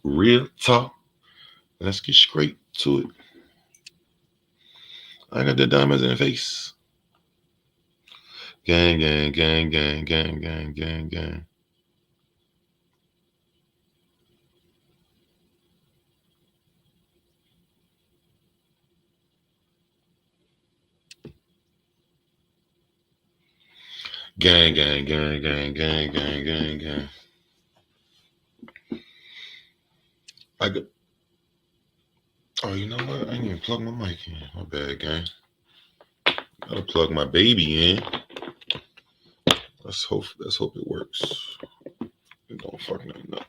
Real talk. Let's get straight to it. I got the diamonds in the face. Gang, gang, gang, gang, gang, gang, gang, gang. Gang, gang, gang, gang, gang, gang, gang, gang. I got. Oh, you know what? I didn't even plug my mic in. My bad, gang. Gotta plug my baby in. Let's hope. Let's hope it works. It don't fuck nothing up.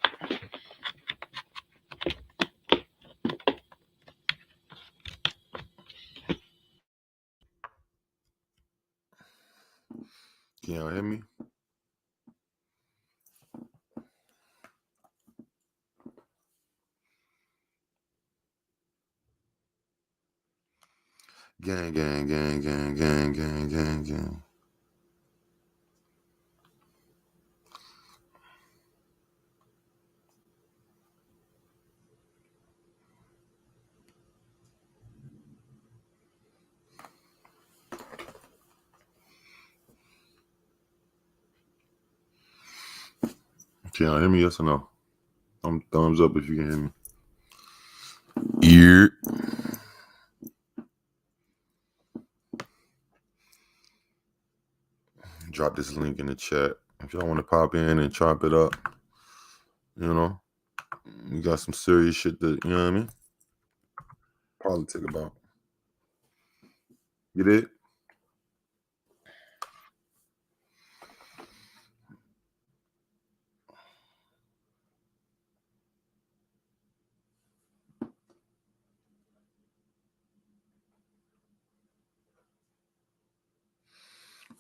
Can y'all hear me? Gang, gang, gang, gang, gang, gang, gang, gang. Can y'all hear me? Yes or no? Thumbs up if you can hear me. Ear. Drop this link in the chat if y'all want to pop in and chop it up. You know, we got some serious shit that, you know what I mean? Politic about. Get it?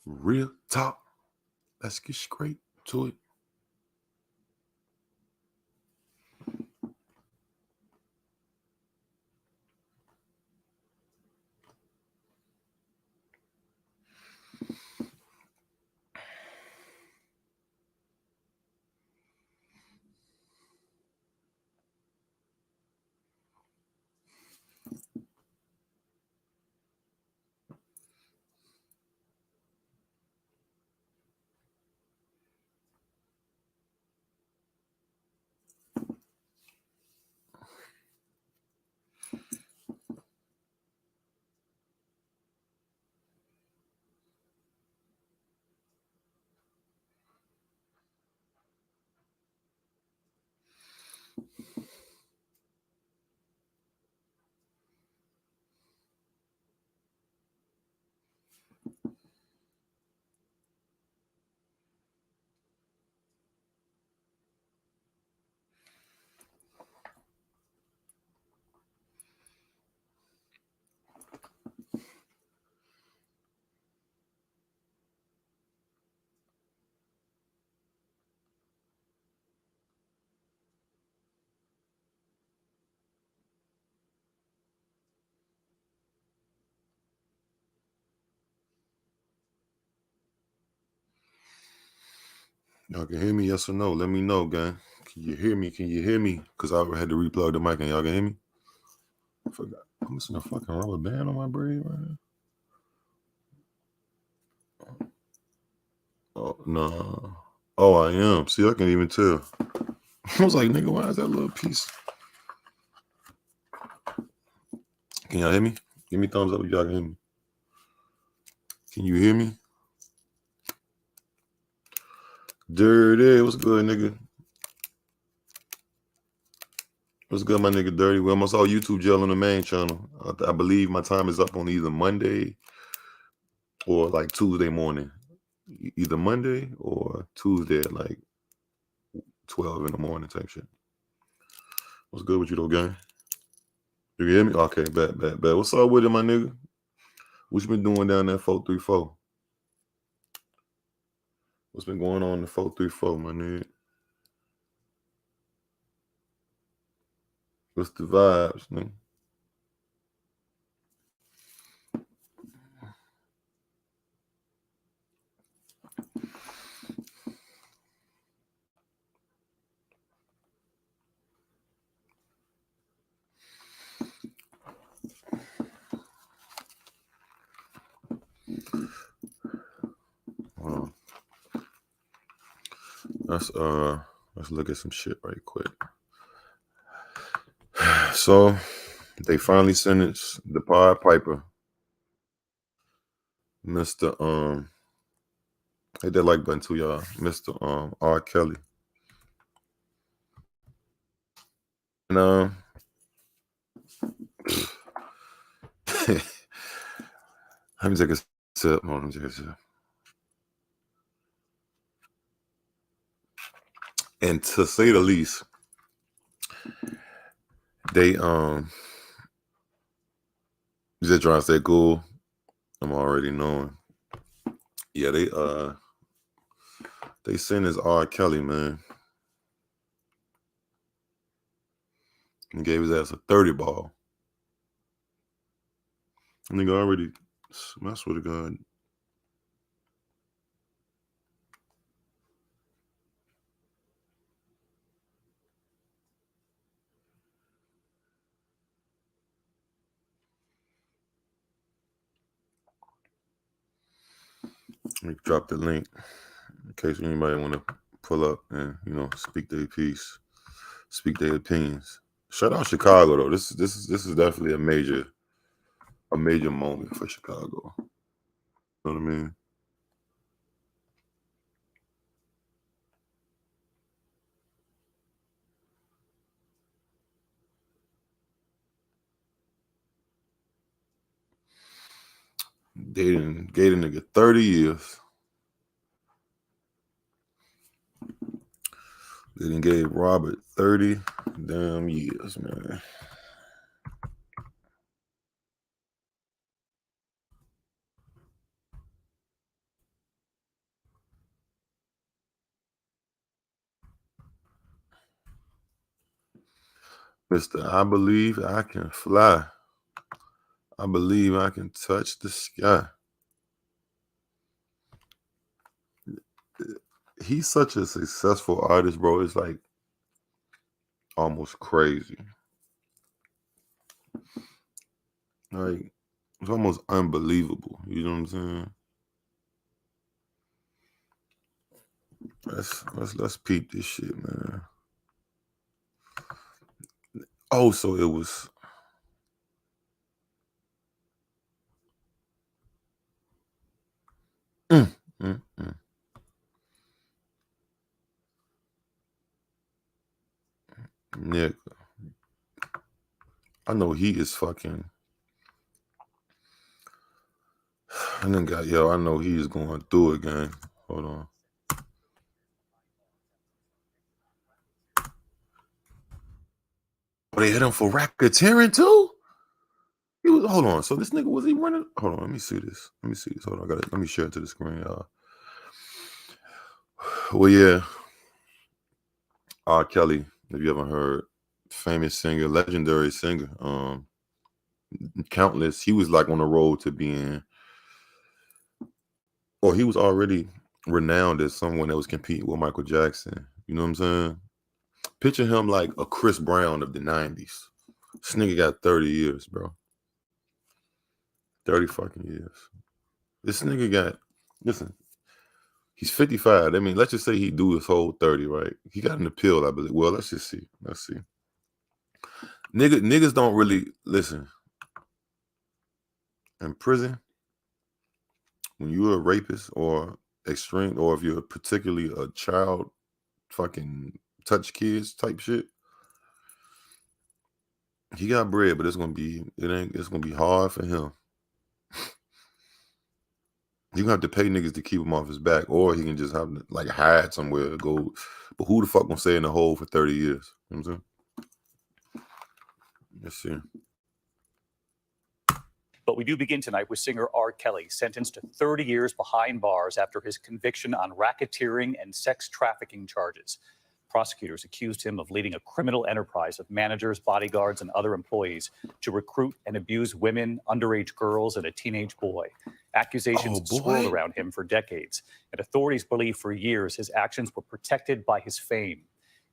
Real talk. Let's get straight to it. Y'all can hear me? Yes or no? Let me know, gang. Can you hear me? Can you hear me? Because I had to replug the mic and y'all can hear me? I forgot. I'm missing a fucking rubber band on my braid right now. Oh, no. Oh, I am. See, I can even tell. I was like, nigga, why is that little piece? Can y'all hear me? Give me thumbs up if y'all can hear me. Can you hear me? Dirty. What's good, nigga? What's good, my nigga Dirty? We almost all YouTube jail on the main channel. I believe my time is up on either Monday or like Tuesday morning. Either Monday or Tuesday at like 12 in the morning type shit. What's good with you though, gang? You hear me? Okay, bet. What's up with it, my nigga? What you been doing down there 434? What's been going on in the 434, my nigga? What's the vibes, nigga? Let's look at some shit right quick. So they finally sentenced the Pied Piper, Mr. Hit that like button too, y'all. Mr. R. Kelly. And let me take a sip. Hold on, let me take a sip. And to say the least, they just trying to stay cool. I'm already knowing. Yeah, they sentenced R. Kelly, man. And gave his ass a 30 ball. Nigga already, I swear to God. Let me drop the link in case anybody want to pull up and, speak their piece, speak their opinions. Shout out Chicago though. This is definitely a major moment for Chicago. You know what I mean? They didn't gave a nigga 30 years. They didn't gave Robert 30 damn years, man. Mr. I believe I can fly. I believe I can touch the sky. He's such a successful artist, bro. It's like almost crazy. Like it's almost unbelievable. You know what I'm saying? Let's peep this shit, man. Oh, so it was. Mm, mm, mm. Nick, I know he is fucking. I know he is going through it, gang. Hold on. Oh, they hit him for racketeering too? Hold on. So this nigga, was he running? Hold on, let me see this. Hold on, let me share it to the screen, y'all. Well, yeah. R. Kelly, if you haven't heard, famous singer, legendary singer. Countless. He was like on the road to being, or he was already renowned as someone that was competing with Michael Jackson. You know what I'm saying? Picture him like a Chris Brown of the 90s. This nigga got 30 years, bro. 30 fucking years. This nigga got, listen, he's 55. I mean, let's just say he do his whole 30, right? He got an appeal, I believe. Well, let's just see. Let's see. Niggas don't really, listen. In prison, when you're a rapist or extreme, or if you're particularly a child fucking touch kids type shit, he got bread, but it's gonna be hard for him. You gonna have to pay niggas to keep him off his back, or he can just have to like hide somewhere to go. But who the fuck gonna stay in the hole for 30 years? You know what I'm saying? Let's see. But we do begin tonight with singer R. Kelly, sentenced to 30 years behind bars after his conviction on racketeering and sex trafficking charges. Prosecutors accused him of leading a criminal enterprise of managers, bodyguards, and other employees to recruit and abuse women, underage girls, and a teenage boy. Accusations swirled around him for decades, and authorities believe for years his actions were protected by his fame.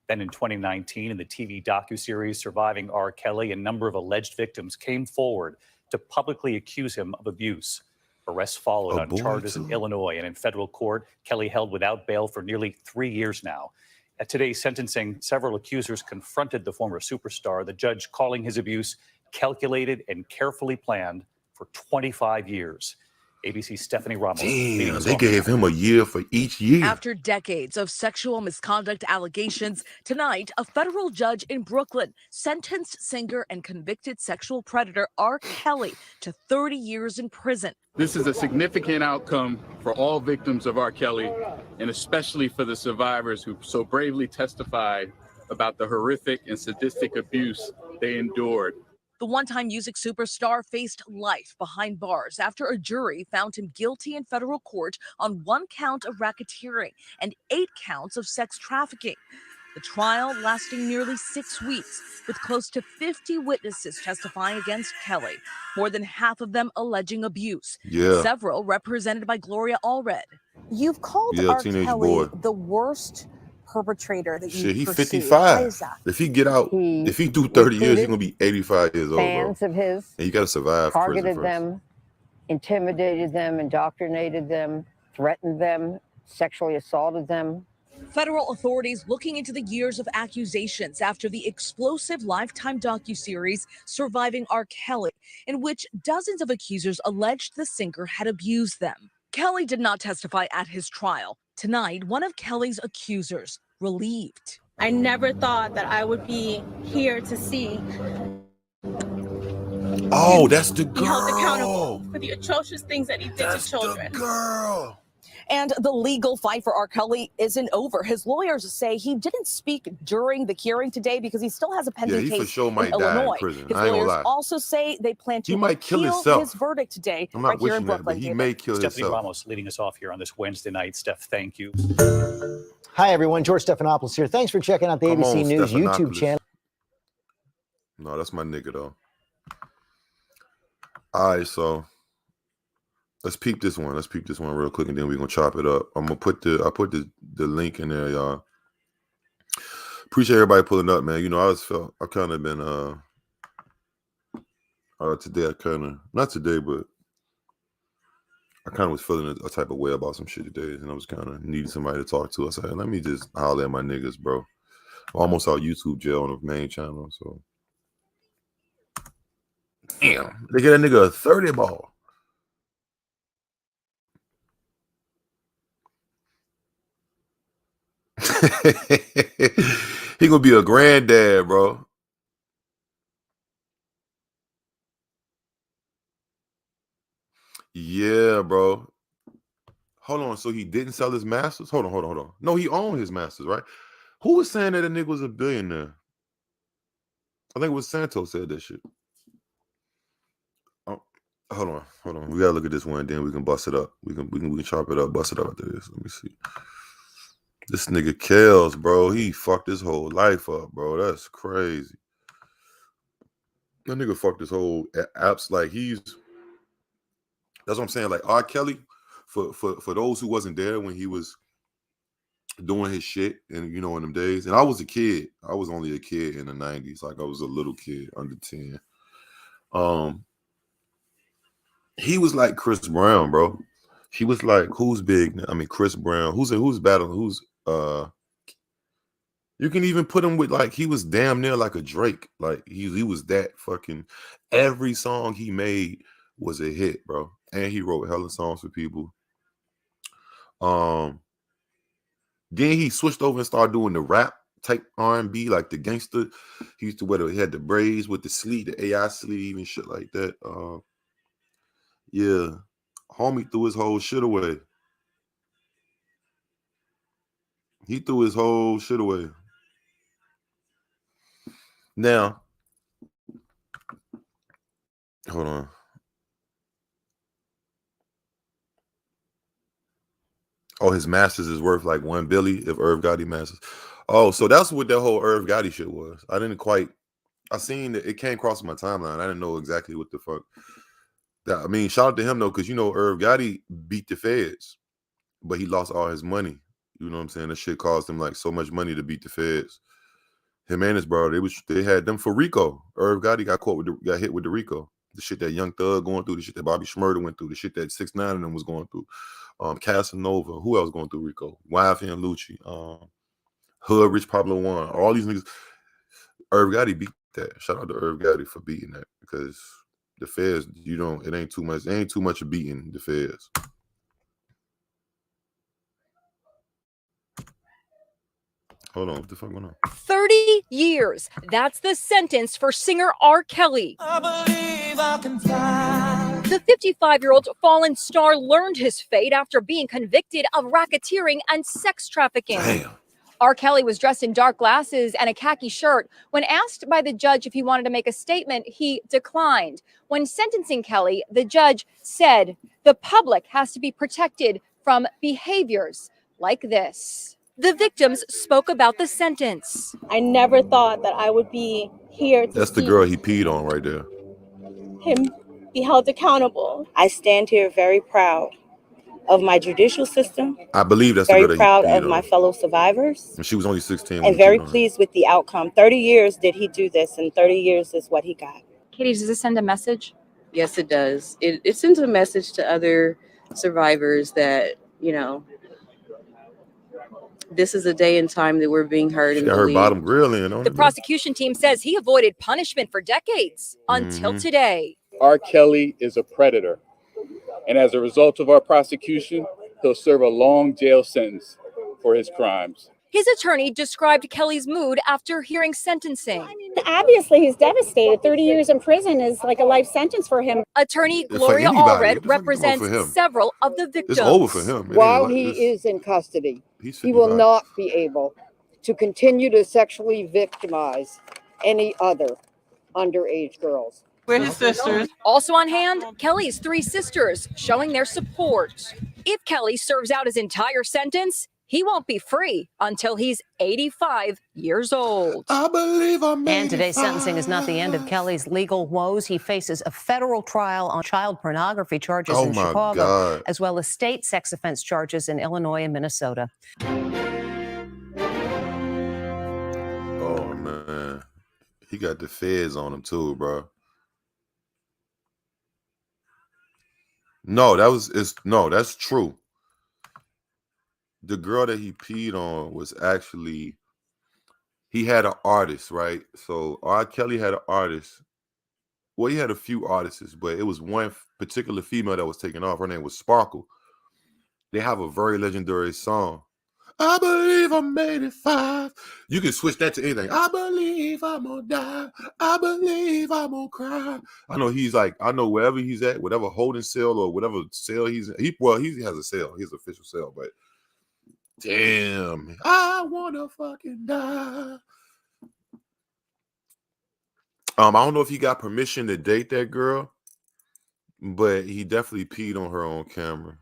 Then in 2019, in the TV docuseries Surviving R. Kelly, a number of alleged victims came forward to publicly accuse him of abuse. Arrests followed on charges in Illinois, and in federal court, Kelly held without bail for nearly 3 years now. At today's sentencing, several accusers confronted the former superstar, the judge calling his abuse calculated and carefully planned for 25 years. ABC's Stephanie Ramos. Damn, they gave him a year for each year. After decades of sexual misconduct allegations, tonight, a federal judge in Brooklyn sentenced singer and convicted sexual predator R. Kelly to 30 years in prison. This is a significant outcome for all victims of R. Kelly, and especially for the survivors who so bravely testified about the horrific and sadistic abuse they endured. The one-time music superstar faced life behind bars after a jury found him guilty in federal court on 1 count of racketeering and 8 counts of sex trafficking. The trial lasting nearly 6 weeks, with close to 50 witnesses testifying against Kelly, more than half of them alleging abuse. Several represented by Gloria Allred. You've called R. Kelly the worst perpetrator that you He's pursued. 55. If he get out, if he do 30 years, he's gonna be 85 years old. Fans of his, and you gotta survive. Targeted them, intimidated them, indoctrinated them, threatened them, sexually assaulted them. Federal authorities looking into the years of accusations after the explosive Lifetime docuseries Surviving R. Kelly, in which dozens of accusers alleged the singer had abused them. Kelly did not testify at his trial. Tonight, one of Kelly's accusers relieved. I never thought that I would be here to see. Oh, that's the girl. Be held accountable for the atrocious things that he did to children. That's the girl. And the legal fight for R. Kelly isn't over. His lawyers say he didn't speak during the hearing today because he still has a pending he case for sure might in die Illinois. in prison. His I ain't gonna lawyers lie. also say they plan to He might kill appeal himself. his verdict today I'm not right here in wishing that, Brooklyn. but he may kill Stephanie himself. Ramos leading us off here on this Wednesday night. Steph, thank you. Hi, everyone. George Stephanopoulos here. Thanks for checking out the ABC News YouTube channel. No, that's my nigga, though. All right, so let's peep this one. Let's peep this one real quick, and then we're gonna chop it up. I put the link in there, y'all. Appreciate everybody pulling up, man. You know, I kind of been today not today, but I kind of was feeling a type of way about some shit today, and I was kind of needing somebody to talk to. I said, let me just holler at my niggas, bro. I'm almost out YouTube jail on the main channel, so damn, they get a nigga a 30 ball. He gonna be a granddad, bro. Yeah, bro. Hold on. So he didn't sell his masters? Hold on. No, he owned his masters, right? Who was saying that a nigga was a billionaire? I think it was Santos said that shit. Oh, hold on. We gotta look at this one, then we can bust it up. We can chop it up, bust it up after this. Let me see. This nigga Kels, bro, he fucked his whole life up, bro. That's crazy. That nigga fucked his whole apps. Like that's what I'm saying. Like R. Kelly, for those who wasn't there when he was doing his shit, and you know, in them days. And I was a kid. I was only a kid in the 90s. Like I was a little kid, under 10. He was like Chris Brown, bro. He was like, who's big? I mean, Chris Brown. Who's battling? You can even put him with, like, he was damn near like a Drake. Like he was that fucking. Every song he made was a hit, bro. And he wrote hella songs for people. Then he switched over and started doing the rap type R&B, like the gangster. He used to he had the braids with the sleeve, the AI sleeve and shit like that. Yeah, homie threw his whole shit away. He threw his whole shit away. Now, hold on. Oh, his masters is worth like $1 billion if Irv Gotti masters. Oh, so that's what that whole Irv Gotti shit was. I didn't quite. I seen it came across my timeline. I didn't know exactly what the fuck. I mean, shout out to him though, because you know Irv Gotti beat the feds, but he lost all his money. You know what I'm saying? That shit cost him like so much money to beat the feds. Him and his brother, they had them for RICO. Irv Gotti got hit with the RICO. The shit that Young Thug going through, the shit that Bobby Shmurda went through, the shit that 6ix9ine and them was going through. Casanova, who else going through RICO? YFN and Lucci, Hood, Rich Pablo One, all these niggas. Irv Gotti beat that. Shout out to Irv Gotti for beating that, because the feds, it ain't too much of beating the feds. Hold on, what the fuck going on? 30 years. That's the sentence for singer R. Kelly. I believe I can fly. The 55-year-old fallen star learned his fate after being convicted of racketeering and sex trafficking. Damn. R. Kelly was dressed in dark glasses and a khaki shirt. When asked by the judge if he wanted to make a statement, he declined. When sentencing Kelly, the judge said the public has to be protected from behaviors like this. The victims spoke about the sentence. I never thought that I would be here to That's the see girl he peed on right there. him be held accountable. I stand here very proud of my judicial system, I believe that's the girl very that proud he peed of on. my fellow survivors, And she was only 16. when and he very peed on her. pleased with the outcome. 30 years did he do this, and 30 years is what he got. Katie, does this send a message? Yes, it does. It sends a message to other survivors that, this is a day and time that we're being heard She and got her believed. bottom grill in on The it. prosecution team says he avoided punishment for decades until today. R. Kelly is a predator. And as a result of our prosecution, he'll serve a long jail sentence for his crimes. His attorney described Kelly's mood after hearing sentencing. Obviously, he's devastated. 30 years in prison is like a life sentence for him. Attorney For Gloria anybody. Allred What the fuck is going represents for him? several of the victims. It's over for him. It While ain't he like- is in custody, he's he will 55. not be able to continue to sexually victimize any other underage girls. We're his sisters. Also on hand, Kelly's 3 sisters showing their support. If Kelly serves out his entire sentence, he won't be free until he's 85 years old. I believe I made And today's it sentencing is not the end of Kelly's legal woes. He faces a federal trial on child pornography charges Oh in my Chicago, God. as well as state sex offense charges in Illinois and Minnesota. Oh man, he got the feds on him too, bro. No, that's true. The girl that he peed on was actually, he had an artist, right? So R. Kelly had an artist. Well, he had a few artists, but it was one particular female that was taken off. Her name was Sparkle. They have a very legendary song. I believe I made it 5. You can switch that to anything. I believe I'm gonna die. I believe I'm gonna cry. I know wherever he's at, whatever holding cell or whatever cell he's in. He has a cell. He has an official cell, but damn, I wanna fucking die. I don't know if he got permission to date that girl, but he definitely peed on her on camera.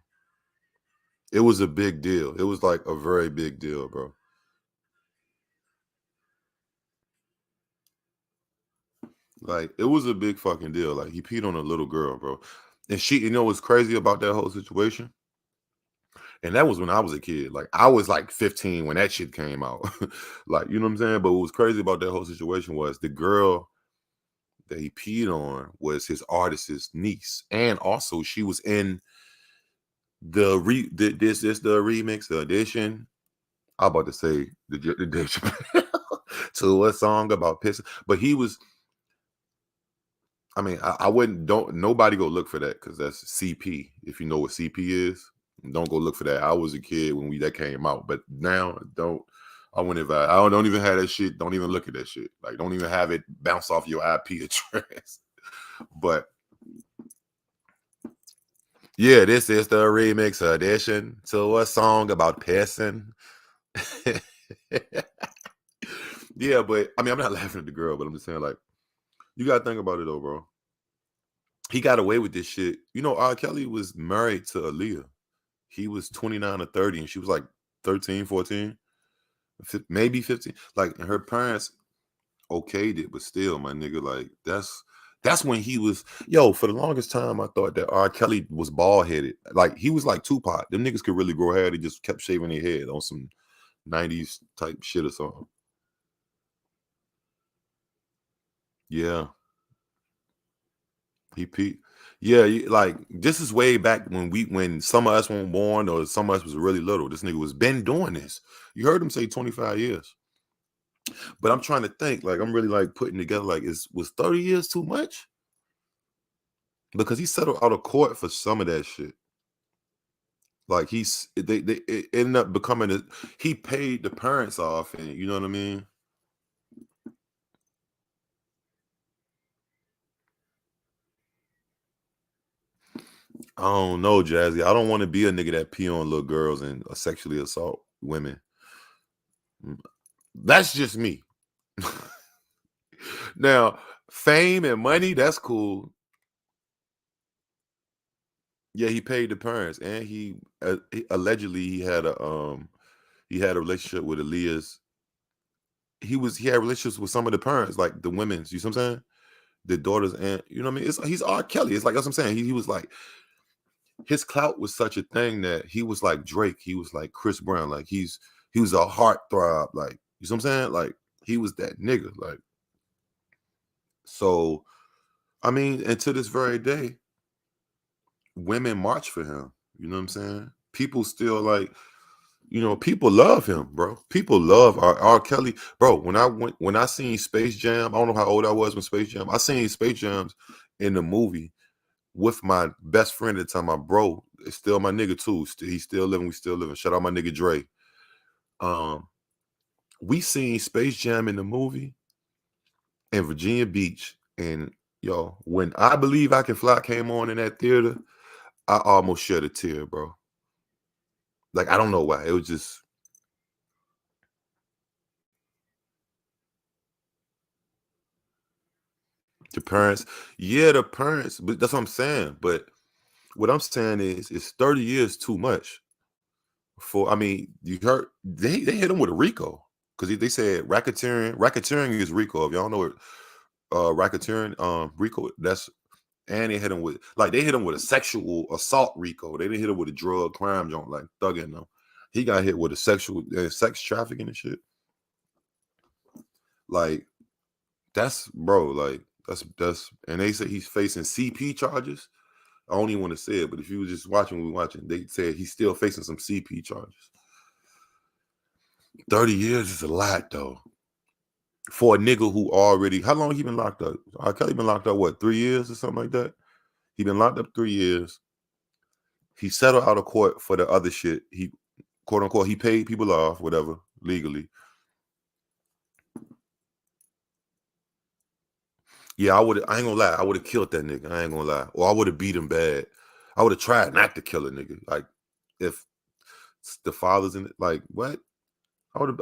It was a big deal. It was like a very big deal, bro. Like, it was a big fucking deal. Like, he peed on a little girl, bro. And she, what's crazy about that whole situation? And that was when I was a kid. Like, I was like 15 when that shit came out. Like, you know what I'm saying? But what was crazy about that whole situation was the girl that he peed on was his artist's niece. And also she was in the remix edition. I'm about to say the Dave Chappelle to a song about pissing. But he was, I nobody go look for that, because that's CP. If you know what CP is, don't go look for that. I was a kid when that came out, but now I wouldn't have. I don't even have that shit. Don't even look at that shit. Like, don't even have it bounce off your IP address. But yeah, this is the remix edition to a song about pissing. Yeah, but I'm not laughing at the girl, but I'm just saying, like, you gotta think about it though, bro. He got away with this shit. R. Kelly was married to Aaliyah. he was 29 or 30, and she was like 13, 14, maybe 15. Like, and her parents okayed it, but still, my nigga, like, that's when he was, for the longest time, I thought that R. Kelly was bald-headed. Like, he was like Tupac. Them niggas could really grow hair. They just kept shaving their head on some 90s type shit or something. Yeah. He peaked. Yeah, like, this is way back when some of us weren't born, or some of us was really little. This nigga was been doing this. You heard him say 25 years. But I'm trying to think, like, I'm really like putting together, like, was 30 years too much? Because he settled out of court for some of that shit. Like, it ended up becoming he paid the parents off, and you know what I mean? I don't know, Jazzy. I don't want to be a nigga that pee on little girls and sexually assault women. That's just me. Now, fame and money, that's cool. Yeah, he paid the parents, and he allegedly he had a relationship with Aaliyah's. He had relationships with some of the parents, like the women's. You see what I'm saying? The daughters, and you know what I mean. He's R. Kelly. It's like, that's what I'm saying. He was like, his clout was such a thing that he was like Drake. He was like Chris Brown. Like, he was a heartthrob. Like, you see what I'm saying? Like, he was that nigga. Like, so, I mean, and to this very day, women march for him. You know what I'm saying? People still like, people love him, bro. People love R. Kelly, bro. When I seen Space Jam, I don't know how old I was when Space Jam. I seen Space Jams in the movie with my best friend at the time. My bro is still my nigga too. He's still living. We still living. Shout out my nigga Dre. We seen Space Jam in the movie in Virginia Beach, and when I Believe I Can Fly came on in that theater, I almost shed a tear, bro. Like, I don't know why. It was just the parents. Yeah, the parents. But that's what I'm saying. But what I'm saying is 30 years too much. I mean, you heard they hit him with a RICO, because they said racketeering is RICO. If y'all know what racketeering, RICO, and they hit him with a sexual assault RICO. They didn't hit him with a drug crime joint like thugging them. He got hit with a sexual sex trafficking and shit. Like, that's, bro, like, that's and they say he's facing CP charges. I don't even want to say it, but if you were just watching, they said he's still facing some CP charges. 30 years is a lot, though. For a nigga who already, how long he been locked up? R. Kelly been locked up, what, 3 years or something like that? He been locked up 3 years. He settled out of court for the other shit. He, quote unquote, he paid people off, whatever, legally. Yeah, I ain't gonna lie, I would have killed that nigga. I ain't gonna lie. Or I would have beat him bad. I would have tried not to kill a nigga. Like, if the father's in it, like, what? I would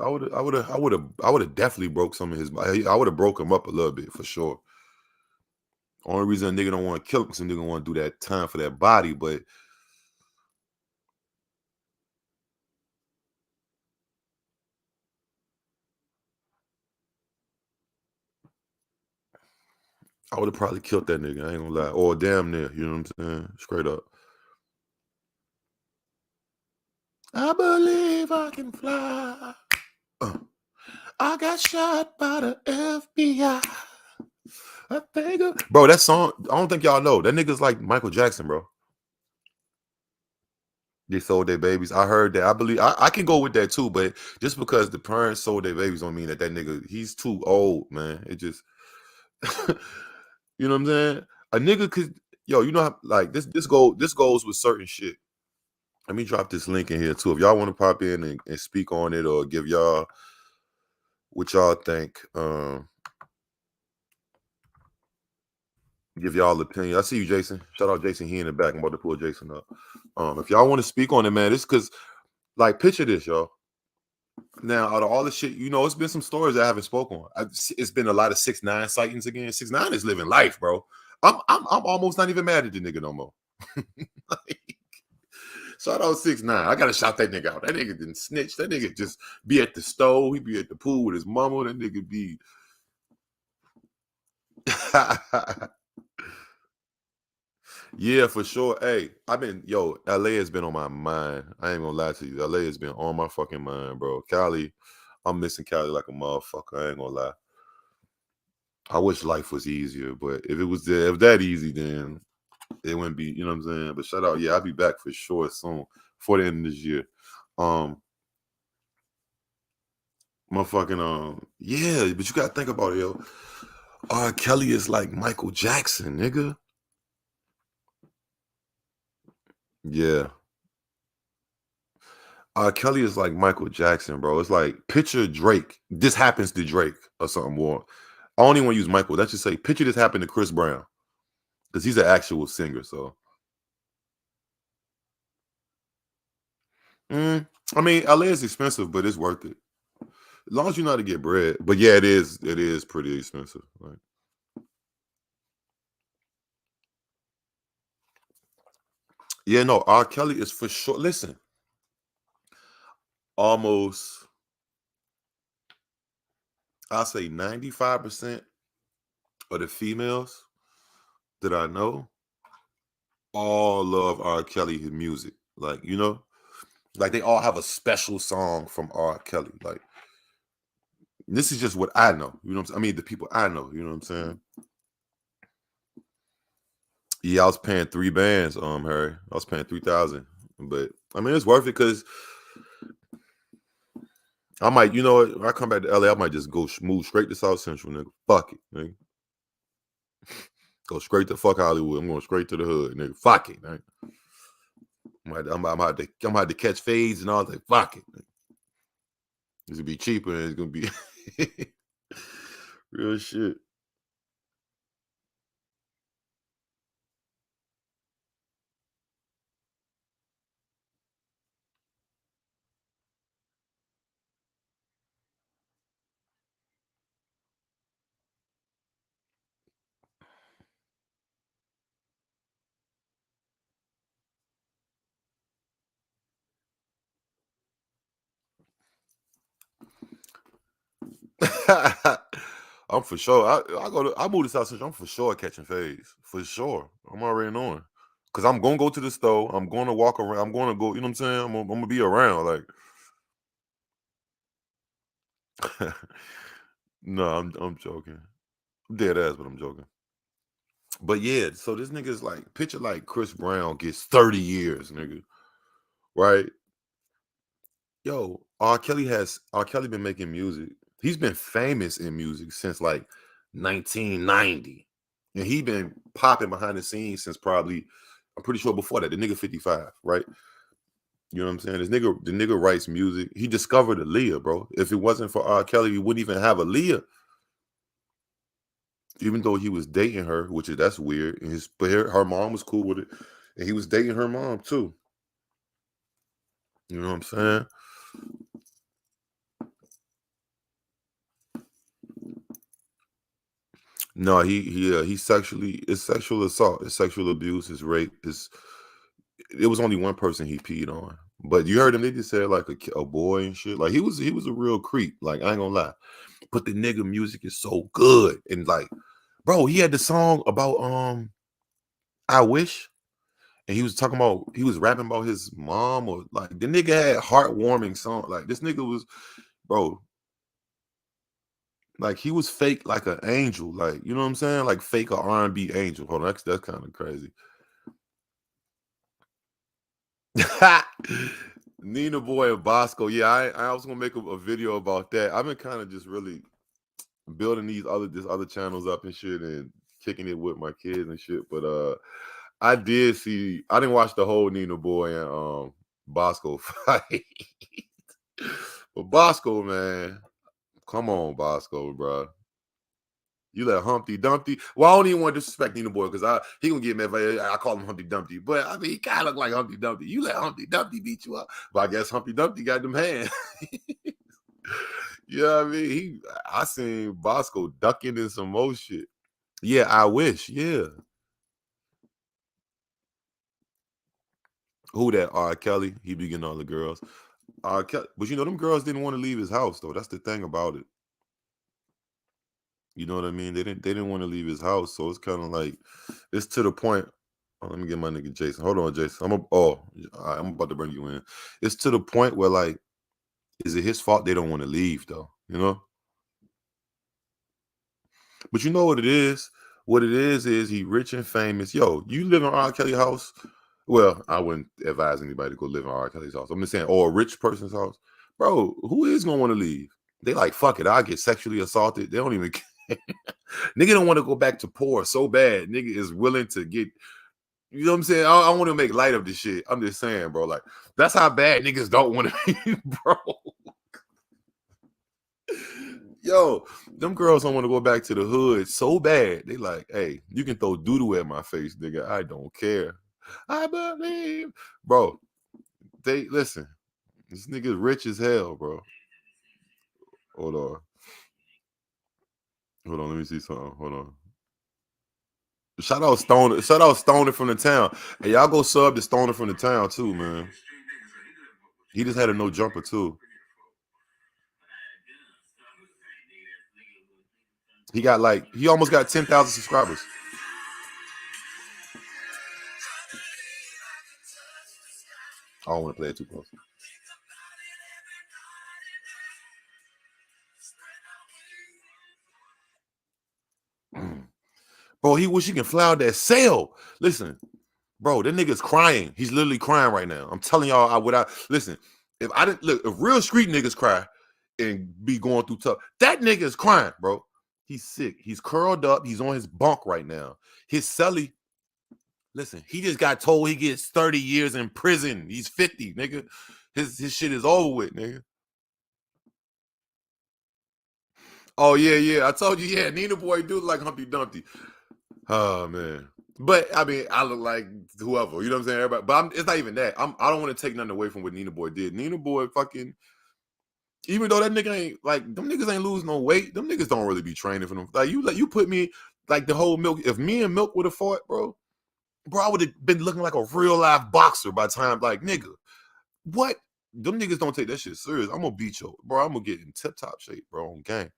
have definitely broke some of his. I would have broke him up a little bit for sure. Only reason a nigga don't want to kill him because a nigga want to do that time for that body, but I would have probably killed that nigga. I ain't gonna lie, or damn near. You know what I'm saying? Straight up. I believe I can fly. I got shot by the FBI. I think, bro, that song, I don't think y'all know. That nigga's like Michael Jackson, bro. They sold their babies. I heard that. I believe I can go with that too, but just because the parents sold their babies don't mean that nigga, he's too old, man. It just, you know what I'm saying? A nigga could, you know how, like, this goes with certain shit. Let me drop this link in here too. If y'all want to pop in and speak on it, or give y'all what y'all think, give y'all opinion. I see you, Jason. Shout out Jason. He in the back. I'm about to pull Jason up. If y'all want to speak on it, man, it's because, like, picture this, y'all. Now, out of all the shit, it's been some stories I haven't spoken on. It's been a lot of 6ix9ine sightings again. 6ix9ine is living life, bro. I'm almost not even mad at the nigga no more. Shout out 6ix9ine. I gotta shout that nigga out. That nigga didn't snitch. That nigga just be at the stove. He be at the pool with his mama. That nigga be. Yeah, for sure. Hey, LA has been on my mind. I ain't gonna lie to you. LA has been on my fucking mind, bro. Cali, I'm missing Cali like a motherfucker. I ain't gonna lie. I wish life was easier, but if that easy, then it wouldn't be, you know what I'm saying? But shout out, yeah, I'll be back for sure soon, before the end of this year. Yeah, but you gotta think about it, yo. R. Kelly is like Michael Jackson, nigga. Yeah. R. Kelly is like Michael Jackson, bro. It's like, picture Drake. This happens to Drake or something more. I don't even want to use Michael. Let's just say, picture this happened to Chris Brown. Because he's an actual singer, so. I mean, LA is expensive, but it's worth it. As long as you know how to get bread. But yeah, it is pretty expensive. Right? Yeah, no, R. Kelly is for sure. Listen, almost, I'll say 95% of the females that I know all love R. Kelly, his music. Like, you know, like they all have a special song from R. Kelly. Like, this is just what I know. You know what I'm saying? I mean, the people I know, you know what I'm saying? Yeah, I was paying 3 bands, Harry. I was paying 3,000. But I mean, it's worth it because I might, you know what, when I come back to LA, I might just go move straight to South Central, nigga. Fuck it, nigga. Go straight to fuck Hollywood. I'm going straight to the hood, nigga. Fuck it, nigga. I'm about to catch fades and all that. Fuck it, nigga. It's gonna be cheaper and it's gonna be real shit. I'm for sure. I move to South Central. I'm for sure catching fades. For sure. I'm already knowing. Cause I'm gonna go to the store. I'm gonna walk around. I'm gonna go, you know what I'm saying? I'm gonna be around. Like no, I'm joking. I'm dead ass, but I'm joking. But yeah, so this nigga is like, picture like Chris Brown gets 30 years, nigga. Right? Yo, R. Kelly been making music. He's been famous in music since like 1990. And he been popping behind the scenes since probably, I'm pretty sure before that, the nigga 55, right? You know what I'm saying? The nigga writes music. He discovered Aaliyah, bro. If it wasn't for R. Kelly, we wouldn't even have Aaliyah. Even though he was dating her, that's weird. But her mom was cool with it. And he was dating her mom too. You know what I'm saying? No, he's it's sexual assault, it's sexual abuse, it's rape. It was only one person he peed on. But you heard him, they just said like a boy and shit. Like he was a real creep. Like, I ain't gonna lie. But the nigga music is so good. And like, bro, he had the song about I Wish. And he was rapping about his mom, or like the nigga had heartwarming song. Like this nigga was, bro, like he was fake like an angel. Like, you know what I'm saying? Like fake a R&B angel. Hold on, that's kind of crazy. Nina Boy and Bosco. Yeah, I was gonna make a video about that. I've been kind of just really building these other channels up and shit and kicking it with my kids and shit. But I didn't watch the whole Nina Boy and Bosco fight. But Bosco, man, come on, Bosco, bro. You let Humpty Dumpty. Well, I don't even want to disrespect Nina Boy because he gonna get mad if I call him Humpty Dumpty. But I mean, he kind of look like Humpty Dumpty. You let Humpty Dumpty beat you up. But I guess Humpty Dumpty got them hands. You know what I mean? I seen Bosco ducking in some more shit. Yeah, I wish. Yeah. Who that? R. Kelly. He be getting all the girls. R. Kelly, but you know them girls didn't want to leave his house though. That's the thing about it. You know what I mean? They didn't want to leave his house, so it's kind of like it's to the point. Oh, let me get my nigga Jason. Hold on, Jason. I'm about to bring you in. It's to the point where like, is it his fault they don't want to leave though? You know. But you know what it is? What it is he rich and famous. Yo, you live in R. Kelly house. Well, I wouldn't advise anybody to go live in R. Kelly's house. I'm just saying, or a rich person's house. Bro, who is gonna want to leave? They like, fuck it, I'll get sexually assaulted. They don't even care. Nigga don't want to go back to poor so bad. Nigga is willing to get, you know what I'm saying? I want to make light of this shit. I'm just saying, bro. Like, that's how bad niggas don't want to be, bro. Yo, them girls don't want to go back to the hood so bad. They like, hey, you can throw doodoo at my face, nigga. I don't care. I believe. Bro, they listen. This nigga's rich as hell, bro. Hold on, let me see something. Hold on. Shout out Stoner from the town. Hey, y'all go sub to Stoner from the town too, man. He just had a no jumper too. He almost got 10,000 subscribers. I don't want to play it too close. Bro, he wish he can fly out that sail. Listen, bro, that nigga's crying. He's literally crying right now. I'm telling y'all, listen, if real street niggas cry and be going through tough, that nigga is crying, bro. He's sick. He's curled up. He's on his bunk right now. His celly, listen, he just got told he gets 30 years in prison. He's 50, nigga. His shit is over with, nigga. Oh, yeah. I told you, yeah, Nina Boy do look like Humpty Dumpty. Oh, man. But, I mean, I look like whoever. You know what I'm saying? Everybody, but it's not even that. I don't want to take nothing away from what Nina Boy did. Nina Boy fucking, even though that nigga ain't, like, them niggas ain't lose no weight, them niggas don't really be training for them. Like, you put me, like, the whole Milk, if me and Milk would have fought, bro, I would have been looking like a real life boxer by the time, like, nigga, what? Them niggas don't take that shit serious. I'm going to beat you, bro. I'm going to get in tip-top shape, bro, on game.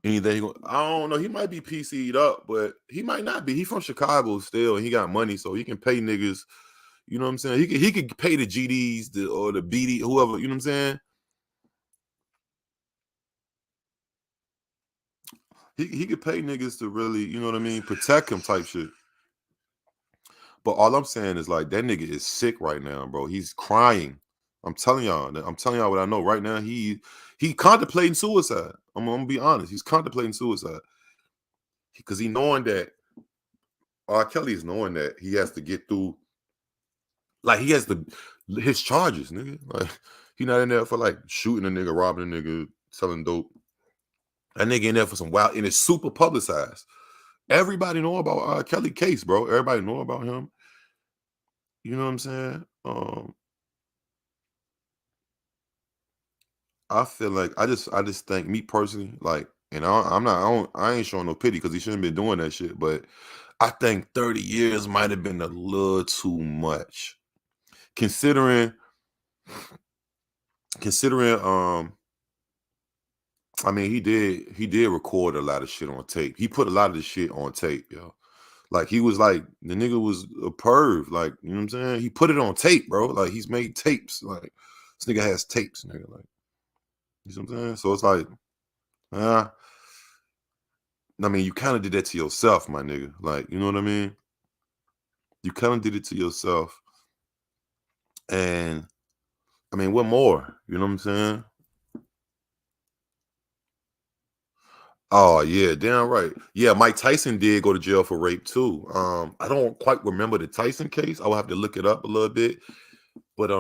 Anything, I don't know. He might be PC'd up, but he might not be. He from Chicago still, and he got money, so he can pay niggas. You know what I'm saying? He could pay the GDs or the BD, whoever. You know what I'm saying? He could pay niggas to really, you know what I mean, protect him type shit. But all I'm saying is like that nigga is sick right now, bro. He's crying. I'm telling y'all what I know right now. He contemplating suicide. I'm gonna be honest. He's contemplating suicide because he knowing that R. Kelly is knowing that he has to get through. Like he has his charges, nigga. Like he not in there for like shooting a nigga, robbing a nigga, selling dope. That nigga in there for some wild, and it's super publicized. Everybody know about R. Kelly case, bro. Everybody know about him. You know what I'm saying? I feel like I just think me personally, like, and I ain't showing no pity because he shouldn't be doing that shit. But I think 30 years might have been a little too much, considering. I mean, he did record a lot of shit on tape. He put a lot of the shit on tape, yo. Like he was like the nigga was a perv, like you know what I'm saying. He put it on tape, bro. Like he's made tapes. Like this nigga has tapes, nigga. Like. You know what I'm saying? So it's like, I mean, you kind of did that to yourself, my nigga. Like, you know what I mean? You kind of did it to yourself. And, I mean, what more? You know what I'm saying? Oh, yeah, damn right. Yeah, Mike Tyson did go to jail for rape, too. I don't quite remember the Tyson case. I will have to look it up a little bit. But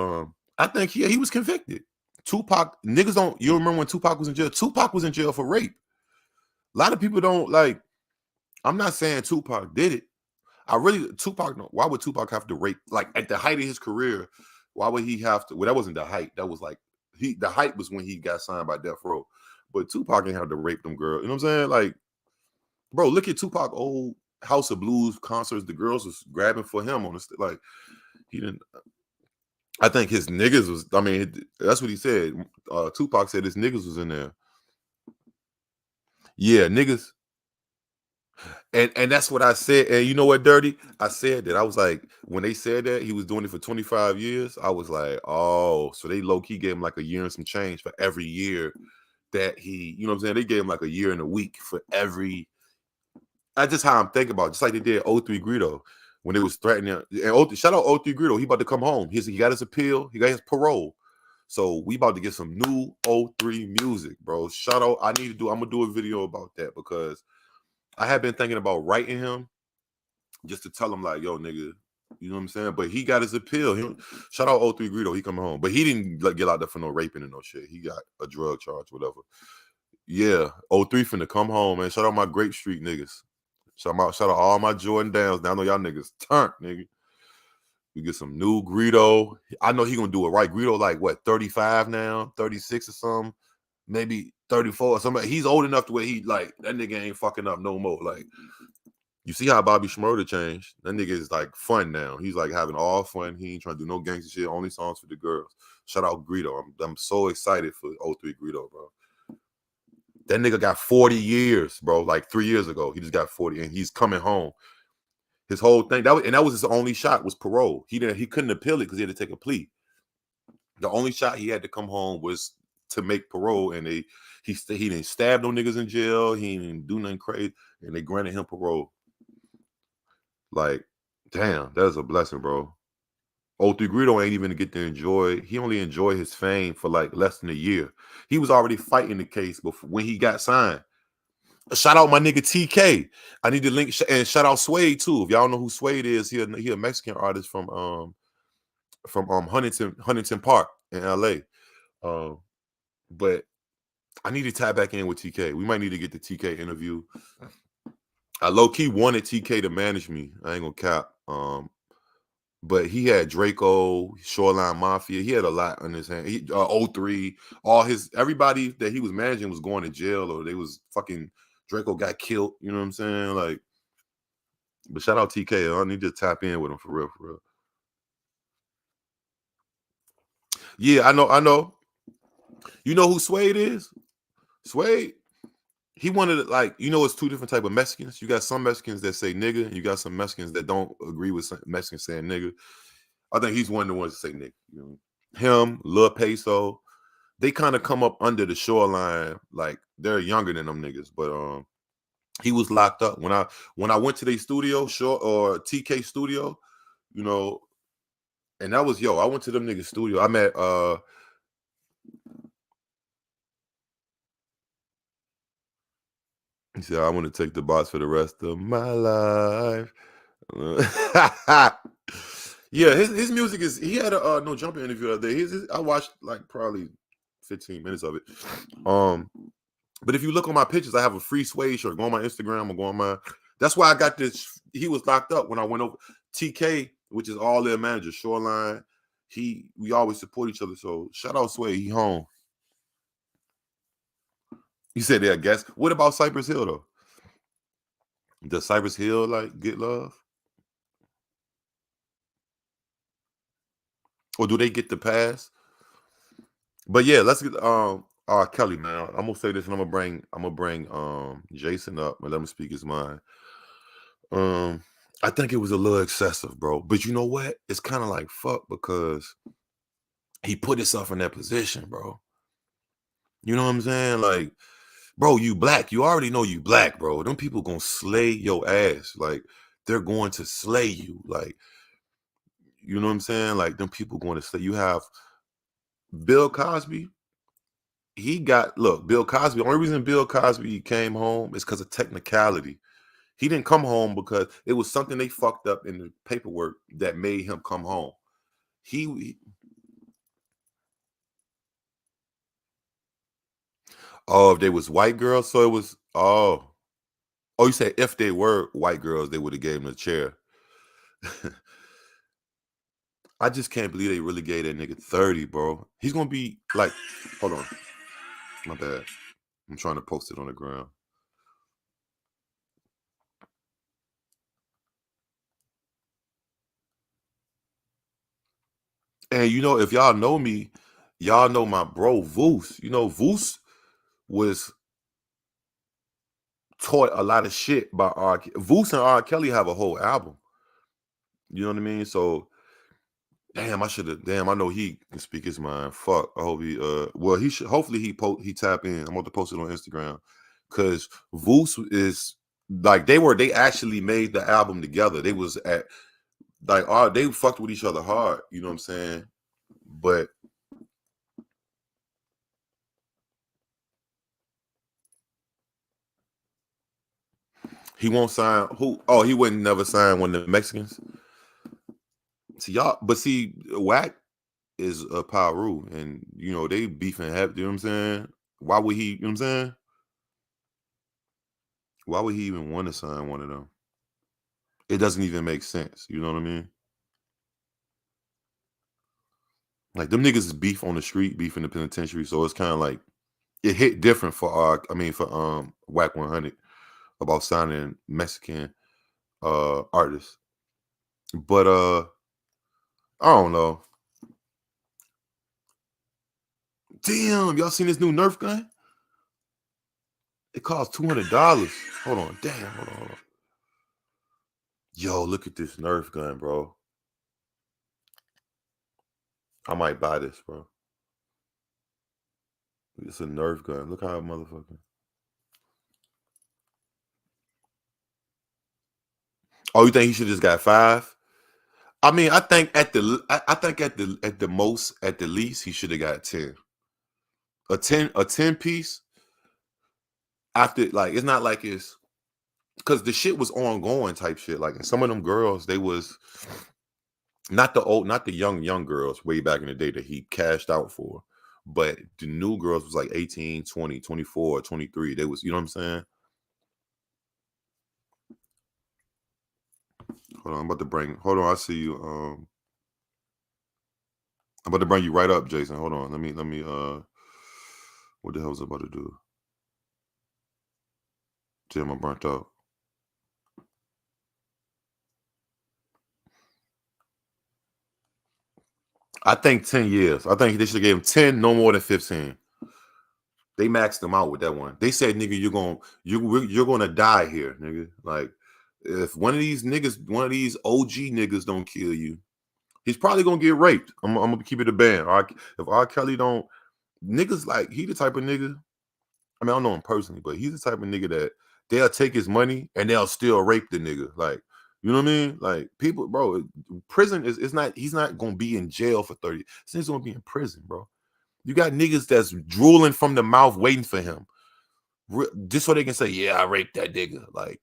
I think he was convicted. Tupac, niggas don't, you remember when Tupac was in jail? Tupac was in jail for rape. A lot of people don't like, I'm not saying Tupac did it. Why would Tupac have to rape? Like at the height of his career, why would he have to? Well, that wasn't the height. That was like, the height was when he got signed by Death Row. But Tupac ain't have to rape them girls. You know what I'm saying? Like, bro, look at Tupac old House of Blues concerts. The girls was grabbing for him on the like, He didn't. I think his niggas was. I mean, that's what he said. Tupac said his niggas was in there. Yeah, niggas. And that's what I said. And you know what, Dirty? I said that. I was like, when they said that he was doing it for 25 years, I was like, oh, so they low-key gave him like a year and some change for every year that he, you know what I'm saying? They gave him like a year and a week for every. That's just how I'm thinking about it. Just like they did 03 Greedo when they was threatening. And shout out 03 Greedo. He about to come home. He got his appeal. He got his parole. So we about to get some new 03 music, bro. Shout out. I'm gonna do a video about that because I have been thinking about writing him just to tell him like, yo, nigga, you know what I'm saying? But he got his appeal. Shout out 03 Greedo. He coming home. But he didn't get out there for no raping and no shit. He got a drug charge, whatever. Yeah, 03 finna come home, man. Shout out my Grape Street niggas. Shout out all my Jordan Downs. Now I know y'all niggas turned, nigga. We get some new Greedo. I know he gonna do it right. Greedo like what, 35 now, 36 or something, maybe 34 or something. He's old enough to where he like that nigga ain't fucking up no more. Like, you see how Bobby Shmurda changed? That nigga is like fun now. He's like having all fun. He ain't trying to do no gangster shit. Only songs for the girls. Shout out Greedo. I'm so excited for 03 Greedo, bro. That nigga got 40 years, bro. Like 3 years ago, he just got 40, and he's coming home. His whole thing that was his only shot was parole. He couldn't appeal it because he had to take a plea. The only shot he had to come home was to make parole, and he didn't stab no niggas in jail. He didn't do nothing crazy, and they granted him parole. Like, damn, that's a blessing, bro. 03 Greedo ain't even get to enjoy. He only enjoyed his fame for like less than a year. He was already fighting the case before when he got signed. Shout out my nigga TK. I need to link and shout out Suede too. If y'all know who Suede is, he a Mexican artist from Huntington Park in LA. But I need to tie back in with TK. We might need to get the TK interview. I low-key wanted TK to manage me. I ain't gonna cap. But he had Draco, Shoreline Mafia. He had a lot on his hand. 03, everybody that he was managing was going to jail, or they was fucking Draco got killed. You know what I'm saying? Like, but shout out TK. I need to tap in with him for real, for real. Yeah, I know. You know who Suede is? Suede. He wanted like, it's two different type of Mexicans. You got some Mexicans that say nigga, and you got some Mexicans that don't agree with Mexicans saying nigga. I think he's one of the ones that say nigga. Him, Lil Peso, they kind of come up under the Shoreline. Like, they're younger than them niggas, but he was locked up when I went to their studio, or TK studio, and that was I went to them niggas studio. I met he said, I want to take the box for the rest of my life. Yeah, his music is. He had a No Jumper interview the other day. I watched like probably 15 minutes of it. But if you look on my pictures, I have a free Suede shirt. Go on my Instagram or go on my. That's why I got this. He was locked up when I went over. TK, which is all their manager, Shoreline. We always support each other. So shout out Suede. He home. You said they're a guest. What about Cypress Hill though? Does Cypress Hill like get love? Or do they get the pass? But yeah, let's get Kelly, man. I'm gonna say this, and I'm gonna bring Jason up and let him speak his mind. I think it was a little excessive, bro. But you know what? It's kind of like fuck, because he put himself in that position, bro. You know what I'm saying? Like, bro, you black. You already know you black, bro. Them people gonna slay your ass. Like, they're going to slay you. Like, you know what I'm saying? Like, them people going to slay. You have Bill Cosby. Bill Cosby. The only reason Bill Cosby came home is because of technicality. He didn't come home because it was something they fucked up in the paperwork that made him come home. If they was white girls, so it was you said if they were white girls, they would have gave him a chair. I just can't believe they really gave that nigga 30, bro. He's gonna be like, hold on, my bad. I'm trying to post it on the ground. And you know, if y'all know me, y'all know my bro Voos. You know, Voos was taught a lot of shit by Voos and R. Kelly have a whole album. You know what I mean? So damn, I know he can speak his mind. Fuck. I hope he well he should hopefully he tap in. I'm going to post it on Instagram. Cause Voos is like they actually made the album together. They was at like they fucked with each other hard, you know what I'm saying? But he won't sign who? Oh, he wouldn't never sign one of the Mexicans. See y'all, but see, Wack is a Paru, and you know they beefing heavy. You know what I'm saying? Why would he? You know what I'm saying? Why would he even want to sign one of them? It doesn't even make sense. You know what I mean? Like them niggas is beef on the street, beef in the penitentiary. So it's kind of like it hit different for Wack 100 about signing Mexican artists. But I don't know. Damn, y'all seen this new Nerf gun? It costs $200. Hold on, damn, hold on. Yo, look at this Nerf gun, bro. I might buy this, bro. It's a Nerf gun. Look how a motherfucker. Oh, you think he should just got 5? I mean, I think at the most, at the least, he should have got 10. A 10 piece. After, like, it's not like it's because the shit was ongoing type shit. Like, and some of them girls, they was not the young girls way back in the day that he cashed out for, but the new girls was like 18, 20, 24, 23. They was, you know what I'm saying? Hold on, hold on, I see you. I'm about to bring you right up, Jason. Hold on. Let me what the hell was I about to do? Damn, I'm burnt out. I think 10 years. I think they should have gave him 10, no more than 15. They maxed him out with that one. They said, nigga, you're gonna die here, nigga. Like, if one of these OG niggas don't kill you, he's probably gonna get raped. I'm gonna keep it a band. If R. Kelly don't, niggas like he the type of nigga. I mean, I don't know him personally, but he's the type of nigga that they'll take his money and they'll still rape the nigga. Like, you know what I mean? Like, people, bro, prison is not. He's not gonna be in jail for 30. He's gonna be in prison, bro. You got niggas that's drooling from the mouth waiting for him. Just so they can say, yeah, I raped that nigga. Like,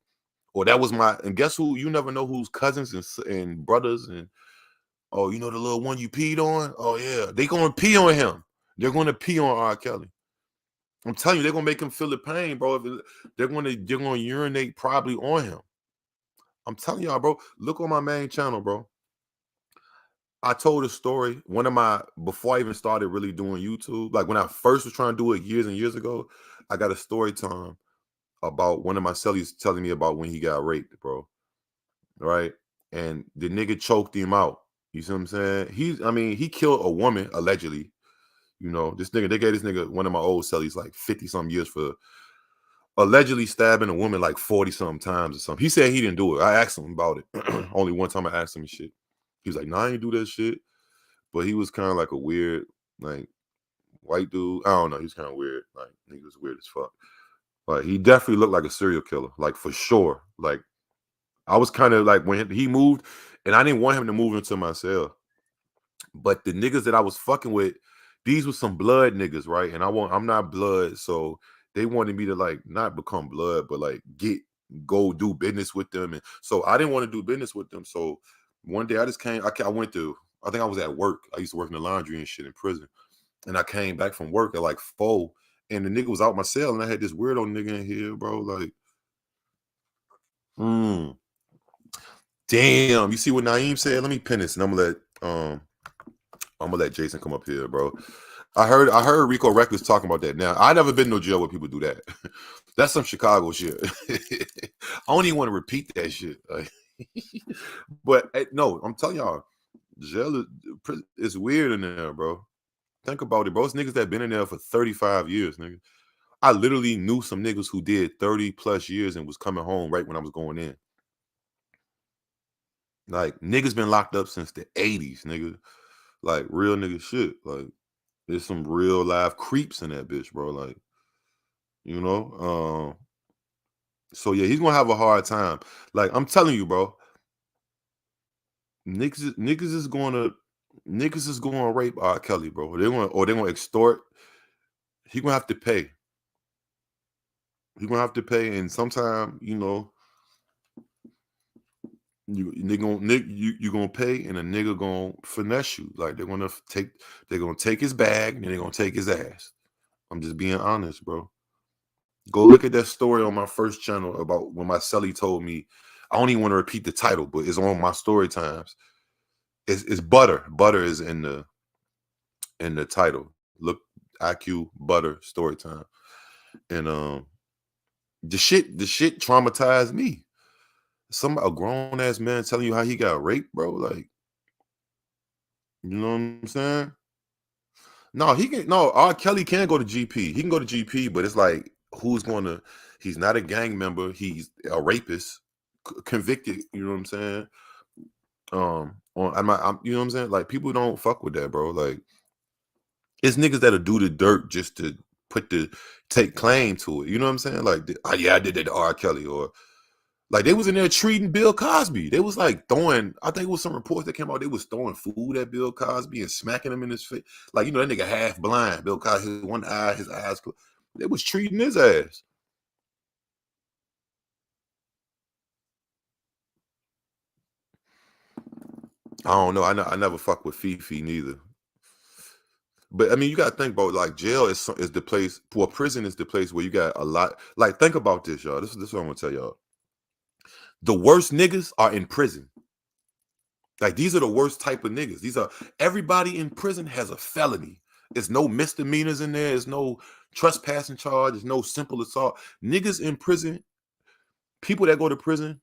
or that was my, and guess who? You never know whose cousins and brothers and, oh, you know the little one you peed on? Oh, yeah. They going to pee on him. They're going to pee on R. Kelly. I'm telling you, they're going to make him feel the pain, bro. They're going to urinate probably on him. I'm telling y'all, bro. Look on my main channel, bro. I told a story. Before I even started really doing YouTube, like when I first was trying to do it years and years ago, I got a story time about one of my cellies telling me about when he got raped, bro. Right? And the nigga choked him out. You see what I'm saying? He killed a woman, allegedly. You know, they gave this nigga, one of my old cellies, like 50-something years for allegedly stabbing a woman like 40-something times or something. He said he didn't do it. I asked him about it. Only one time I asked him and shit. He was like, nah, I ain't do that shit. But he was kind of like a weird, like, white dude. I don't know. He was kind of weird. Like, he was weird as fuck. But he definitely looked like a serial killer. Like, for sure. Like, I was kind of like, when he moved, and I didn't want him to move into my cell. But the niggas that I was fucking with, these were some blood niggas, right? And I'm not blood, so they wanted me to, like, not become blood, but like go do business with them. And so I didn't want to do business with them. So one day I just came, I went to, I think I was at work. I used to work in the laundry and shit in prison. And I came back from work at like 4, and the nigga was out my cell, and I had this weirdo nigga in here, bro. Like, damn. You see what Naeem said? Let me pin this, and I'm gonna let Jason come up here, bro. I heard Rico Reckless talking about that. Now, I never been to no jail where people do that. That's some Chicago shit. I don't even want to repeat that shit. Like, but no, I'm telling y'all, Jail is weird in there, bro. Think about it, bro. It's niggas that been in there for 35 years, nigga. I literally knew some niggas who did 30 plus years and was coming home right when I was going in. Like, niggas been locked up since the 80s, nigga. Like, real nigga shit. Like, there's some real live creeps in that bitch, bro. Like, you know? So, yeah, he's gonna have a hard time. Like, I'm telling you, bro. Niggas is gonna rape R. Kelly, bro. They're gonna extort. He gonna have to pay. He gonna have to pay, and sometime, you know, you gonna pay, and a nigga gonna finesse you. Like, they're gonna take his bag, and they're gonna take his ass. I'm just being honest, bro. Go look at that story on my first channel about when my celly told me. I don't even want to repeat the title, but it's on my story times. It's Butter. Butter is in the title. Look, EyeQ Butter story time. And the shit traumatized me. A grown ass man telling you how he got raped, bro. Like, you know what I'm saying? No, R. Kelly can go to GP. He can go to GP, but it's like, he's not a gang member. He's a rapist, convicted. You know what I'm saying? You know what I'm saying? Like, people don't fuck with that, bro. Like, it's niggas that'll do the dirt just to take claim to it. You know what I'm saying? Like, yeah, I did that to R. Kelly, or like they was in there treating Bill Cosby. They was like throwing, I think it was some reports that came out, they was throwing food at Bill Cosby and smacking him in his face. Like, you know, that nigga half blind. Bill Cosby, one eye, his eyes closed. They was treating his ass. I don't know. I never fuck with Fifi neither. But I mean, you gotta think about, like, jail is the place, or prison is the place where you got a lot. Like, think about this, y'all. This is what I'm gonna tell y'all. The worst niggas are in prison. Like, these are the worst type of niggas. Everybody in prison has a felony. There's no misdemeanors in there. There's no trespassing charge. There's no simple assault. Niggas in prison, people that go to prison,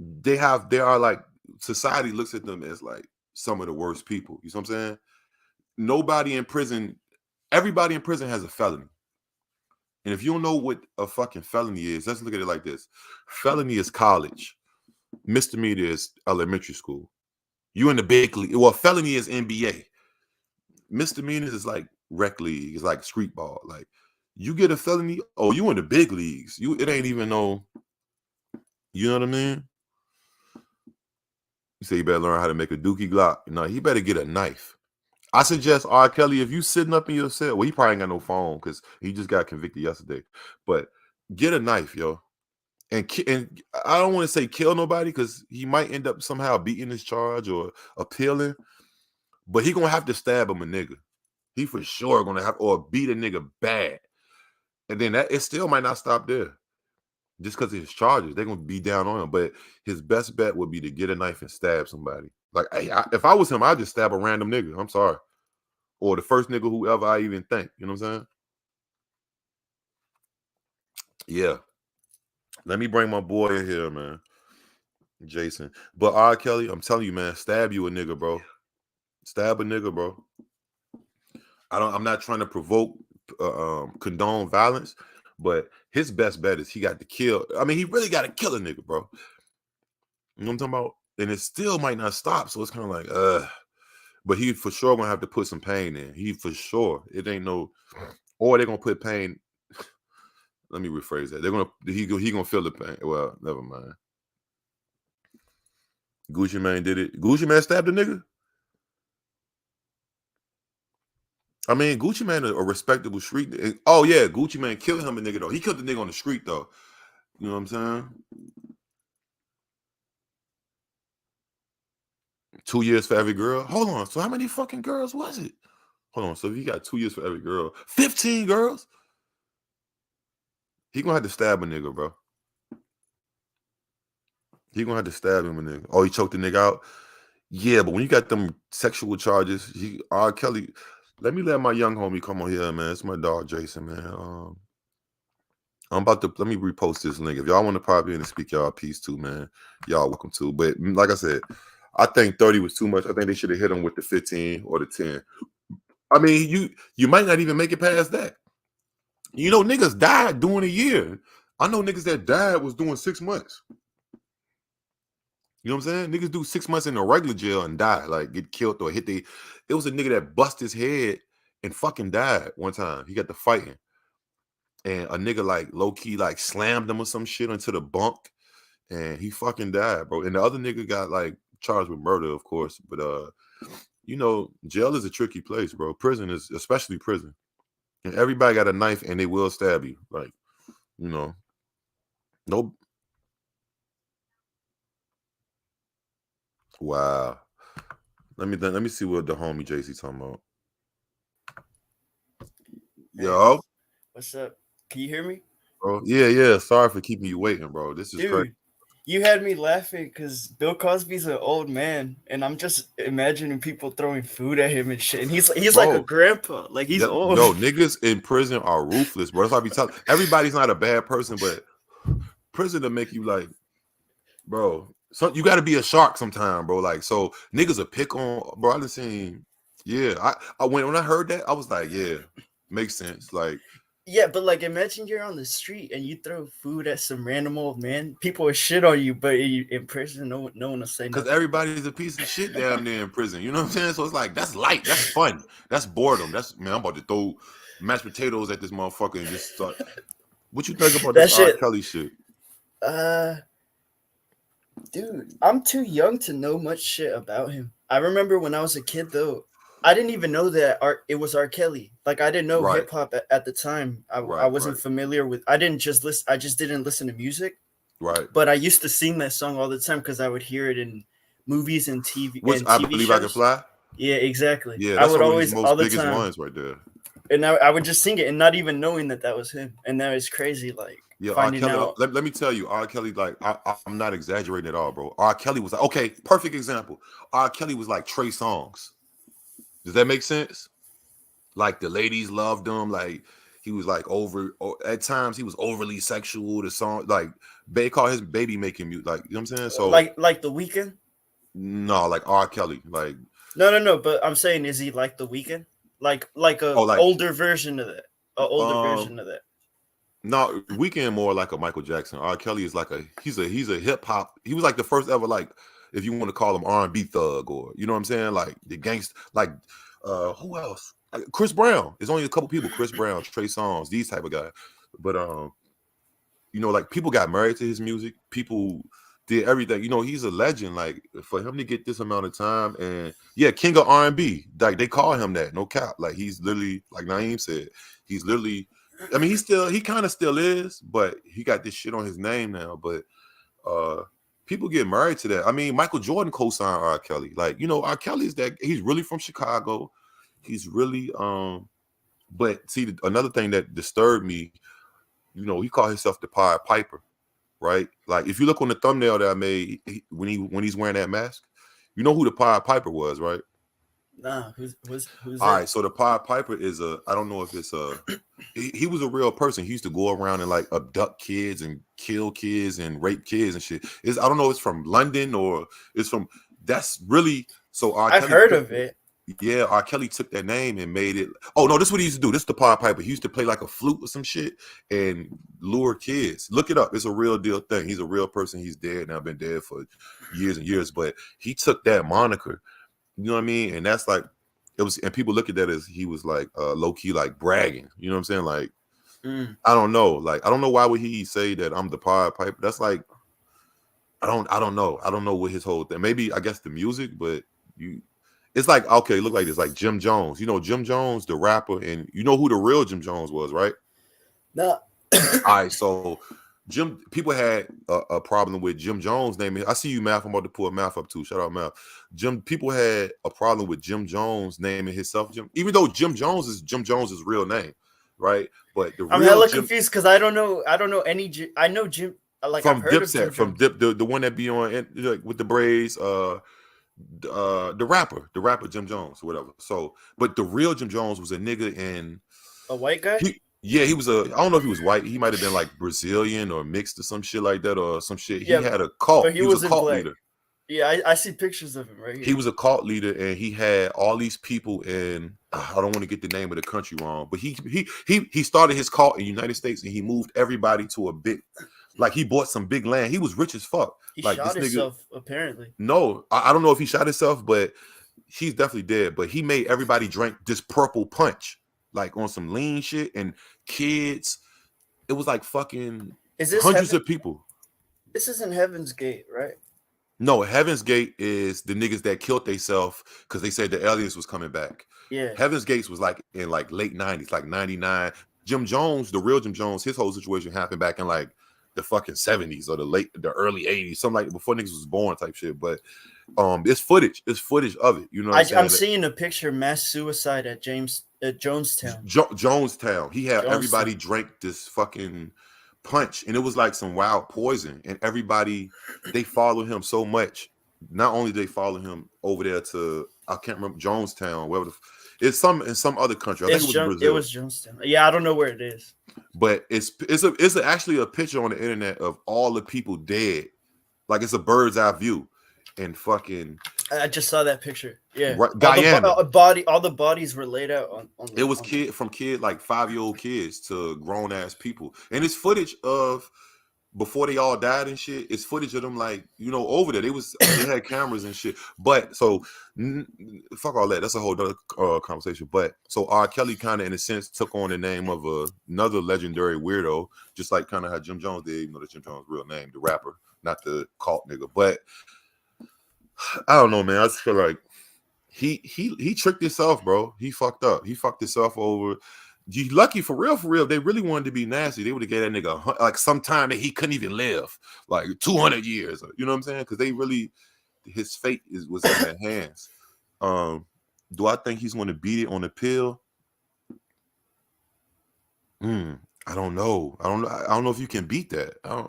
they are like, society looks at them as like some of the worst people. You know what I'm saying? Everybody in prison has a felony. And if you don't know what a fucking felony is, let's look at it like this. Felony is college. Misdemeanor is elementary school. You in the big league. Well, felony is NBA. Misdemeanors is like rec league. It's like street ball. Like, you get a felony, oh, you in the big leagues. It ain't even no, you know what I mean? You say you better learn how to make a dookie Glock. No, he better get a knife. I suggest R. Kelly, if you sitting up in your cell, well, he probably ain't got no phone because he just got convicted yesterday. But get a knife, yo. And I don't want to say kill nobody, because he might end up somehow beating his charge or appealing. But he gonna have to stab him a nigga. He for sure gonna have, or beat a nigga bad. And then it still might not stop there. Just because of his charges, they're gonna be down on him. But his best bet would be to get a knife and stab somebody. Like, if I was him, I'd just stab a random nigga. I'm sorry. Or the first nigga whoever I even think. You know what I'm saying? Yeah. Let me bring my boy in here, man. Jason. But R. Kelly, I'm telling you, man, stab you a nigga, bro. Stab a nigga, bro. I'm not trying to provoke, condone violence, but his best bet is he got to kill. I mean, he really got to kill a nigga, bro. You know what I'm talking about? And it still might not stop. So it's kind of like, but he for sure gonna have to put some pain in. He for sure. It ain't no, or they're gonna put pain. Let me rephrase that. He gonna feel the pain. Well, never mind. Gucci Mane did it. Gucci Mane stabbed a nigga. I mean, Gucci Mane a respectable street. Oh yeah, Gucci Mane killed him a nigga though. He killed the nigga on the street though. You know what I'm saying? 2 years for every girl. Hold on. So how many fucking girls was it? Hold on. So if he got 2 years for every girl, 15 girls. He gonna have to stab a nigga, bro. He gonna have to stab him a nigga. Oh, he choked the nigga out. Yeah, but when you got them sexual charges, R. Kelly. Let my young homie come on here, man. It's my dog, Jason, man. Let me repost this link. If y'all want to pop in and speak y'all piece too, man, y'all welcome to. But like I said, I think 30 was too much. I think they should have hit him with the 15 or the 10. I mean, you might not even make it past that. You know, niggas died doing a year. I know niggas that died was doing 6 months. You know what I'm saying? Niggas do 6 months in a regular jail and die, like get killed or hit the. It was a nigga that bust his head and fucking died one time. He got to fighting. And a nigga like low key like slammed him or some shit into the bunk. And he fucking died, bro. And the other nigga got like charged with murder, of course. But you know, jail is a tricky place, bro. Prison is, especially prison. And everybody got a knife and they will stab you. Like, you know. Nope. Wow. Let me see what the homie JC talking about. Yo. What's up? Can you hear me? Bro, yeah. Sorry for keeping you waiting, bro. This is crazy. You had me laughing because Bill Cosby's an old man, and I'm just imagining people throwing food at him and shit. And he's like a grandpa, like he's old. No, niggas in prison are ruthless, bro. That's why I be telling everybody's not a bad person, but prison to make you like, bro. So you got to be a shark sometime, bro. Like, so niggas will pick on, bro. I just seen, yeah. I when I heard that, I was like, yeah, makes sense. Like. Yeah, but like imagine you're on the street and you throw food at some random old man. People will shit on you, but in prison, no one will say nothing. Because everybody's a piece of shit down there in prison. You know what I'm saying? So it's like, that's light. That's fun. That's boredom. Man, I'm about to throw mashed potatoes at this motherfucker and just start. What you think about this R. Kelly shit? Dude, I'm too young to know much shit about him. I remember when I was a kid, though, I didn't even know that it was R. Kelly. Like, I didn't know hip hop at the time. I wasn't familiar with. I just didn't listen to music. Right. But I used to sing that song all the time because I would hear it in movies and TV. Which I Believe shows. I Can Fly. Yeah, exactly. Yeah, that's I would always most all the biggest time. ones right there. And I would just sing it and not even knowing that was him. And that was crazy. Like, yeah, finding R. Kelly, out. let me tell you, R. Kelly, like, I'm not exaggerating at all, bro. R. Kelly was like, okay, perfect example. R. Kelly was like Trey Songz. Does that make sense? Like the ladies loved him. Like he was like at times he was overly sexual. The song, like they call his baby making music. Like, you know what I'm saying? So like The Weeknd? No, like R. Kelly. Like no. But I'm saying, is he like The Weeknd? Like older version of that. Version of that. No, Weeknd more like a Michael Jackson. R. Kelly is like he's a hip hop. He was like the first ever, like, if you want to call him R&B thug, or you know what I'm saying, like the gangster, like who else? Chris Brown. There's only a couple people. Chris Brown, Trey Songz, these type of guys. But you know, like people got married to his music. People did everything. You know, he's a legend. Like for him to get this amount of time, and yeah, king of R&B. Like they call him that. No cap. Like he's literally, like Naeem said, he's literally. I mean, he kind of still is, but he got this shit on his name now. But people get married to that. I mean, Michael Jordan co-signed R. Kelly. Like, you know, R. Kelly is that. He's really from Chicago. He's really but see, another thing that disturbed me, you know, he called himself the Pied Piper, right? Like if you look on the thumbnail that I made when he's wearing that mask, you know who the Pied Piper was, right? Nah, who's all right? So the Pied Piper is I don't know if it's he was a real person. He used to go around and like abduct kids and kill kids and rape kids and shit. I don't know if it's from London or it's from, that's really, so I've heard of it. Yeah, R. Kelly took that name and made it. Oh no, this is what he used to do. This is the Pied Piper. He used to play like a flute or some shit and lure kids. Look it up. It's a real deal thing. He's a real person. He's dead now, been dead for years and years. But he took that moniker. You know what I mean? And that's like, it was, and people look at that as he was like low key like bragging. You know what I'm saying? Like, I don't know. Like, I don't know why would he say that I'm the Pied Piper. That's like, I don't know. I don't know what his whole thing. Maybe I guess the music, but it's like, okay, look like this, like Jim Jones. You know Jim Jones, the rapper, and you know who the real Jim Jones was, right? No. All right, so people had a problem with Jim Jones naming. I see you, Math. I'm about to pull Math up too. Shout out, Math. People had a problem with Jim Jones naming himself Jim, even though Jim Jones is Jim Jones's real name, right? But I'm hella confused because I don't know any. I know Jim, like from I've heard Dipset, from Dip, the one that be on like with the braids. The rapper Jim Jones or whatever. So, but the real Jim Jones was a nigga and a white guy. He was I don't know if he was white. He might have been like Brazilian or mixed or some shit like that or some shit. He had a cult. But he was a cult leader. Yeah, I see pictures of him right here. He was a cult leader, and he had all these people in. I don't want to get the name of the country wrong, but he started his cult in the United States, and he moved everybody to a big, like he bought some big land. He was rich as fuck. He like shot this nigga, himself apparently. No, I don't know if he shot himself, but he's definitely dead. But he made everybody drink this purple punch, like on some lean shit, and kids. It was like fucking hundreds of people. This isn't Heaven's Gate, right? No, Heaven's Gate is the niggas that killed themselves because they said the aliens was coming back. Yeah. Heaven's Gates was like in like late 90s, like 99. Jim Jones, the real Jim Jones, his whole situation happened back in like the fucking 70s or the early 80s, something like before niggas was born type shit. But it's footage. It's footage of it. You know what I'm seeing a picture, mass suicide at Jonestown. Jonestown. He had everybody drink this fucking punch, and it was like some wild poison, and everybody, they follow him so much. Not only they follow him over there to, I can't remember, Jonestown, wherever it's in some other country. I think it was Brazil. It was Jonestown. Yeah, I don't know where it is, but it's actually a picture on the internet of all the people dead, like it's a bird's eye view, and fucking. I just saw that picture. Yeah, right, Guyana. All the bodies were laid out on it was kid like 5-year-old kids to grown ass people, and it's footage of before they all died and shit. It's footage of them like over there. They had cameras and shit. But so fuck all that. That's a whole other conversation. But so R. Kelly kind of in a sense took on the name of another legendary weirdo, just like kind of how Jim Jones did. That's Jim Jones' real name, the rapper, not the cult nigga. But I don't know, man. I just feel like he tricked himself, bro. He fucked up. He fucked himself over. You lucky for real. If they really wanted to be nasty, they would have gave that nigga like some time that he couldn't even live, like 200 years. You know what I'm saying? Because they really, his fate was in their hands. Do I think he's going to beat it on the pill? I don't know. I don't know if you can beat that. I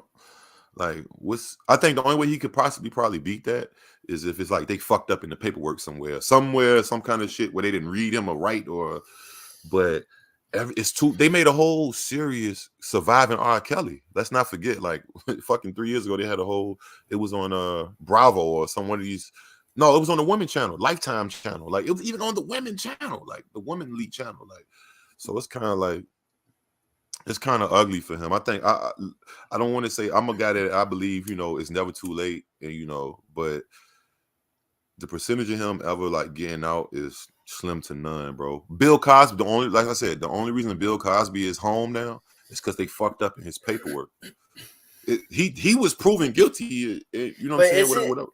think the only way he could probably beat that is if it's like they fucked up in the paperwork somewhere, some kind of shit where they didn't read him or write but they made a whole series surviving R. Kelly. Let's not forget, like fucking 3 years ago, they had it was on Bravo or some one of these. No, it was on the Women Channel, Lifetime Channel. Like it was even on the Women Channel, like the Women League Channel. Like, so it's kind of like, it's kind of ugly for him. I think I don't want to say I'm a guy that I believe, it's never too late, and but the percentage of him ever like getting out is slim to none, bro. Bill Cosby, like I said, the only reason Bill Cosby is home now is because they fucked up in his paperwork. He was proven guilty. You know what I'm saying? Whatever.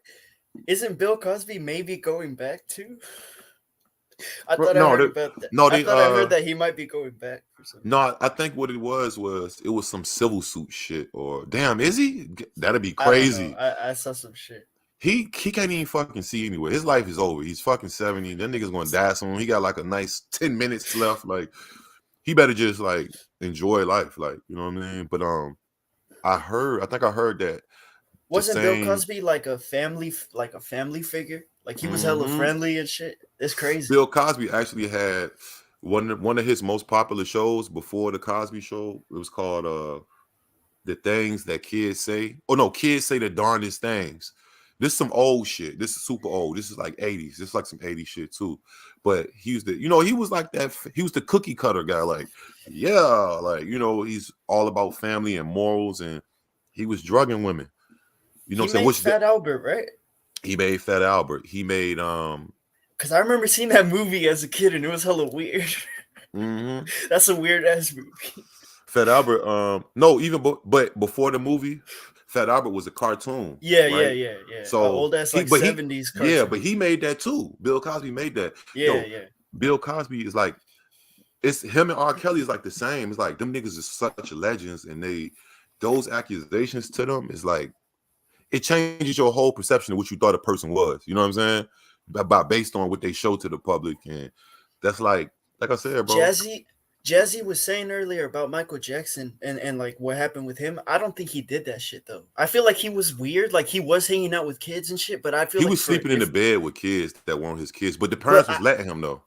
Isn't Bill Cosby maybe going back too? I thought I heard about that. I heard that he might be going back. No, I think what it was some civil suit shit. Or damn, is he? That'd be crazy. I saw some shit. He can't even fucking see anywhere. His life is over. He's fucking 70. That nigga's gonna die soon. He got like a nice 10 minutes left. Like he better just like enjoy life. Like, you know what I mean? But I think I heard that. Wasn't Bill Cosby like a family figure? Like he was hella friendly and shit. It's crazy. Bill Cosby actually had one of his most popular shows before the Cosby Show. It was called The Things That Kids Say. Oh no, Kids Say the Darndest Things. This is some old shit. This is super old. This is like 80s. This is like some 80s shit too. But he was he was like that. He was the cookie cutter guy. Like, yeah, like, he's all about family and morals, and he was drugging women. You know what I'm saying? Fat Albert, right? He made Fat Albert. He made because I remember seeing that movie as a kid and it was hella weird. That's a weird ass movie. Fat Albert, no, even but before the movie, Fat Albert was a cartoon. Yeah. So old ass like 70s cartoon. Yeah, but he made that too. Bill Cosby made that. Yeah. Bill Cosby is like, it's him and R. Kelly is like the same. It's like them niggas is such legends, and those accusations to them is like, it changes your whole perception of what you thought a person was. You know what I'm saying? Based on what they show to the public, and that's like I said, bro. Jazzy was saying earlier about Michael Jackson and like what happened with him. I don't think he did that shit though. I feel like he was weird. Like he was hanging out with kids and shit, but I feel he was sleeping in the bed with kids that weren't his kids, but the parents was letting him though.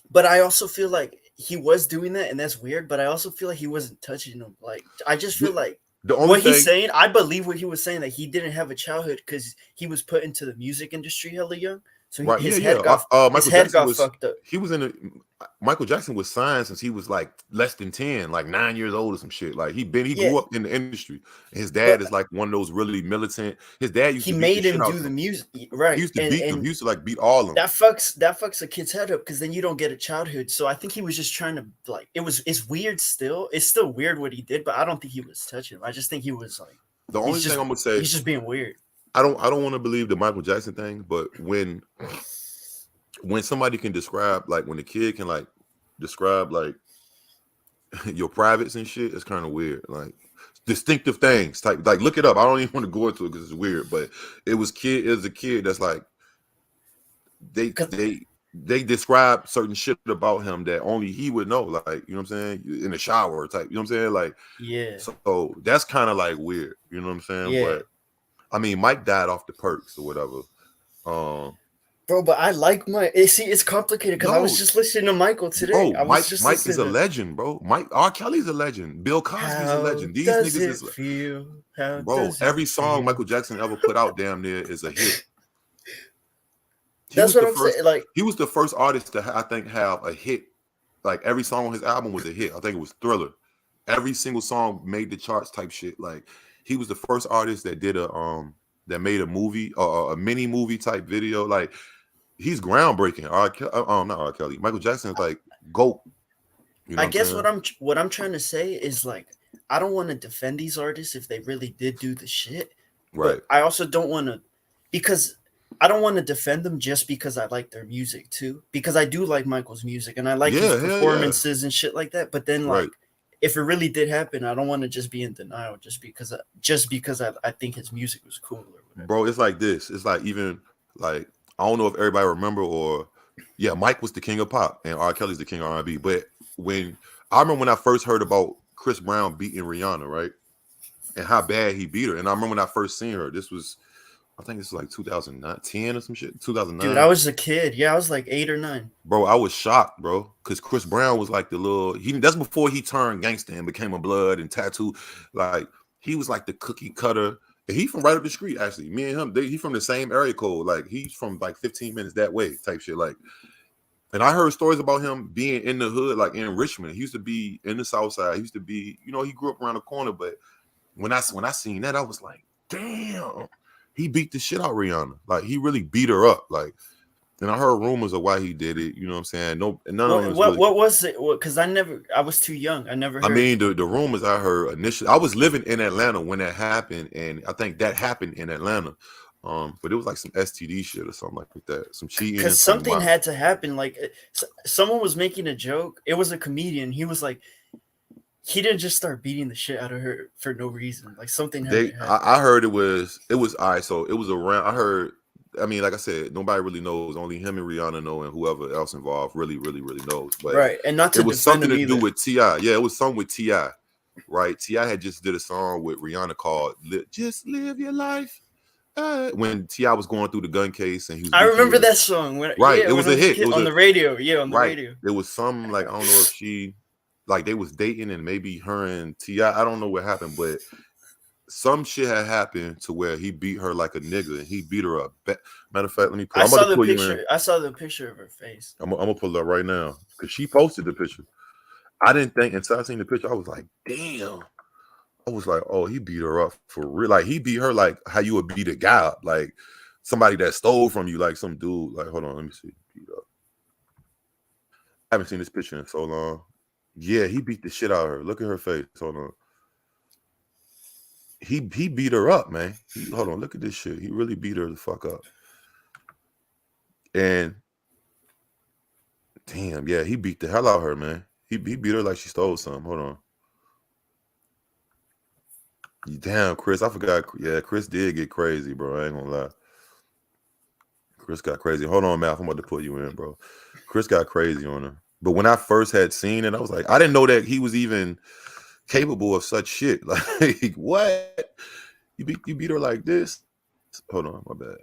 But I also feel like he was doing that, and that's weird. But I also feel like he wasn't touching them. Like I just feel like The only what thing, he's saying, I believe what he was saying, that he didn't have a childhood because he was put into the music industry hella young. So right? his Yeah, head yeah. got Michael Jackson was fucked up. he was in a Michael Jackson was signed since he was like less than 10, like 9 years old or some shit. Like he grew up in the industry. And his dad is like one of those really militant. His dad used He to beat the made shit him out do of the him. music, right? He used to beat them. And He used to like beat all of them. that fucks a kid's head up because then you don't get a childhood. So I think he was just trying to like it's weird still. It's still weird what he did, but I don't think he was touching him. I just think he was like The only thing I'm gonna say, he's just being weird. I don't want to believe the Michael Jackson thing, but when somebody can describe, like when the kid can like describe like your privates and shit, it's kind of weird. Like distinctive things type, like look it up. I don't even want to go into it because it's weird, but it was a kid that's like they describe certain shit about him that only he would know, like, you know what I'm saying, in the shower type, you know what I'm saying, like, yeah. So that's kind of like weird, you know what I'm saying? Yeah. But I mean, Mike died off the perks or whatever. Bro, but I like Mike. See, it's complicated because I was just listening to Michael today. Bro, Mike is a to... legend, bro. R. Kelly's a legend. Bill Cosby's a legend. These does niggas it is feel? How bro. does Every it song feel? Michael Jackson ever put out, damn near, is a hit. That's what I'm saying. Like, he was the first artist to I think have a hit. Like every song on his album was a hit. I think it was Thriller. Every single song made the charts type shit. Like he was the first artist that did that made a movie or a mini movie type video. Like he's groundbreaking. Not R. Kelly. Michael Jackson is like GOAT. You know I guess what I'm trying to say is like I don't want to defend these artists if they really did do the shit. Right. But I also don't want to, because I don't want to defend them just because I like their music too. Because I do like Michael's music and I like his performances and shit like that. But then like if it really did happen, I don't want to just be in denial just because I think his music was cool or whatever. Bro, it's like this. It's like even like I don't know if everybody remember or Mike was the king of pop and R. Kelly's the king of R&B. But I remember when I first heard about Chris Brown beating Rihanna, right? And how bad he beat her. And I remember when I first seen her, I think this was like 2010 or some shit. 2009. Dude, I was a kid. Yeah, I was like 8 or 9. Bro, I was shocked, bro. Because Chris Brown was like the that's before he turned gangster and became a blood and tattoo. Like, he was like the cookie cutter. And he from right up the street, actually. Me and him, he from the same area code. Like, he's from like 15 minutes that way type shit. Like, and I heard stories about him being in the hood, like in Richmond. He used to be in the South Side. He used to be, he grew up around the corner. But when I seen that, I was like, damn. He beat the shit out of Rihanna. Like, he really beat her up. Like, and I heard rumors of why he did it. You know what I'm saying? No, none of them. What was it? Because I was too young. I never heard. I mean, the rumors I heard initially, I was living in Atlanta when that happened. And I think that happened in Atlanta. But it was like some STD shit or something like that. Some cheating. Because something had to happen. Like, someone was making a joke. It was a comedian. He was like, he didn't just start beating the shit out of her for no reason. Like something happened. I heard it was all right. So it was around. I heard. I mean, like I said, nobody really knows. Only him and Rihanna know, and whoever else involved really knows. But right, and not to it was something to do with T.I. Yeah, it was something with T.I. Right, T.I. had just did a song with Rihanna called "Just Live Your Life." When T.I. was going through the gun case, and he was. I remember that song. It was a hit. It was on the radio. Yeah, on the radio. It was some like I don't know if she. Like they was dating and maybe her and T.I. I don't know what happened, but some shit had happened to where he beat her like a nigga and he beat her up. Matter of fact, let me pull. I saw the picture. I saw the picture of her face. I'm gonna pull it up right now because she posted the picture. I didn't think until I seen the picture, I was like, damn. I was like, oh, he beat her up for real. Like he beat her like how you would beat a guy up, like somebody that stole from you, like some dude. Like, hold on, let me see. Beat up. I haven't seen this picture in so long. Yeah, he beat the shit out of her. Look at her face. Hold on. He beat her up, man. Hold on, look at this shit. He really beat her the fuck up. And damn, yeah, he beat the hell out of her, man. He beat her like she stole something. Hold on. Damn, Chris, I forgot. Yeah, Chris did get crazy, bro. I ain't gonna lie. Chris got crazy. Hold on, Matt. I'm about to put you in, bro. Chris got crazy on her. But when I first had seen it, I was like, I didn't know that he was even capable of such shit. Like, what? You beat her like this? Hold on, my bad.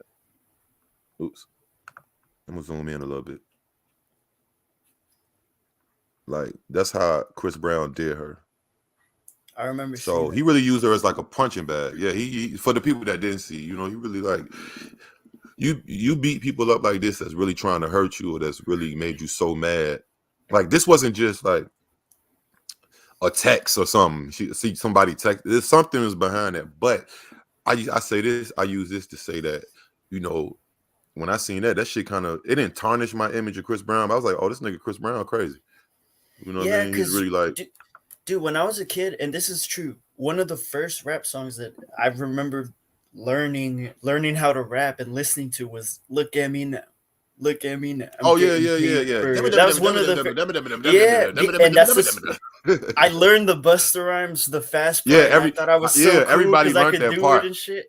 Oops. I'm gonna zoom in a little bit. Like, that's how Chris Brown did her. I remember. So he really used her as like a punching bag. Yeah, he for the people that didn't see, you know, he really like you beat people up like this that's really trying to hurt you or that's really made you so mad. Like this wasn't just like a text or something. See somebody text. There's something is behind that. But I say this. I use this to say that, you know, when I seen that shit kind of it didn't tarnish my image of Chris Brown. But I was like, oh, this nigga Chris Brown crazy. You know what I mean? He's really like, dude. When I was a kid, and this is true, one of the first rap songs that I remember learning how to rap and listening to was "Look at Me Now." Look at me now. Oh yeah. That was one of the and that's the, I learned the Busta Rhymes, the fast part. I thought I was so cool everybody learned I could that do part it and shit.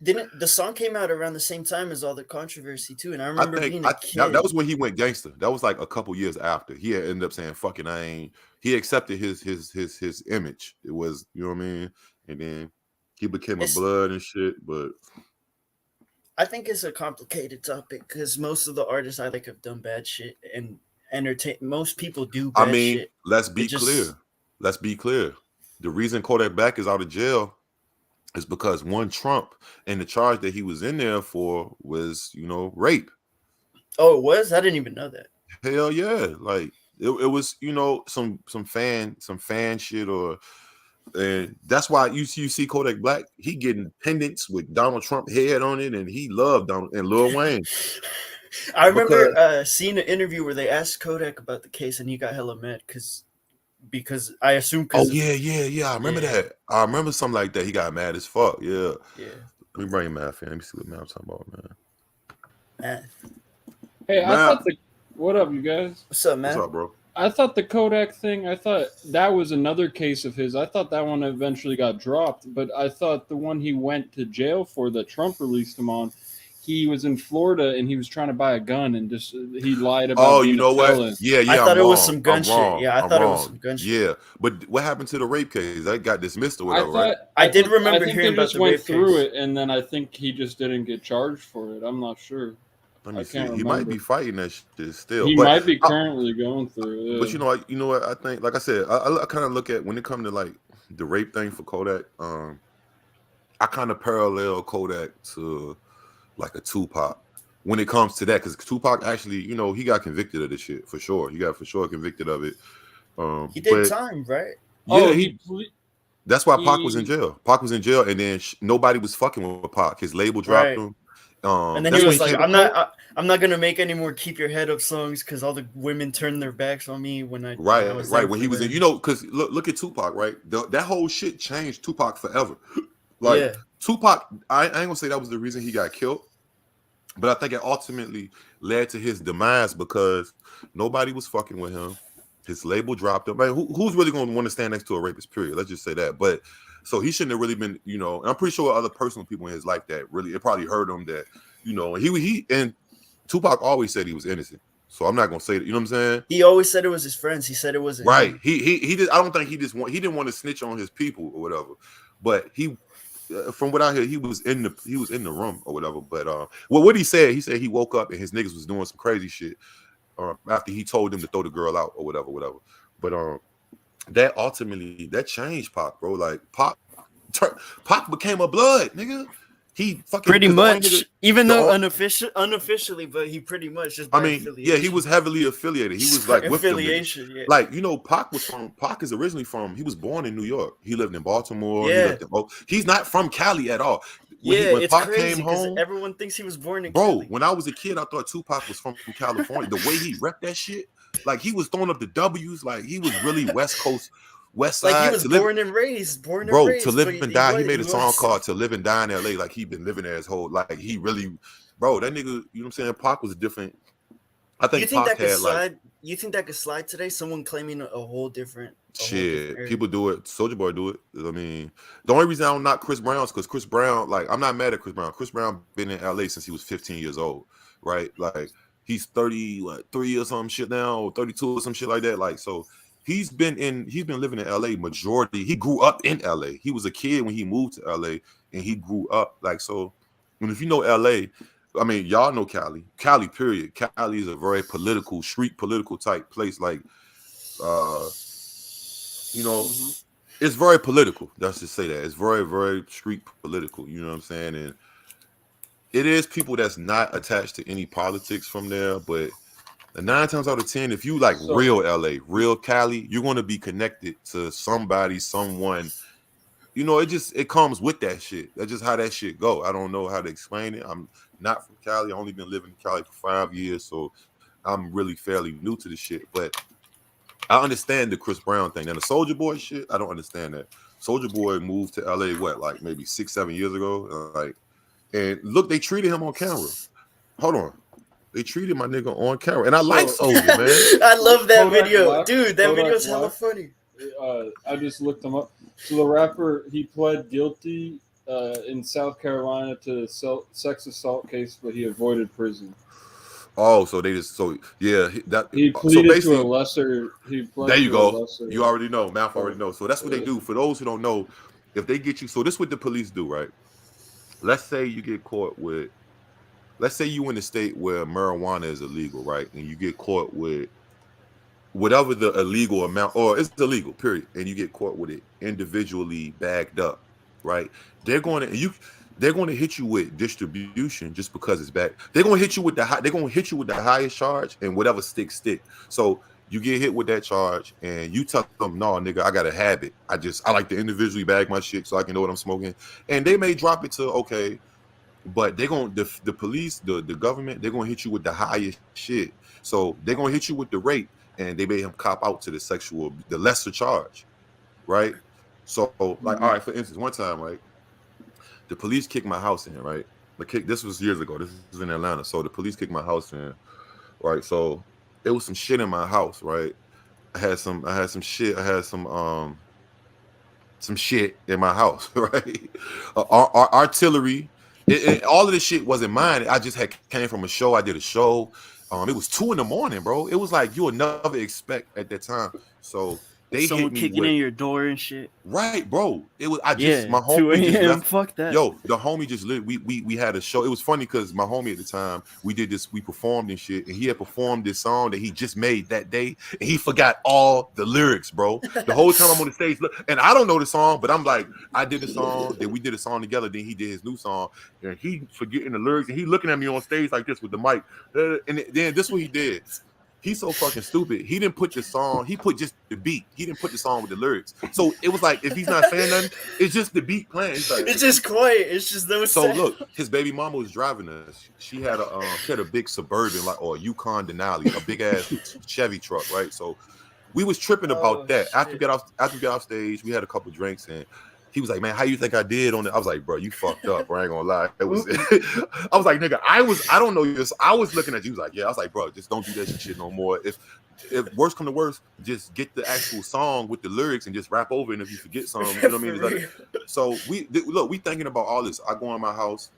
Didn't the song came out around the same time as all the controversy too? And I remember being a kid. That was when he went gangster. That was like a couple years after he had ended up saying "fucking I ain't." He accepted his image. It was, you know what I mean, and then he became a blood and shit, but. I think it's a complicated topic because most of the artists I like have done bad shit and entertain. Most people do bad shit. Let's be clear. Let's be clear. The reason Kodak Black is out of jail is because one, Trump, and the charge that he was in there for was, you know, rape. Oh, it was? I didn't even know that. Hell yeah. Like it was, you know, some fan shit or. And that's why you see Kodak Black, he getting pendants with Donald Trump head on it, and he loved Donald and Lil Wayne. I remember seeing an interview where they asked Kodak about the case, and he got hella mad because I assume. Oh yeah. I remember that. I remember something like that. He got mad as fuck. Yeah. Yeah. Let me bring Math in. Let me see what Math's talking about, man. Math. Hey, I thought what up, you guys? What's up, man? What's up, bro? I thought the Kodak thing, I thought that was another case of his. I thought that one eventually got dropped, but I thought the one he went to jail for that Trump released him on, he was in Florida and he was trying to buy a gun and just he lied about. Oh, you know what? Yeah. I thought it was some gun shit. Yeah, I thought it was some gun shit. Yeah, but what happened to the rape case? That got dismissed or whatever, right? I did remember hearing about the rape case. They just went through it, and then I think he just didn't get charged for it. I'm not sure. Let me see. He might be fighting that shit still. He might be currently going through it. Yeah. But you know what? I think, like I said, I kind of look at when it comes to like the rape thing for Kodak. I kind of parallel Kodak to like a Tupac when it comes to that, because Tupac actually, you know, he got convicted of this shit for sure. He got for sure convicted of it. He did time, right? Yeah, that's why Pac was in jail. Pac was in jail, and then nobody was fucking with Pac. His label dropped him. And then he was like, I'm not gonna make any more Keep Your Head Up songs because all the women turned their backs on me when I was when he was in, you know, because look at Tupac, right? That whole shit changed Tupac forever. Like Tupac, I ain't gonna say that was the reason he got killed, but I think it ultimately led to his demise because nobody was fucking with him. His label dropped him. Man, who's really gonna want to stand next to a rapist? Period. Let's just say that. But so he shouldn't have really been, you know. And I'm pretty sure other personal people in his life that really it probably hurt him that, you know. He and Tupac always said he was innocent. So I'm not gonna say that. You know what I'm saying? He always said it was his friends. He said it wasn't right. him. He did. I don't think he didn't want to snitch on his people or whatever. But he, from what I hear, he was in the room or whatever. But well, what he said he woke up and his niggas was doing some crazy shit after he told them to throw the girl out or whatever. But that ultimately that changed Pac, bro. Like Pac became a blood nigga. He fucking pretty much, even though unofficially, but he pretty much just. I mean, yeah, he was heavily affiliated. He was like with affiliation. Yeah. Like, you know, Pac is originally from. He was born in New York. He lived in Baltimore. Yeah. He's not from Cali at all. When it's Pac crazy because everyone thinks he was born in Cali. Bro, when I was a kid, I thought Tupac was from California. The way he repped that shit, like he was throwing up the W's, like he was really West Coast. West Side, like he was born and raised, to live and die. He made a song called "To Live and Die in L.A." Like he been living there his whole, like he really, bro. That nigga, you know what I'm saying? Pac was different. I think you think Pac that could had slide? You think that could slide today? Someone claiming a whole different shit. People do it. Soulja Boy do it. I mean, the only reason I don't knock Chris Brown is because Chris Brown, like, I'm not mad at Chris Brown. Chris Brown been in L.A. since he was 15 years old, right? Like he's 33 or some shit now, or 32 or some shit like that. Like so. He's been living in LA majority. He grew up in LA. He was a kid when he moved to LA and he grew up like so. And if you know LA, I mean, y'all know Cali. Cali, period. Cali is a very political, street political type place. Like You know, it's very political. Let's just say that it's very, very street political. You know what I'm saying? And it is people that's not attached to any politics from there, but 9 times out of 10, if you like real LA, real Cali, you're going to be connected to somebody, someone. You know, it comes with that shit. That's just how that shit go. I don't know how to explain it. I'm not from Cali. I only been living in Cali for 5 years, so I'm really fairly new to the shit. But I understand the Chris Brown thing. And the Soulja Boy shit, I don't understand that. Soulja Boy moved to LA like maybe 6-7 years ago. And look, they treated him on camera. Hold on. They treated my nigga on camera. And I like Soulja, man. I love that Kodak video. Black, Dude, that Kodak video's hella Black. funny. I just looked him up. So the rapper, he pled guilty in South Carolina to sex assault case, but he avoided prison. Oh, so they just that he pleaded to a lesser. There you go. You already know. Math already know. So that's what they do. For those who don't know, if they get you, so this is what the police do, right? Let's say you get caught with. Let's say you in a state where marijuana is illegal, right? And you get caught with whatever the illegal amount, or it's illegal, period. And you get caught with it individually bagged up, right? They're going to hit you with distribution just because it's back. They're going to hit you with the highest charge, and whatever stick. So you get hit with that charge, and you tell them, no, nigga, I got a habit. I like to individually bag my shit so I can know what I'm smoking. And they may drop it to okay. But they're going to the police, the government, they're going to hit you with the highest shit. So they're going to hit you with the rape, and they made him cop out to the lesser charge, right? So like, all right, for instance, one time, right, the police kicked my house in, right? This was years ago. This was in Atlanta. So the police kicked my house in, right? So there was some shit in my house, right? I had some shit. I had some shit in my house, right? Artillery. All of this shit wasn't mine. I just came from a show. I did a show. It was 2 a.m, bro. It was like you would never expect at that time. So they someone hit me kicking in your door and shit. Right, bro. It was my 2 homie just a.m. left. Fuck that. Yo, the homie just we had a show. It was funny because my homie at the time, we performed and shit, and he had performed this song that he just made that day, and he forgot all the lyrics, bro. The whole time I'm on the stage, and I don't know the song, but I'm like, I did the song, then we did a song together, then he did his new song, and he forgetting the lyrics, and he looking at me on stage like this with the mic, and then this is what he did. He's so fucking stupid. He didn't put the song. He put just the beat. He didn't put the song with the lyrics. So it was like if he's not saying nothing, it's just the beat playing. Like, it's just quiet. It's just no. So look, his baby mama was driving us. She had a big Suburban or a Yukon Denali, a big ass Chevy truck, right? So we was tripping about that. Shit. After we got off stage, we had a couple drinks and. He was like, man, how you think I did on it? I was like, bro, you fucked up. Bro, I ain't gonna lie. It was. I was like, nigga, I don't know this. I was looking at you. He was like, yeah. I was like, bro, just don't do that shit no more. If worst come to worst, just get the actual song with the lyrics and just rap over it. And if you forget something, you know what I mean? Like, so we thinking about all this. I go in my house.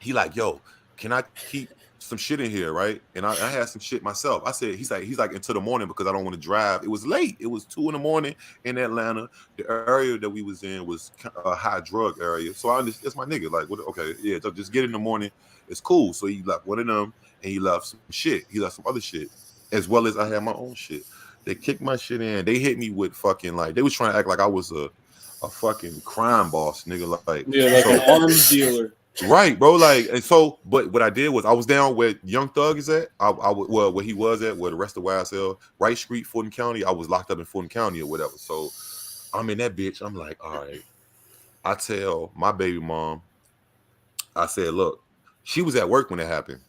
He like, yo, can I keep some shit in here, right? And I had some shit myself. I said, he's like until the morning because I don't want to drive. It was late. It was 2 a.m. in Atlanta. The area that we was in was a high drug area. So I understand, it's my nigga. Like, what? Okay, yeah, so just get in the morning. It's cool. So he left one of them and he left some shit. He left some other shit as well as I had my own shit. They kicked my shit in. They hit me with fucking like they was trying to act like I was a fucking crime boss, nigga. Like an arms dealer. Right, bro. Like, and so, but what I did was I was down where Young Thug is at. Where he was at, where the rest of YSL, Wright Street, Fulton County. I was locked up in Fulton County or whatever. So I'm in that bitch. I'm like, all right. I tell my baby mom, I said, look, she was at work when it happened.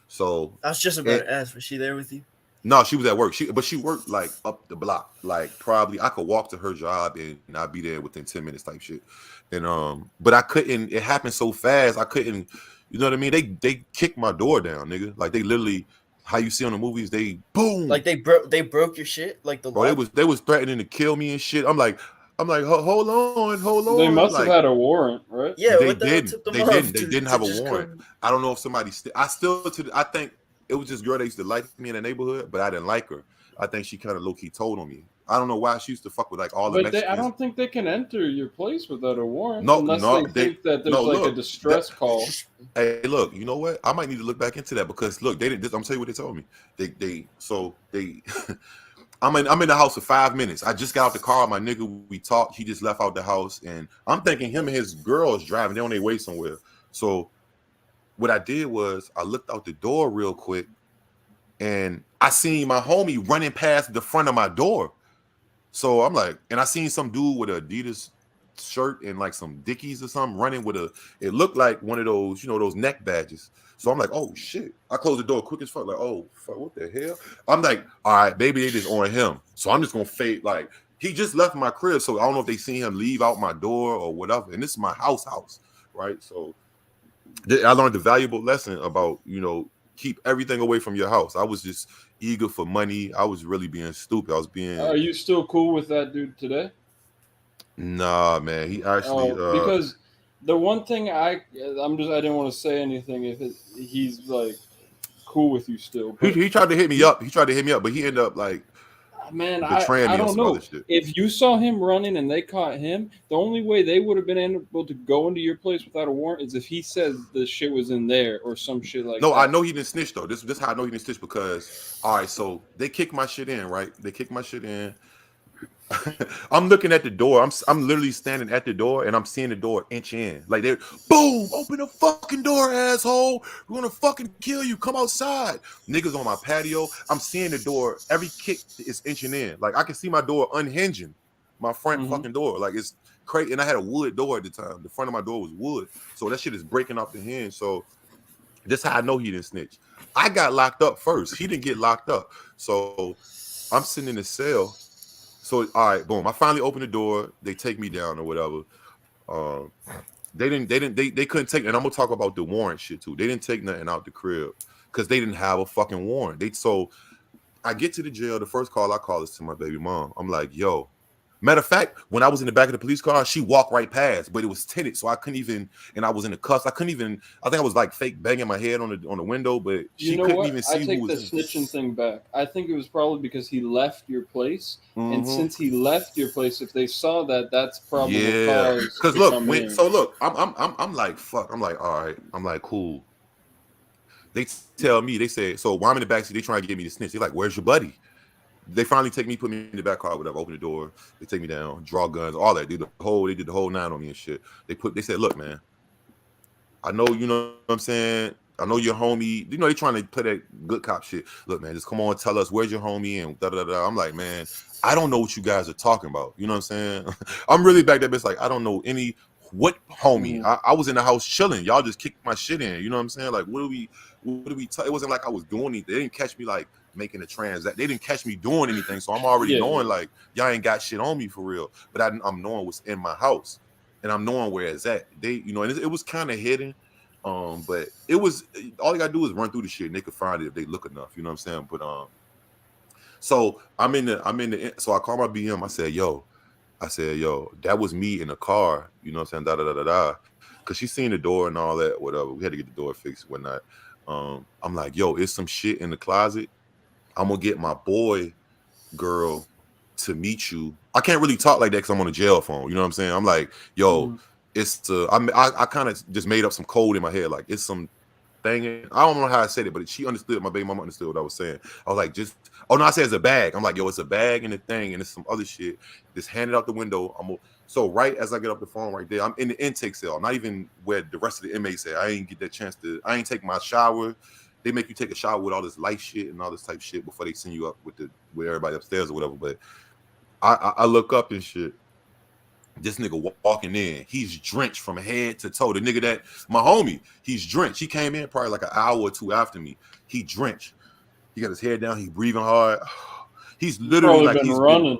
So I was just about to ask, was she there with you? No, she was at work. She worked like up the block. Like probably I could walk to her job and I'd be there within 10 minutes type shit. And but I couldn't. It happened so fast. I couldn't. You know what I mean? They kicked my door down, nigga. Like they literally, how you see on the movies, they boom. Like they broke your shit. Like the bro, they was threatening to kill me and shit. I'm like, hold on. They must have had a warrant, right? Yeah, they didn't. They didn't have a warrant. I don't know if somebody. I think. It was this girl that used to like me in the neighborhood, but I didn't like her. I think she kind of low-key told on me. I don't know why she used to fuck with like all the Mexicans. I don't think they can enter your place without a warrant. No, unless they think that there's a distress call. Hey, look, you know what? I might need to look back into that because look, they didn't. I'm telling you what they told me. They I'm in the house for 5 minutes. I just got out the car. My nigga, we talked. He just left out the house, and I'm thinking him and his girl is driving. They're on their way somewhere. So what I did was I looked out the door real quick, and I seen my homie running past the front of my door. So I'm like, and I seen some dude with an Adidas shirt and like some Dickies or something running with it looked like one of those, those neck badges. So I'm like, oh shit. I closed the door quick as fuck, like, oh fuck, what the hell? I'm like, all right, maybe they just on him. So I'm just gonna fade, like, he just left my crib. So I don't know if they seen him leave out my door or whatever. And this is my house, right? So I learned a valuable lesson about, keep everything away from your house. I was just eager for money. I was really being stupid. I was being. Are you still cool with that dude today? Nah, man. He actually because the one thing I didn't want to say anything if he's like cool with you still. He tried to hit me up. But he ended up like, man, betraying me I don't know. Shit. If you saw him running and they caught him, the only way they would have been able to go into your place without a warrant is if he said the shit was in there or some shit like that. No, I know he didn't snitch though. This how I know he didn't snitch, because all right, so they kicked my shit in, right? They kicked my shit in. I'm looking at the door. I'm literally standing at the door, and I'm seeing the door inch in. Like, they're boom, open the fucking door, asshole. We're gonna fucking kill you. Come outside. Niggas on my patio. I'm seeing the door. Every kick is inching in. Like, I can see my door unhinging. My front fucking door. Like, it's crazy. And I had a wood door at the time. The front of my door was wood. So that shit is breaking off the hinge. So this is how I know he didn't snitch. I got locked up first. He didn't get locked up. So I'm sitting in the cell. So all right, boom. I finally opened the door. They take me down or whatever. They couldn't take. And I'm gonna talk about the warrant shit too. They didn't take nothing out the crib because they didn't have a fucking warrant. So I get to the jail. The first call I call is to my baby mom. I'm like, yo. Matter of fact, when I was in the back of the police car, she walked right past, but it was tinted, so I couldn't even. And I was in the cuffs. I couldn't even. I think I was like fake banging my head on the window, but she couldn't even see who was. I take the snitching thing back. I think it was probably because he left your place, and since he left your place, if they saw that, that's probably cause. Because look, I'm like fuck. I'm like, all right. I'm like, cool. They tell me, they say, so while I'm in the backseat, they trying to get me to snitch. They're like, where's your buddy? They finally take me, put me in the back car, whatever, open the door, they take me down, draw guns, all that. They did the whole nine on me and shit. They said, look, man, I know, you know what I'm saying? I know your homie, they trying to play that good cop shit. Look, man, just come on, tell us where's your homie and da-da-da-da. I'm like, man, I don't know what you guys are talking about. You know what I'm saying? I'm really back there, bitch, like, I don't know what homie. I was in the house chilling. Y'all just kicked my shit in. You know what I'm saying? Like, what do we it wasn't like I was doing anything. They didn't catch me like making a transaction. They didn't catch me doing anything. So I'm already knowing like y'all ain't got shit on me for real. But I'm knowing what's in my house, and I'm knowing where it's at. They, and it was kind of hidden. But it was all they gotta do is run through the shit and they could find it if they look enough. You know what I'm saying? But so I'm in the so I call my BM. I said, yo, that was me in the car. You know what I'm saying? Da da da da da. Cause she seen the door and all that, whatever. We had to get the door fixed, whatnot. I'm like, yo, it's some shit in the closet. I'm gonna get my boy girl to meet you. I can't really talk like that because I'm on a jail phone. You know what I'm saying? I'm like, yo, I kind of just made up some code in my head. Like, it's some thing. I don't know how I said it, but she understood. My baby mama understood what I was saying. I was like, I said it's a bag. I'm like, yo, it's a bag and a thing, and it's some other shit. Just hand it out the window. So right as I get up the phone right there, I'm in the intake cell. Not even where the rest of the inmates at. I ain't get that chance to. I ain't take my shower. They make you take a shower with all this light shit and all this type shit before they send you up with everybody upstairs or whatever. But I look up and shit. This nigga walking in, he's drenched from head to toe. The nigga that my homie, he's drenched. He came in probably like an hour or two after me. He drenched. He got his head down. He breathing hard. He's literally like he's running.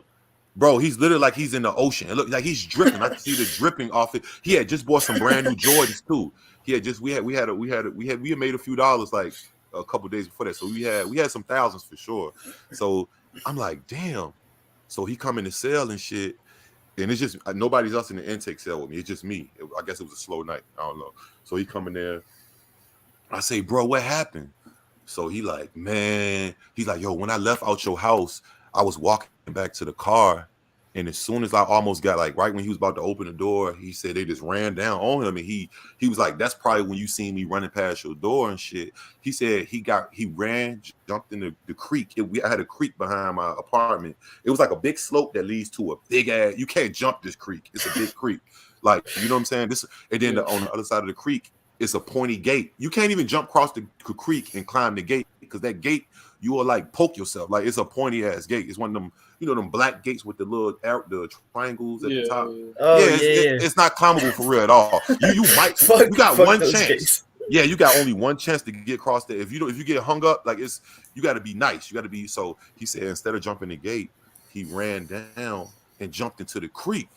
Bro, he's literally like he's in the ocean. It look like he's dripping. I can see the dripping off it. He had just bought some brand new Jordans too. He had just we had made a few dollars like a couple days before that. So we had some thousands for sure. So I'm like, damn. So he come in the cell and shit. And it's just nobody's else in the intake cell with me. It's just me. I guess it was a slow night. I don't know. So he come in there. I say, bro, what happened? So he like, yo, when I left out your house, I was walking back to the car And as soon as I almost got like right when he was about to open the door, he said they just ran down on him, and he was like, "That's probably when you seen me running past your door and shit." He said he ran, jumped in the creek. I had a creek behind my apartment. It was like a big slope that leads to a big ass. You can't jump this creek. It's a big creek, like you know what I'm saying. And then on the other side of the creek, it's a pointy gate. You can't even jump across the creek and climb the gate because that gate you will like poke yourself. Like it's a pointy ass gate. It's one of them. You know them black gates with the the triangles at the top. It's not climbable for real at all. You got one chance. Gates. Yeah, you got only one chance to get across there. If you get hung up, like you got to be nice. You got to be. So he said instead of jumping the gate, he ran down and jumped into the creek,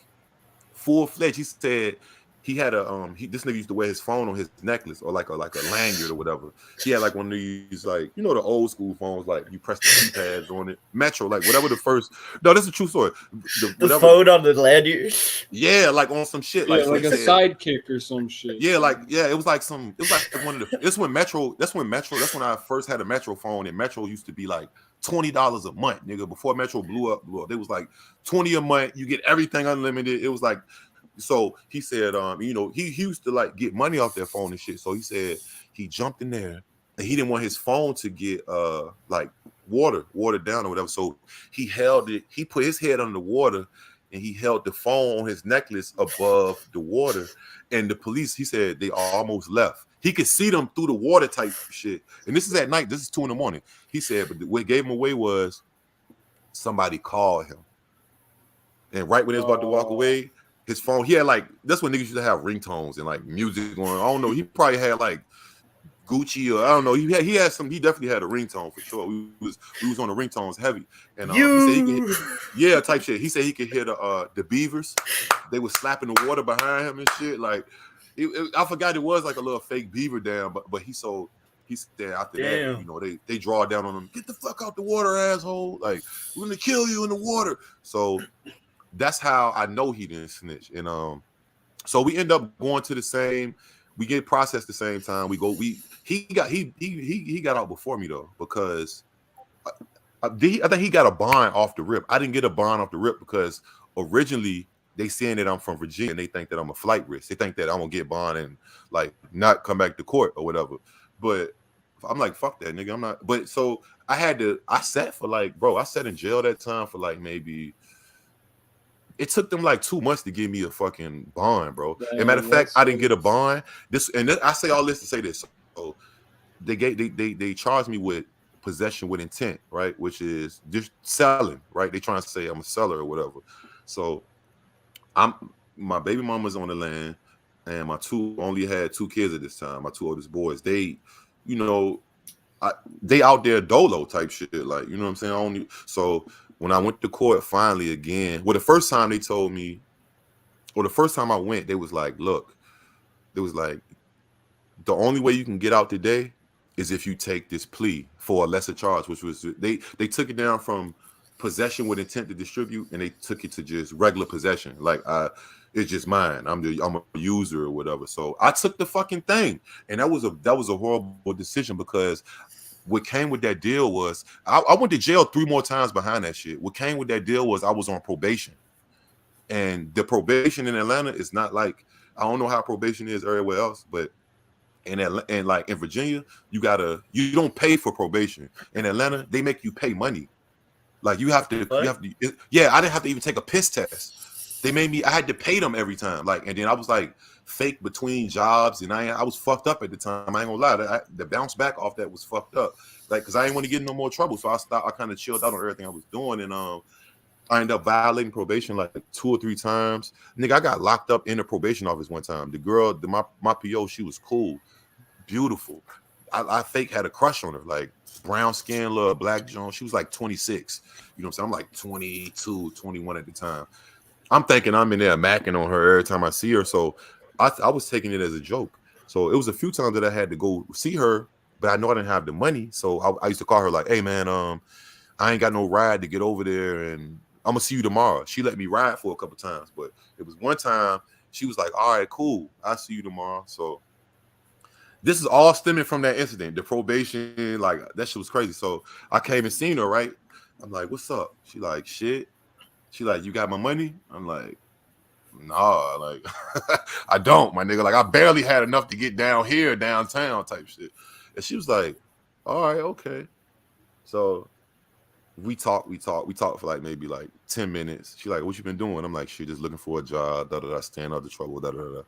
full fledged. He said he had this nigga used to wear his phone on his necklace or like a lanyard or whatever. He had like one of these like the old school phones, like you press the keypads on it, Metro, like whatever the first. No, this is a true story. The phone on the lanyard. Yeah, like on some shit, like a sidekick or some shit. Yeah, it was like one of the. That's when I first had a Metro phone, and Metro used to be like $20 a month, nigga. Before Metro blew up. It was like $20 a month. You get everything unlimited. It was like. So he said, he used to like get money off their phone and shit. So he said he jumped in there and he didn't want his phone to get like watered down or whatever. So he held it. He put his head under the water and he held the phone on his necklace above the water. And the police, he said, they almost left. He could see them through the water type shit. And this is at night. This is 2 a.m. He said, but what gave him away was somebody called him. And right when he was about to walk away, his phone, he had like, that's when niggas used to have ringtones and like music going. I don't know. He probably had like Gucci or I don't know. He definitely had a ringtone for sure. We was on the ringtones heavy. And he said he could, type shit. He said he could hear the beavers. They were slapping the water behind him and shit. Like I forgot it was like a little fake beaver dam, but he said after that, they draw down on him. Get the fuck out the water, asshole! Like we're gonna kill you in the water. So that's how I know he didn't snitch. And so we end up going to the same. We get processed the same time. He got out before me though because I think he got a bond off the rip. I didn't get a bond off the rip because originally they saying that I'm from Virginia and they think that I'm a flight risk. They think that I'm gonna get bond and like not come back to court or whatever. But I'm like, fuck that nigga. I'm not. But so I sat in jail that time for like maybe. It took them like 2 months to give me a fucking bond, bro. As a matter of fact, I didn't get a bond. I say all this to say this. So they charged me with possession with intent, right? Which is just selling, right? They trying to say I'm a seller or whatever. So my baby mama's on the land, and only had 2 kids at this time. My 2 oldest boys. They out there dolo type shit, like you know what I'm saying. So when I went to court finally again, the first time they told me, or the first time I went, they was like, look, it was like the only way you can get out today is if you take this plea for a lesser charge, which was they took it down from possession with intent to distribute, and they took it to just regular possession. Like it's just mine. I'm a user or whatever. So I took the fucking thing, and that was a horrible decision because what came with that deal was I went to jail 3 more times behind that shit. What came with that deal was I was on probation, and the probation in Atlanta is not like I don't know how probation is everywhere else, but in Virginia, you don't pay for probation. In Atlanta, they make you pay money. Like I didn't have to even take a piss test. I had to pay them every time. Like, and then I was like fake between jobs, and I was fucked up at the time. I ain't gonna lie, the bounce back off that was fucked up. Like, cause I didn't want to get in no more trouble, so I kind of chilled out on everything I was doing, and I ended up violating probation like 2 or 3 times. Nigga, I got locked up in the probation office one time. The girl, my PO, she was cool, beautiful. I fake had a crush on her, like brown skin, little black Joan. She was like 26. You know what I'm saying? I'm like 22, 21 at the time. I'm thinking I'm in there macking on her every time I see her. So I was taking it as a joke. So it was a few times that I had to go see her, but I know I didn't have the money. So I used to call her like, hey man, I ain't got no ride to get over there, and I'm gonna see you tomorrow. She let me ride for a couple times, but it was one time she was like, all right, cool, I'll see you tomorrow. So this is all stemming from that incident, the probation, like that shit was crazy. So I came and seen her, right? I'm like, what's up? She like, shit. She like, you got my money? I'm like, nah, like I don't, my nigga. Like I barely had enough to get down here, downtown type shit. And she was like, all right, okay. So we talked for like maybe like 10 minutes. She like, what you been doing? I'm like, she just looking for a job, staying out of trouble,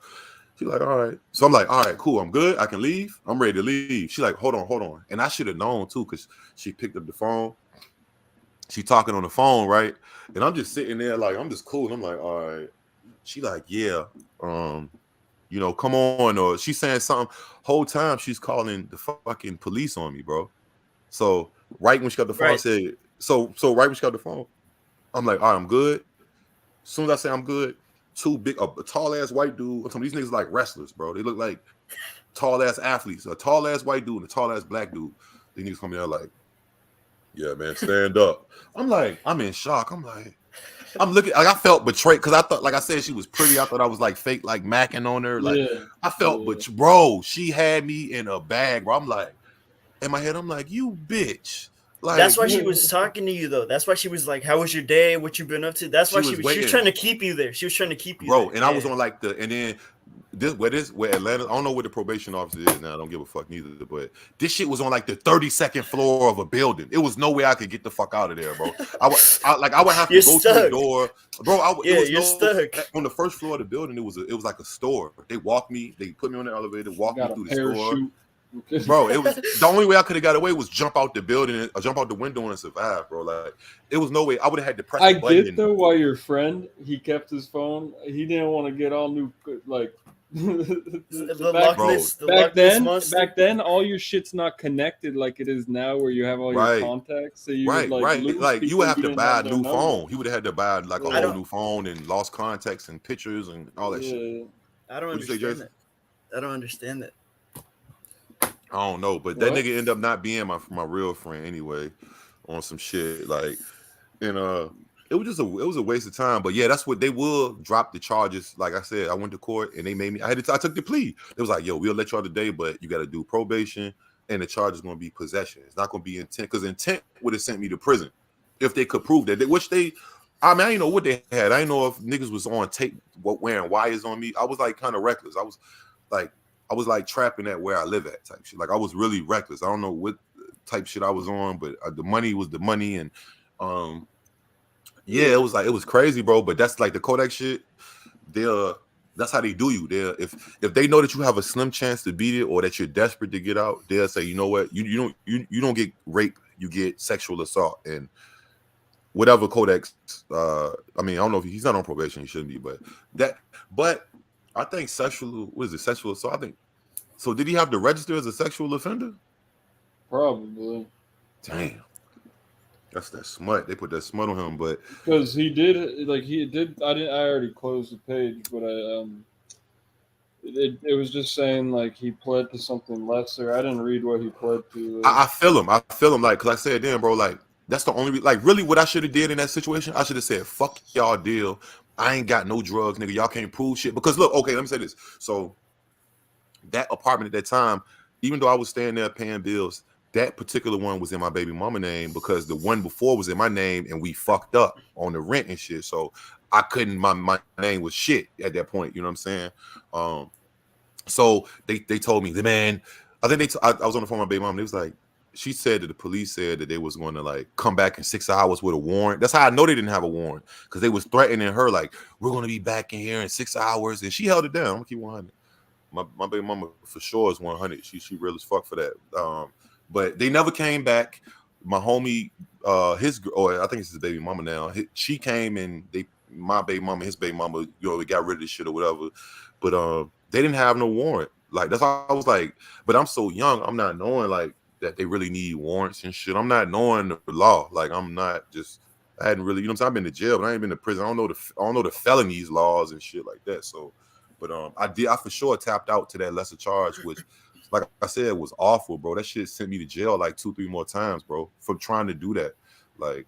She like, all right. So I'm like, all right, cool. I'm good. I can leave. I'm ready to leave. She like, hold on. And I should have known too, because she picked up the phone. She talking on the phone, right? And I'm just sitting there like, I'm just cool. And I'm like, all right. She like, yeah, come on. Or she's saying something. Whole time she's calling the fucking police on me, bro. So right when she got the phone, I said, so right when she got the phone, I'm like, all right, I'm good. As soon as I say I'm good, a tall ass white dude. Some of these niggas like wrestlers, bro. They look like tall ass athletes. A tall ass white dude and a tall ass black dude. These niggas come in there like, yeah, man, stand up. I'm in shock. I'm looking, like I felt betrayed because I thought, like I said, she was pretty. I thought I was like fake, like macking on her. Like I felt, but bro, she had me in a bag, bro. I'm like, in my head, I'm like, you bitch. Like, that's why she was talking to you, though. That's why she was like, how was your day? What you been up to? That's why she was trying to keep you there. She was trying to keep you bro, there. And I was on like and then where Atlanta, I don't know where the probation officer is now. I don't give a fuck neither. But this shit was on like the 32nd floor of a building. It was no way I could get the fuck out of there, bro. I would have to go to the door, bro. You're stuck on the first floor of the building. It was like a store. They walked me. They put me on the elevator, walked me through the store. Bro, it was the only way I could have got away was jump out the building, or jump out the window and survive, bro. Like it was no way I would have had to press. I get though why your friend he kept his phone. He didn't want to get all new like. Back then, all your shit's not connected like it is now, where you have all your contacts. So you would, like you would have to buy a new phone. He would have had to buy like a whole new phone and lost contacts and pictures and all that shit. I don't understand that. I don't understand that. I don't know, but that nigga ended up not being my real friend anyway, on some shit like, and it was a waste of time. But yeah, that's what they will drop the charges. Like I said, I went to court and they made me. I took the plea. It was like, yo, we'll let y'all today, but you got to do probation, and the charge is going to be possession. It's not going to be intent, because intent would have sent me to prison if they could prove that. I didn't know what they had. I didn't know if niggas was on tape wearing wires on me. I was like kind of reckless. I was like trapping at where I live at type shit. Like I was really reckless. I don't know what type shit I was on, but the money was the money, and yeah, it was crazy, bro. But that's like the Kodak shit. That's how they do you. If they know that you have a slim chance to beat it, or that you're desperate to get out, they'll say, you know what, you don't get rape, you get sexual assault, and whatever Kodak's. I don't know if he's not on probation, he shouldn't be, but I think sexual assault? I think so. Did he have to register as a sexual offender? Probably. Damn. That's that smut. They put that smut on him, but because he did. I already closed the page, but it was just saying like he pled to something lesser. I didn't read what he pled to. I feel him. Like, because I said, damn, bro, like that's the only like really what I should have did in that situation. I should have said, fuck y'all deal. I ain't got no drugs, nigga. Y'all can't prove shit. Because look, okay, let me say this. So that apartment at that time, even though I was staying there paying bills, that particular one was in my baby mama name, because the one before was in my name, and we fucked up on the rent and shit. So I couldn't, my name was shit at that point. You know what I'm saying? So they told me, man, I think I was on the phone with my baby mama. They was like, she said that the police said that they was going to like come back in 6 hours with a warrant. That's how I know they didn't have a warrant, because they was threatening her like, we're going to be back in here in 6 hours. And she held it down. I'm gonna keep 100. My baby mama for sure is 100. She real as fuck for that. But they never came back. My homie, I think it's his baby mama now. She came and my baby mama, his baby mama, they got rid of this shit or whatever. But they didn't have no warrant. Like that's why I was like, but I'm so young, I'm not knowing like that they really need warrants and shit. I'm not knowing the law. Like I hadn't really, you know what I'm saying? I've been to jail, but I ain't been to prison. I don't know the felonies laws and shit like that. So, but I for sure tapped out to that lesser charge, which, like I said, was awful, bro. That shit sent me to jail like 2-3 more times, bro, for trying to do that. Like,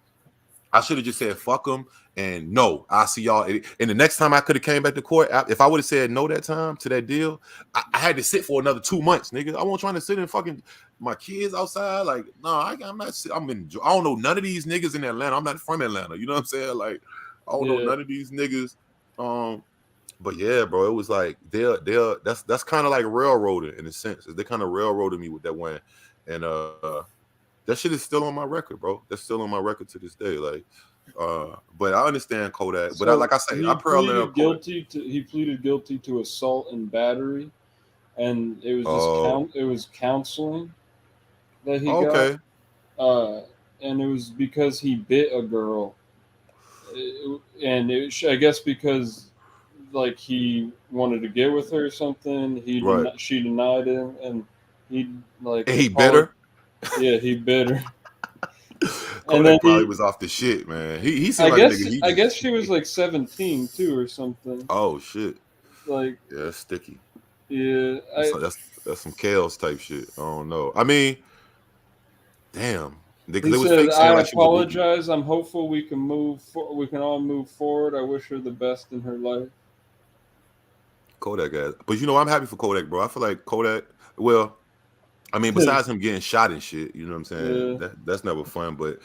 I should have just said, fuck them, and no, I'll see y'all. And the next time I could have came back to court, if I would have said no that time to that deal, I had to sit for another 2 months, nigga. I wasn't trying to sit in fucking my kids outside. Like, no, I'm not. I don't know none of these niggas in Atlanta. I'm not from Atlanta. You know what I'm saying? Like, I don't know none of these niggas. But yeah, bro, it was like that's kind of like railroading in a sense. They kind of railroaded me with that one, and that shit is still on my record, bro. That's still on my record to this day. Like, but I understand Kodak. But like I say, I parallel Kodak. He pleaded guilty to assault and battery, and it was it was counseling that he got. And it was because he bit a girl, I guess because like he wanted to get with her or something. She denied him, and he like and he bit her. Yeah, he bit her. And then probably was off the shit, man. He seemed like a nigga. I guess she was like 17 too, or something. Oh shit! Like yeah, that's sticky. Yeah, that's some chaos type shit. I don't know. I mean, damn. He said, "I apologize. I'm hopeful we can we can all move forward. I wish her the best in her life." Kodak guys, but I'm happy for Kodak, bro. I feel like Kodak. Well, I mean, besides him getting shot and shit, you know what I'm saying? Yeah. That's never fun. But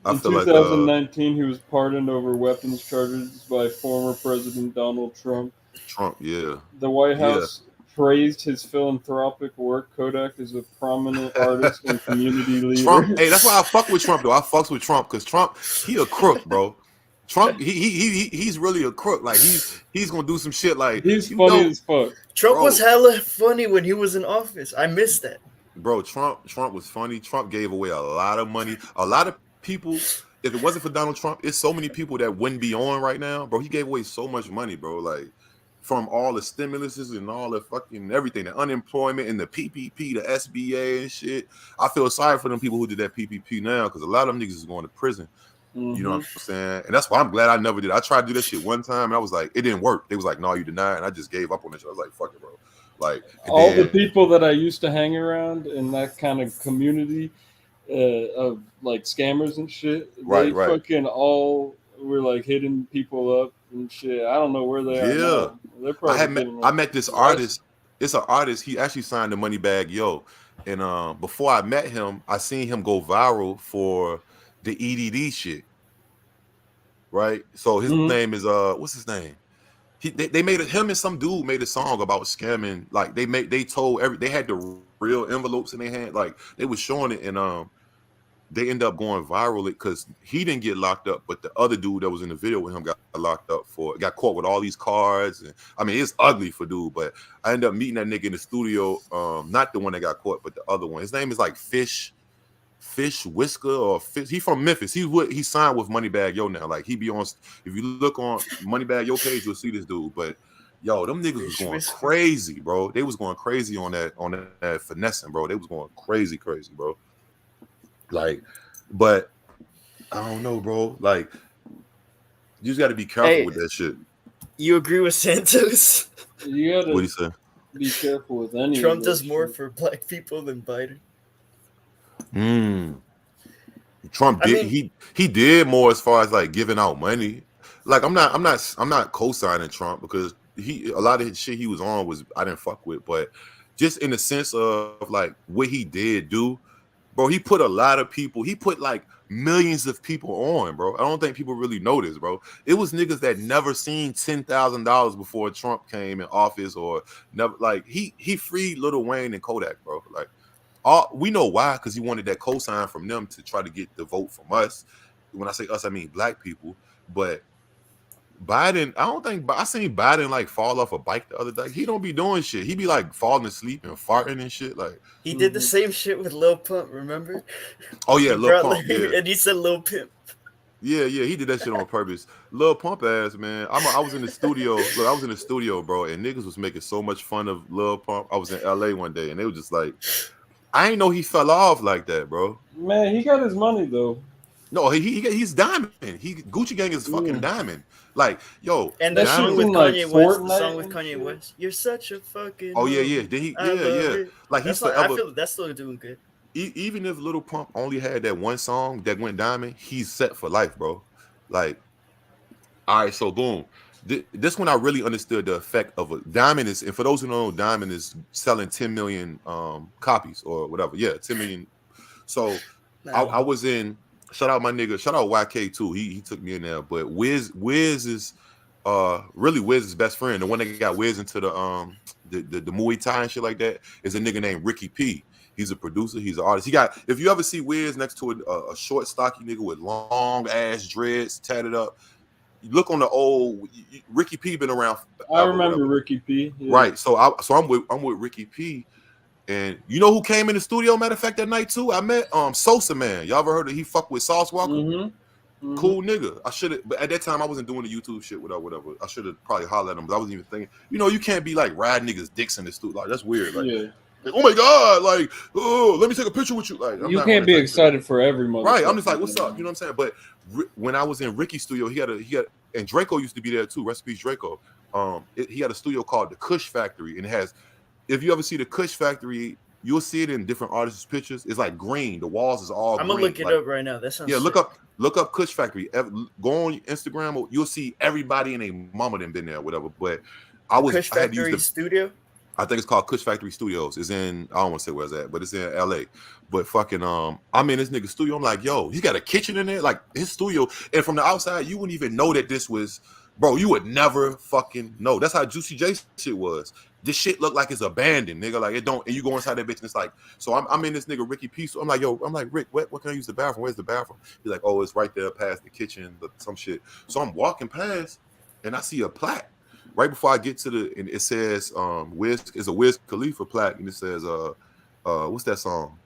I feel like 2019, he was pardoned over weapons charges by former President Donald Trump. Yeah. The White House praised his philanthropic work. Kodak is a prominent artist and community leader. Trump, hey, that's why I fuck with Trump though. I fucks with Trump because Trump, he a crook, bro. Trump, he's really a crook. Like he's gonna do some shit. Like he's funny as fuck. Trump was hella funny when he was in office. I missed that. Bro, Trump was funny. Trump gave away a lot of money. A lot of people. If it wasn't for Donald Trump, it's so many people that wouldn't be on right now, bro. He gave away so much money, bro. Like. From all the stimuluses and all the fucking everything, the unemployment and the PPP, the SBA and shit. I feel sorry for them people who did that PPP now because a lot of them niggas is going to prison. Mm-hmm. You know what I'm saying? And that's why I'm glad I never did. I tried to do that shit one time and I was like, it didn't work. They was like, no, you denied. And I just gave up on that shit. I was like, fuck it, bro. Like all the people that I used to hang around in that kind of community of like scammers and shit, they fucking all were like hitting people up and shit. I don't know where they are now. They're probably I met this artist. It's an artist. He actually signed the Moneybagg Yo. And before I met him, I seen him go viral for the EDD shit. Right? So his name is what's his name? They made him and some dude made a song about scamming. Like they had the real envelopes in their hand. Like they was showing it and they end up going viral because he didn't get locked up, but the other dude that was in the video with him got locked up got caught with all these cards. And I mean, it's ugly for dude, but I ended up meeting that nigga in the studio. Not the one that got caught, but the other one. His name is like Fish Whisker or Fish. He from Memphis. He signed with Moneybagg Yo now. Like he be on. If you look on Moneybagg Yo page, you'll see this dude. But yo, them niggas was going crazy, bro. They was going crazy on that finessing, bro. They was going crazy, bro. Like, but I don't know, bro. Like, you just got to be careful with that shit. You agree with Santos? You gotta what do you say? Be careful with any. Trump does more for black people than Biden. Trump did. He did more as far as like giving out money. Like I'm not co-signing Trump because a lot of his shit he was on I didn't fuck with, but just in the sense of like what he did do. Bro, he put a lot of people, he put like millions of people on, bro. I don't think people really notice, bro. It was niggas that never seen $10,000 before Trump came in office or never, like, he freed Lil Wayne and Kodak, bro. Like, we know why, because he wanted that cosign from them to try to get the vote from us. When I say us, I mean black people. But Biden, I seen Biden like fall off a bike the other day. He don't be doing shit. He be like falling asleep and farting and shit. Like he did the same shit with Lil Pump, remember? Oh yeah, Lil Pump. Yeah. And he said Lil Pimp. Yeah, he did that shit on purpose. Lil Pump ass, man. I was in the studio. Look, I was in the studio, bro, and niggas was making so much fun of Lil Pump. I was in LA one day, and they were just like, I ain't know he fell off like that, bro. Man, he got his money though. No, he's diamond. Gucci Gang is fucking diamond. Like, yo, and the song with Kanye West. The song with Kanye West. You're such a fucking. Oh yeah. Then yeah. Like he's forever. I feel that's still doing good. Even if Lil Pump only had that one song that went diamond, he's set for life, bro. Like, all right, so boom. This one I really understood the effect of a diamond is, and for those who don't know, diamond is selling 10 million copies or whatever. Yeah, 10 million. So I was in shout out my nigga, shout out YK too. He took me in there. But Wiz is really Wiz's best friend. The one that got Wiz into the Muay Thai and shit like that is a nigga named Ricky P. He's a producer. He's an artist. He got, if you ever see Wiz next to a short, stocky nigga with long ass dreads tatted up, you look on the old Ricky P. Been around. I remember Ricky P. Yeah. Right. So I'm with Ricky P. And you know who came in the studio? Matter of fact, that night too, I met Sosa Man. Y'all ever heard of he fuck with Sauce Walker? Mm-hmm. Cool nigga. I should have, but at that time I wasn't doing the YouTube shit whatever. I should have probably hollered at him, but I wasn't even thinking. You know, you can't be like riding niggas' dicks in the studio. Like that's weird. Like, yeah. Like, oh my god, like, oh, let me take a picture with you. Like, you can't be excited for every motherfucker. Right. I'm just like, what's up? You know what I'm saying? But when I was in Ricky's studio, he had, and Draco used to be there too. Rest in peace, Draco. He had a studio called the Kush Factory, and it has, if you ever see the Kush Factory, you'll see it in different artists' pictures. It's like green. The walls is all I'm green. gonna look it up right now. That sounds sick. Look up Kush Factory. Go on Instagram. You'll see everybody and their mama them been there, whatever. But Kush Factory studio. I think it's called Kush Factory Studios. It's in, I don't want to say where it's at, but it's in LA. But fucking, I'm in this nigga studio. I'm like, yo, he got a kitchen in there, like his studio. And from the outside, you wouldn't even know that this was, bro. You would never fucking know. That's how Juicy J shit was. This shit look like it's abandoned, nigga. Like it don't. And you go inside that bitch, and it's like, so I'm in this nigga Ricky P. So I'm like, yo, Rick, what can I use the bathroom? Where's the bathroom? He's like, oh, it's right there past the kitchen, some shit. So I'm walking past, and I see a plaque. Right before I get to and it says Wiz, it's a Wiz Khalifa plaque, and it says what's that song?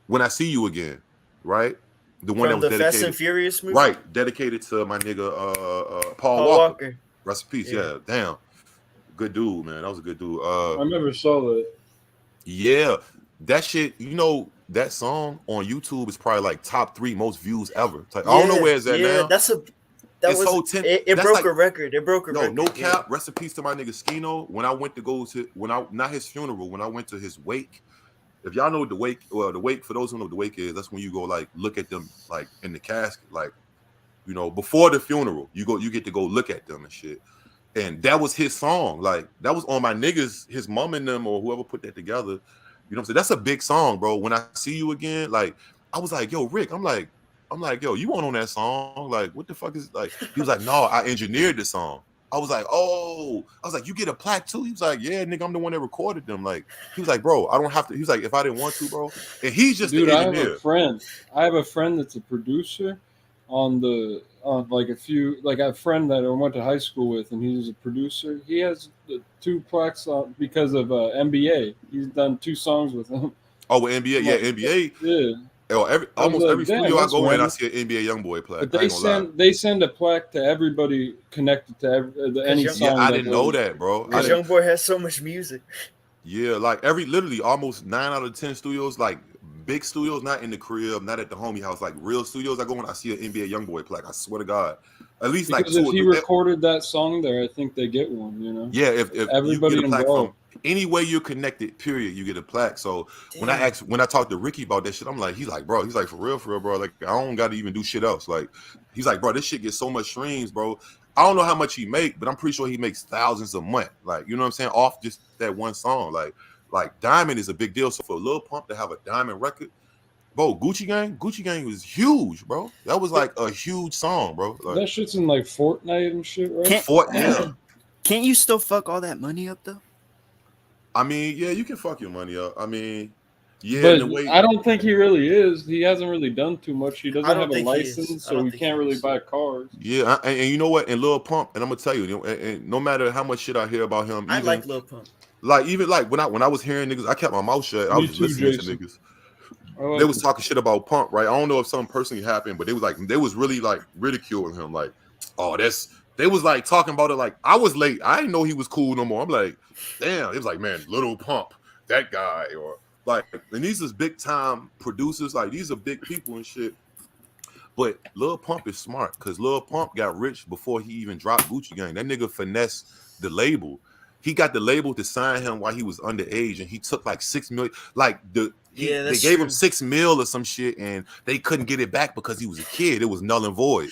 When I See You Again, right? The one from that was the Fast and Furious movie, right? Dedicated to my nigga Paul Walker. Rest in peace. Yeah, damn, good dude, man. That was a good dude. I never saw that. Yeah, that shit. You know that song on YouTube is probably like top 3 most views ever. Like, I don't know where it's at now. It broke like, a record. It broke a record. No cap. Rest in peace to my nigga Skino. When I went to go to not his funeral, when I went to his wake. If y'all know what the wake, for those who know what the wake is, that's when you go like look at them like in the casket, like, you know, before the funeral, you get to go look at them and shit. And that was his song. Like that was on my niggas, his mom and them or whoever put that together. You know what I'm saying? That's a big song, bro. When I See You Again, like I was like, yo, Rick, I'm like, yo, you weren't on that song. Like, what the fuck is like? He was like, no, I engineered the song. I was like, oh, I was like, you get a plaque too? He was like, yeah, nigga, I'm the one that recorded them. Like, he was like, bro, I don't have to. He was like, if I didn't want to, bro. And he's just dude, the engineer. I have a friend that's a producer on like a friend that I went to high school with, and he's a producer. He has 2 plaques because of NBA. He's done 2 songs with him. Oh, with NBA, yeah, NBA. Yeah. Almost every studio I go in, I see an NBA YoungBoy plaque. But they send a plaque to everybody connected to any song. Yeah, I didn't know that, bro. Because YoungBoy has so much music. Yeah, like literally almost 9 out of 10 studios, like big studios, not in the crib, not at the homie house, like real studios. I go in, I see an NBA YoungBoy plaque. I swear to God, at least because like 2 if he recorded that song there, I think they get one. You know. Yeah, if everybody you get a plaque involved. from any way you're connected, period, you get a plaque. So when I talked to Ricky about that shit, I'm like, he's like, for real, bro. Like I don't got to even do shit else. Like he's like, bro, this shit gets so much streams, bro. I don't know how much he make, but I'm pretty sure he makes thousands a month. Like, you know what I'm saying? Off just that one song. Like Diamond is a big deal. So for Lil Pump to have a Diamond record, bro, Gucci Gang was huge, bro. That was like a huge song, bro. Like, that shit's in like Fortnite and shit, right? Can't you still fuck all that money up though? I mean, yeah, you can fuck your money up. I mean, yeah, but I don't think he really is. He hasn't really done too much. He doesn't have a license, so he can't really buy cars. Yeah, and you know what? And Lil Pump, and I'm gonna tell you, and no matter how much shit I hear about him, I like Lil Pump. Like even like when I was hearing niggas, I kept my mouth shut. I was just listening to niggas. They was talking shit about Pump, right? I don't know if something personally happened, but they was really like ridiculing him, like, oh, they was like talking about it like I was late. I didn't know he was cool no more. I'm like, damn. It was like, man, Little Pump, that guy, or like, and these is big time producers. Like these are big people and shit. But Lil Pump is smart because Lil Pump got rich before he even dropped Gucci Gang. That nigga finessed the label. He got the label to sign him while he was underage, and he took like $6 million. Like they gave him $6 million or some shit, and they couldn't get it back because he was a kid. It was null and void.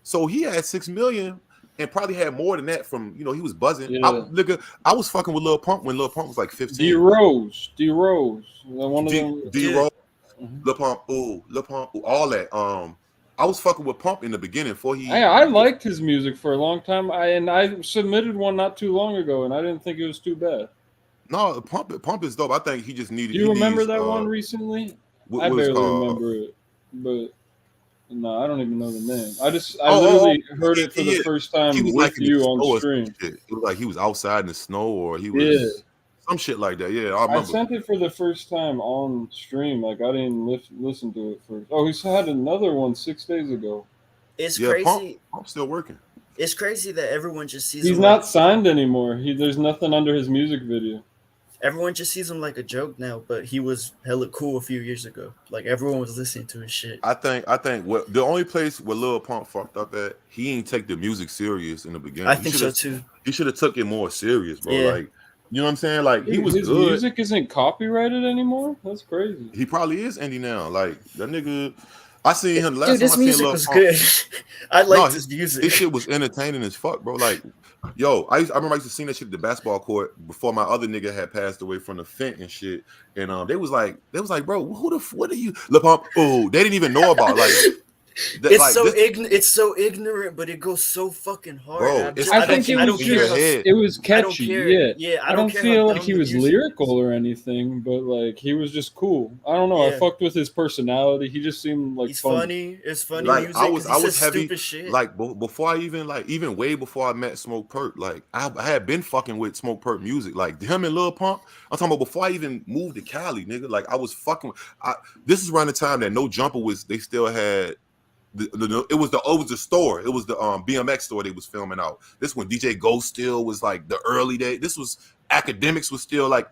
So he had $6 million and probably had more than that from, he was buzzing. Yeah. I was fucking with Lil Pump when Lil Pump was like 15. D Rose. One of them. D Rose. Lil Pump, all that. I was fucking with Pump in the beginning before he. I liked his music for a long time. I submitted one not too long ago, and I didn't think it was too bad. No, Pump is dope. I think he just needed. Do you remember that one recently? I barely remember it, but no, I don't even know the name. I literally heard it for the first time with like you on stream. It was like he was outside in the snow, or he was some shit like that. Yeah, I remember. I sent it for the first time on stream. Like I didn't listen to it first. Oh, he had another one 6 days ago. It's crazy. Pump's still working. It's crazy that everyone just sees. He's not signed anymore. There's nothing under his music video. Everyone just sees him like a joke now, but he was hella cool a few years ago. Like everyone was listening to his shit. I think what the only place where Lil Pump fucked up at, he ain't take the music serious in the beginning. I think so too. He should have took it more serious, bro. Yeah. Like, you know what I'm saying? Like he was his good. Music isn't copyrighted anymore. That's crazy. He probably is indie now. Like that nigga. I seen him last Dude, time. his music was good. I liked his music. This shit was entertaining as fuck, bro. Like, yo, I remember I used to see that shit at the basketball court before my other nigga had passed away from the fent and shit. And they was like, bro, what are you? Lil Pump? Oh, they didn't even know about like. It's so ignorant, but it goes so fucking hard. Bro, I think it was catchy. Yeah, I don't feel like he was lyrical or anything, but like he was just cool. I don't know. I fucked with his personality. He just seemed like he's funny. It's funny like, music. I was heavy. Stupid shit. Like before I even way before I met Smoke Perp, like I had been fucking with Smoke Perp music. Like him and Lil Pump. I'm talking about before I even moved to Cali, nigga. Like I was fucking. This is around the time that No Jumper was. They still had. It was the store. It was the BMX store they was filming out. This when DJ Ghost still was like the early day. This was Academics was still like,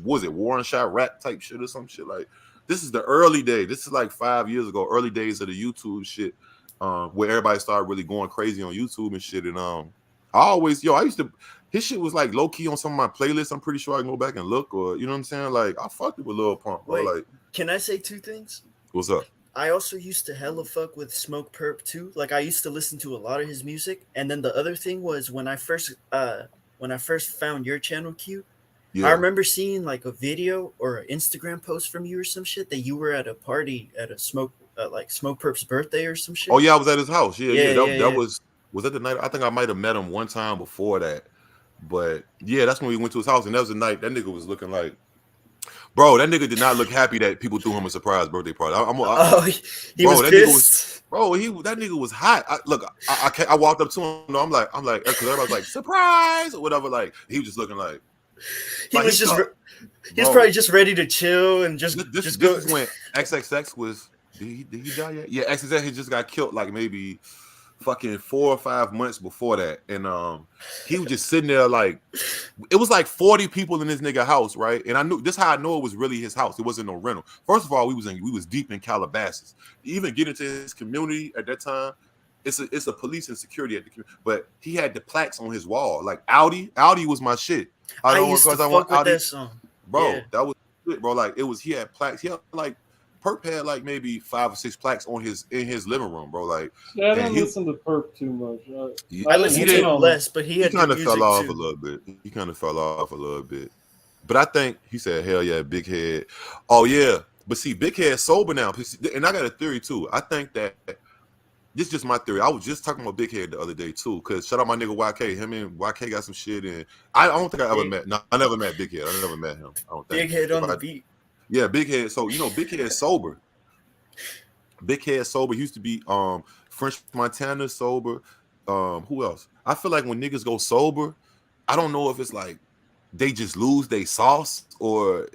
was it Warren Shot rap type shit or some shit like. This is the early day. This is like 5 years ago. Early days of the YouTube shit, where everybody started really going crazy on YouTube and shit. And I used to. His shit was like low key on some of my playlists. I'm pretty sure I can go back and look, or you know what I'm saying. Like I fucked it with Lil Pump, bro. Wait, like, can I say two things? What's up? I also used to hella fuck with Smoke Perp too. Like I used to listen to a lot of his music. And then the other thing was when I first found your channel, Q, I remember seeing like a video or an Instagram post from you or some shit that you were at a party at a Smoke Perp's birthday or some shit. Oh yeah, I was at his house. That was that the night. I think I might have met him one time before that. But yeah, that's when we went to his house, and that was the night that nigga was looking like. Bro, that nigga did not look happy that people threw him a surprise birthday party. He was pissed. That nigga was hot. I walked up to him. I'm like, because everybody's like surprise or whatever. Like he was just looking like he was probably just ready to chill and just go. This is when XXX was. Did he die yet? Yeah, XXX had just got killed like maybe fucking 4 or 5 months before that, and he was just sitting there like it was like 40 people in this nigga house, right? And I knew this how I know it was really his house. It wasn't no rental. First of all, we was deep in Calabasas. To even get into his community at that time, it's a police and security at the community. But he had the plaques on his wall, like Audi was my shit. I used to fuck with that song, bro. That was it, bro. Like it was. He had plaques. He had like. Perp had like maybe 5 or 6 plaques in his living room, bro. Like, I don't listen to Perp too much. I listened to him less, but he kind of fell off a little bit. He kind of fell off a little bit. But I think he said, "Hell yeah, Big Head." Oh yeah, but see, Big Head sober now, and I got a theory too. I think that this is just my theory. I was just talking about Big Head the other day too, because shout out my nigga YK. Him and YK got some shit, and I don't think I ever met. No, I never met Big Head. I never met him. I don't think Big Head on the beat. Yeah, Big Head. So Big Head sober. Big Head sober. He used to be French Montana sober. Who else? I feel like when niggas go sober, I don't know if it's like they just lose their sauce or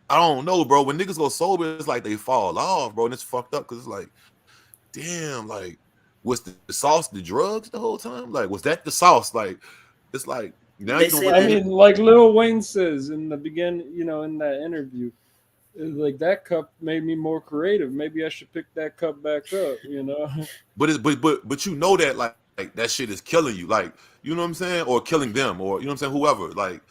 I don't know, bro. When niggas go sober, it's like they fall off, bro, and it's fucked up because it's like, damn, like was the sauce the drugs the whole time? Like was that the sauce? Like it's like now you don't. I mean, like Lil Wayne says in the beginning, in that interview. Like that cup made me more creative. Maybe I should pick that cup back up, But you know that like that shit is killing you, like you know what I'm saying, or killing them, or you know what I'm saying, whoever. Like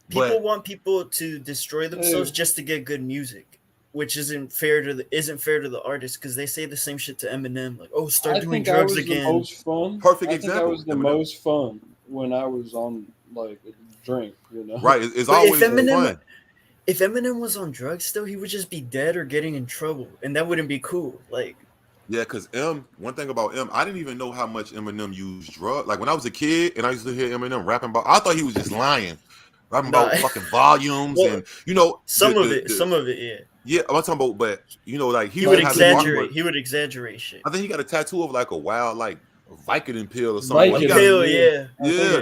people want people to destroy themselves just to get good music, which isn't fair to the artist because they say the same shit to Eminem, like start doing drugs again. The most fun. Perfect example. That was the most fun when I was on like a drink, Right, it's always fun. if Eminem was on drugs still, he would just be dead or getting in trouble, and that wouldn't be cool. Like, yeah, because one thing about I didn't even know how much Eminem used drugs. Like when I was a kid and I used to hear Eminem rapping about, I thought he was just lying, rapping about fucking volumes well, and you know some of it, yeah. Yeah, I'm talking about, but you know, like he would exaggerate. He would exaggerate shit. I think he got a tattoo of like a wild like Vicodin pill or something. Vicodin pill, yeah.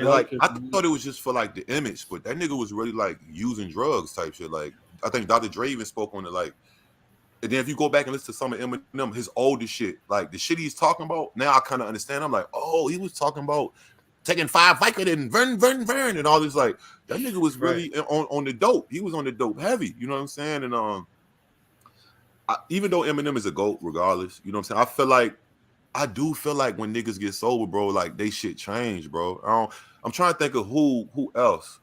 Like I thought it was just for like the image, but that nigga was really like using drugs type shit. Like I think Dr. Dre even spoke on it. Like, and then if you go back and listen to some of Eminem, his older shit, like the shit he's talking about, now I kind of understand. I'm like, oh, he was talking about taking 5 Vicodin, vern, and all this. Like that nigga was really on the dope. He was on the dope heavy. You know what I'm saying? And even though Eminem is a GOAT, regardless, you know what I'm saying? I do feel like when niggas get sober, bro, like they shit change, bro. I'm trying to think of who else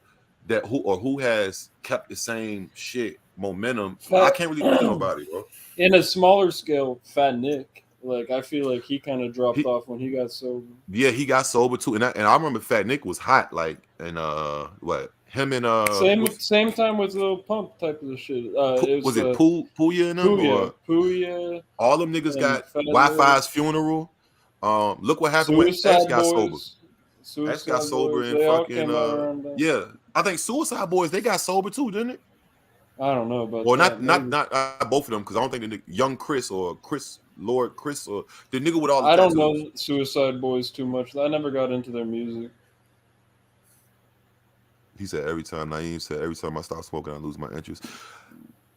who has kept the same shit momentum. I can't really think of nobody, bro. In a smaller scale, Fat Nick. Like I feel like he kind of dropped off when he got sober. Yeah, he got sober too, and I remember Fat Nick was hot, like, and what him and same time with Lil Pump type of shit. Was it Pooya and them? Pooya. All them niggas got Wi-Fi's funeral. Look what happened when X got sober. X got sober and fucking yeah. I think Suicide Boys, they got sober too, didn't it? I don't know, but well, not both of them, because I don't think the young Chris or Lord Chris or the nigga with all the tattoos. I don't know Suicide Boys too much. I never got into their music. He said every time I stop smoking, I lose my interest.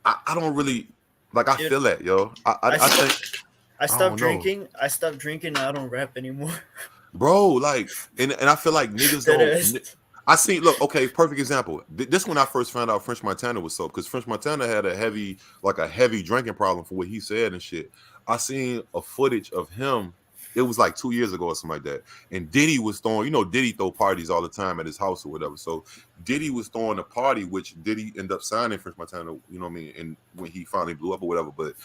I don't really like. I feel that, yo. I think I stopped drinking. I stopped drinking. And I don't rap anymore, bro. Like, and I feel like niggas don't. I seen. Look, okay, perfect example. This when I first found out French Montana was sober, because French Montana had a heavy drinking problem for what he said and shit. I seen a footage of him. It was like 2 years ago or something like that. And Diddy was throwing, you know, Diddy throw parties all the time at his house or whatever. So Diddy was throwing a party, which Diddy ended up signing French Montana, you know what I mean? And when he finally blew up or whatever. But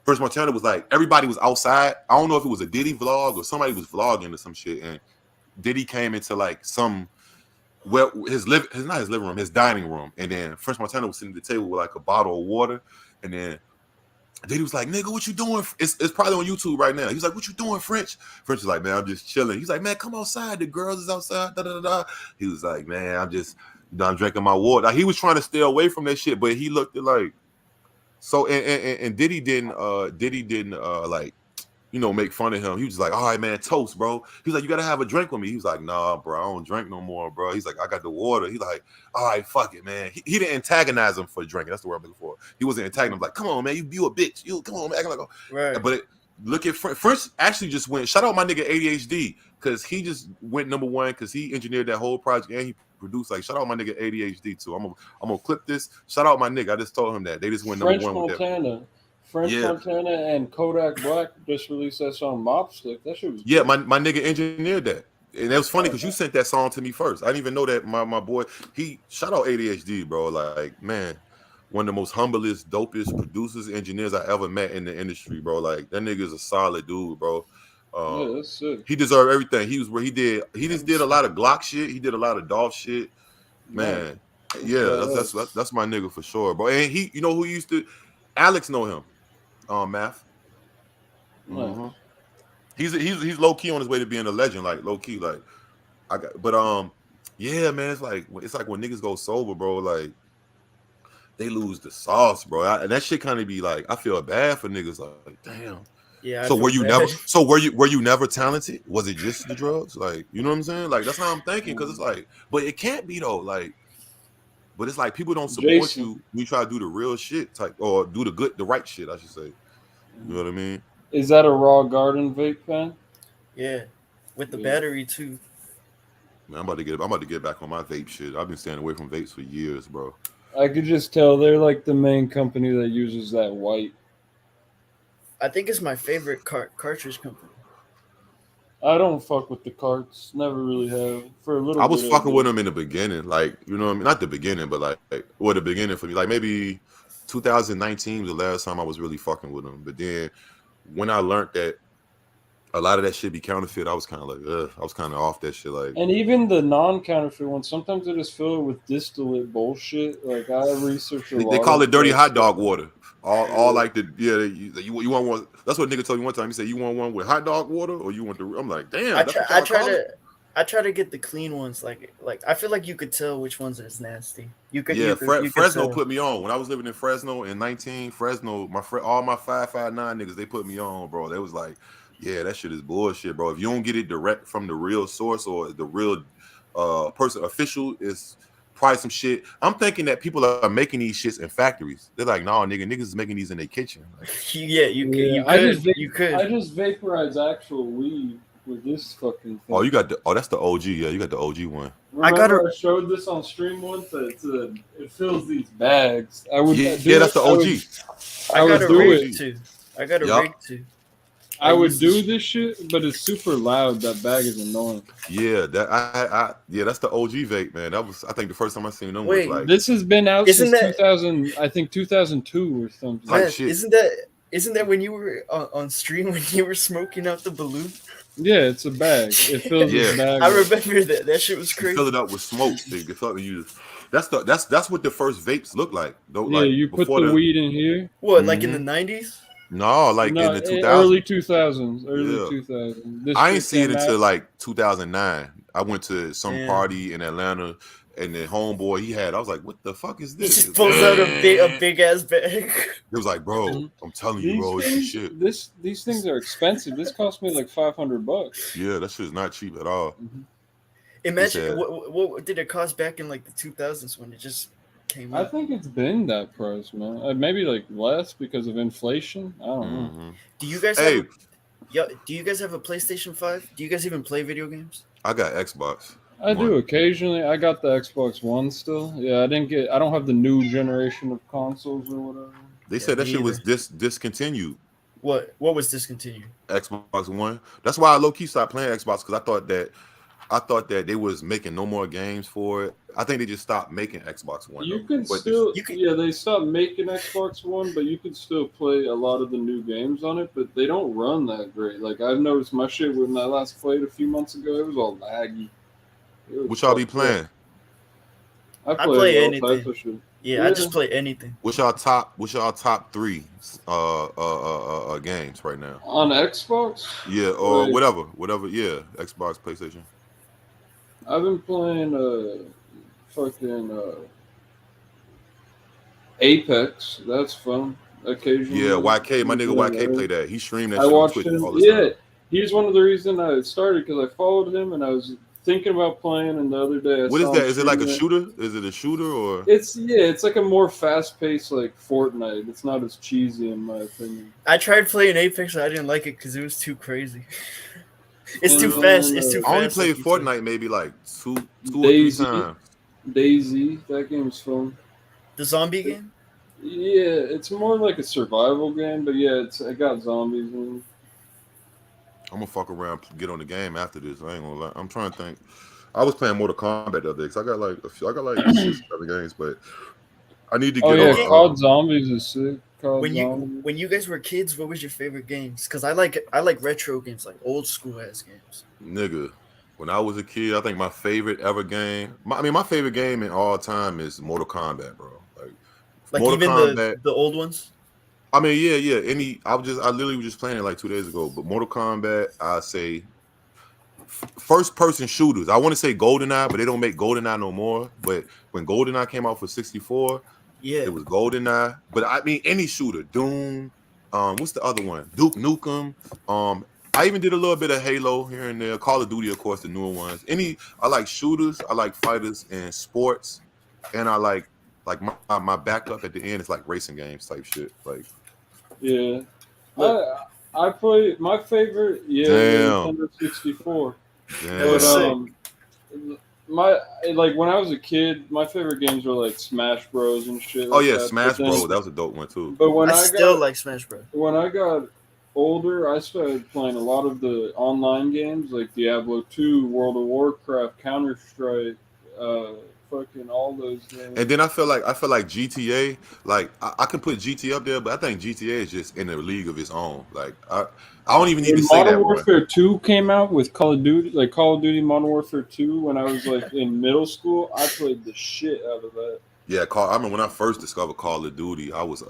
French Montana was like, everybody was outside. I don't know if it was a Diddy vlog or somebody was vlogging or some shit. And Diddy came into like his dining room. And then French Montana was sitting at the table with like a bottle of water. And then Diddy was like, nigga, what you doing? It's probably on YouTube right now. He's like, what you doing, French? French was like, man, I'm just chilling. He's like, man, come outside. The girls is outside. Da, da, da, da. He was like, man, I'm drinking my water. Like, he was trying to stay away from that shit, but he looked at like, so, and Diddy didn't like, you know, make fun of him. He was just like, all right, man, toast, bro. He's like, you gotta have a drink with me. He was like, nah, bro, I don't drink no more, bro. He's like, I got the water. He's like, all right, fuck it, man. He didn't antagonize him for drinking. That's the word I'm looking for. He wasn't antagonizing him. Like, come on, man, you a bitch. You come on, man, acting like right. But look at French actually just went. Shout out my nigga ADHD, because he just went #1 because he engineered that whole project and he produced. Like, shout out my nigga ADHD too. I'm gonna clip this. Shout out my nigga. I just told him that they just went #1 with that. French Montana and Kodak Black just released that song Mop Stick. That shit was good. My nigga engineered that. And it was funny because you sent that song to me first. I didn't even know that my boy, he shout out ADHD, bro. Like, man, one of the most humblest, dopest producers, engineers I ever met in the industry, bro. Like, that nigga is a solid dude, bro. Yeah, that's sick. He deserved everything. He just did a lot of Glock shit. He did a lot of Dolph shit. Man, yeah, that's my nigga for sure, bro. And he, you know who used to, Alex know him. Math. Mm-hmm. He's low key on his way to being a legend, like low key, like yeah, man, it's like when niggas go sober, bro, like they lose the sauce, bro. And that shit kind of be like, I feel bad for niggas, like damn. Yeah. So were you never talented? Was it just the drugs? Like, you know what I'm saying? Like, that's how I'm thinking, because it's like, but it can't be though, like. But it's like people don't support you when you try to do the real shit type, or do the right shit, I should say. You know what I mean? Is that a Raw Garden vape pen? Yeah, with the battery too. Man, I'm about to get back on my vape shit. I've been staying away from vapes for years, bro. I could just tell they're like the main company that uses that white. I think it's my favorite cartridge company. I don't fuck with the carts. Never really have. For a little bit. I was fucking with them in the beginning. Like, you know what I mean? Not the beginning, but like the beginning for me. Like, maybe 2019 was the last time I was really fucking with them. But then when I learned that a lot of that shit be counterfeit. I was kind of like, I was kind of off that shit. Like, and even the non-counterfeit ones, sometimes they just fill it with distillate bullshit. Like I researched a lot. They call it dirty hot dog water. All like the you want one. That's what nigga told me one time. He said, you want one with hot dog water or you want the. I'm like, damn. I try to get the clean ones. Like I feel like you could tell which ones is nasty. You could. Yeah, you could Fresno tell. put me on when I was living in Fresno in 19. Fresno, all my 559 niggas, they put me on, bro. They was like, yeah, that shit is bullshit, bro. If you don't get it direct from the real source or the real person official, is probably some shit. I'm thinking that people are making these shits in factories. They're like, nah, niggas is making these in their kitchen. Like, You could. I just vaporize actual weed with this fucking thing. Oh, you got that's the OG. Yeah, you got the OG one. Remember I showed this on stream once. It fills these bags. I would that's the OG. I would do it too. I got a rig too. I would do this shit, but it's super loud. That bag is annoying. Yeah, that's the OG vape, man. That was, I think, the first time I seen them. Wait, was like, this has been out since 2000. I think 2002 or something. Like shit. Isn't that when you were on stream when you were smoking out the balloon? Yeah, it's a bag. It fills a bag. I remember that. That shit was crazy. Fill it up with smoke. That's what the first vapes look like. Though, yeah, like, you put the weed in here. What, like in the 90s? No, like in the 2000s. Early 2000s. Early 2000s. I ain't see it until like 2009. I went to some party in Atlanta, and the homeboy he had, I was like, what the fuck is this? He just pulls out a big ass bag. It was like, bro, I'm telling you, bro, it's shit. These things are expensive. This cost me like $500. Yeah, that shit's not cheap at all. Imagine what did it cost back in like the 2000s when it just came out? I think it's been that price, man. Maybe like less because of inflation. I don't know. Do you guys have a PlayStation 5? Do you guys even play video games? I got Xbox. I do occasionally. I got the Xbox One still. Yeah, I don't have the new generation of consoles or whatever. They said that shit was discontinued. What was discontinued? Xbox One. That's why I low key stopped playing Xbox, because I thought that they was making no more games for it. I think they just stopped making Xbox One. They stopped making Xbox One, but you can still play a lot of the new games on it, but they don't run that great. Like I've noticed my shit when I last played a few months ago, it was all laggy. What y'all be playing? I play anything. Yeah, I just play anything. What's y'all top 3 games right now? On Xbox? Yeah, or whatever. Yeah, Xbox, PlayStation. I've been playing Apex. That's fun. Occasionally. Yeah, YK, my nigga YK played that. He streamed that I shit watched on Twitch him. all the time. He's one of the reasons I started, because I followed him and I was thinking about playing, and the other day what is that? Is it like a shooter? Is it a shooter or? It's like a more fast-paced like Fortnite. It's not as cheesy in my opinion. I tried playing Apex, and I didn't like it because it was too crazy. It's too fast. It's too fast. I only played Fortnite maybe like two or 3 times. Daisy, that game's fun. The zombie game? Yeah, it's more like a survival game, but yeah, it got zombies in it. I'm gonna fuck around, get on the game after this. I ain't gonna lie. I'm trying to think. I was playing Mortal Kombat the other day, because I got like 6 other games, but I need to get on. COD Zombies is sick. When you guys were kids, what was your favorite games? Because I like retro games, like old school ass games. Nigga, when I was a kid, I think my favorite ever game. My favorite game in all time is Mortal Kombat, bro. Like Mortal even Kombat, the old ones. I mean, yeah. I literally was just playing it like 2 days ago. But Mortal Kombat, I say first person shooters. I want to say GoldenEye, but they don't make GoldenEye no more. But when GoldenEye came out for 64, it was GoldenEye. But I mean, any shooter, Doom. What's the other one? Duke Nukem. I even did a little bit of Halo here and there. Call of Duty, of course, the newer ones. I like shooters. I like fighters and sports, and I like my backup at the end is like racing games type shit. Like, yeah, I play my favorite. Yeah, Nintendo 64. Damn. But when I was a kid, my favorite games were like Smash Bros and shit. Oh yeah, Smash Bros. That was a dope one too. But I still like Smash Bros. When I got older, I started playing a lot of the online games like Diablo 2, World of Warcraft, Counter-Strike, fucking all those games. And then I feel like GTA, like I can put GTA up there, but I think GTA is just in a league of its own. Like I don't even need to say Modern that Warfare 2 came out with Call of Duty, like Call of Duty Modern Warfare 2, when I was like in middle school, I played the shit out of that. Yeah, I remember when I first discovered Call of Duty, I was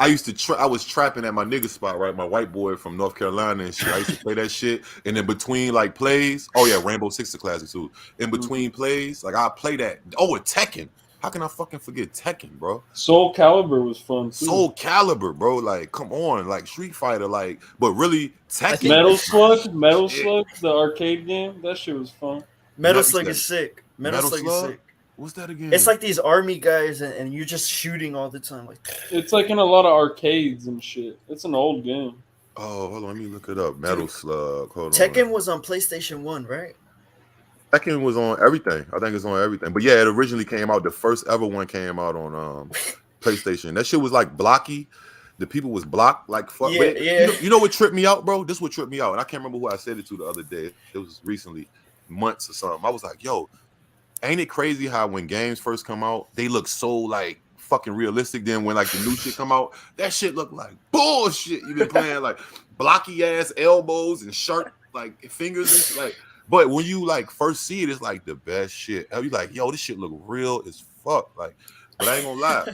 I used to I was trapping at my nigga spot, right? My white boy from North Carolina and shit. I used to play that shit, and in between like plays, oh yeah, Rainbow Six is classic too. In between plays, like I play that. Oh, with Tekken. How can I fucking forget Tekken, bro? Soul Calibur was fun too. Soul Calibur, bro. Like, come on, like Street Fighter, like, but really Tekken. Metal Slug, the arcade game, that shit was fun. Metal Slug is sick. Metal Slug is sick. What's that again? It's like these army guys, and you're just shooting all the time. Like, it's like in a lot of arcades and shit. It's an old game. Oh, hold on, let me look it up. Metal Slug. Hold on. Tekken was on PlayStation 1, right? Tekken was on everything. I think it's on everything. But yeah, it originally came out. The first ever one came out on PlayStation. That shit was like blocky. The people was blocked like fuck. Yeah, yeah. You know what tripped me out, bro? This is what tripped me out. And I can't remember who I said it to the other day. It was recently, months or something. I was like, yo, ain't it crazy how when games first come out, they look so like fucking realistic. Then when like the new shit come out, that shit look like bullshit. You've been playing like blocky ass elbows and sharp like fingers and shit, like. But when you like first see it, it's like the best shit. You like, yo, this shit look real as fuck. Like, but I ain't gonna lie.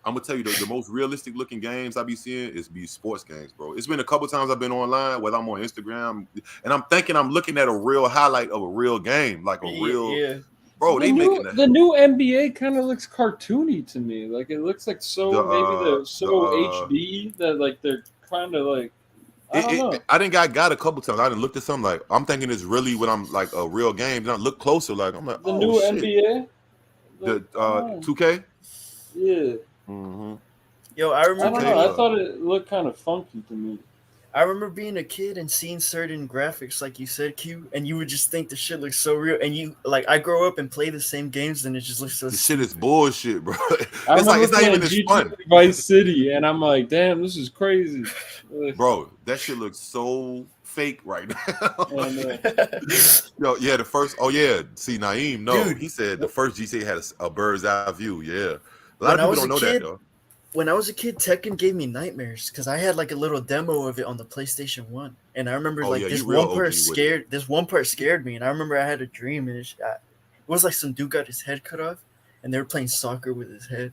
I'm gonna tell you the most realistic looking games I be seeing is sports games, bro. It's been a couple times I've been online, whether I'm on Instagram, and I'm thinking I'm looking at a real highlight of a real game, like a real. Bro, they making that. The new NBA kind of looks cartoony to me. Like it looks like HD that like they're kind of like. I don't know. I didn't got a couple times. I didn't look at something like I'm thinking it's really when I'm like a real game. Then I look closer, like I'm like the new NBA, the 2K. Yeah. Mm-hmm. Yo, I remember. I don't know. I thought it looked kind of funky to me. I remember being a kid and seeing certain graphics, like you said, Q, and you would just think the shit looks so real. And you like, I grow up and play the same games, and it just looks so. This shit is bullshit, bro. It's not even as fun. Vice City, and I'm like, damn, this is crazy, bro. That shit looks so fake right now. Yo, yeah, the first. Oh yeah, see, Naeem, no, dude, he said the first GTA had a bird's eye view. Yeah, a lot of people don't know that though. When I was a kid, Tekken gave me nightmares because I had like a little demo of it on the PlayStation 1, and I remember this one part scared me, and I remember I had a dream, and it was like some dude got his head cut off, and they were playing soccer with his head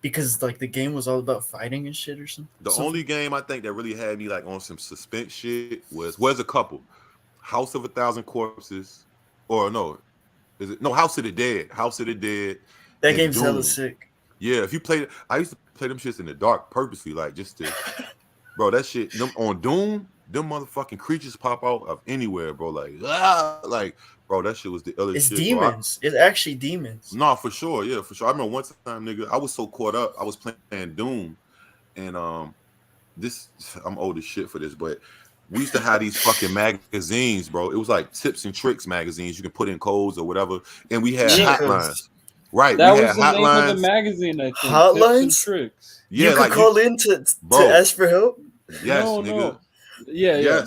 because like the game was all about fighting and shit or something. The only game I think that really had me like on some suspense shit was a couple, House of 1,000 Corpses, or no, is it no House of the Dead? House of the Dead. That game's hella sick. Yeah, if you played it, I used to play them shits in the dark purposely, like just to, bro. That shit, them on Doom, them motherfucking creatures pop out of anywhere, bro. Like, bro, that shit was the other It's shit. demons. It's actually demons. No, for sure, yeah, for sure. I remember one time, nigga, I was so caught up. I was playing Doom, and I'm old as shit for this, but we used to have these fucking magazines, bro. It was like tips and tricks magazines. You can put in codes or whatever, and we had hotlines. Right, that was the name of the magazine. I think hotlines, tips and tricks. Yeah, you could call in to ask for help. Yes, no. Yeah,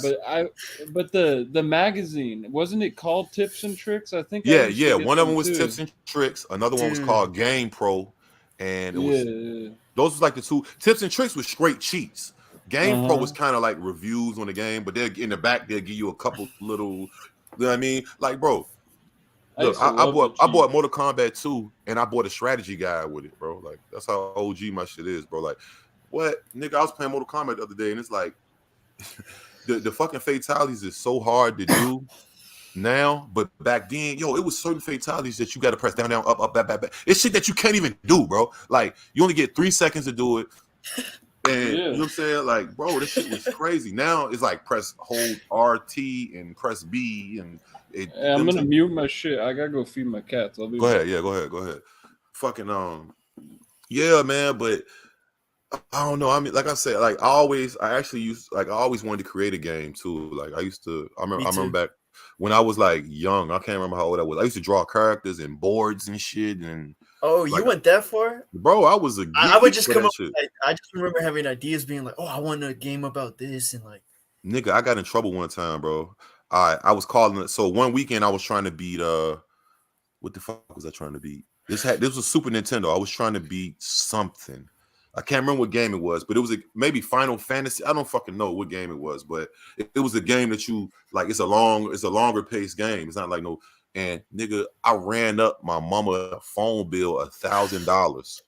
but the magazine, wasn't it called Tips and Tricks? I think. Yeah. One of them was Tips and Tricks. Another one was called Game Pro, and it was those was like the two. Tips and Tricks was straight cheats. Game Pro was kind of like reviews on the game, but they're in the back they'll give you a couple little. You know what I mean? Like, bro. Look, I bought Mortal Kombat 2 and I bought a strategy guide with it, bro. Like that's how OG my shit is, bro. Like, what, nigga? I was playing Mortal Kombat the other day, and it's like the fucking fatalities is so hard to do now, but back then, yo, it was certain fatalities that you got to press down, up, back. It's shit that you can't even do, bro. Like you only get 3 seconds to do it, and you know what I'm saying? Like, bro, this shit was crazy. Now it's like hold RT and press B and. I'm gonna mute my shit. I gotta go feed my cats. I'll be go ahead. Yeah, go ahead. Fucking yeah, man. But I don't know. I mean, like I said, like I always wanted to create a game too. Like I remember back when I was like young. I can't remember how old I was. I used to draw characters and boards and shit. And you went that far, bro? I was I would just come up. I just remember having ideas, being like, "Oh, I want a game about this," and like, nigga, I got in trouble one time, bro. I was calling it. So one weekend I was trying to beat What the fuck was I trying to beat? This was Super Nintendo. I was trying to beat something. I can't remember what game it was, but it was maybe Final Fantasy. I don't fucking know what game it was, but it was a game that you like. It's a longer paced game. It's not like no. And nigga, I ran up my mama phone bill $1,000,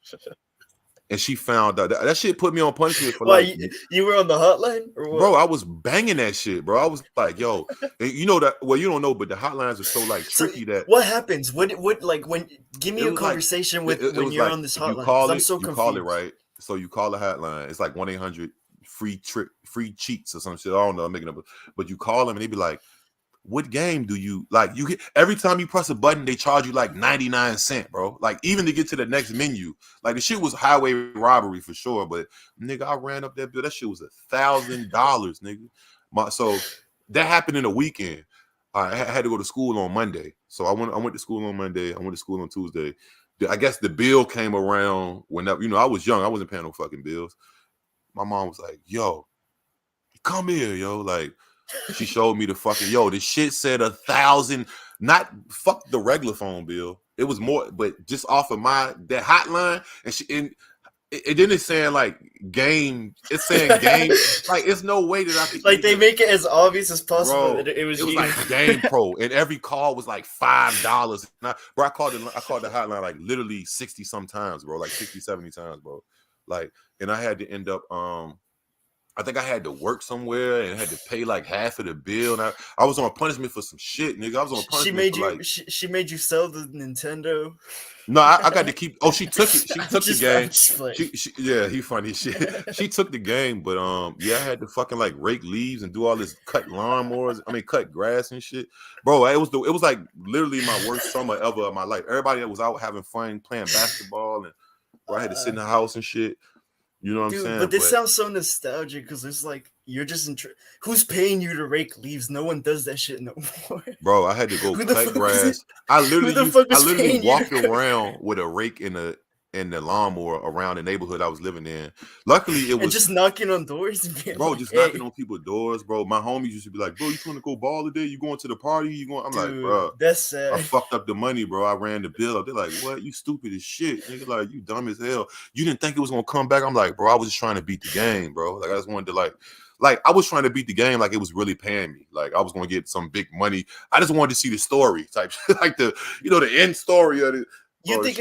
and she found out that shit put me on punishment for like. You were on the hotline, or what? Bro, I was banging that shit, bro. I was like, yo, and you know that. Well, you don't know, but the hotlines are so like tricky that. What happens? What like when? Give me a conversation with when you're on this hotline. You call it, I'm so confused. You call it right. So you call the hotline. It's like 1-800 free cheats or some shit. I don't know. I'm making up, but you call them and they be like, "What game do you like?" You get every time you press a button, they charge you like 99 cents, bro. Like even to get to the next menu, like the shit was highway robbery for sure. But nigga, I ran up that bill. That shit was $1,000, nigga. So that happened in a weekend. I had to go to school on Monday, so I went to school on Monday. I went to school on Tuesday. I guess the bill came around whenever, I was young. I wasn't paying no fucking bills. My mom was like, yo, come here, yo. Like, she showed me the fucking, yo, this shit said 1,000, not fuck the regular phone bill. It was more, but just off of that hotline. And it didn't saying like game. It's saying game. Like, it's no way that I could. Like, they make it as obvious as possible. Bro, that it was like Game Pro, and every call was like $5. Bro, I called the hotline like literally 60 sometimes, bro, like 60, 70 times, bro. Like, and I had to end up, I think I had to work somewhere and had to pay like half of the bill. And I was on punishment for some shit, nigga. I was on punishment. She made you sell the Nintendo. No, I got to keep. Oh, she took it. She took the game. Yeah, he funny shit. She took the game, but yeah, I had to fucking like rake leaves and do all this, cut lawnmowers. I mean, cut grass and shit, bro. It was like literally my worst summer ever of my life. Everybody that was out having fun playing basketball, and bro, I had to sit in the house and shit. You know what I'm saying? But this sounds so nostalgic because it's like you're just who's paying you to rake leaves? No one does that shit no more. Bro, I had to go cut grass. I literally walked around with a rake in the lawnmower around the neighborhood I was living in. Luckily, it was just knocking on doors. Knocking on people's doors, bro. My homies used to be like, "Bro, you want to go ball today? You going to the party? You going?" I'm like, "Bro, that's sad. I fucked up the money, bro. I ran the bill up." They're like, "What? You stupid as shit, nigga. Like, you dumb as hell. You didn't think it was gonna come back?" I'm like, "Bro, I was just trying to beat the game, bro. Like, I just wanted to like I was trying to beat the game like it was really paying me. Like I was gonna get some big money. I just wanted to see the story type, like the end story of it." You think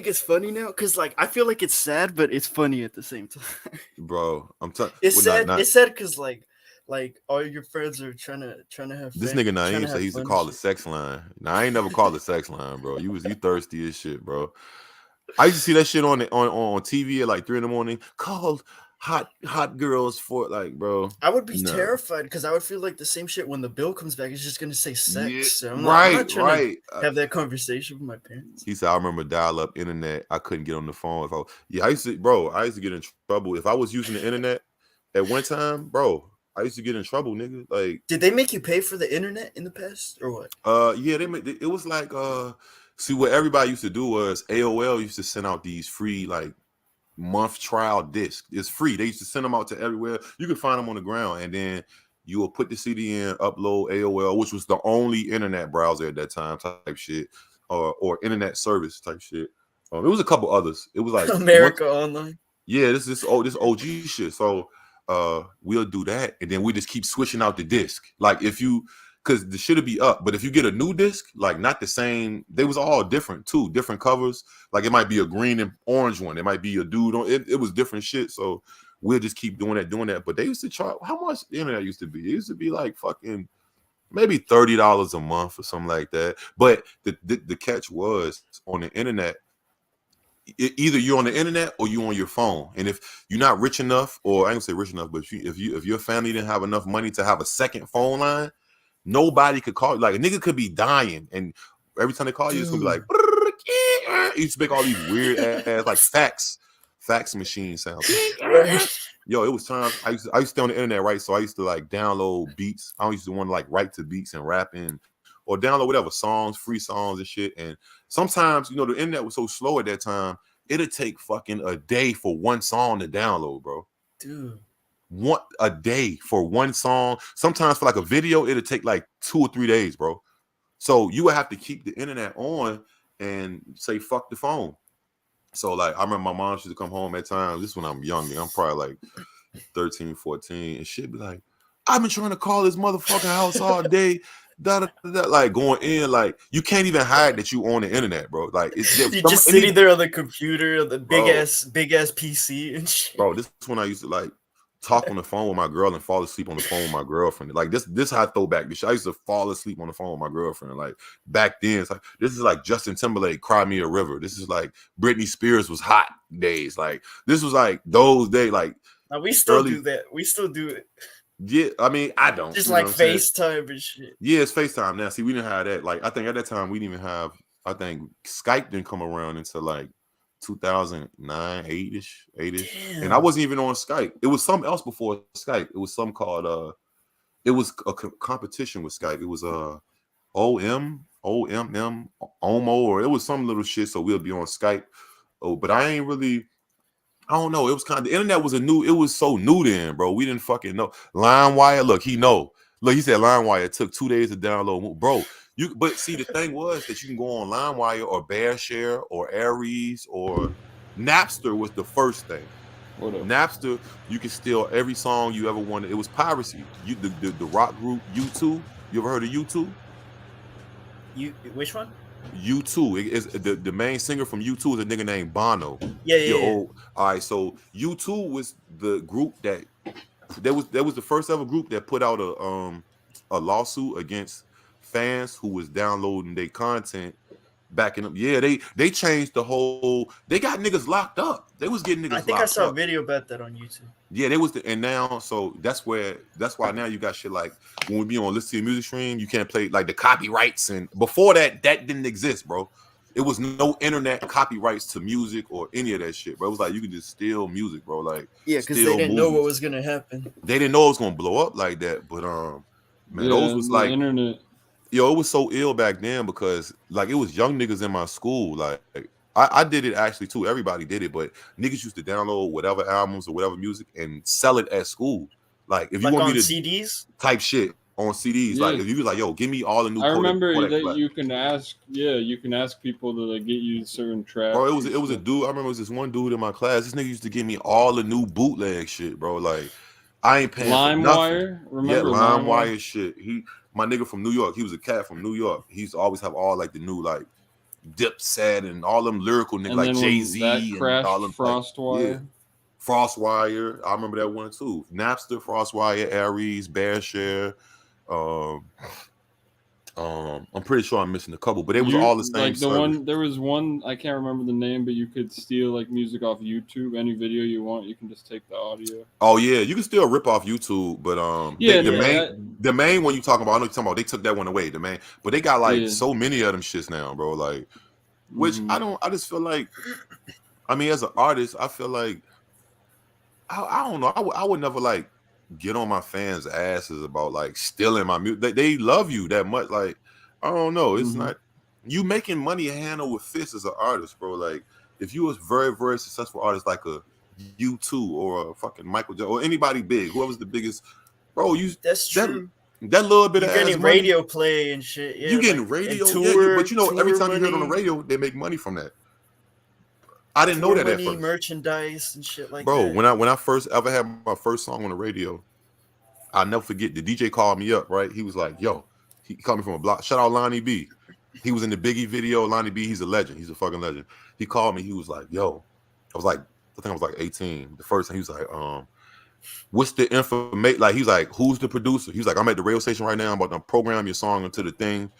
it's funny now? Because like I feel like it's sad, but it's funny at the same time. Bro, I'm telling. It's sad. It's sad because like all your friends are trying to have. This nigga Naeem said he used to call the sex line. Now I ain't never called the sex line, bro. You thirsty as shit, bro. I used to see that shit on TV at like 3 a.m. Called hot girls for like, bro. I would be terrified because I would feel like the same shit when the bill comes back. It's just gonna say sex. Yeah, so I'm not trying to have that conversation with my parents. He said, "I remember dial-up internet. I couldn't get on the phone I used to get in trouble if I was using the internet at one time, bro. I used to get in trouble, nigga. Like, did they make you pay for the internet in the past or what? Yeah, it was like see what everybody used to do was AOL used to send out these free like month trial disc. It's free. They used to send them out to everywhere. You could find them on the ground, and then you will put the CD in, upload AOL, which was the only internet browser at that time type shit, or internet service type shit. It was a couple others. It was like America Online. Yeah, this OG shit. So we'll do that, and then we just keep switching out the disc. Like because the shit'll be up, but if you get a new disc, like not the same, they was all different too, different covers. Like it might be a green and orange one, it might be a dude on it. It was different shit. So we'll just keep doing that. But they used to charge how much the internet used to be. It used to be like fucking maybe $30 a month or something like that. But the catch was on the internet. Either you're on the internet or you on your phone, and if you're not rich enough, or I ain't gonna say rich enough, but if your family didn't have enough money to have a second phone line, nobody could call. Like a nigga could be dying, and every time they call you, it's gonna be like, you used to make all these weird ass like fax machine sounds. Yo, it was times I used to stay on the internet, right? So I used to like download beats. I used to want to like write to beats and rap in, or download whatever songs, free songs and shit. And sometimes, the internet was so slow at that time, it'd take fucking a day for one song to download, bro. Dude. A day for one song. Sometimes for like a video, it'll take like 2 or 3 days, bro. So you would have to keep the internet on and say fuck the phone. So like I remember my mom used to come home at times. This is when I'm young, and I'm probably like 13, 14, and she'd be like, I've been trying to call this motherfucking house all day. Like going in, like you can't even hide that you on the internet, bro. Like you're just sitting there on the computer, the big ass PC and shit. Bro, this is when I used to like talk on the phone with my girl and fall asleep on the phone with my girlfriend. Like this how I throw back this shit. I used to fall asleep on the phone with my girlfriend. Like back then, it's like this is like Justin Timberlake, Cry Me a River. This is like Britney Spears was hot days. Like this was like those days. Like now we still do that. We still do it. Yeah, I mean, I don't. Just like FaceTime and shit. Yeah, it's FaceTime now. See, we didn't have that. Like, I think at that time we didn't even have. I think Skype didn't come around until like 2009, 8ish. And I wasn't even on Skype. It was something else before Skype. It was something called it was a competition with Skype. It was OMO, or it was some little shit. So we'll be on Skype. Oh, but I ain't really. I don't know. It was kind of the internet was it was so new then, bro. We didn't fucking know. LimeWire, look, he said LimeWire took 2 days to download. Bro, but see the thing was that you can go on LimeWire or BearShare or Aries or Napster was the first thing. Napster, you can steal every song you ever wanted. It was piracy. The rock group U2. You ever heard of U2? Which one? U2 is the main singer from U2 is a nigga named Bono. Yeah. All right, so U2 was the group that was the first ever group that put out a lawsuit against fans who was downloading their content, backing up. Yeah, they changed the whole. They got niggas locked up. They was getting niggas locked up. I think I saw a video about that on YouTube. Yeah, and now, so that's why now you got shit like when we be on Listen to Your Music Stream, you can't play like the copyrights, and before that didn't exist, bro. It was no internet copyrights to music or any of that shit, bro. It was like you could just steal music, bro. Like because they didn't know what was gonna happen. They didn't know it was gonna blow up like that, but man, those was like internet. Yo, it was so ill back then because like it was young niggas in my school. Like I did it actually too. Everybody did it, but niggas used to download whatever albums or whatever music and sell it at school. Like if you want me to CDs type shit on CDs, like if you was like, yo, give me all the new. I remember that you can ask people to like get you certain tracks. Bro, it was a dude. I remember it was this one dude in my class. This nigga used to give me all the new bootleg shit, bro. Like I ain't paying LimeWire. Remember LimeWire shit. My nigga from New York, he was a cat from New York. He used to always have all like the new like Dipset and all them lyrical niggas like Jay-Z and all them FrostWire. FrostWire. I remember that one too. Napster, FrostWire, Aries, BearShare. I'm pretty sure I'm missing a couple, but it was all the same. Like there was one I can't remember the name, but you could steal like music off YouTube. Any video you want, you can just take the audio. Oh yeah, you can still rip off YouTube, but the main one you talking about, I know you're talking about. They took that one away, the main, but they got like so many of them shits now, bro. Like, which I just feel like, I mean, as an artist, I feel like I don't know, I would never like get on my fans' asses about like stealing my music. They love you that much. Like, I don't know. It's not you making money hand over fist as an artist, bro. Like, if you was very, very successful artist like a U2 or a fucking Michael Jackson or anybody big, whoever's the biggest, bro, that's true. That little bit You're of getting radio play and shit. Yeah, you getting radio, but you know, every time you hear it on the radio, they make money from that. I didn't know that at first. Merchandise and shit like that. Bro, when I first ever had my first song on the radio, I'll never forget. The DJ called me up, right? He was like, yo, he called me from a block. Shout out Lonnie B. He was in the Biggie video. Lonnie B, he's a legend. He's a fucking legend. He called me. He was like, yo, I think I was like 18. The first time he was like, what's the information? Like, he's like, who's the producer? He was like, I'm at the radio station right now. I'm about to program your song into the thing.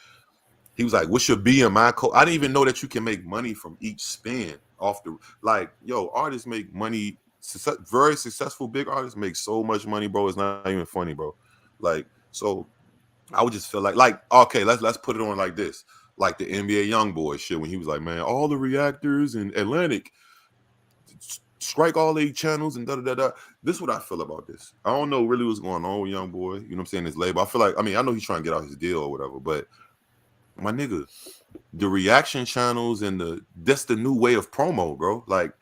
He was like, what's your BMI code? I didn't even know that you can make money from each spin off the, like, yo, artists make money. Very successful big artists make so much money, bro. It's not even funny, bro. Like, so I would just feel like okay, let's put it on like this, like the NBA YoungBoy shit when he was like, man, all the reactors in Atlantic strike all 8 channels and da da da. This is what I feel about this. I don't know really what's going on with YoungBoy. You know what I'm saying? His label. I feel like, I mean, I know he's trying to get out his deal or whatever, but my nigga, the reaction channels and that's the new way of promo, bro. Like,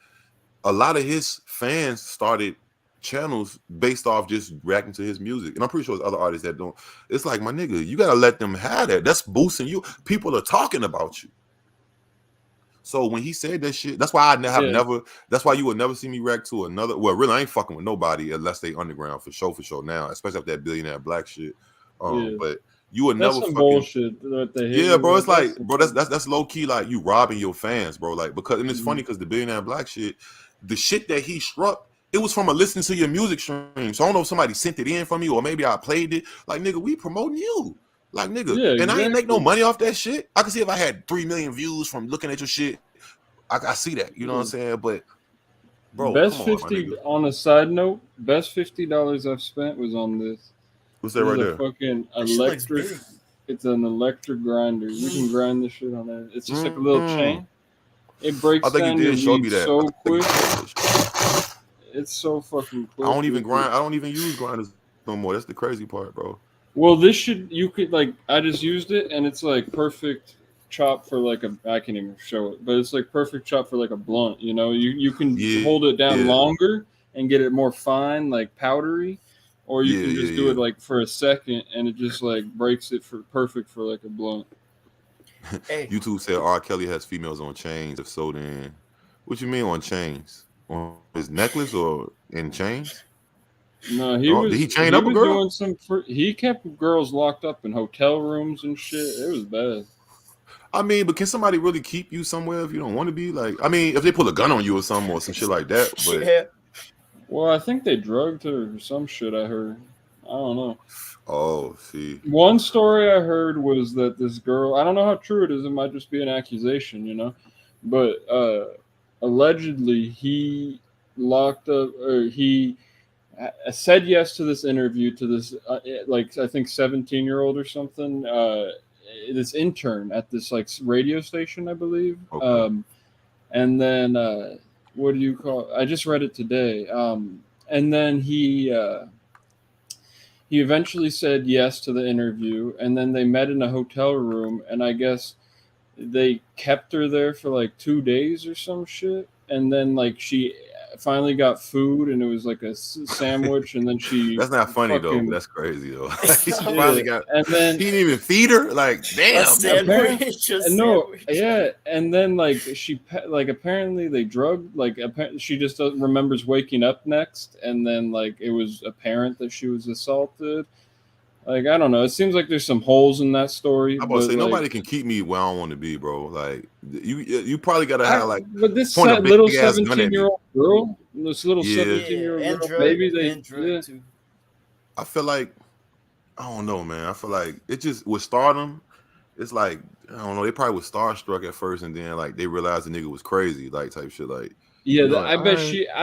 a lot of his fans started channels based off just reacting to his music. And I'm pretty sure there's other artists that don't. It's like, my nigga, you gotta let them have that. That's boosting you. People are talking about you. So when he said that shit, that's why never. That's why you would never see me react to another. Well, really, I ain't fucking with nobody unless they underground for sure now. Especially if that Billionaire Black shit. But you would That's never some fucking bullshit. That they hate yeah, bro. It's like, some bro, that's low key like you robbing your fans, bro. Like, because and it's funny because the Billionaire Black shit, the shit that he struck, it was from a listening to your music stream. So I don't know if somebody sent it in from you or maybe I played it. Like, nigga, we promoting you. Like, nigga, Yeah, and I ain't make no exactly. money off that shit. I can see if I had 3 million views from looking at your shit. I see that. You know what I'm saying? But bro, best come on, 50 my nigga. on a side note, best $50 I've spent was on this. What's that right there? Fucking That shit looks electric. big. It's an electric grinder. You can grind this shit on there. It's just like a little chain. It breaks I think down you your did show me weed that. so quick. It's so fucking quick. I don't even grind. I don't even use grinders no more. That's the crazy part, bro. Well, this should, you could, like, I just used it and it's like perfect chop for like I can't even show it, but it's like perfect chop for like a blunt, you know. You can hold it down longer and get it more fine, like powdery, or you can just do it like for a second and it just like breaks it for perfect for like a blunt. Hey. YouTube said R. Kelly has females on chains. If so, then what you mean on chains? On his necklace or in chains? No, did he chain up a girl? Doing some. He kept girls locked up in hotel rooms and shit. It was bad. I mean, but can somebody really keep you somewhere if you don't want to be? Like, I mean, if they pull a gun on you or something or some shit like that. But yeah. Well, I think they drugged her or some shit. I heard. I don't know. Oh, see. One story I heard was that this girl. I don't know how true it is. It might just be an accusation, you know. But allegedly, he locked up or he said yes to this interview to this like I think 17-year-old or something, this intern at this like radio station, I believe. Okay. And then what do you call I just read it today, and then he eventually said yes to the interview, and then they met in a hotel room, and I guess they kept her there for like 2 days or some shit, and then like she finally got food and it was like a sandwich, and then she that's not funny though. But that's crazy though. She finally got, and then he didn't even feed her. Like, damn. And then like she like apparently they drugged, like she just remembers waking up next, and then like it was apparent that she was assaulted. Like, I don't know. It seems like there's some holes in that story. I'm about to say, like, nobody can keep me where I don't want to be, bro. Like, you probably gotta have like. But this little 17-year-old girl, this little 17-year-old girl, maybe they. Too. I feel like, I don't know, man. I feel like it just with stardom. It's like, I don't know. They probably was starstruck at first, and then like they realized the nigga was crazy, like type shit, like. Yeah, you know, I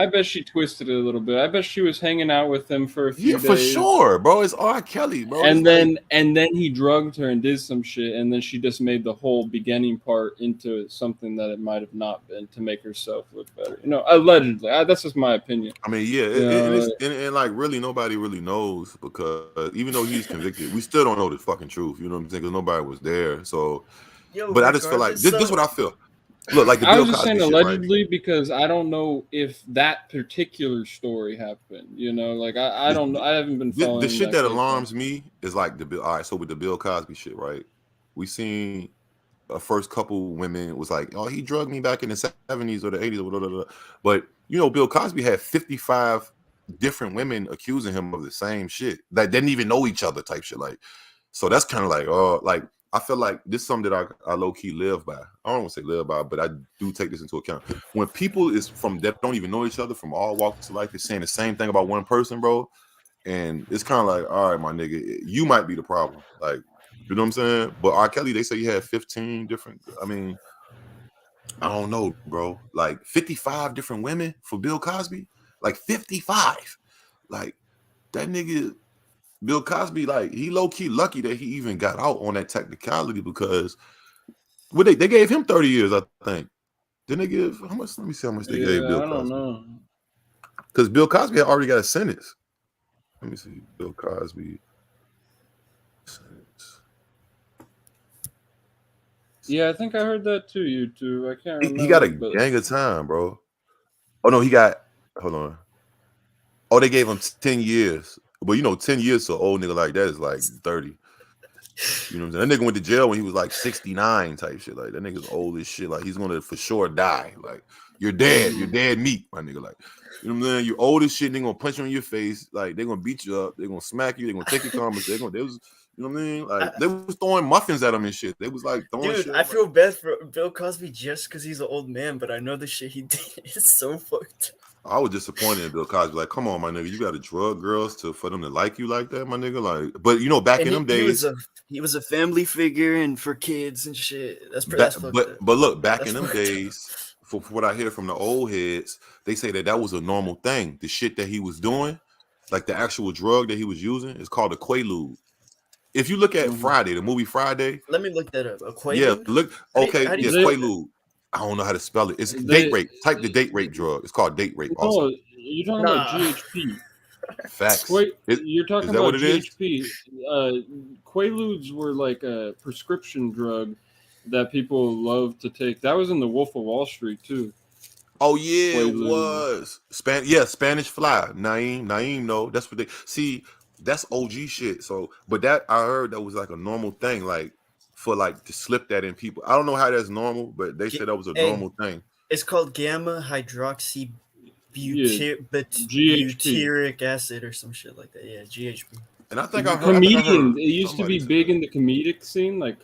bet she twisted it a little bit. I bet she was hanging out with him for a few days. Yeah, for sure, bro. It's R. Kelly, bro. And then he drugged her and did some shit, and then she just made the whole beginning part into something that it might have not been to make herself look better. You know, allegedly. That's just my opinion. I mean, yeah, and like really nobody really knows, because even though he's convicted, we still don't know the fucking truth. You know what I'm saying? Because nobody was there. So, but I just feel like this is what I feel. Look, like the Bill I was just Cosby saying shit, allegedly, right? Because I don't know if that particular story happened. You know, like I don't know. I haven't been following the shit that alarms me is like the Bill. All right, so with the Bill Cosby shit, right? We seen a first couple women was like, oh, he drugged me back in the 70s or the 80s or whatever. But you know, Bill Cosby had 55 different women accusing him of the same shit that didn't even know each other, type shit. Like, so that's kind of like, oh, like. I feel like this is something that I low-key live by. I don't want to say live by, but I do take this into account. When people is from that don't even know each other from all walks of life is saying the same thing about one person, bro, and it's kind of like, all right, my nigga, you might be the problem. Like, you know what I'm saying? But R. Kelly, they say he had 15 different, I mean, I don't know, bro. Like 55 different women for Bill Cosby? Like 55. Like, that nigga... Bill Cosby, like, he low-key lucky that he even got out on that technicality, because they gave him 30 years, I think. Didn't they give how much? Let me see how much they gave Bill Cosby. I don't know. Because Bill Cosby had already got a sentence. Let me see. Bill Cosby sentence. Yeah, I think I heard that too, YouTube. I can't remember. He got a gang of time, bro. Oh no, he got, hold on. Oh, they gave him 10 years. But 10 years to an old nigga like that is like 30. You know what I'm saying? That nigga went to jail when he was like 69 type shit. Like that nigga's old as shit. Like he's gonna for sure die. Like you're dead. You're dead meat, my nigga. Like, you know what I'm saying? You're old as shit, they gonna punch you in your face. Like they're gonna beat you up, they're gonna smack you, they're gonna take your comments, they was, you know what I mean? Like they was throwing muffins at him and shit. They was like throwing Dude, shit. I feel bad for Bill Cosby just because he's an old man, but I know the shit he did is so fucked up. I was disappointed in Bill Cosby. Like, come on, my nigga, you got to drug girls for them to like you like that, my nigga. Like, but back in them days, he was a family figure and for kids and shit. That's fucked up. But look, back in them days, for what I hear from the old heads, they say that was a normal thing. The shit that he was doing, like the actual drug that he was using, is called a Quaalude. If you look at Friday, the movie Friday, let me look that up. A Quaalude? Yeah, look. Okay, how do yes, Quaalude. I don't know how to spell it. It's date rape. Type the date rape drug. It's called date rape. Also, you're talking about GHP. Facts. Wait, you're talking about GHP. Quaaludes were like a prescription drug that people love to take. That was in the Wolf of Wall Street too. Oh yeah, Quaalude. It was. Spanish fly. Naeem. No, that's what they see. That's OG shit. So, but that I heard that was like a normal thing. Like. For like to slip that in people. I don't know how that's normal, but they said that was a normal thing. It's called gamma hydroxy butyric acid or some shit like that. Yeah, GHB. And I think comedians. It used to be big in the comedic scene. Like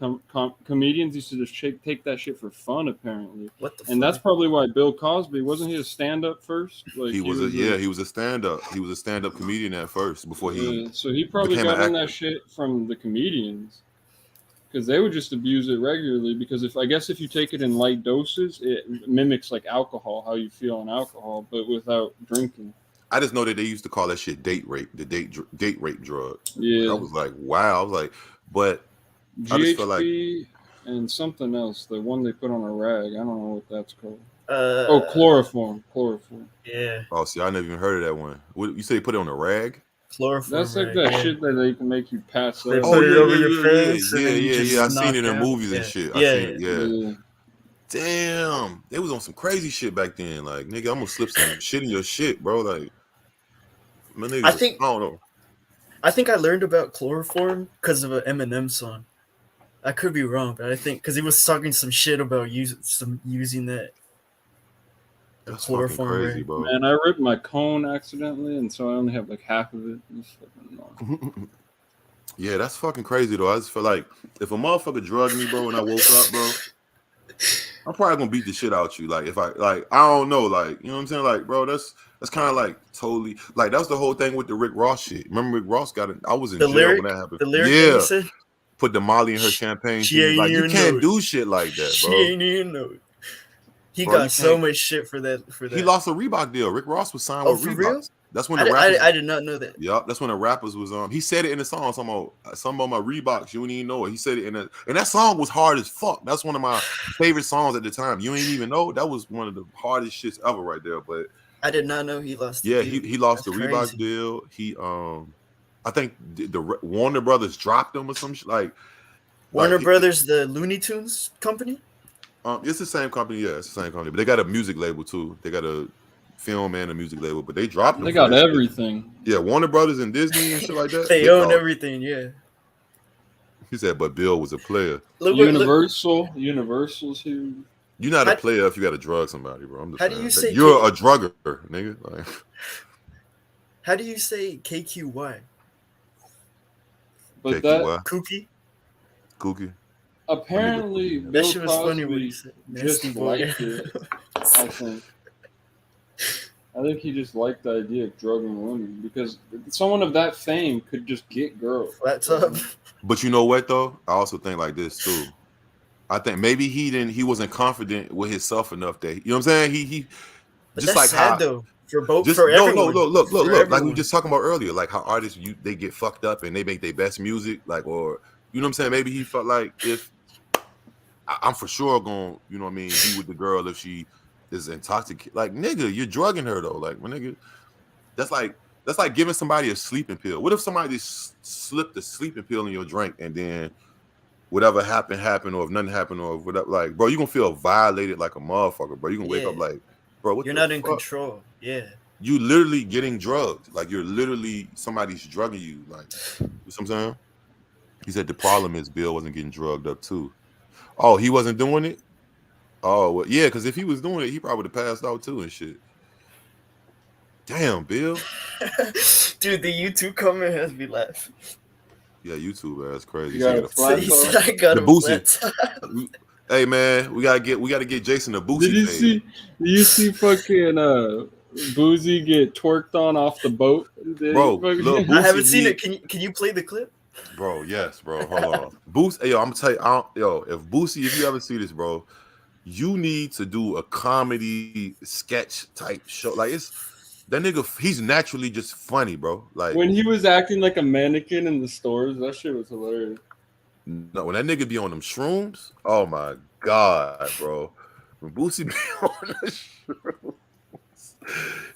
comedians used to just take that shit for fun. Apparently, and that's probably why Bill Cosby wasn't he a stand-up first? Like he was a stand-up. He was a stand-up comedian at first before he. So he probably got in that shit from the comedians. Because they would just abuse it regularly. Because if you take it in light doses, it mimics like alcohol, how you feel on alcohol, but without drinking. I just know that they used to call that shit date rape, the date rape drug. Yeah, I was like, wow. I was like, but GHB I just feel like and something else, the one they put on a rag. I don't know what that's called. Chloroform. Yeah. Oh, see, I never even heard of that one. What you say? Put it on a rag? Chloroform. That's like that shit that they can make you pass out. They put it over your face. Yeah. I seen it in movies and shit. Yeah. Damn, they was on some crazy shit back then. Like, nigga, I'm gonna slip some shit in your shit, bro. Like, my nigga, I don't know. I think I learned about chloroform because of an Eminem song. I could be wrong, but I think because he was talking some shit about using that. That's fucking crazy, bro. Man, I ripped my cone accidentally, and so I only have like half of it. Yeah, that's fucking crazy though. I just feel like if a motherfucker drugged me, bro, when I woke up, bro, I'm probably gonna beat the shit out you. Like if I don't know, like you know what I'm saying, like bro, that's kind of like totally like that's the whole thing with the Rick Ross shit. Remember Rick Ross got it? I was in jail when that happened. The lyric said? Put the Molly in her champagne. Like you can't do shit like that, bro. She ain't even know it. He got so much shit for that. He lost a Reebok deal. Rick Ross was signed with Reebok. Real? That's when the rappers. I did not know that. Yep, that's when the rappers was He said it in the song. Something about my Reeboks. You didn't even know it. He said it and that song was hard as fuck. That's one of my favorite songs at the time. You ain't even know that was one of the hardest shits ever right there. But I did not know he lost. Yeah, he lost the Reebok deal. He I think the Warner Brothers dropped him or some shit like. Warner Brothers, the Looney Tunes company. It's the same company, yeah. It's the same company, but they got a music label too. They got a film and a music label, but they dropped them. They got everything. Yeah, Warner Brothers and Disney and shit like that. They own everything, yeah. He said, but Bill was a player. Universal's huge. You're not a player if you got to drug somebody, bro. I'm just how do you say you're a drugger, nigga? Like, how do you say KQY? But KQY. Kooky. Apparently, that Bill shit was Cosby funny when he said just liked it. I think he just liked the idea of drugging women because someone of that fame could just get girls. That's up. But you know what though? I also think like this too. I think maybe he wasn't confident with himself enough that you know what I'm saying. He but just that's like sad how, though for both for everyone. Look. Like we were just talking about earlier, like how artists they get fucked up and they make their best music, like or you know what I'm saying. Maybe he felt like if I'm for sure gonna, you know what I mean, be with the girl if she is intoxicated. Like, nigga, you're drugging her though. Like, my nigga, that's like giving somebody a sleeping pill. What if somebody slipped a sleeping pill in your drink and then whatever happened, or if nothing happened, or whatever, like, bro, you gonna feel violated like a motherfucker, bro. You gonna wake up like, bro, what you're the not in fuck? control. Yeah. you literally getting drugged. Like you're literally somebody's drugging you. Like, you know what I'm saying? He said the problem is Bill wasn't getting drugged up too. Oh, he wasn't doing it? Oh, well, yeah, because if he was doing it, he probably would have passed out too and shit. Damn, Bill. Dude, the YouTube comment has me laughing. Yeah, YouTube, that's crazy. He said I got a flat. Hey man, we gotta get Jason a Boosie. Did you see fucking Boozy get twerked on off the boat? Bro, look, I haven't seen it. Can you play the clip? Bro, yes, bro. Hold on. Boosie, hey, yo, I'm gonna tell you, if you ever see this, bro, you need to do a comedy sketch type show. Like that nigga, he's naturally just funny, bro. Like when he was acting like a mannequin in the stores, that shit was hilarious. No, when that nigga be on them shrooms, oh my god, bro. When Boosie be on the shrooms,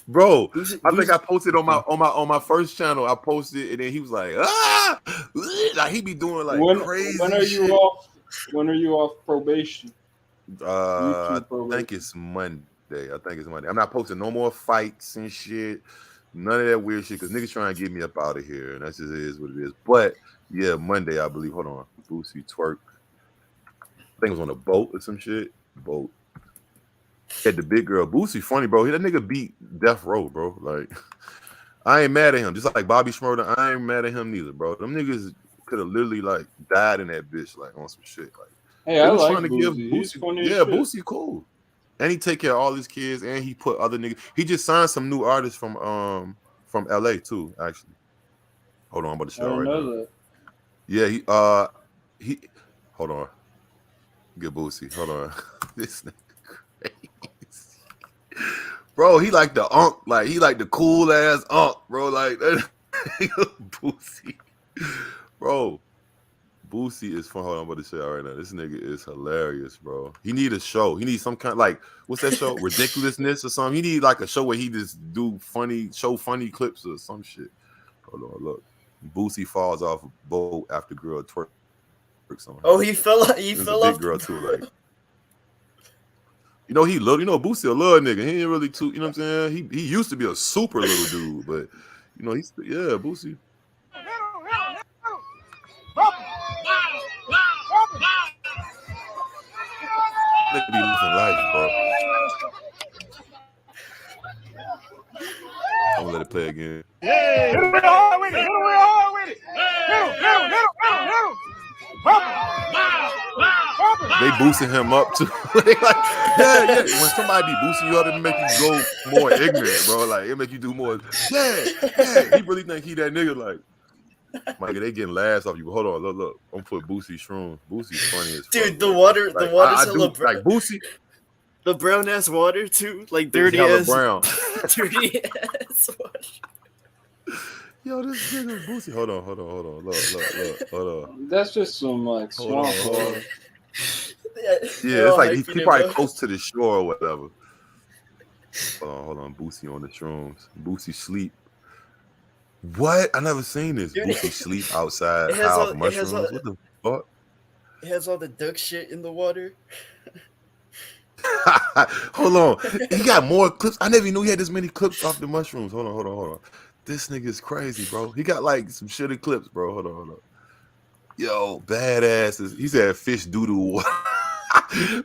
bro. I think I posted on my first channel. I posted, and then he was like, like he be doing like crazy. When are you shit. When are you off probation? I think it's Monday. I'm not posting no more fights and shit. None of that weird shit because niggas trying to get me up out of here, and that's just is what it is. But yeah, Monday I believe. Hold on, Boosie twerk. I think it was on a boat or some shit. Boat. Had the big girl. Boosie funny, bro. That nigga beat Death Row, bro. Like I ain't mad at him. Just like Bobby Shmurda, I ain't mad at him neither, bro. Them niggas could have literally like died in that bitch, like on some shit. Like hey, I like Boosie. He's funny as shit. Boosie cool. And he take care of all his kids, and he put other niggas. He just signed some new artists from LA too. Actually, hold on, I'm about to show right now. That. Yeah, he. Hold on, get Boosie. Hold on, this nigga crazy, bro. He like the like he like the cool ass bro. Like that Boosie, bro. Boosie is fun. Hold on, I'm about to show you right now. This nigga is hilarious, bro. He need a show. He needs some kind of like what's that show? Ridiculousness or something. He need like a show where he just do funny clips or some shit. Hold on, look. Boosie falls off a boat after girl twerks on him. Oh, he fell off. Big girl too, like. You know Boosie a little nigga. He ain't really too. You know what I'm saying? He used to be a super little dude, but you know Boosie. Nigga be living life, bro. I'm gonna let it play again. Hey, hit him hard with it. Hit him hard with it. They boosting him up too. They like, yeah. When somebody be boosting you up, it make you go more ignorant, bro. Like it make you do more. Yeah. He really think he that nigga. Like, Mike, they getting laughs off you. Hold on, look. I'm put Boosie shrooms. Boosie's funny as fuck. Dude, the water's like Boosie. The brown ass water too, like dirty ass brown. Dirty ass water. Yo, this nigga Boosie. Hold on. Look. Hold on. That's just some like swamp water. Yeah, it's like he probably close to the shore or whatever. Hold on. Boosie on the shrooms. Boosie sleep. What? I never seen this. Dude, Boosie sleep outside house mushrooms. What the fuck? It has all the duck shit in the water. Hold on. He got more clips. I never even knew he had this many clips off the mushrooms. Hold on. This nigga is crazy, bro. He got like some shitty clips, bro. Hold on. Yo, badasses. He said fish doo-doo.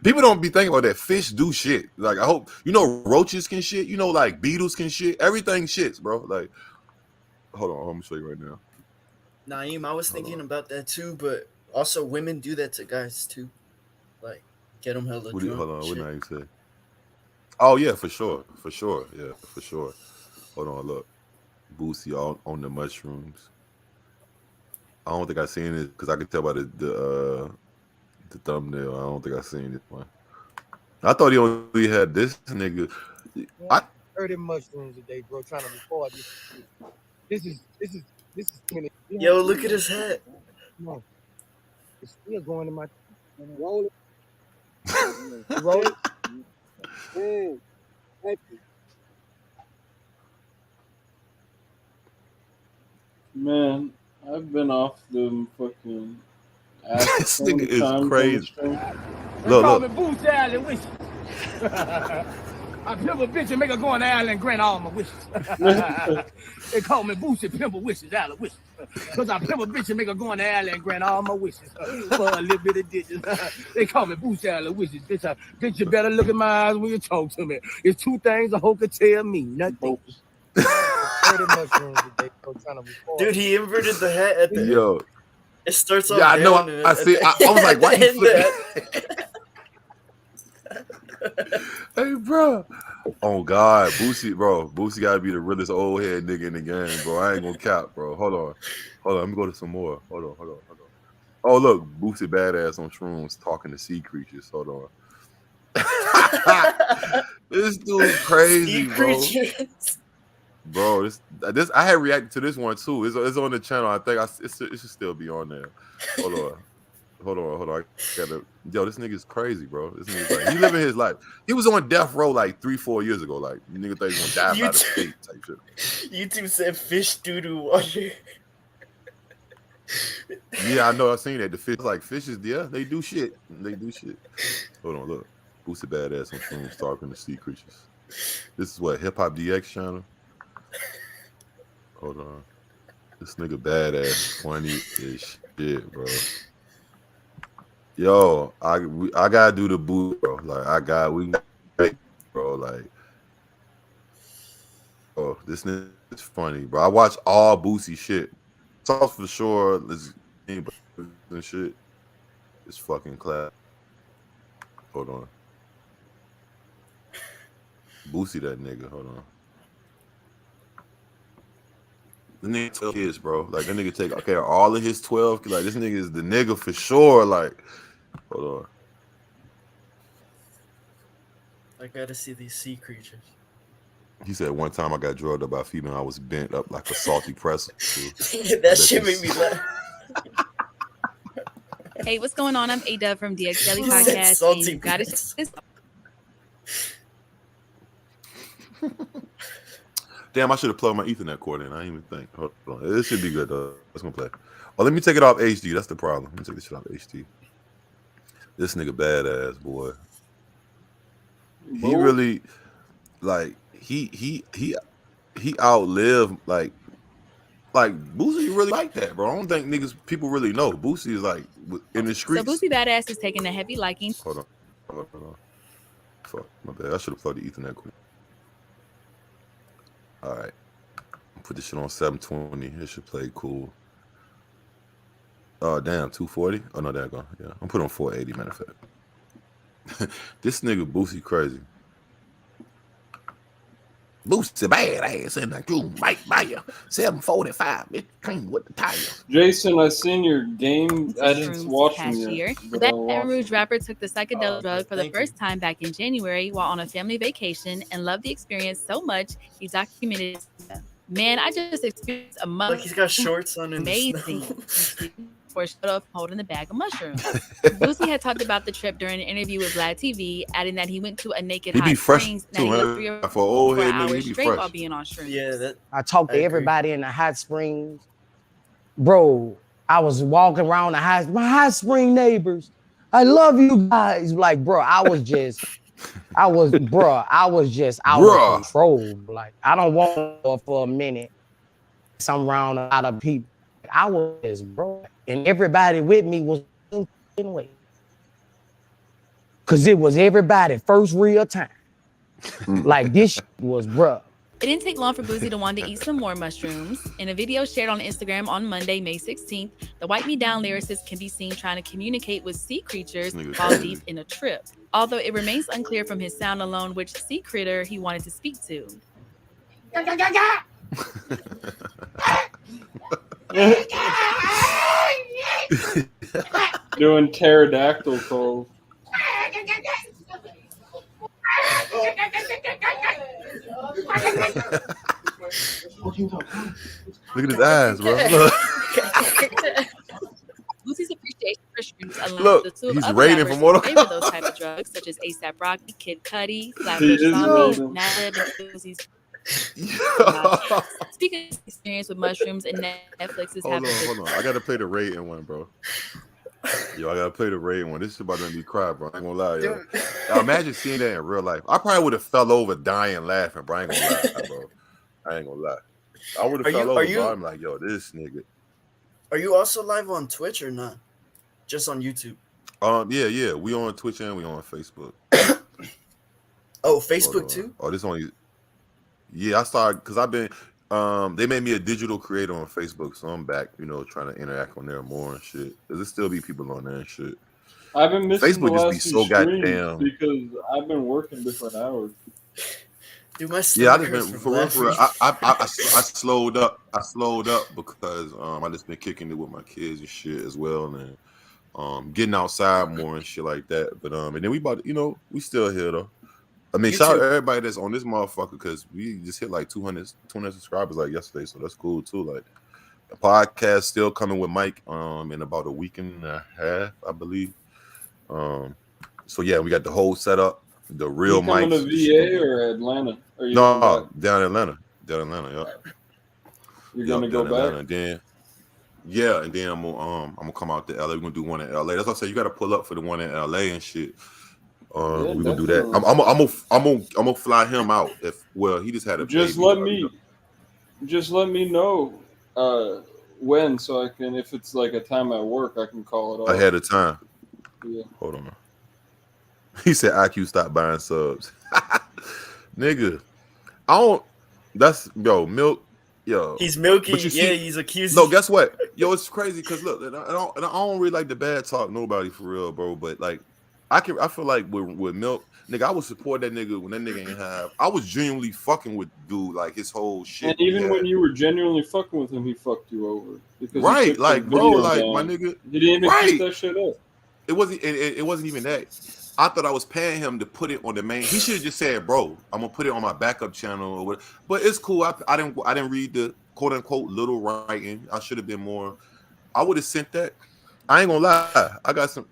People don't be thinking about that. Fish do shit. Like, I hope, roaches can shit. Like beetles can shit. Everything shits, bro. Like, hold on. I'm going to show you right now. Naeem, I was thinking about that too, but also women do that to guys too. Like, get them hella drunk. Hold on. What Naeem say? Oh, yeah, for sure. Yeah, for sure. Hold on, look. Boosie on the mushrooms. I don't think I seen it because I could tell by the thumbnail. I don't think I seen it one. I thought he only had this nigga. 30 mushrooms a day, bro. Trying to record this. This is 20. Yo, look at his hat. No, it's still going in my roll it. Roll it. Man, thank you. Man, I've been off them fucking. This nigga is crazy. Look. I pimp a bitch and make her go on the island and grant all my wishes. They call me Boosie Pimple Wishes, Island Wishes. Because I pimp a bitch and make her go on the island and grant all my wishes. For a little bit of ditches. They call me Boosie Island Wishes. Bitch, you better look in my eyes when you talk to me. It's two things a hoe could tell me, nothing. Dude, he inverted the hat at the Yo. end. It starts off Yeah, I know. down. I see. I was like, why you flip? Hey, bro. Oh God, Boosie gotta be the realest old head nigga in the game, bro. I ain't gonna cap, bro. Hold on. Let me go to some more. Hold on. Oh look, Boosie badass on shrooms talking to sea creatures. Hold on. This dude crazy, bro. Bro, this I had reacted to this one too. It's on the channel. I think it should still be on there. Hold on. Yo, this nigga's crazy, bro. This nigga's like, he living his life. He was on death row like 3-4 years ago. Like, nigga thought he was gonna die by the state type shit. YouTube said fish doo-doo water. Yeah, I know. I've seen that. The fish, like fishes, yeah, they do shit. Hold on, look. Boosie badass on shrooms talking to sea creatures. This is what Hip Hop DX channel. Hold on. This nigga badass, funny as shit, bro. Yo, I gotta do the boot, bro. Like bro. Like, oh, this nigga is funny, bro. I watch all Boosie shit. Sauce for sure. And shit. It's fucking class. Hold on. Boosie, that nigga. Hold on. The nigga 12 kids, bro. Like, that nigga take care of all of his 12. Like, this nigga is the nigga for sure. Like, hold on. I gotta see these sea creatures. He said one time I got drugged up by a female. I was bent up like a salty pretzel. That shit made me laugh. Hey, what's going on? I'm A-Dub from DX Daily He said Podcast. salty And you got pretzel. Damn, I should have plugged my Ethernet cord in. I didn't even think. Hold on. It should be good, though. Let's go play. Oh, let me take it off HD. That's the problem. Let me take this shit off HD. This nigga badass, boy. He really, like, he outlived, like Boosie really like that, bro. I don't think people really know. Boosie is, like, in the streets. So Boosie Badass is taking a heavy liking. Hold on. Fuck, my bad. I should have plugged the Ethernet cord. All right, put this shit on 720. It should play cool. Oh damn, 240. Oh no, there I go. Yeah, I'm putting on 480. Matter of fact, this nigga Boosie crazy. Boosie badass in the room right by you. 745. It's clean with the tires. Jason, I seen your game. I didn't watch it yet. The Baton Rouge rapper took the psychedelic drug for the first time back in January while on a family vacation and loved the experience so much he documented. Man, I just experienced a month. Like he's got shorts on and amazing. Before he showed up holding the bag of mushrooms. Boosie had talked about the trip during an interview with Vlad TV, adding that he went to a naked hot springs too, and for old head nigga, hours he be straight fresh. while being on shrooms. Yeah, I talked to everybody in the hot springs. Bro, I was walking around my hot spring neighbors. I love you guys. Like, bro, I was out of control. Like, I don't want for a minute. Some round a lot of people. I was, bro. And everybody with me was in way. Cause it was everybody first real time. Like this shit was rough. It didn't take long for Boosie to want to eat some more mushrooms. In a video shared on Instagram on Monday, May 16th, the Wipe Me Down lyricist can be seen trying to communicate with sea creatures while deep in a trip. Although it remains unclear from his sound alone which sea critter he wanted to speak to. Doing pterodactyl calls. Look at his eyes, bro. Boosie's appreciation for shrooms allows Look, the two of he's other raiding rappers for Mortal to favor those type of drugs, such as A$AP Rocky, Kid Cudi, Flatbush Zombie, Nada, and Boosie's. Speaking of experience with mushrooms and Netflix is Hold on. I gotta play the rating one, bro. Yo, I gotta play the raid one. This shit about to make me cry, bro. I ain't gonna lie, yo. Now, imagine seeing that in real life. I probably would have fell over dying laughing, bro. I ain't gonna lie, bro. I ain't gonna lie. I would have fell over, bro. I'm like, yo, this nigga. Are you also live on Twitch or not? Just on YouTube? Yeah. We on Twitch and we on Facebook. Oh, Facebook too? Oh, this only. Yeah, I started because I've been. They made me a digital creator on Facebook, so I'm back. You know, trying to interact on there more and shit. Cause there still be people on there and shit. I've been missing Facebook the just last be few so streams goddamn. because I've been working different hours. Dude, my Yeah, I just been for real. I slowed up. I slowed up because I just been kicking it with my kids and shit as well, and getting outside more and shit like that. But and then we we still here though. I mean, shout out to everybody that's on this motherfucker because we just hit like 200 subscribers like yesterday, so that's cool too. Like the podcast still coming with Mike in about a week and a half, I believe. So yeah, we got the whole setup, the real You coming mics. to VA or Atlanta? Or you No, down in Atlanta. Yeah. You're gonna go back? And then and then I'm gonna come out to LA. We're gonna do one in LA. That's what I said. You gotta pull up for the one in LA and shit. We're gonna do that. I'm gonna fly him out he just had a just baby. Let me know when, so I can, if it's like a time at work, I can call it off ahead of time. Yeah. Hold on. He said EyeQ stop buying subs. Nigga. Milk. Yo. He's milky. He's accusing. No, guess what? Yo, it's crazy because look, I don't really like the bad talk nobody for real, bro. But like I feel like with Milk, nigga, I would support that nigga when that nigga ain't have. I was genuinely fucking with dude, like his whole shit. And even when you were genuinely fucking with him, he fucked you over. Because right, like bro, like down. my nigga. He didn't even keep that shit up. It wasn't even that. I thought I was paying him to put it on the main. He should have just said, "Bro, I'm gonna put it on my backup channel or whatever." But it's cool. I didn't read the quote unquote little writing. I should have been more. I would have sent that. I ain't gonna lie. I got some.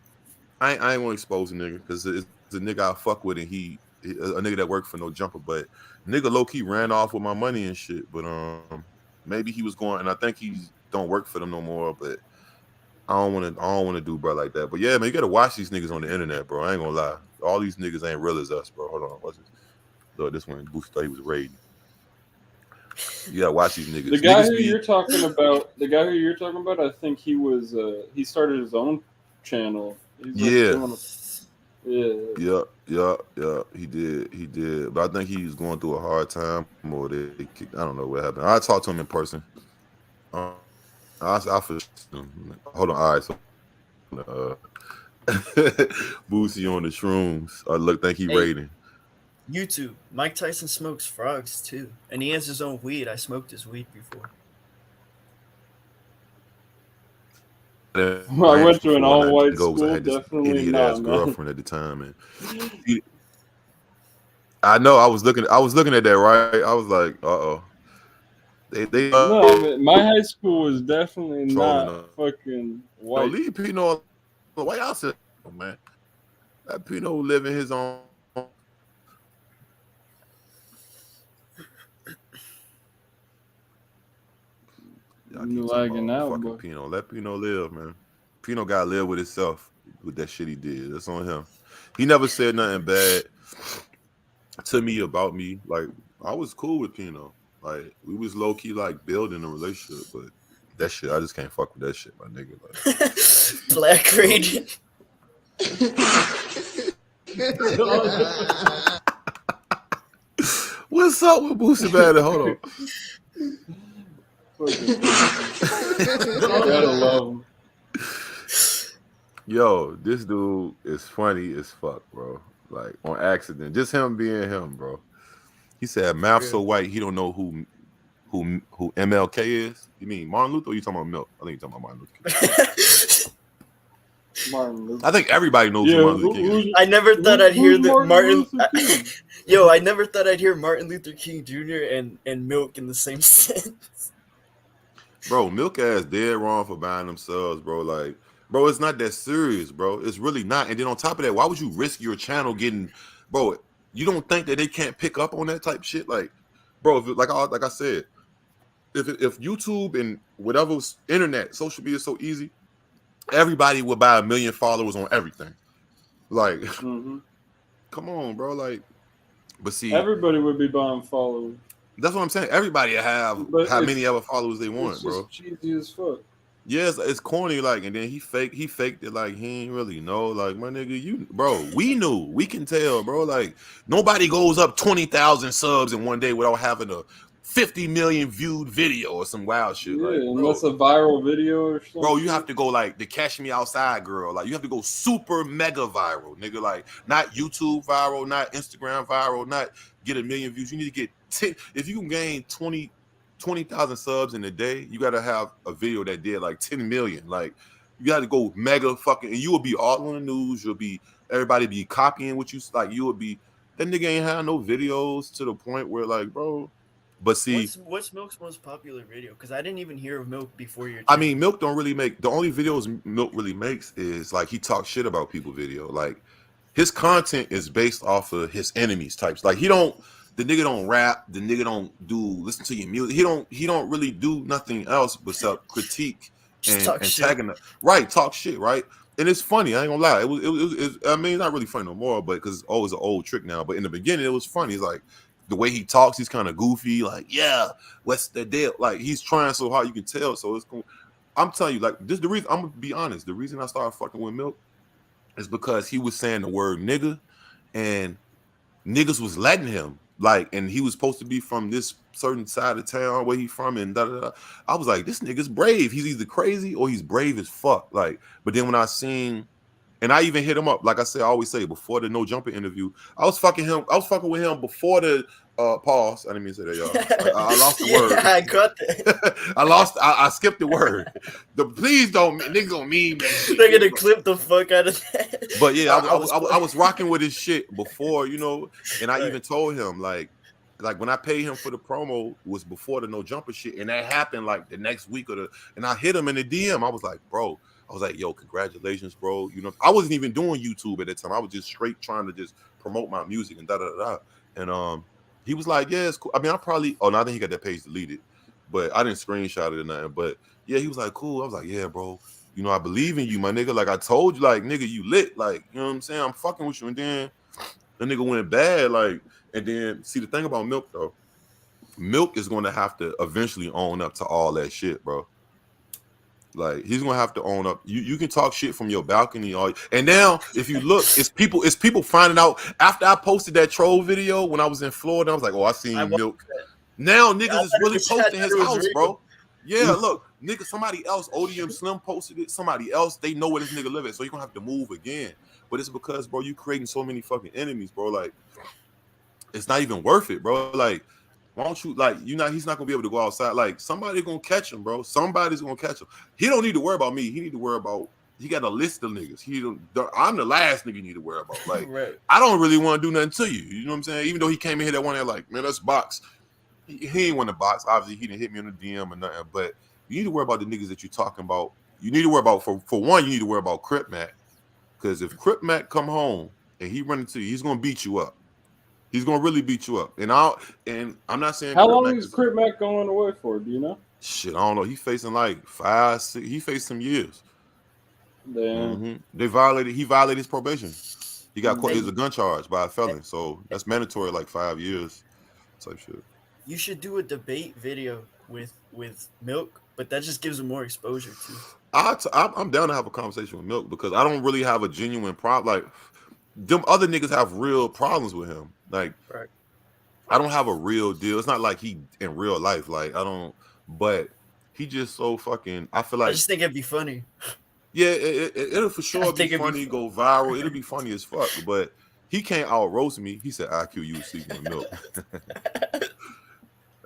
I ain't gonna expose a nigga because it's a nigga I fuck with and he a nigga that worked for no jumper. But nigga low key ran off with my money and shit. But maybe he was going and I think he don't work for them no more. But I don't want to do bro like that. But yeah, man, you gotta watch these niggas on the internet, bro. I ain't gonna lie. All these niggas ain't real as us, bro. Hold on, what's this? Look, this one Boost thought he was raiding. You gotta watch these niggas. The guy who you're talking about, I think he was he started his own channel. He's Yeah, he did. But I think he was going through a hard time or I don't know what happened. I talked to him in person. I hold on. All right, so Boosie on the shrooms. I think he raiding. YouTube. Mike Tyson smokes frogs too, and he has his own weed. I smoked his weed before. I went to an all-white school. I had this Definitely idiot not, ass man. girlfriend at the time, and I know I was looking at that right. I was like, oh. They no, my high school was definitely not fucking white. No, leave Pino. Why y'all said, man? That Pino living his own. You lagging out, fucking bro. Pino. Let Pino live, man. Pino gotta live with himself with that shit he did. That's on him. He never said nothing bad to me about me. Like I was cool with Pino. Like we was low key like building a relationship, but that shit I just can't fuck with that shit, my nigga. Like Black Raid. What's up with Boosie Badder? Hold on. Gotta love him. Yo, this dude is funny as fuck, bro. Like on accident, just him being him, bro. He said, "Mouth so white, he don't know who MLK is." You mean Martin Luther? Or you talking about Milk? I think you're talking about Martin Luther. I think everybody knows who Martin Luther King is. I never thought I'd hear that Martin. Yo, I never thought I'd hear Martin Luther King Jr. and Milk in the same sentence. Bro, Milk ass dead wrong for buying themselves, bro. Like, bro, it's not that serious, bro. It's really not. And then on top of that, why would you risk your channel getting, bro? You don't think that they can't pick up on that type shit? Like, bro, like I said, if YouTube and whatever internet, social media is so easy, everybody would buy 1 million followers on everything. Like, come on, bro. Like, but see, everybody would be buying followers. That's what I'm saying. Everybody have how many ever followers they want, it's bro. Just cheesy as fuck. Yes, it's corny, like, and then he faked it like he ain't really know. Like, my nigga, bro, we knew. We can tell, bro. Like, nobody goes up 20,000 subs in one day without having a 50 million viewed video or some wild shit. Yeah, like, unless a viral video or something. Bro, you have to go like the Cash Me Outside girl. Like, you have to go super mega viral, nigga. Like, not YouTube viral, not Instagram viral, not get 1 million views. You need to get 10. If you can gain 20,000 subs in a day, you got to have a video that did like 10 million. Like, you got to go mega fucking, and you will be all on the news. You'll be, everybody be copying what you, like, you will be, that nigga ain't have no videos to the point where, like, bro. But see, what's Milk's most popular video? Because I didn't even hear of Milk before your. I mean, Milk don't really make, the only videos Milk really makes is like he talks shit about people video. Like, his content is based off of his enemies types. Like, the nigga don't rap, the nigga don't listen to your music. He don't really do nothing else but critique and antagonize. Right, talk shit, right? And it's funny, I ain't gonna lie. It was I mean, it's not really funny no more, but because it's always an old trick now. But in the beginning, it was funny. It's like, the way he talks, he's kind of goofy. Like, yeah, what's the deal? Like, he's trying so hard, you can tell. So it's cool. I'm telling you, like, this the reason. I'm gonna be honest. The reason I started fucking with Milk is because he was saying the word nigga, and niggas was letting him. Like, and he was supposed to be from this certain side of town where he from, and da da da. I was like, this nigga's brave. He's either crazy or he's brave as fuck. Like, but then when I seen. And I even hit him up, like I said, I always say, before the No Jumper interview, I was fucking with him before the pause. I didn't mean to say that, y'all. I lost the word. I got that. I skipped the word. Please don't, niggas gonna meme that. They're gonna clip the fuck out of that. But yeah, I was rocking with his shit before, you know, and I even told him, like when I paid him for the promo was before the No Jumper shit, and that happened like the next week and I hit him in the DM. I was like, bro. I was like, yo, congratulations, bro. You know, I wasn't even doing YouTube at that time. I was just straight trying to just promote my music and da da da. And he was like, yeah, it's cool. I mean, I probably, now I think he got that page deleted, but I didn't screenshot it or nothing. But yeah, he was like, cool. I was like, yeah, bro. You know, I believe in you, my nigga. Like, I told you, like, nigga, you lit. Like, you know what I'm saying? I'm fucking with you. And then the nigga went bad. Like, and then see the thing about Milk though, Milk is going to have to eventually own up to all that shit, bro. Like, he's gonna have to own up. You can talk shit from your balcony, and now if you look, it's people finding out after I posted that troll video when I was in Florida. I was like, oh, I seen Milk. Now niggas is really posting his house, bro. Yeah, look, nigga, somebody else, ODM Slim posted it. Somebody else, they know where this nigga live at, so you're gonna have to move again. But it's because, bro, you creating so many fucking enemies, bro. Like, it's not even worth it, bro. Like, why don't you, like, he's not gonna be able to go outside. Like, somebody's gonna catch him, bro. Somebody's gonna catch him. He don't need to worry about me. He need to worry about, he got a list of niggas. I'm the last nigga you need to worry about. Like, right. I don't really want to do nothing to you. You know what I'm saying? Even though he came in here that one day, like, man, let's box. He ain't want to box. Obviously, he didn't hit me on the DM or nothing. But you need to worry about the niggas that you're talking about. You need to worry about, for one, you need to worry about Crip Mac. Because if Crip Mac come home and he run into you, he's gonna beat you up. He's gonna really beat you up. And I'm not saying how long is Crip Mac going away for? Do you know? Shit, I don't know. He facing like 5, 6. He faced some years. Damn. He violated his probation. He got caught. It was a gun charge by a felon, so that's mandatory, like 5 years, type shit. You should do a debate video with Milk, but that just gives him more exposure too. I'm down to have a conversation with Milk because I don't really have a genuine problem. Like, them other niggas have real problems with him. Like, right. I don't have a real deal. It's not like he in real life. Like, I don't. But he just so fucking. I feel like. I just think it'd be funny. Yeah, it'll for sure be funny. Go viral. It'll be funny as fuck. But he can't out roast me. He said, "EyeQ, you was sleeping with Milk."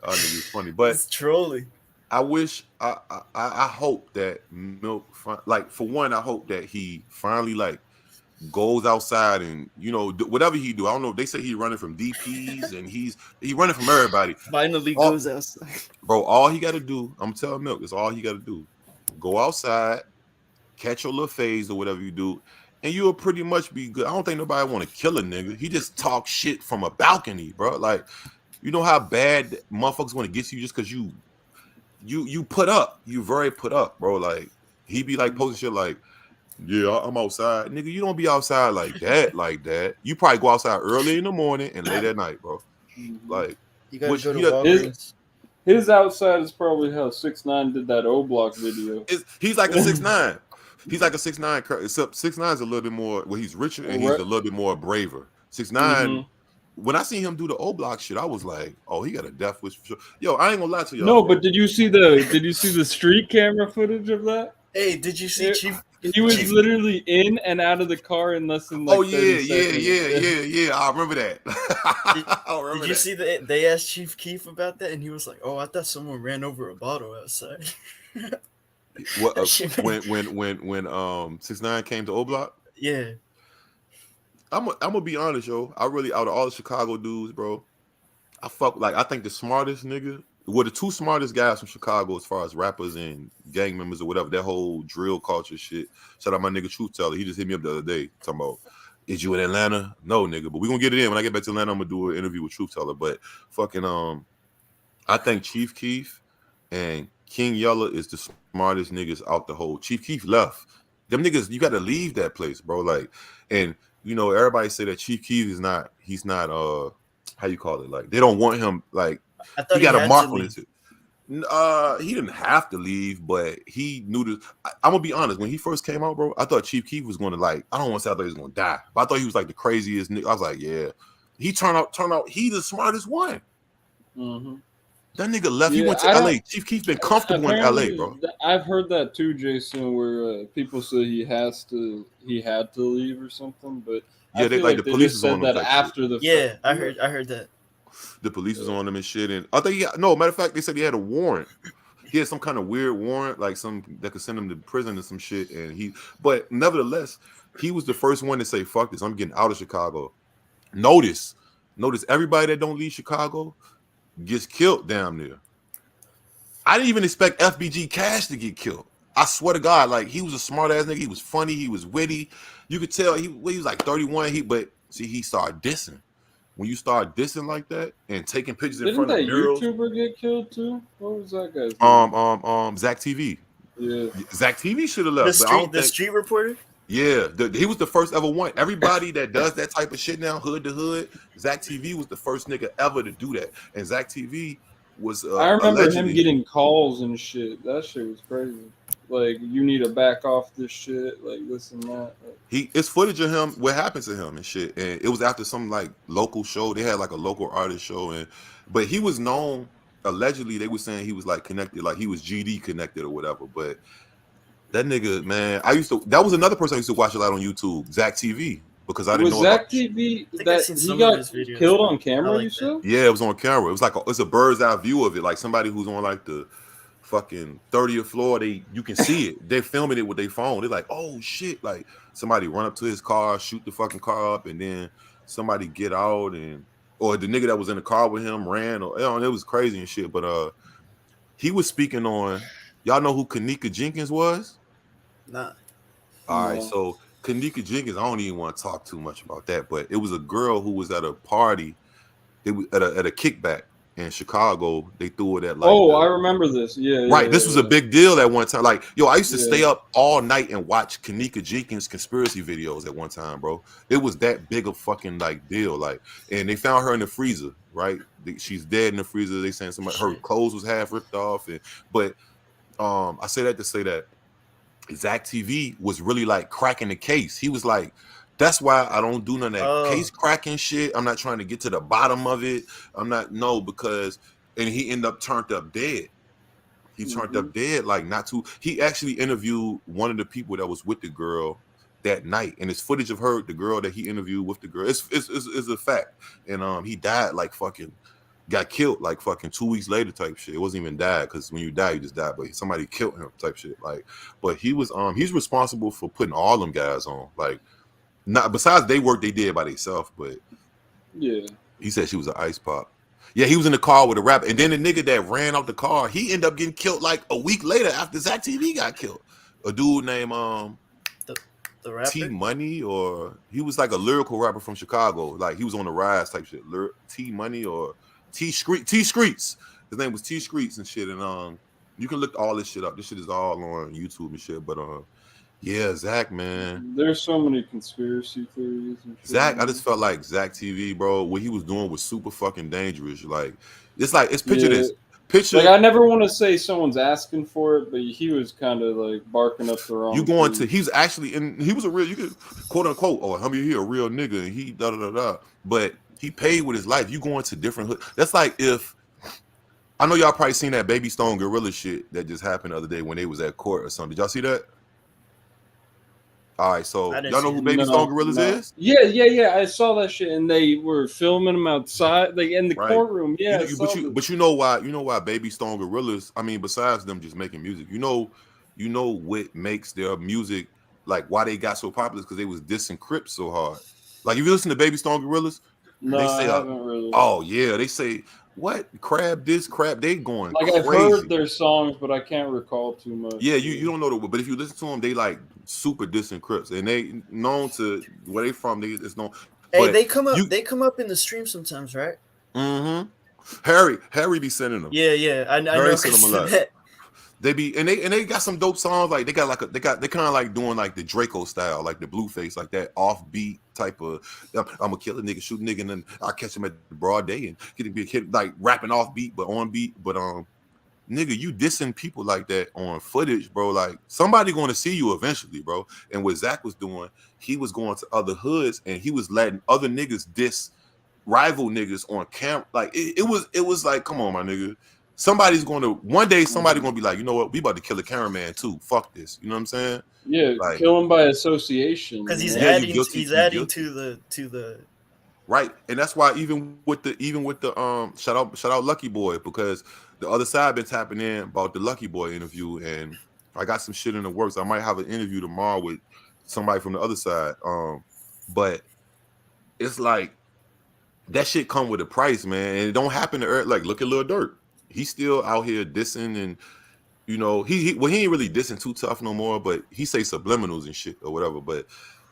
I think it's funny, but it's trolling. I wish. I hope that Milk. Like, for one, I hope that he finally like goes outside and, you know, whatever he do. I don't know. They say he's running from DPs and he running from everybody. Finally goes outside, bro. All he got to do, I'm telling Milk, is all he got to do. Go outside, catch your little phase or whatever you do, and you'll pretty much be good. I don't think nobody want to kill a nigga. He just talk shit from a balcony, bro. Like, you know how bad motherfuckers want to get you just because you put up. You very put up, bro. Like, He be like posting shit like, yeah, I'm outside. Nigga, you don't be outside like that. You probably go outside early in the morning and late at night, bro. Like, you gotta which go to he does, Walgreens. His outside is probably how 6ix9ine did that O Block video. He's like a 6ix9ine. He's like a 6ix9ine, except 6ix9ine is a little bit more. Well, he's richer and he's a little bit more braver. 6ix9ine. When I seen him do the O Block shit, I was like, oh, he got a death wish for sure. Yo, I ain't gonna lie to y'all. No, but did you see the street camera footage of that? Hey, did you see Chief? He was literally in and out of the car in less than like 30 seconds. Yeah. I remember that. Did you see that they asked Chief Keef about that, and he was like, "Oh, I thought someone ran over a bottle outside." What when 6ix9ine came to O Block? Yeah. I'm gonna be honest, yo. I really, out of all the Chicago dudes, bro, I think the smartest nigga, well, the two smartest guys from Chicago as far as rappers and gang members or whatever, that whole drill culture shit. Shout out my nigga Truth Teller. He just hit me up the other day talking about, is you in Atlanta? No, nigga, but we gonna get it in. When I get back to Atlanta, I'm gonna do an interview with Truth Teller. But fucking I think Chief Keef and King Yella is the smartest niggas out the whole. Chief Keef left. Them niggas, you gotta leave that place, bro. Like, and you know, everybody say that Chief Keef he's not how you call it? Like, they don't want him, like, he got a mark on his head. He didn't have to leave, but he knew this. I'm gonna be honest, when he first came out, bro, I thought Chief Keef was gonna, like, I don't want to say I thought he was gonna die, but I thought he was like the craziest nigga. I was like, yeah. He turned out he the smartest one. That nigga left. He went to LA. Chief Keef been comfortable in LA, bro. I've heard that too, Jason, where people say he had to leave or something, but yeah, they like the police was on him that after the fact. I heard that. The police was on him and shit, and I think matter of fact, they said he had a warrant. He had some kind of weird warrant, like some that could send him to prison or some shit, but nevertheless, he was the first one to say, fuck this, I'm getting out of Chicago. Notice everybody that don't leave Chicago gets killed down there. I didn't even expect FBG Cash to get killed. I swear to God, like, he was a smart ass nigga. He was funny. He was witty. You could tell he was like 31. But he started dissing. When you start dissing like that and taking pictures in front of murals. Didn't that YouTuber get killed too? What was that guy's name? Zach TV. Yeah, Zach TV should have left. The street reporter. Yeah, he was the first ever one. Everybody that does that type of shit now, hood to hood, Zach TV was the first nigga ever to do that. And Zach TV was. I remember him getting calls and shit. That shit was crazy. Like, you need to back off this shit, like this and that. It's footage of him, what happened to him and shit. And it was after some like local show. They had like a local artist show, but he was known. Allegedly, they were saying he was like connected, like he was GD connected or whatever. But that nigga, man, that was another person I used to watch a lot on YouTube, Zach TV, because I didn't know Zach TV that he got killed on camera. You said? Yeah, it was on camera. It was like it's a bird's eye view of it, like somebody who's on like the fucking 30th floor. You can see it. They're filming it with their phone. They're like, oh shit! Like somebody run up to his car, shoot the fucking car up, and then somebody get out or the nigga that was in the car with him ran. Or it was crazy and shit. But he was speaking on. Y'all know who Kanika Jenkins was? Nah. All right, so Kanika Jenkins, I don't even want to talk too much about that, but it was a girl who was at a party. It was at a kickback in Chicago. They threw it at like. Oh, I remember this. Yeah. Right. This was a big deal at one time. Like, yo, I used to stay up all night and watch Kanika Jenkins conspiracy videos at one time, bro. It was that big of fucking like deal. Like, and they found her in the freezer, right? She's dead in the freezer. They saying her clothes was half ripped off, but I say that to say that Zach TV was really like cracking the case. He was like, that's why I don't do none of that case cracking shit. I'm not trying to get to the bottom of it. Because he ended up turned up dead. He turned up dead, like he actually interviewed one of the people that was with the girl that night. And it's footage of the girl that he interviewed with the girl. It's a fact. And he died like fucking, got killed like fucking 2 weeks later type shit. It wasn't even died, because when you die, you just die. But somebody killed him type shit. Like, but he was he's responsible for putting all them guys on. Like, not besides they work they did by themselves, but yeah. He said she was an ice pop. Yeah, he was in the car with a rapper. And then the nigga that ran out the car, he ended up getting killed like a week later after Zach TV got killed. A dude named the rapper? T Money, or he was like a lyrical rapper from Chicago. Like, he was on the rise type shit. T Money or T Screets. His name was T Screets and shit. And You can look all this shit up. This shit is all on YouTube and shit. But yeah, Zach, man. There's so many conspiracy theories and shit. Zach, I just felt like Zach TV, bro. What he was doing was super fucking dangerous. Like it's picture this. Picture like I never want to say someone's asking for it, but he was kind of like barking up the wrong. You going to? He's actually he was a real. You could quote unquote. Oh, I mean, he a real nigga, and he da da da da. But he paid with his life. You going to different hood. That's like if I know y'all probably seen that Baby Stone Gorilla shit that just happened the other day when they was at court or something. Did y'all see that? All right, so y'all know who Baby Stone Gorillas is? Yeah. I saw that shit, and they were filming them outside, like in the courtroom. Yeah, but you know why? You know why Baby Stone Gorillas? I mean, besides them just making music, you know what makes their music like why they got so popular? Because they was dissing Crips so hard. Like if you listen to Baby Stone Gorillas, no, they say, I haven't really. Oh yeah, they say what crab this crab they going like crazy. I've heard their songs, but I can't recall too much. Yeah, you don't know the, but if you listen to them, they like super dissing Crips, and they known to where they from. It's known. Hey, they come up. They come up in the stream sometimes, right? Mm-hmm. Harry be sending them. Yeah. I know. Send them a lot. They be and they got some dope songs. Like they kind of like doing like the Draco style, like the Blueface, like that offbeat type of. I'm gonna kill a nigga, shoot a nigga, and then I'll catch him at the broad day and get a kid like rapping offbeat but on beat. But nigga, you dissing people like that on footage, bro. Like somebody going to see you eventually, bro. And what Zach was doing, he was going to other hoods and he was letting other niggas diss rival niggas on camera. Like it was like, come on, my nigga. Somebody's going to one day. Somebody going to be like, you know what? We about to kill a cameraman too. Fuck this. You know what I'm saying? Yeah, like, kill him by association. Because he's adding to the. Right, and that's why even with the shout out Lucky Boy, because the other side been tapping in about the Lucky Boy interview, and I got some shit in the works. I might have an interview tomorrow with somebody from the other side. But it's like that shit come with a price, man, and it don't happen to Earth. Like look at Lil Durk. He's still out here dissing, and you know he ain't really dissing too tough no more, but he say subliminals and shit or whatever. But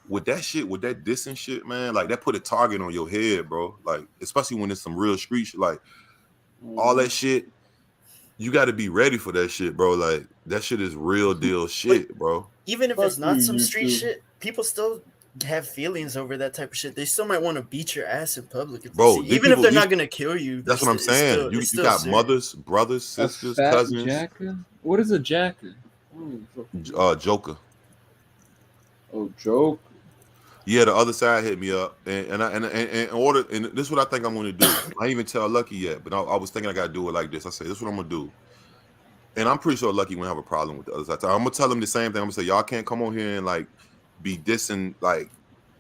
with that shit, with that dissing shit, man, like that put a target on your head, bro. Like especially when it's some real street shit, like all that shit. You got to be ready for that shit, bro. Like that shit is real deal shit, bro. Even if it's not some street shit, people still have feelings over that type of shit. They still might want to beat your ass in public, bro. Even if they're not gonna kill you. That's what I'm saying. You got serious. Mothers, brothers, sisters, cousins. Jacker? What is a jacker? Joker. Oh, Joker. Yeah, the other side hit me up, and this is what I think I'm gonna do. I ain't even tell Lucky yet, but I was thinking I gotta do it like this. I say this is what I'm gonna do, and I'm pretty sure Lucky won't have a problem with the other side. I'm gonna tell him the same thing. I'm gonna say y'all can't come on here and like be dissing, like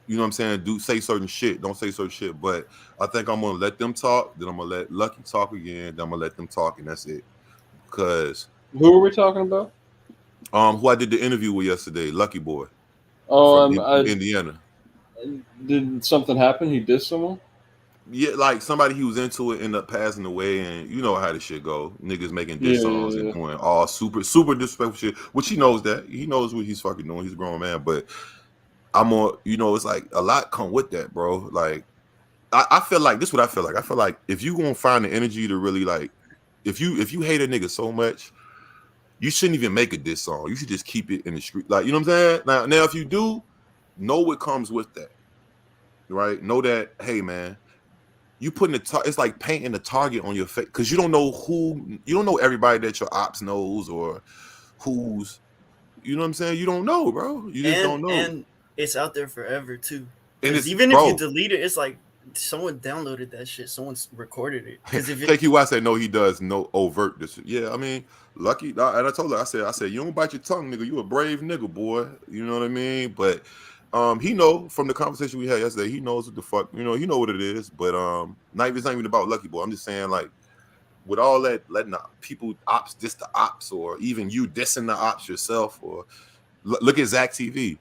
you know what I'm saying. Say certain shit, don't say certain shit. But I think I'm gonna let them talk. Then I'm gonna let Lucky talk again. Then I'm gonna let them talk, and that's it. Because who are we talking about? Who I did the interview with yesterday, Lucky Boy. Oh, Indiana. Did something happen? He dissed someone? Yeah, like somebody he was into it ended up passing away, and you know how this shit go. Niggas making diss songs and doing all super disrespectful shit, which he knows that. He knows what he's fucking doing. He's a grown man, but I'm on, you know, it's like a lot come with that, bro. Like I feel like this is what I feel like. I feel like if you gonna find the energy to really like, if you hate a nigga so much, you shouldn't even make a diss song. You should just keep it in the street. Like, you know what I'm saying? Now if you do, know what comes with that. Right? Know that, hey man, you putting it's like painting a target on your face because you don't know everybody that your ops knows or who's, you know what I'm saying? You don't know, bro. You just don't know. And it's out there forever too. Because even if you delete it, it's like someone downloaded that shit, someone's recorded it. Because if KQY said no, he does no overt this. Yeah, I mean, Lucky, and I told her, I said, you don't bite your tongue, nigga. You a brave nigga, boy. You know what I mean? But he know from the conversation we had yesterday, he knows what the fuck, you know, he know what it is. But it's not even about Lucky Boy. I'm just saying, like, with all that, letting people ops diss the ops, or even you dissing the ops yourself, or look at Zach TV.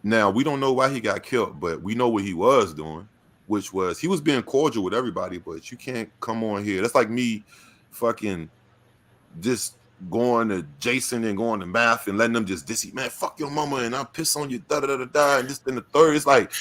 Now we don't know why he got killed, but we know what he was doing, which was he was being cordial with everybody. But you can't come on here. That's like me, fucking, just going to Jason and going to Math and letting them just diss you, man, fuck your mama and I'll piss on you, da da da da da, and just in the third. It's like,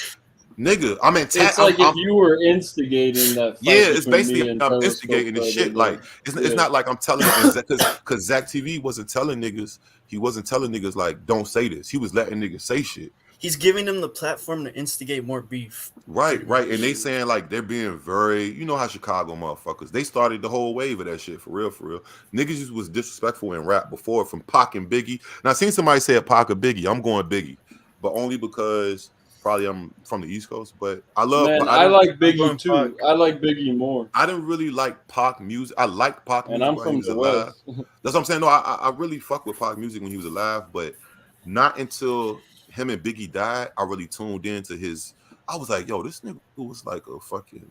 nigga. I'm in. It's like if you were instigating that fight it's between basically me and I'm Telescope instigating this shit. Predator. Like it's not like I'm telling because Zach TV wasn't telling niggas. He wasn't telling niggas like don't say this. He was letting niggas say shit. He's giving them the platform to instigate more beef. Right. And they saying like they're being very, you know how Chicago motherfuckers. They started the whole wave of that shit for real. Niggas just was disrespectful in rap before from Pac and Biggie. Now I seen somebody say Pac or Biggie. I'm going Biggie, but only because probably I'm from the East Coast. But I love. Man, I like Biggie too. I like Biggie more. I didn't really like Pac music. I liked Pac music And I'm when from he was the alive. West. That's what I'm saying. No, I really fuck with Pac music when he was alive, but not until him and Biggie died, I really tuned into his. I was like, yo, this nigga was like a fucking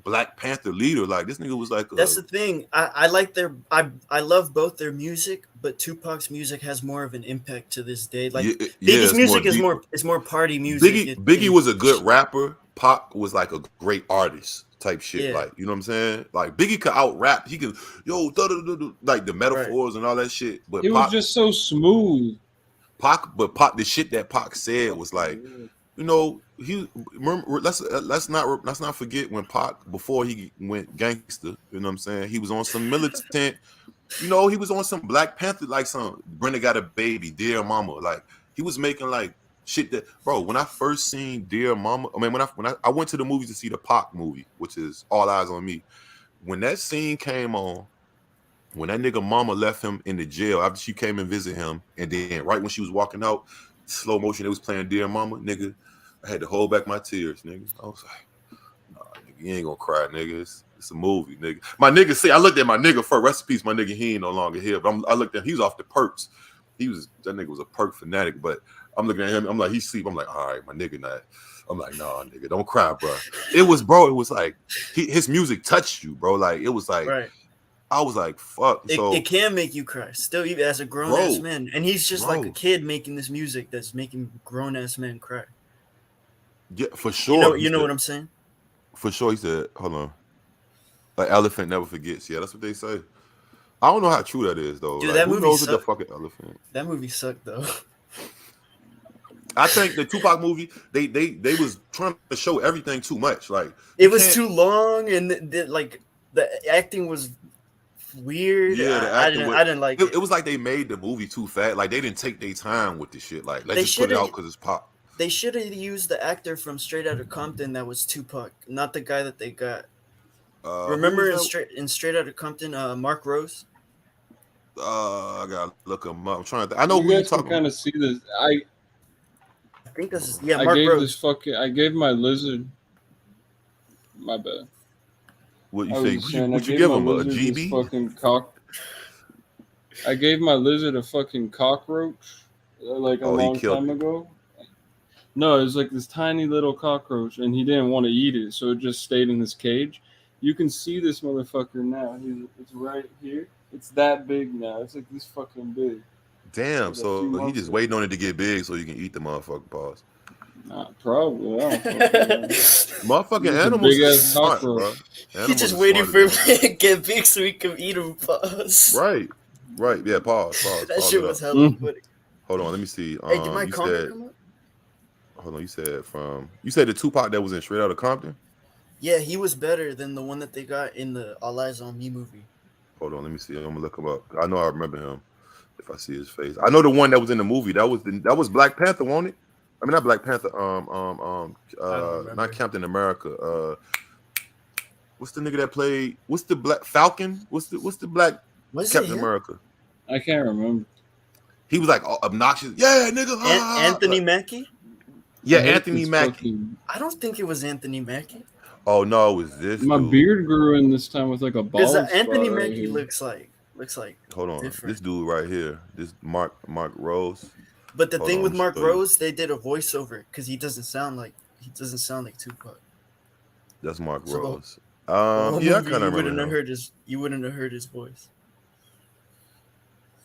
Black Panther leader. Like this nigga was like. That's the thing. I like their. I love both their music, but Tupac's music has more of an impact to this day. Like Biggie's music is more party music. Biggie was a good rapper. Pac was like a great artist type shit. Yeah. Like, you know what I'm saying? Like Biggie could out rap. He could like the metaphors and all that shit. But He was just so smooth. Pac, the shit that Pac said was like, you know, let's not forget when Pac, before he went gangster, you know what I'm saying? He was on some militant, you know, he was on some Black Panther, like some Brenda Got a Baby, Dear Mama. Like he was making like shit that, bro, when I first seen Dear Mama, I mean, when I went to the movies to see the Pac movie, which is All Eyes on Me, when that scene came on, when that nigga mama left him in the jail after she came and visit him, and then right when she was walking out, slow motion, they was playing Dear Mama, nigga, I had to hold back my tears, nigga. I was like, nah, nigga, you ain't gonna cry, nigga. It's a movie, nigga. My nigga say, I looked at my nigga for recipes. My nigga, he ain't no longer here, but I looked at him, he was off the perks. That nigga was a perk fanatic, but I'm looking at him, I'm like, he sleep. I'm like, all right, my nigga not. I'm like, nah, nigga, don't cry, bro. It was like his music touched you, bro. Like it was like, right. I was like, fuck. It can make you cry, still, even as a grown ass man. And he's just like a kid making this music that's making grown ass men cry. Yeah, for sure. You know what I'm saying? For sure, he said, hold on. Like elephant never forgets. Yeah, that's what they say. I don't know how true that is though. Dude, like, that who movie knows sucked. the fucking elephant? That movie sucked though. I think the Tupac movie, they was trying to show everything too much. Like it was too long, and the acting was weird. Yeah, I didn't like it. It was like they made the movie too fast. Like they didn't take their time with the shit. Like let's just put it out because it's Pop. They should have used the actor from Straight Outta Compton that was Tupac, not the guy that they got. Remember in Straight Outta Compton, Mark Rose? I gotta look him up. I'm trying to. I know you who you guys can talking. kind of see this. I think this is Mark Rose. I gave my lizard. My bad. What you say? What you give him? A GB? Fucking cock. I gave my lizard a fucking cockroach like a long time ago. No, it was like this tiny little cockroach, and he didn't want to eat it, so it just stayed in his cage. You can see this motherfucker now. It's right here. It's that big now. It's like this fucking big. Damn, so he just waiting on it to get big so you can eat the motherfucking paws. Nah, probably. I don't motherfucking animals big ass smart, bro. He's just waiting for him to get big so he can eat him. Pause. Right. Yeah, pause. That shit was hella funny. Hold on, let me see. Hey, did my comment come up? Hold on, you said the Tupac that was in Straight Outta Compton? Yeah, he was better than the one that they got in the All Eyes on Me movie. Hold on, let me see. I'm gonna look him up. I know I remember him if I see his face. I know the one that was in the movie. That was Black Panther, wasn't it? I mean, not Black Panther. Not Captain America. What's the nigga that played? What's the Black Falcon? What's the Black Captain America? I can't remember. He was like obnoxious. Yeah, nigga. Anthony Mackie. Yeah, Anthony Mackie. I don't think it was Anthony Mackie. Oh no, it was this. My beard grew in this time with like a bald spot. Because Anthony Mackie looks like. Hold on, different. This dude right here, this Mark Rose. But the thing with Mark Rose, they did a voiceover because he doesn't sound like Tupac. That's Mark Rose. Yeah, I kind of remember. You wouldn't have heard his voice.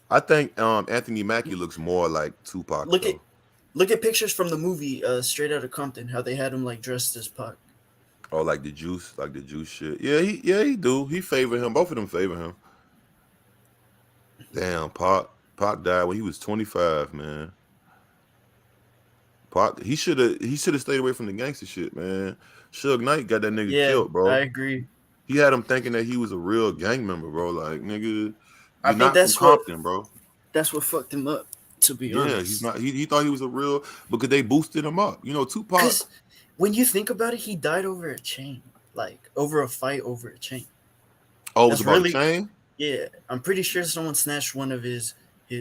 I think Anthony Mackie looks more like Tupac. Look at pictures from the movie Straight Outta Compton, how they had him like dressed as Pac. Oh, like the juice shit. Yeah, he do. He favor him. Both of them favor him. Damn, Pac died when he was 25, man. Pac, he should have stayed away from the gangster shit, man. Suge Knight got that nigga Yeah, killed, bro. I agree. He had him thinking that he was a real gang member, bro. Like, nigga, I you're think not from Compton, bro. That's what fucked him up, to be Yeah, honest. he's not. He thought he was a real because they boosted him up. You know, Tupac. Because when you think about it, he died over a chain, like over a fight over a chain. Oh, it was about a chain? Yeah, I'm pretty sure someone snatched one of his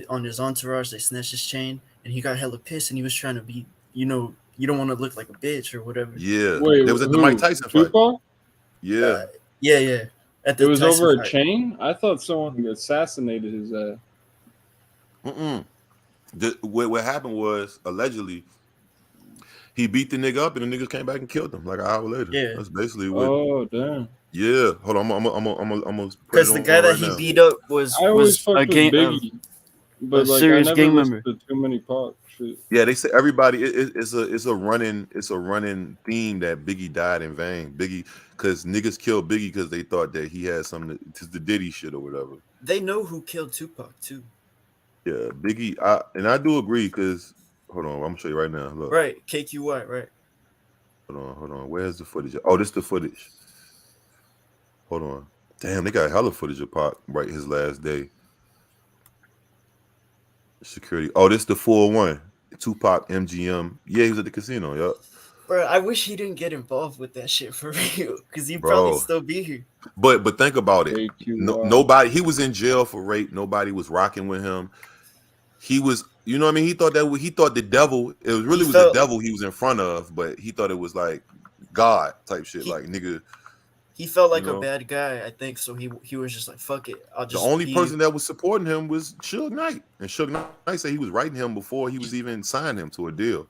on his entourage. They snatched his chain, and he got hella pissed, and he was trying to be, you know, you don't want to look like a bitch or whatever. Yeah, Wait, there was at the Mike Tyson fight. Yeah, yeah. At the It was Tyson over a fight. chain. I thought someone assassinated his ass. What happened was allegedly he beat the nigga up and the niggas came back and killed him like an hour later. Yeah, that's basically what. Oh damn. Yeah, hold on, I'm because the guy that he beat up was I always fucked with Biggie, but like I never listened to too many Pac shit. Yeah, they say everybody. It's a running theme that Biggie died in vain. Biggie, because niggas killed Biggie because they thought that he had something to the Diddy shit or whatever. They know who killed Tupac too. Yeah, Biggie, I do agree because hold on, I'm gonna show you right now. Look, Right, KQY, right. Hold on. Where's the footage? Oh, this the footage. Hold on. Damn, they got hella footage of Pac right his last day. Security. Oh, this the 401. Tupac MGM. Yeah, he was at the casino. Yup. Bro, I wish he didn't get involved with that shit for real, because he'd probably still be here. But think about it. Nobody. He was in jail for rape. Nobody was rocking with him. He was, you know what I mean? He thought the devil. It was really the devil he was in front of, but he thought it was like God type shit. Like nigga. He felt like a bad guy, I think. So he was just like, fuck it. I'll just. The only person that was supporting him was Suge Knight, and Suge Knight said he was writing him before he was even signed him to a deal.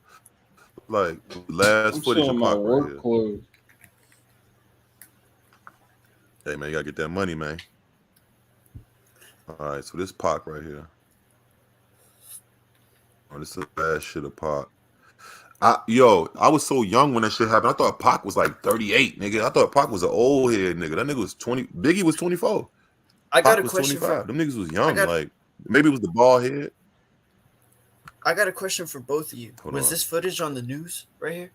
Like last footage of Pac right here. Hey man, you gotta get that money, man. All right, so this Pac right here. Oh, this is the last shit of Pac. I was so young when that shit happened. I thought Pac was like 38, nigga. I thought Pac was an old head, nigga. That nigga was 20. Biggie was 24. I got Pac a was question 25. Them niggas was young. Like maybe it was the bald head. I got a question for both of you. Was this footage on the news right here?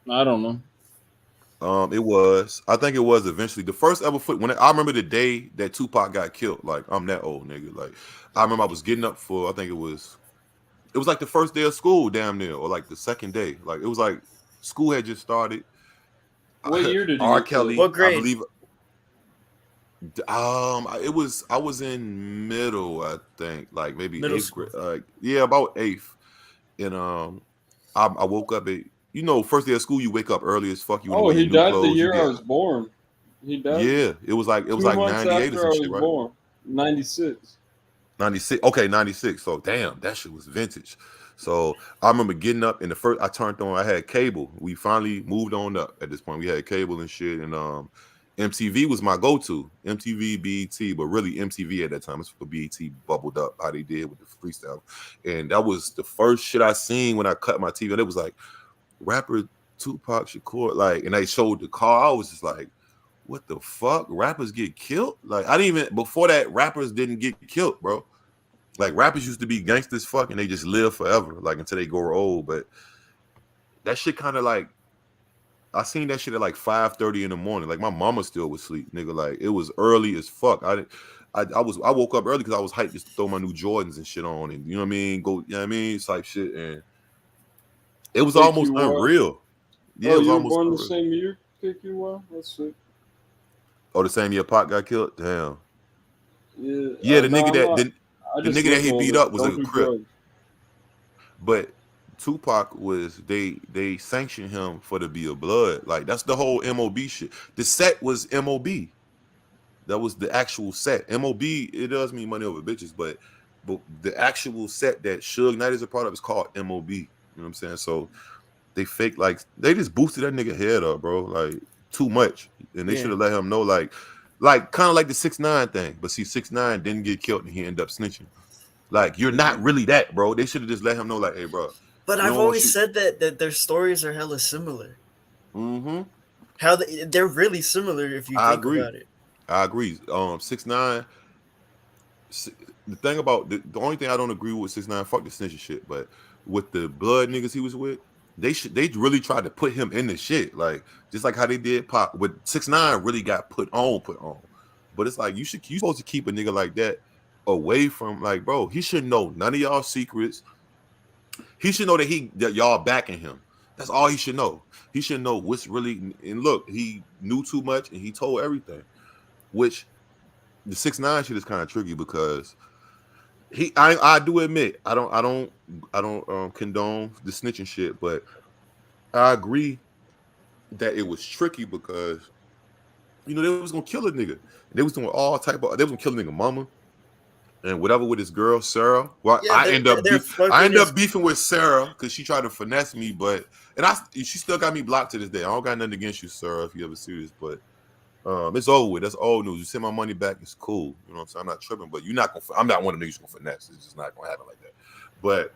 I don't know. It was. I think it was eventually the first ever foot. When I remember the day that Tupac got killed. Like I'm that old, nigga. Like I remember I was getting up for. I think it was like the first day of school, damn near, or like the second day. Like it was like school had just started. What year did you R. get Kelly? killed? What grade? I believe. I was in middle, I think, like maybe Middle eighth school. grade. Yeah, about eighth. And I woke up at first day of school. You wake up early as fuck. You Oh, he died the year I was born. He died. Yeah, it was like 2 months 98 or after some I shit, was right? born. 96. 96. Okay, 96. So damn, that shit was vintage. So I remember getting up and the first I turned on, I had cable. We finally moved on up at this point. We had cable and shit, and MTV was my go-to. MTV, BET, but really MTV at that time. It's for BET bubbled up how they did with the freestyle. And that was the first shit I seen when I cut my TV. And it was like rapper Tupac Shakur, like, and they showed the car. I was just like, what the fuck? Rappers get killed? Like, I didn't even, before that, rappers didn't get killed, bro. Like, rappers used to be gangsters fuck and they just live forever, like, until they grow old. But that shit kind of like, I seen that shit at like 5:30 in the morning. Like, my mama still was asleep, nigga. Like, it was early as fuck. I woke up early because I was hyped just to throw my new Jordans and shit on, and you know what I mean? Go, you know what I mean? Type shit. And it was almost unreal. Yeah, it was you were almost born unreal. the same year? KQY? That's sick. Oh, the same year Pac got killed? Damn. Yeah, the nigga that he beat up was a Crip. But Tupac was they sanctioned him for to be a blood. Like, that's the whole MOB shit. The set was MOB. That was the actual set. MOB, it does mean money over bitches, but the actual set that Suge Knight is a part of is called MOB. You know what I'm saying? So they fake, like, they just boosted that nigga head up, bro. Like, too much. And they should have let him know, like kind of like the 6ix9ine thing. But see, 6ix9ine didn't get killed and he ended up snitching. Like, you're not really that, bro. They should have just let him know, like, hey, bro. But I've always said that their stories are hella similar. Mm-hmm. How they're really similar if you think about it. I agree. 6ix9ine. The thing about the only thing I don't agree with 6ix9ine, fuck the snitching shit, but with the blood niggas he was with, they really tried to put him in the shit, like just like how they did Pop. With 6ix9ine really got put on. But it's like you supposed to keep a nigga like that away from, like, bro, he should know none of y'all secrets. He should know that y'all backing him. That's all he should know. He should know what's really. And look, he knew too much and he told everything. Which the 6ix9ine shit is kind of tricky because I do admit I don't condone the snitching shit, but I agree that it was tricky because they was gonna kill a nigga. They was doing all type of. They was gonna kill a nigga mama and whatever with his girl Sarah. Well, Yeah, I end up beefing with Sarah because she tried to finesse me, she still got me blocked to this day. I don't got nothing against you, Sarah, if you ever see this, but it's over with. That's old news. You send my money back, it's cool. You know what I'm saying? I'm not tripping, but I'm not one of the niggas gonna finesse. It's just not gonna happen like that. But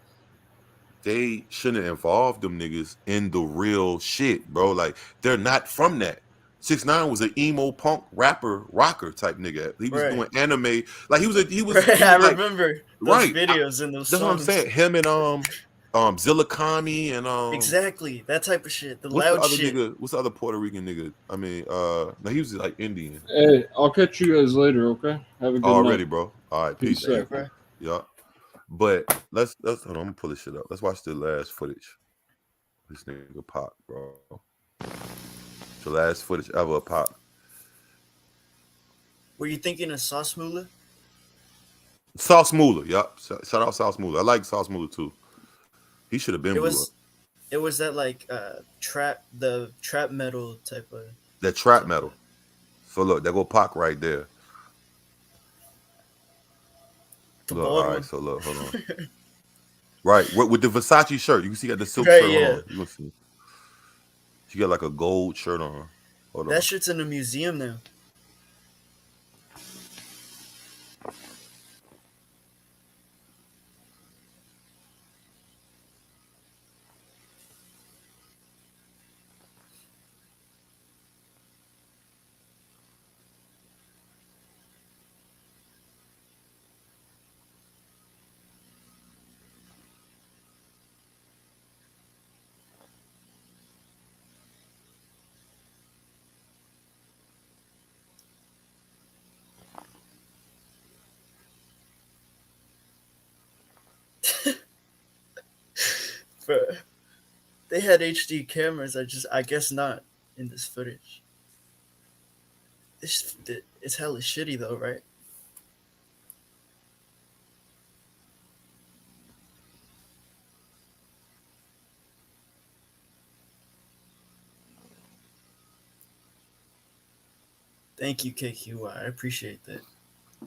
they shouldn't involve them niggas in the real shit, bro. Like, they're not from that. 6ix9ine was an emo punk rapper rocker type nigga. He was doing anime. Like he was. I remember those videos and those that's songs. what I'm saying. Him and Zillakami and exactly that type of shit. The what's loud the other shit. nigga? What's the other Puerto Rican nigga? I mean, no, he was like Indian. Hey, I'll catch you guys later, okay? Have a good Already, night. bro. All right, peace. Yeah. But let's hold on, I'm gonna pull this shit up. Let's watch the last footage. This nigga Pop, bro. The last footage ever of Pop. Were you thinking of Sauce Moolah? Sauce Moolah, yup. Shout out Sauce Moolah. I like Sauce Moolah too. He should have been blew up. It was that like trap metal type of. That trap metal. So look, there go Pac right there. Look, all right, so look, hold on. Right, with the Versace shirt, you can see got the silk shirt on. You can see. She got like a gold shirt on. Hold on. That shit's in a museum now. Bro, they had HD cameras. I guess not in this footage. It's hella shitty though, right? Thank you, KQ. I appreciate that.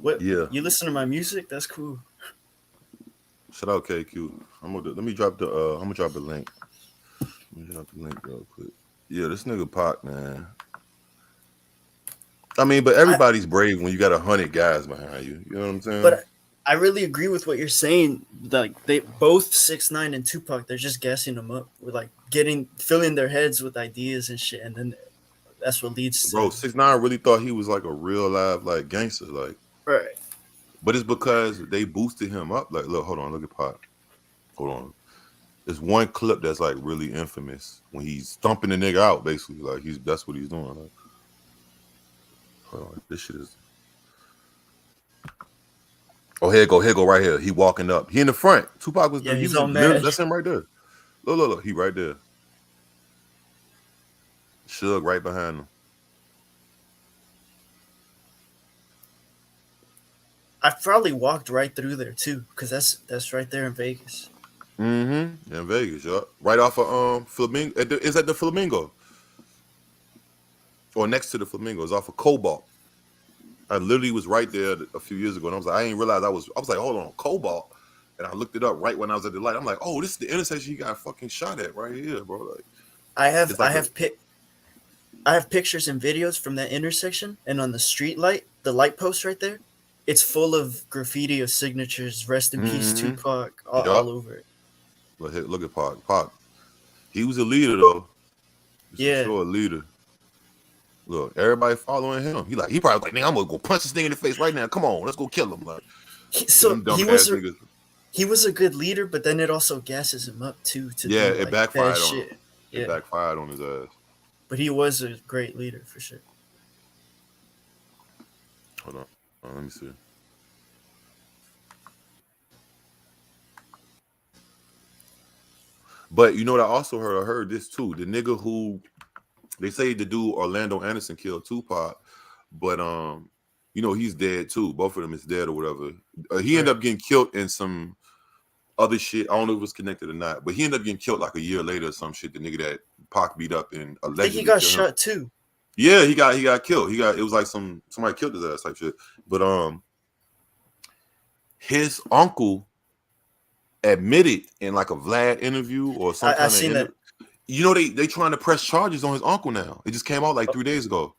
What? Yeah. You listen to my music? That's cool. Shout out KQ. Let me drop the I'm gonna drop the link. Let me drop the link real quick. Yeah, this nigga Pac, man. I mean, but everybody's brave when you got 100 guys behind you. You know what I'm saying? But I really agree with what you're saying. Like they both 6ix9ine and Tupac, they're just gassing them up. With like filling their heads with ideas and shit, and then that's what leads to. Bro, 6ix9ine really thought he was like a real live like gangster, like. Right. But it's because they boosted him up. Like, look, hold on, look at Pac. Hold on. There's one clip that's like really infamous when he's thumping the nigga out, basically. Like that's what he's doing. Like, hold on, this shit is. Oh, here go right here. He walking up. He in the front. Tupac was. Yeah, he he's was all mad. That's him right there. Look. He right there. Suge right behind him. I probably walked right through there too, because that's right there in Vegas. Mm-hmm. In Vegas, yeah. Right off of Flamingo. It's at the Flamingo. Or next to the Flamingo. It's off of Cobalt. I literally was right there a few years ago, and I was like, I didn't realize I was like, hold on, Cobalt. And I looked it up right when I was at the light. I'm like, oh, this is the intersection he got fucking shot at right here, bro. Like, I have pictures and videos from that intersection, and on the street light, the light post right there, it's full of graffiti of signatures. Rest in peace, Tupac, all over it. Look at Pac. Pac, he was a leader though. Yeah, sure a leader. Look, everybody following him. He probably was like, man, I'm gonna go punch this nigga in the face right now. Come on, let's go kill him. Like, he was a good leader, but then it also gasses him up too to Yeah, do it like backfired bad on shit. him. Yeah, It backfired on his ass. but he was a great leader for sure. Hold on, let me see. But you know what I also heard? I heard this too. The nigga who they say the dude Orlando Anderson killed Tupac, but you know he's dead too. Both of them is dead or whatever. He ended up getting killed in some other shit. I don't know if it was connected or not, but he ended up getting killed like a year later or some shit. The nigga that Pac beat up and allegedly I think he got killed shot him. too. Yeah, he got killed. It was like somebody killed his ass type shit. But his uncle admitted in like a Vlad interview or some kind of interview. You know they trying to press charges on his uncle now. It just came out like 3 days ago.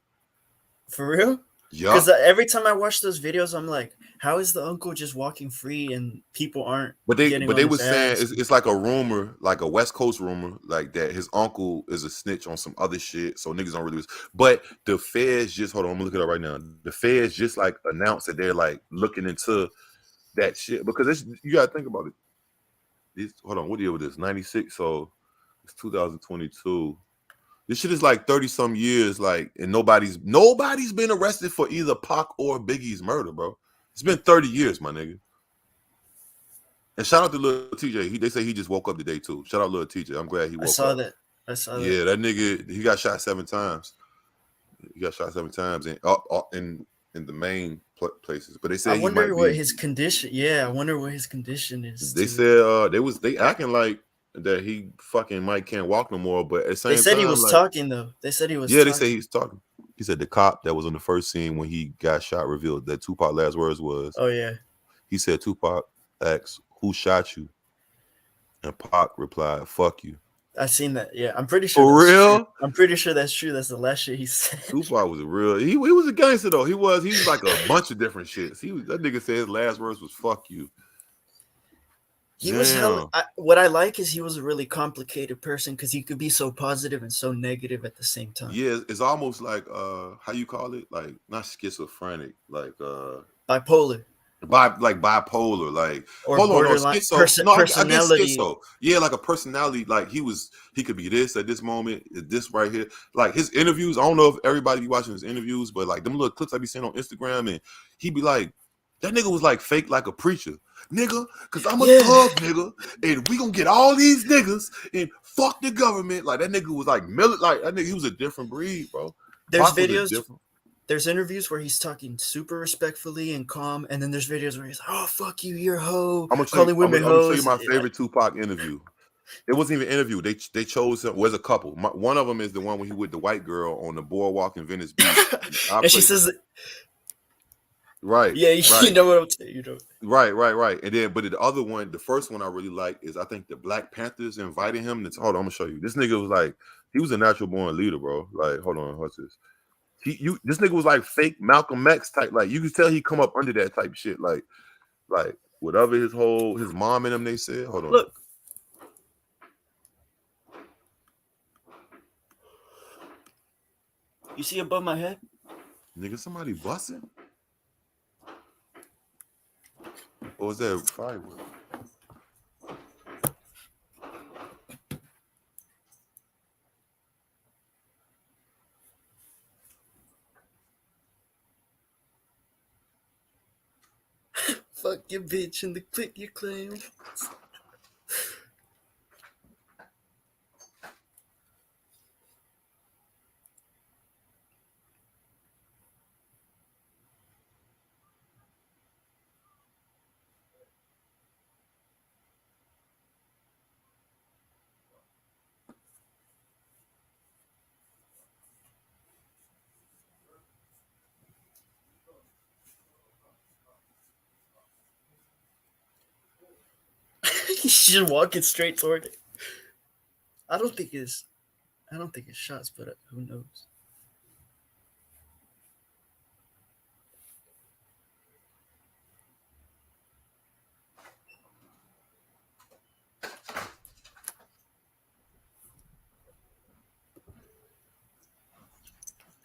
For real? Yeah. Because every time I watch those videos, I'm like, how is the uncle just walking free and people aren't? But they were saying it's like a rumor, like a West Coast rumor, like that his uncle is a snitch on some other shit. So niggas don't really. But the feds just hold on, I'm gonna look it up right now. The feds just like announced that they're like looking into that shit because you gotta think about it. Hold on, what year was this? 96. So it's 2022. This shit is like 30 some years, like, and nobody's been arrested for either Pac or Biggie's murder, bro. It's been 30 years, my nigga. And shout out to Lil TJ. They say he just woke up today too. Shout out Lil TJ. I'm glad he woke up. I saw that. Yeah, that nigga, he got shot 7 times. He got shot 7 times in the main places. But they said I wonder what his condition. Yeah, I wonder what his condition is. They said they acting like that he fucking can't walk no more. But at the same time, they said he was talking though. They said he was. Yeah, they say he's talking. He said the cop that was on the first scene when he got shot revealed that Tupac last words was, "Oh yeah." He said Tupac asked, "Who shot you?" And Pac replied, "Fuck you." I seen that. Yeah, I'm pretty sure. For real? True. I'm pretty sure that's true. That's the last shit he said. Tupac was a real. He was a gangster though. He was like a bunch of different shits. That nigga said his last words was "fuck you." He was what I like is he was a really complicated person because he could be so positive and so negative at the same time. Yeah, it's almost like how you call it? Like not schizophrenic, like bipolar. Bipolar, like or hold on, no, schizo. Personality. I guess schizo. Yeah, like a personality. Like he could be this at this moment, this right here. Like his interviews. I don't know if everybody be watching his interviews, but like them little clips I be seeing on Instagram, and he be like, that nigga was like fake like a preacher. Nigga, because I'm a thug nigga, and we gonna get all these niggas and fuck the government. Like that nigga was like like that nigga, he was a different breed, bro. There's videos, there's interviews where he's talking super respectfully and calm, and then there's videos where he's like, "Oh fuck you, you're a hoe." I'm gonna show you my favorite Tupac interview. It wasn't even an interview. They chose him. Was a couple. One of them is the one when he with the white girl on the boardwalk in Venice Beach, and she says. Right. Yeah, you know what I'm saying. You know. Right. And then, but the other one, the first one I really like is I think the Black Panthers invited him. Hold on, I'm gonna show you. This nigga was like, he was a natural born leader, bro. Like, hold on, what's this? This nigga was like fake Malcolm X type. Like, you could tell he come up under that type of shit. Like whatever his mom and them they said. Hold on. Look. You see above my head? Nigga, somebody busting? Or was that firewood? Fuck your bitch and the click you claim. He's just walking straight toward it. I don't think it's shots, but who knows?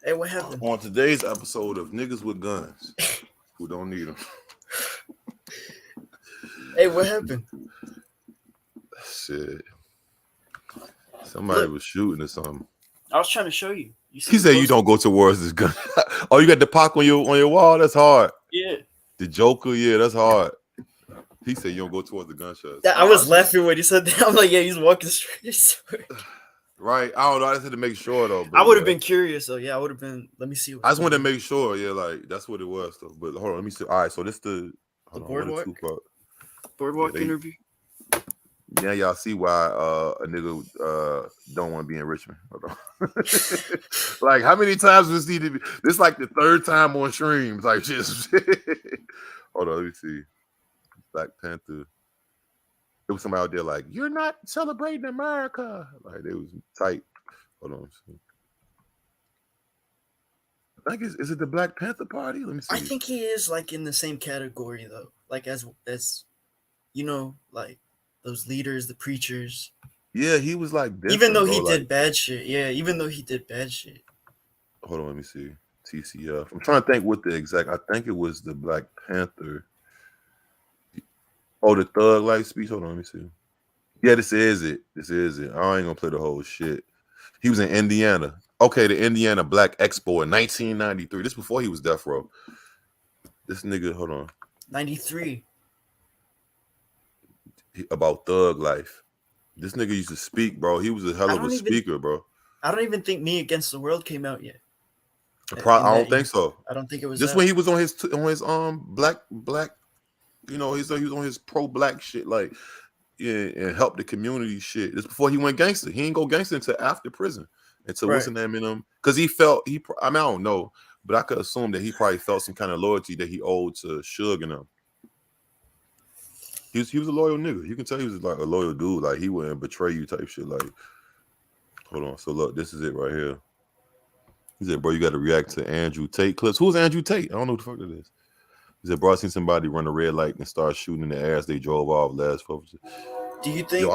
Hey, what happened? On today's episode of Niggas with Guns Who Don't Need Them. Hey, what happened? Shit. Somebody was shooting or something. I was trying to show you. He said you don't go towards this gun. Oh, you got the Pac on your wall? That's hard. Yeah. The Joker, yeah, that's hard. He said you don't go towards the gunshots. I was laughing when he said that. I'm like, yeah, he's walking straight. Right. I don't know. I just had to make sure though. I would have been curious though. Yeah, I would have been. Let me see. I just wanted to make sure. Yeah, like that's what it was though. But hold on, let me see. All right, so this the boardwalk interview. Yeah, y'all see why a nigga don't want to be in Richmond. Hold on. Like how many times was he to be? This like the third time on streams. Like just hold on, let me see. Black Panther. It was somebody out there like, you're not celebrating America. Like they was tight. Hold on. I think is it the Black Panther Party? Let me see. I think he is like in the same category though. Like as you know, like those leaders, the preachers. Yeah, he was like even though he did bad shit. Yeah, even though he did bad shit. Hold on, let me see. TCF. I'm trying to think what the exact. I think it was the Black Panther. Oh, the Thug Life speech. Hold on, let me see. Yeah, this is it. This is it. I ain't gonna play the whole shit. He was in Indiana. Okay, the Indiana Black Expo in 1993. This before he was Death Row. This nigga, hold on. 93. About Thug Life. This nigga used to speak, bro. He was a hell of a speaker, bro. I don't even think Me Against the World came out yet. I don't think so. I don't think it was. Just when he was on his black, you know, he was on his pro-black shit, like, yeah, and help the community shit. This before he went gangster. He ain't go gangster until after prison. Until what's the name in him? Because he felt I mean, I don't know, but I could assume that he probably felt some kind of loyalty that he owed to Suge and them. He was a loyal nigga. You can tell he was like a loyal dude. Like he wouldn't betray you type shit. Like, hold on. So look, this is it right here. He said, bro, you got to react to Andrew Tate clips. Who's Andrew Tate? I don't know what the fuck it is. He said, bro, I seen somebody run a red light and start shooting in the air as they drove off last 4th. Do you think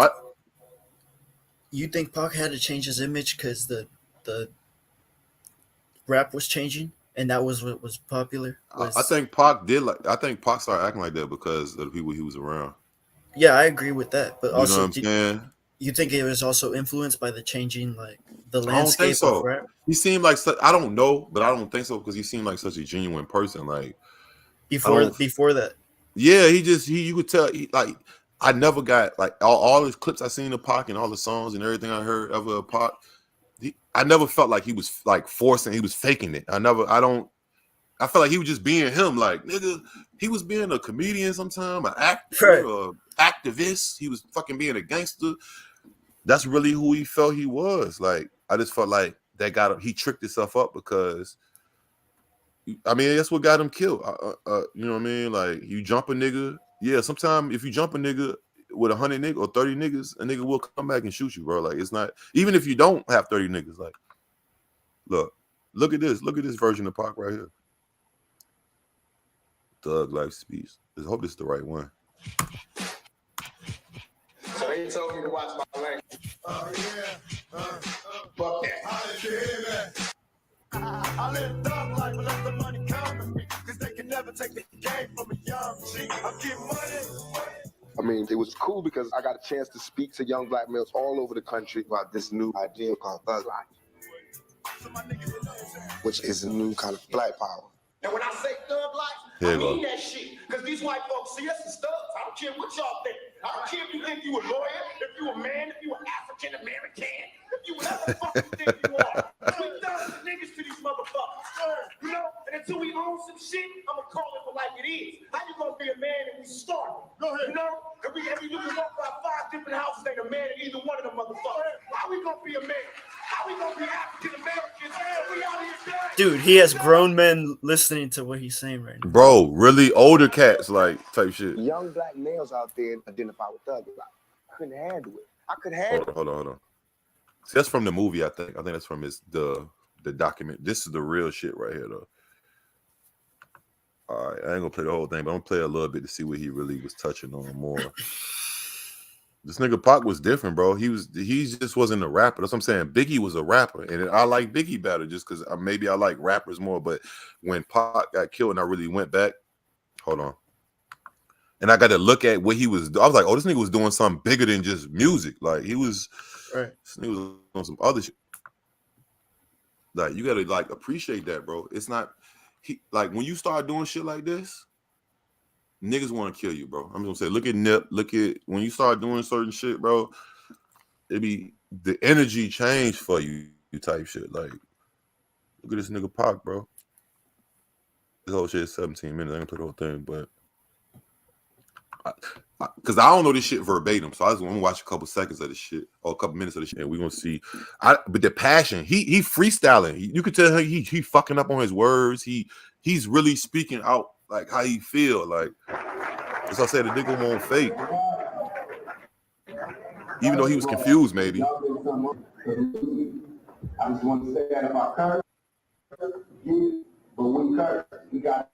you think Pac had to change his image because the rap was changing and that was what was popular? I think Pac did I think Pac started acting like that because of the people he was around. Yeah, I agree with that. But also, you know what I'm saying? You think it was also influenced by the changing, like the landscape I don't think so. of rap? He seemed like I don't know, but I don't think so because he seemed like such a genuine person. Like before that, yeah, you could tell. I never got like all the clips I seen of Pac and all the songs and everything I heard of Pac. I never felt like he was like forcing. He was faking it. I felt like he was just being him. Like nigga, he was being a comedian sometime, an actor, activist. He was fucking being a gangster. That's really who he felt he was. Like I just felt like that got him. He tricked himself up because, I mean, that's what got him killed. You know what I mean? Like you jump a nigga. Yeah, sometimes if you jump a nigga with 100 niggas or 30 niggas, a nigga will come back and shoot you, bro. Like it's not even if you don't have 30 niggas. Like, look at this. Look at this version of Pac right here. Thug Life speech. I hope this is the right one. So he told me to watch my language. Fuck that. I live thug life, but let the money come to me. Cause they can never take the game from a young G. I'm getting money. I mean, it was cool because I got a chance to speak to young black males all over the country about this new idea called thug life, which is a new kind of black power. And when I say thug life, I mean that shit. Because these white folks see us as thugs. I don't care what y'all think. I don't care if you think you a lawyer, if you a man, if you an African American, if you whatever the fuck you think you are. We thugs and niggas to these motherfuckers. You know? And until we own some shit, I'ma call it for like it is. How you gonna be a man if we starving? Go ahead. You know? If you can walk by 5 different houses, ain't a man in either one of them motherfuckers. How we gonna be a man? How we gonna be African Americans? We out here dying. Dude, he has grown men listening to what he's saying right now. Bro, really older cats like type shit. Young black males out there identify with thug life. I couldn't handle it. I could handle it. Hold on. See, that's from the movie, I think. I think that's from the document. This is the real shit right here, though. All right, I ain't gonna play the whole thing, but I'm gonna play a little bit to see what he really was touching on more. This nigga Pac was different, bro. He just wasn't a rapper. That's what I'm saying. Biggie was a rapper, and I like Biggie better just because maybe I like rappers more. But when Pac got killed and I really went back, hold on. And I got to look at what he was. I was like, oh, this nigga was doing something bigger than just music. Like he was on some other shit. Like you got to like appreciate that, bro. It's not like when you start doing shit like this, niggas want to kill you, bro. I'm just gonna say, look at Nip. Look at when you start doing certain shit, bro. It be the energy change for you type shit. Like look at this nigga Pac, bro. This whole shit is 17 minutes. I ain't gonna play the whole thing, but. Because I don't know this shit verbatim, so I just want to watch a couple seconds of this shit or a couple minutes of this shit, and we're gonna see. But the passion, he freestyling. You could tell he fucking up on his words. He's really speaking out like how he feel. Like as I said, the nigga won't fake, even though he was confused, maybe. I just want to say that about curse, but when curse, we got.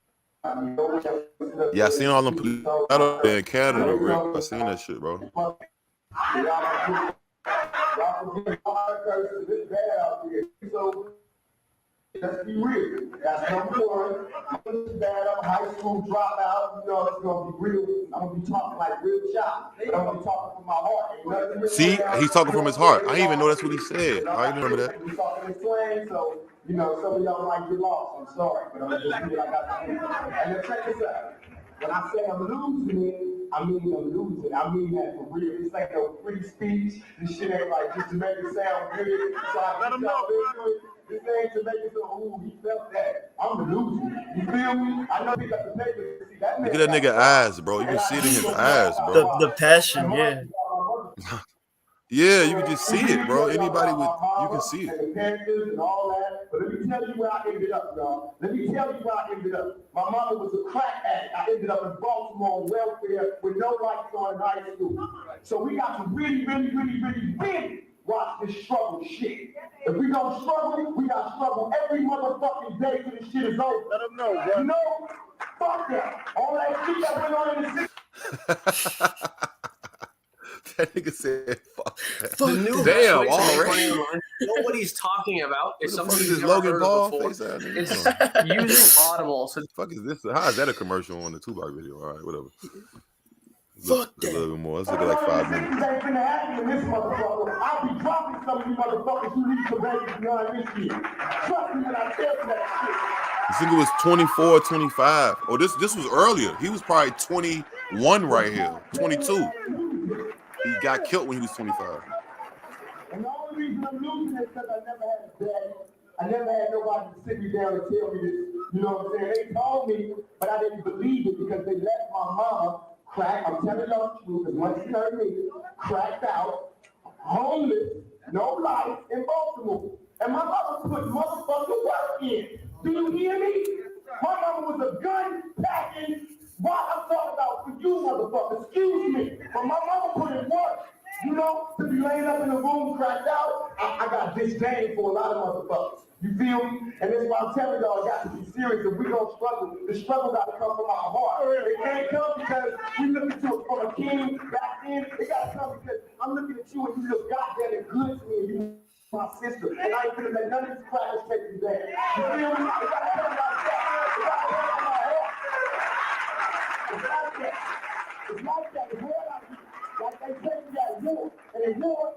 Yeah, I seen all them police out there in Canada, Rick. I seen that shit, bro. Let's be real. That's number one. High school dropout. You know, it's gonna be real. I'm gonna be talking like real shot. I'm gonna be talking from my heart. See, he's talking from his heart. I didn't even know that's what he said. I didn't remember that. We talking in slang, so you know, some of y'all might get lost. I'm sorry, but I'm just saying I got the answer. And then check this out. When I say I'm losing it, I mean I'm losing. I mean that for real. This ain't no free speech. This shit ain't like just to make it sound good. So I let them know. This ain't to make it so, ooh, he felt that. I'm losing. You feel me? I know he got the paper to see that. Look at that nigga eyes, bro. You can see it in his eyes, bro. The passion, yeah. Yeah, you can just see it, bro. Anybody with you can see it. And the Panthers and all that. But let me tell you where I ended up, y'all. Let me tell you where I ended up. My mama was a crack addict. I ended up in Baltimore on welfare with no lights on in high school. So we got to really watch this struggle shit. If we don't struggle, we got to struggle every motherfucking day till this shit is over. Let them know, bro. You know? Fuck that. All that shit that went on in the That nigga said, "Fuck." The new Damn, already. Know what he's talking about is something Is he's this never Logan heard Paul? before. Face ass nigga. It's using Audible. So fuck is this? How is that a commercial on the Tupac video? All right, whatever. Fuck that. A little bit more. Let's look at like 5 minutes. ain't finna happen in this motherfucker. I'll be dropping some of you motherfuckers who need to baby beyond this year. Trust me when I tell you that This nigga was 24, 25. Oh, this was earlier. He was probably 21 right here. 22. He got killed when he was 25. And the only reason I'm losing is because I never had a daddy. I never had nobody to sit me down and tell me this. You know what I'm saying? They told me, but I didn't believe it because they left my mama crack. I'm telling y'all the truth, as much as you heard me, cracked out, homeless, no life in Baltimore. And my mama put motherfucking work in. Do you hear me? My mama was a gun packing. What I'm talking about for you, motherfucker, excuse me. But my mama put in work, you know, to be laying up in the room cracked out. I got disdain for a lot of motherfuckers. You feel me? And that's why I'm telling y'all, I got to be serious. If we don't struggle, the struggle got to come from our heart. It can't come because we look at you from a king back then. It got to come because I'm looking at you and you look goddamn good to me and you my sister. And I ain't gonna let none of these crackers take you down. You feel me? It got to come like that. It got to come from my heart. It's like that. It's like that. It's where I be. Like they take me at war. And in war,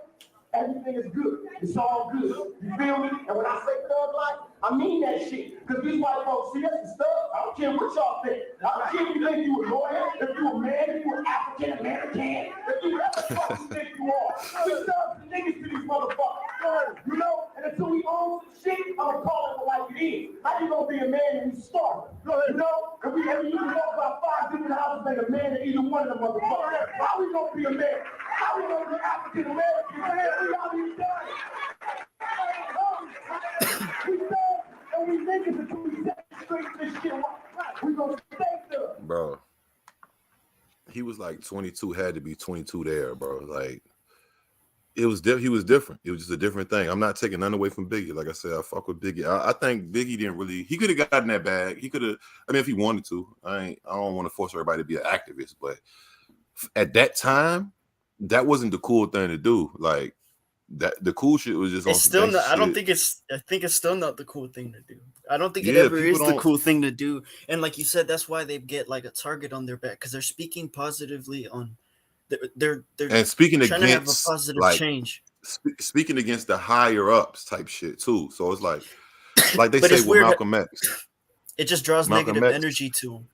everything is good. It's all good. You feel me? And when I say thug life, I mean that shit. Because these white folks see us as thugs. I don't care what y'all think. I don't care if you think you a lawyer, if you a man, if you an African American, if you whatever the fuck you think you are. We thugs and niggas to these motherfuckers. You know? And until we own some shit, I'm gonna call it for like it is. How you gonna be a man and you starve? You know? And you can walk about 5 different houses and a man in either one of them motherfuckers. How we gonna be a man? How we gonna be African American? We all be done. We done, and we niggas until we set straight this shit. We gonna stay there. Bro, he was like 22, had to be 22 there, bro. Like, it was he was different. It was just a different thing. I'm not taking none away from Biggie. Like I said, I fuck with Biggie. I think Biggie didn't really, he could have gotten that bag. He could have, I mean, if he wanted to. I don't want to force everybody to be an activist, but at that time, that wasn't the cool thing to do. Like, that the cool shit was just on It's some still gangster not. I don't shit. think it's. I think it's still not the cool thing to do. I don't think it Yeah, ever people is the don't. cool thing to do. And like you said, that's why they get like a target on their back because they're speaking positively on. They're And speaking trying to have a against positive like change. speaking against the higher ups type shit too. So it's like they But say it's with weird. Malcolm X. It just draws Malcolm negative X energy to them.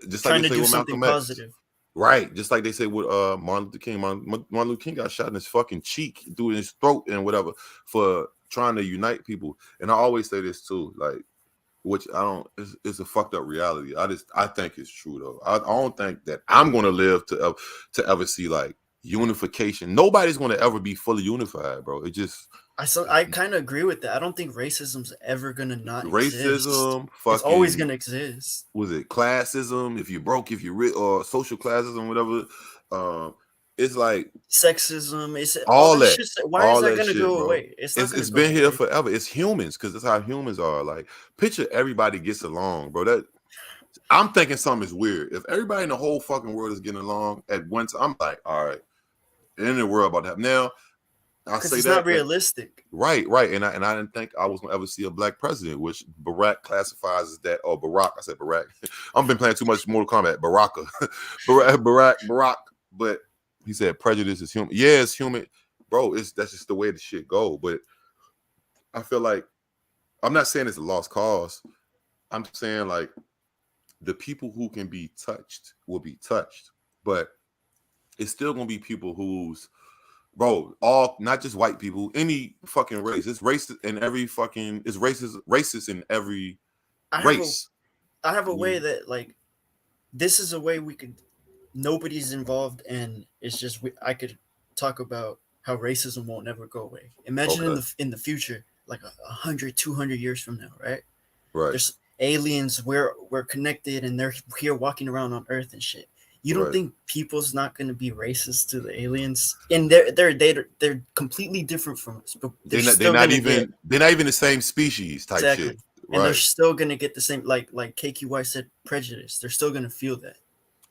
Just Trying like they to say do with something Malcolm X. positive. Right, just like they say with Martin Luther King. Martin Luther King got shot in his fucking cheek, through his throat, and whatever for trying to unite people. And I always say this too, like, which I don't. It's a fucked up reality. I think it's true though. I don't think that I'm gonna live to ever see like unification. Nobody's gonna ever be fully unified, bro. It just I kind of agree with that. I don't think racism's ever gonna not exist. racism, It's always fucking gonna exist. was it classism? If you're broke, if you're rich, or social classism, whatever. It's like Sexism. It's all that that, shit. Why is all that that gonna shit, go bro. away? It's not gonna It's go been here away. forever. It's humans, because that's how humans are. Like, picture everybody gets along, bro. That I'm thinking something is weird. If everybody in the whole fucking world is getting along at once, I'm like, all right, in the world about that. Now, I say It's that not realistic. right, and I didn't think I was gonna ever see a black president, which Barack classifies as that. Or Barack, I said Barack. I've been playing too much Mortal Kombat. Baraka, Barack. But he said prejudice is human. Yeah, it's human, bro. That's just the way the shit go. But I feel like I'm not saying it's a lost cause. I'm saying like the people who can be touched will be touched, but it's still gonna be people who's, bro, all not just white people, any fucking race. It's racist in every fucking. It's racist in every race. I have a way that like this is a way we could. Nobody's involved, and it's just I could talk about how racism won't never go away. Imagine in the future, like 100, 200 years from now, right? Right. There's aliens. We're connected, and they're here walking around on Earth and shit. You don't think people's not going to be racist to the aliens? And they're completely different from us, but they're not even the same species type shit. Right. And they're still going to get the same, like KQY said, prejudice. They're still going to feel that.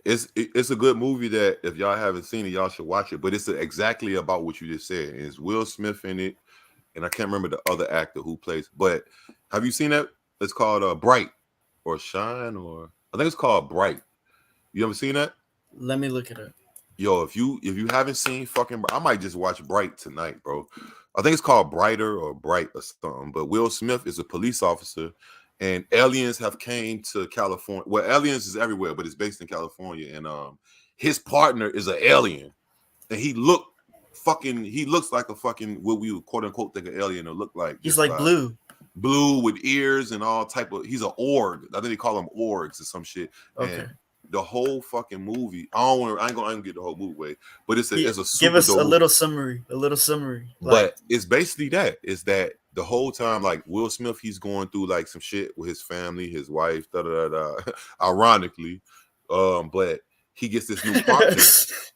It's a good movie that if y'all haven't seen it, y'all should watch it. But it's exactly about what you just said. And it's Will Smith in it, and I can't remember the other actor who plays. But have you seen that? It's called Bright or Shine, or I think it's called Bright. You ever seen that? Let me look it up. Yo, if you haven't seen fucking, I might just watch Bright tonight, bro. I think it's called Brighter or Bright or something. But Will Smith is a police officer, and aliens have came to California. Well, aliens is everywhere, but it's based in California. And his partner is an alien, and he looks like a fucking what we would quote unquote think an alien to look like. He's like blue with ears and all type of. He's an org. I think they call them orgs or some shit. Okay. And the whole fucking movie. I ain't gonna get the whole movie away, but it's a super give us dope a movie. little summary. But it's basically that. It's that the whole time, like Will Smith, he's going through like some shit with his family, his wife, ironically. But he gets this new partner.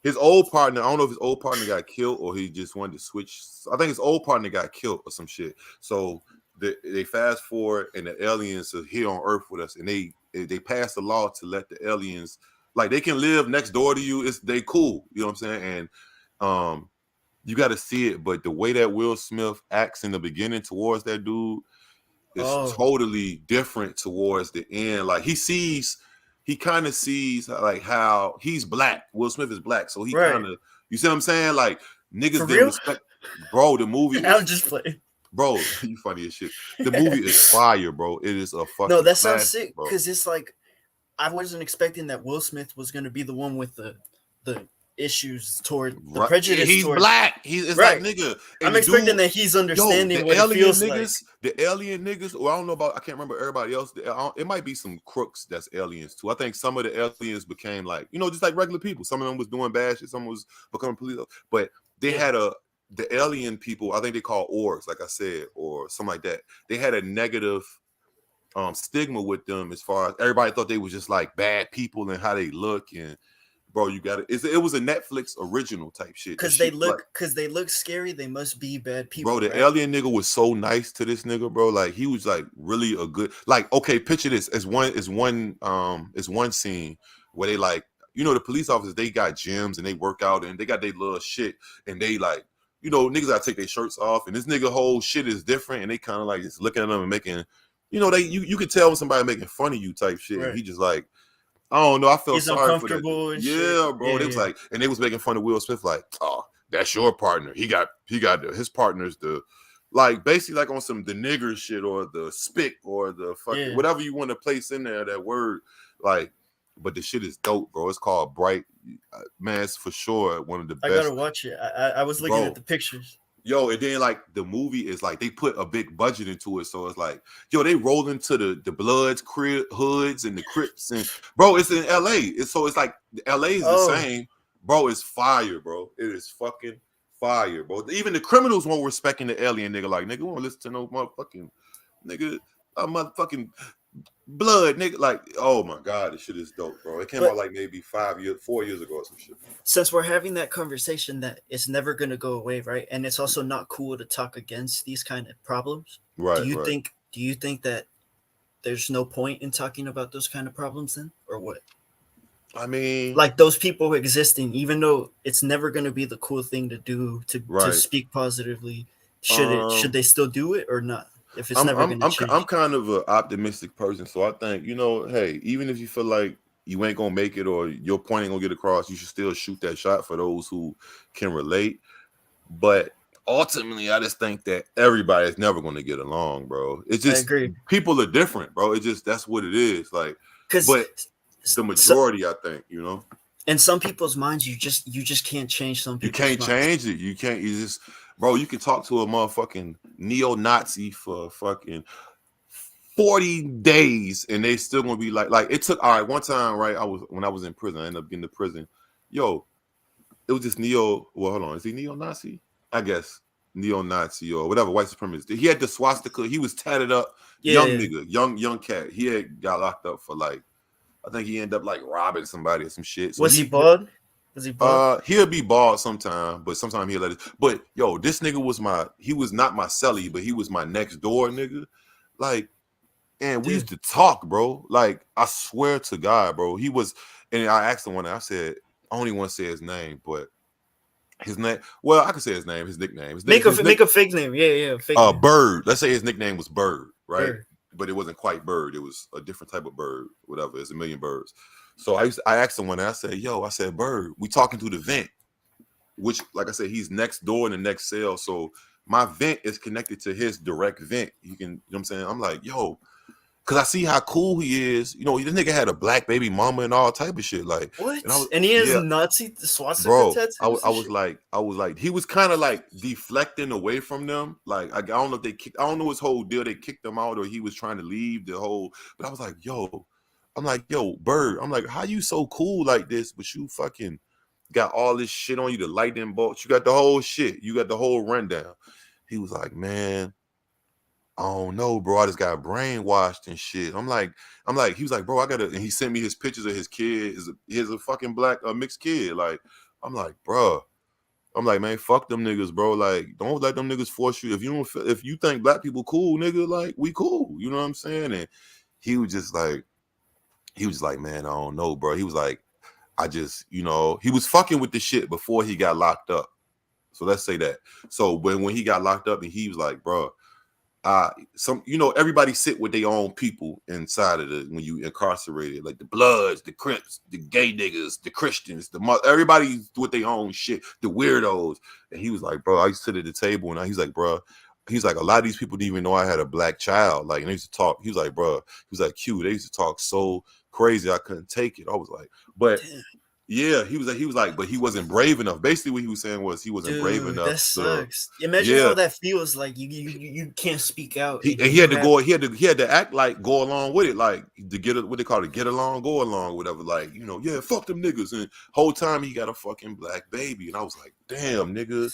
His old partner, I don't know if his old partner got killed or he just wanted to switch. I think his old partner got killed or some shit. So they fast forward, and the aliens are here on Earth with us, and they passed a law to let the aliens, like, they can live next door to you. They cool, you know what I'm saying? And you got to see it, but the way that Will Smith acts in the beginning towards that dude is totally different towards the end. Like, he kind of sees like how he's black. Will Smith is black, so he kind of, you see what I'm saying? Like, niggas didn't respect, bro. The movie. I'm just playing. Bro, you funny as shit. The movie is fire, bro. It is a fucking. No, that sounds sick, because it's like I wasn't expecting that Will Smith was going to be the one with the issues toward the prejudice. He's black. It's like, nigga. I'm expecting that he's understanding what it feels like. The alien niggas. Well, I don't know about. I can't remember everybody else. It might be some crooks that's aliens too. I think some of the aliens became like, just like regular people. Some of them was doing bad shit. Some was becoming police. But they had the alien people, I think they call orgs, like I said, or something like that. They had a negative stigma with them, as far as everybody thought they was just like bad people and how they look. And bro, you got it. It was a Netflix original type shit. Because they look scary. They must be bad people. Bro, the alien nigga was so nice to this nigga, bro. Like, he was like really a good. Like, okay, picture this. It's one scene where they like you know, the police officers, they got gyms and they work out and they got their little shit and they like, you know, niggas gotta take their shirts off and this nigga whole shit is different and they kind of like just looking at them and making, you know, you could tell when somebody making fun of you type shit. Right. And he just like, I don't know. I felt He's sorry for that. uncomfortable and Yeah, shit. bro. Yeah, They was yeah. like, and they was making fun of Will Smith, like, oh, that's your partner. He got his partner's the, like, basically like on some the nigger shit or the spick or the fucking Yeah. whatever you want to place in there, that word, like. But the shit is dope, bro. It's called Bright. Man, it's for sure one of the I best. gotta watch it. I was looking Bro. at the pictures. Yo, and then like the movie is like they put a big budget into it, so it's like, yo, they roll into the Bloods, hoods, and the Crips, and bro, it's in LA. It's like LA is the same, bro. It's fire, bro. It is fucking fire, bro. Even the criminals won't respecting the alien nigga. Like, nigga, won't listen to no motherfucking nigga, motherfucking blood, nigga. Like, oh my god, this shit is dope, bro. It came out like maybe 4 years ago or some shit. Since we're having that conversation that it's never gonna go away, right? And it's also not cool to talk against these kind of problems. Right. Do you think that there's no point in talking about those kind of problems then, or what? I mean, like those people existing, even though it's never gonna be the cool thing to do to speak positively, should they still do it or not? If it's never gonna change. I'm kind of an optimistic person, so I think, you know, hey, even if you feel like you ain't gonna make it or your point ain't gonna get across, you should still shoot that shot for those who can relate. But ultimately, I just think that everybody is never gonna get along, bro. It's just people are different, bro. It's just that's what it is. Like, but the majority, I think, you know. In some people's minds, you just can't change some people. You can't change it. You can't. You just, bro. You can talk to a motherfucking neo-Nazi for fucking 40 days, and they still gonna be like it took. All right, one time, right? When I was in prison, I ended up getting to prison. Yo, it was this neo. Well, hold on. Is he neo-Nazi? I guess neo-Nazi or whatever, white supremacist. He had the swastika. He was tatted up. Nigga, young cat. He had got locked up for like. I think he ended up like robbing somebody or some shit. So was he bald? Was he bald? He'll be bald sometime, but sometimes he'll let it. But yo, this nigga was he was not my celly, but he was my next door nigga. Like, and we used to talk, bro. Like, I swear to God, bro. He was, and I asked him one day, I said, I only want to say his name, but his name, well, I can say his name, his nickname. Make a fake name. Yeah. Fake name. Bird. Let's say his nickname was Bird, right? Bird. But it wasn't quite Bird. It was a different type of bird, whatever. It's a million birds. So I asked him one day, I said, yo, I said, Bird, we talking through the vent, which, like I said, he's next door in the next cell. So my vent is connected to his direct vent. You know what I'm saying? I'm like, yo, because I see how cool he is. You know, this nigga had a black baby mama and all type of shit. Like, what? And he has Nazi swastika bro, tattoos. I was like, he was kind of like deflecting away from them. Like, I don't know if I don't know his whole deal. They kicked him out or he was trying to leave the whole. But I was like, yo, Bird. I'm like, how you so cool like this? But you fucking got all this shit on you, the lightning bolts. You got the whole shit. You got the whole rundown. He was like, man, I don't know, bro. I just got brainwashed and shit. I'm like, he was like, bro, I gotta, and he sent me his pictures of his kid. He's a fucking black mixed kid. Like, I'm like, bro. I'm like, man, fuck them niggas, bro. Like, don't let them niggas force you. If you think black people cool, nigga, like, we cool. You know what I'm saying? And he was just like, man, I don't know, bro. He was like, I just, you know, he was fucking with the shit before he got locked up. So let's say that. So when he got locked up and he was like, bro, you know, everybody sit with their own people inside of when you incarcerated, like the Bloods, the Crips, the gay niggas, the Christians, everybody with their own shit, the weirdos. And he was like, bro, I used to sit at the table and he's like, bro, he's like, a lot of these people didn't even know I had a black child. Like, and they used to talk. He was like, bro, he was like, Q, they used to talk so crazy, I couldn't take it. I was like, but yeah, he was like, but he wasn't brave enough. Basically, what he was saying was he wasn't brave enough. That sucks. Imagine how that feels. Like you can't speak out. He had to act like go along with it, like to get it, what they call it, get along, go along, whatever. Like, you know, yeah, fuck them niggas. And whole time he got a fucking black baby, and I was like, damn, nigga.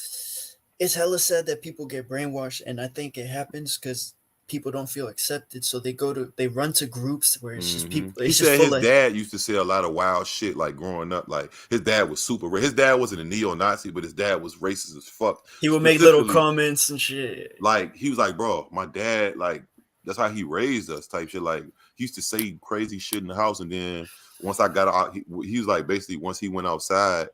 It's hella sad that people get brainwashed, and I think it happens because people don't feel accepted, so they run to groups where it's just people. He said his dad used to say a lot of wild shit, like growing up. Like, his dad was super. His dad wasn't a neo-Nazi, but his dad was racist as fuck. He would make little comments and shit. Like, he was like, bro, my dad, like, that's how he raised us type shit. Like he used to say crazy shit in the house, and then once I got out, he was like basically once he went outside,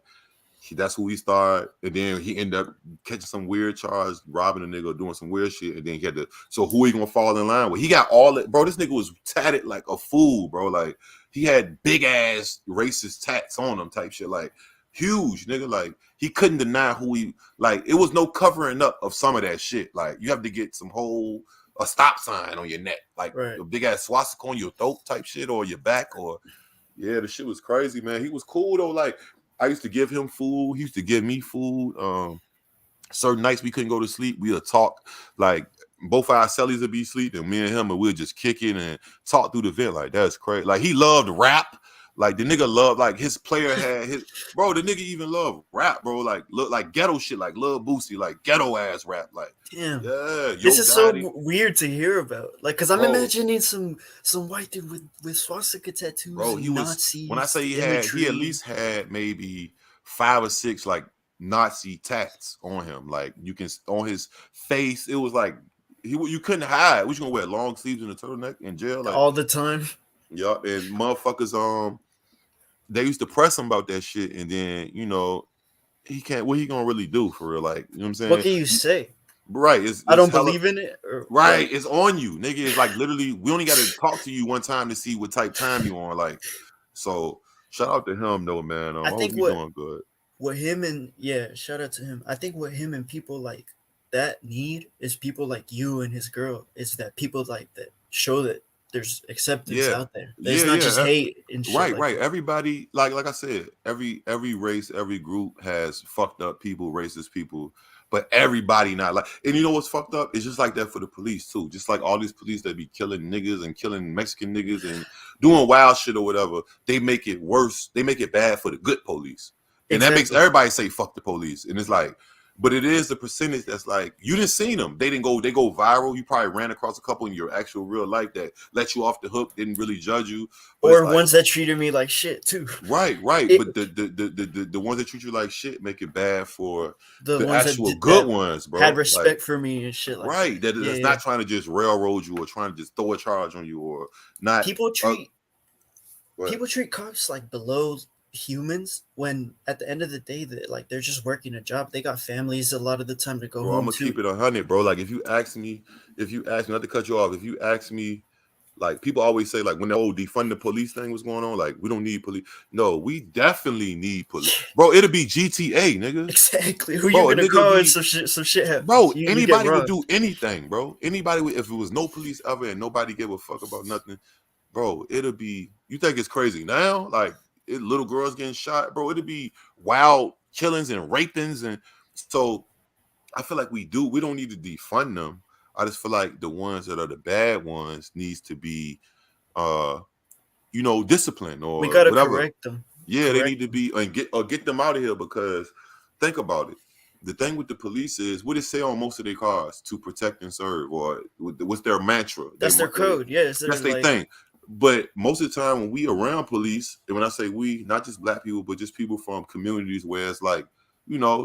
that's who he started, and then he ended up catching some weird charge, robbing a nigga, doing some weird shit, and then he had to. So who he gonna fall in line with? He got all it, bro. This nigga was tatted like a fool, bro. Like he had big ass racist tats on him, type shit, like huge nigga. Like he couldn't deny who he. Like it was no covering up of some of that shit. Like you have to get some whole a stop sign on your neck, like a big ass swastika on your throat, type shit, or your back, or yeah, the shit was crazy, man. He was cool though, like. I used to give him food. He used to give me food. Certain nights we couldn't go to sleep. We would talk. Like both our cellies would be asleep, and me and him, and we'd just kick it and talk through the vent. Like that's crazy. Like he loved rap. Like the nigga loved. Like his player had his bro. The nigga even loved rap, bro. Like look like ghetto shit. Like Lil Boosie, like ghetto ass rap. Like damn, yeah. This is so weird to hear about. Like, cause I'm imagining some white dude with swastika tattoos. Bro, he was Nazis, when I say he at least had maybe 5 or 6 like Nazi tats on him. Like you can on his face. It was like you couldn't hide. What you gonna wear long sleeves and a turtleneck in jail like all the time? Yup, and motherfuckers they used to press him about that shit, and then he can't. What he gonna really do for real? Like you know what I'm saying? What can you say? Right, I don't believe in it. Right, it's on you, nigga. It's like literally, we only got to talk to you one time to see what type time you on. Like, so shout out to him though, man. I think he's doing good. What him and shout out to him. I think what him and people like that need is people like you and his girl. Is that people like that show that there's acceptance out there. There's not just hate and shit. Right, like right. that. Everybody, like I said, every race, every group has fucked up people, racist people. But everybody not like, and you know what's fucked up? It's just like that for the police too. Just like all these police that be killing niggas and killing Mexican niggas and doing wild shit or whatever, they make it worse. They make it bad for the good police. And that makes everybody say fuck the police. And it's like, but it is the percentage that's like, you didn't see them. They go viral. You probably ran across a couple in your actual real life that let you off the hook, didn't really judge you. But or ones that treated me like shit too. Right. But the ones that treat you like shit make it bad for the actual good ones, bro. Had respect for me and shit like right. That's not trying to just railroad you or trying to just throw a charge on you or not. People treat cops like below humans when at the end of the day that like they're just working a job. They got families a lot of the time to go home. I'm gonna keep it 100, bro. Like if you ask me not to cut you off, if you ask me, like people always say like when the whole defund the police thing was going on, like we don't need police. No, we definitely need police, bro. It'll be GTA, nigga. Exactly. Who you gonna call and some shit happens. Bro, anybody would do anything, bro. Anybody would, if it was no police ever and nobody gave a fuck about nothing, bro. It'll be. You think it's crazy now? Like. Little girls getting shot, bro. It'd be wild killings and rapings, and so I feel like we don't need to defund them. I just feel like the ones that are the bad ones needs to be, disciplined or we gotta whatever. correct them. Yeah, they need to be and get them out of here because think about it. The thing with the police is what it say on most of their cars to protect and serve, or what's their mantra? That's their code. Yes, that's their thing. But most of the time when we around police, and when I say we, not just black people, but just people from communities where it's like,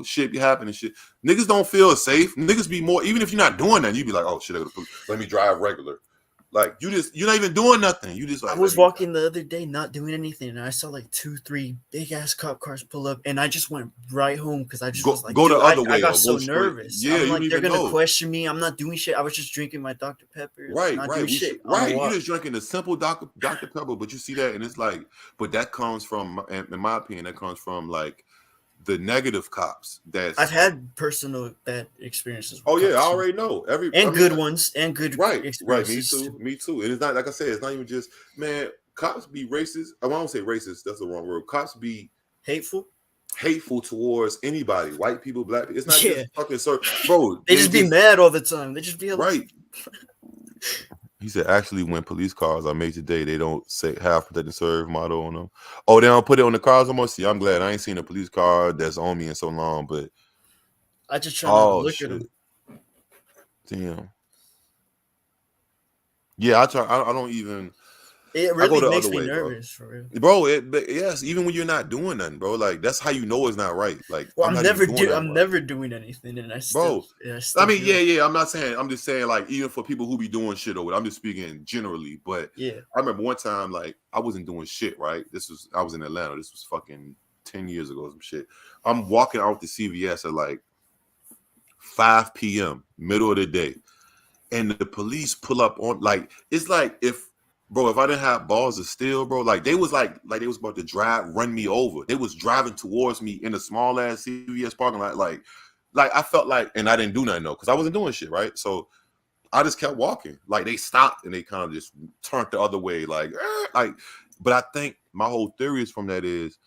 shit be happening, shit. Niggas don't feel safe. Niggas be more, even if you're not doing that, you be like, oh shit, let me drive regular. Like you're not even doing nothing. You just like. I was walking the other day, not doing anything, and I saw like 2-3 big ass cop cars pull up, and I just went right home because I just was like, go the other way. I got so nervous. Yeah, I'm like, they're gonna question me. I'm not doing shit. I was just drinking my Dr. Pepper. Right. Doing shit. You're just drinking the simple Dr. Pepper, but you see that, and it's like, but that comes from, in my opinion, that comes from like the negative cops. I've had personal bad experiences. Oh yeah, I already know good ones and good experiences. Right, me too. And it's not like I said, it's not even just cops be racist. I won't say racist. That's the wrong word. Cops be hateful towards anybody, white people, black people. It's not just fucking bro. They just be mad all the time. They just be right. He said, actually, when police cars are made today, they don't say have protect and serve motto on them. Oh, they don't put it on the cars no more? See, I'm glad I ain't seen a police car that's on me in so long, but I just try to look at them. Damn. Yeah, I try. I don't even. It I go really the makes other me way, nervous for real. bro. Yes, even when you're not doing nothing, bro. Like that's how you know it's not right. Like Well, I'm not even doing nothing, I'm never doing anything, and I bro. still I mean, do yeah, it. yeah. I'm not saying. I'm just saying, like, even for people who be doing shit over, I'm just speaking generally. But Yeah. I remember one time, like, I wasn't doing shit. Right. I was in Atlanta. This was fucking 10 years ago. Some shit. I'm walking out to CVS at like 5 p.m. middle of the day, and the police pull up on like it's like if I didn't have balls of steel, bro, like they was they was about to run me over. They was driving towards me in a small ass CVS parking lot, like I felt like, and I didn't do nothing though, because I wasn't doing shit, right? So I just kept walking. Like they stopped and they kind of just turned the other way, like. But I think my whole theory is from that is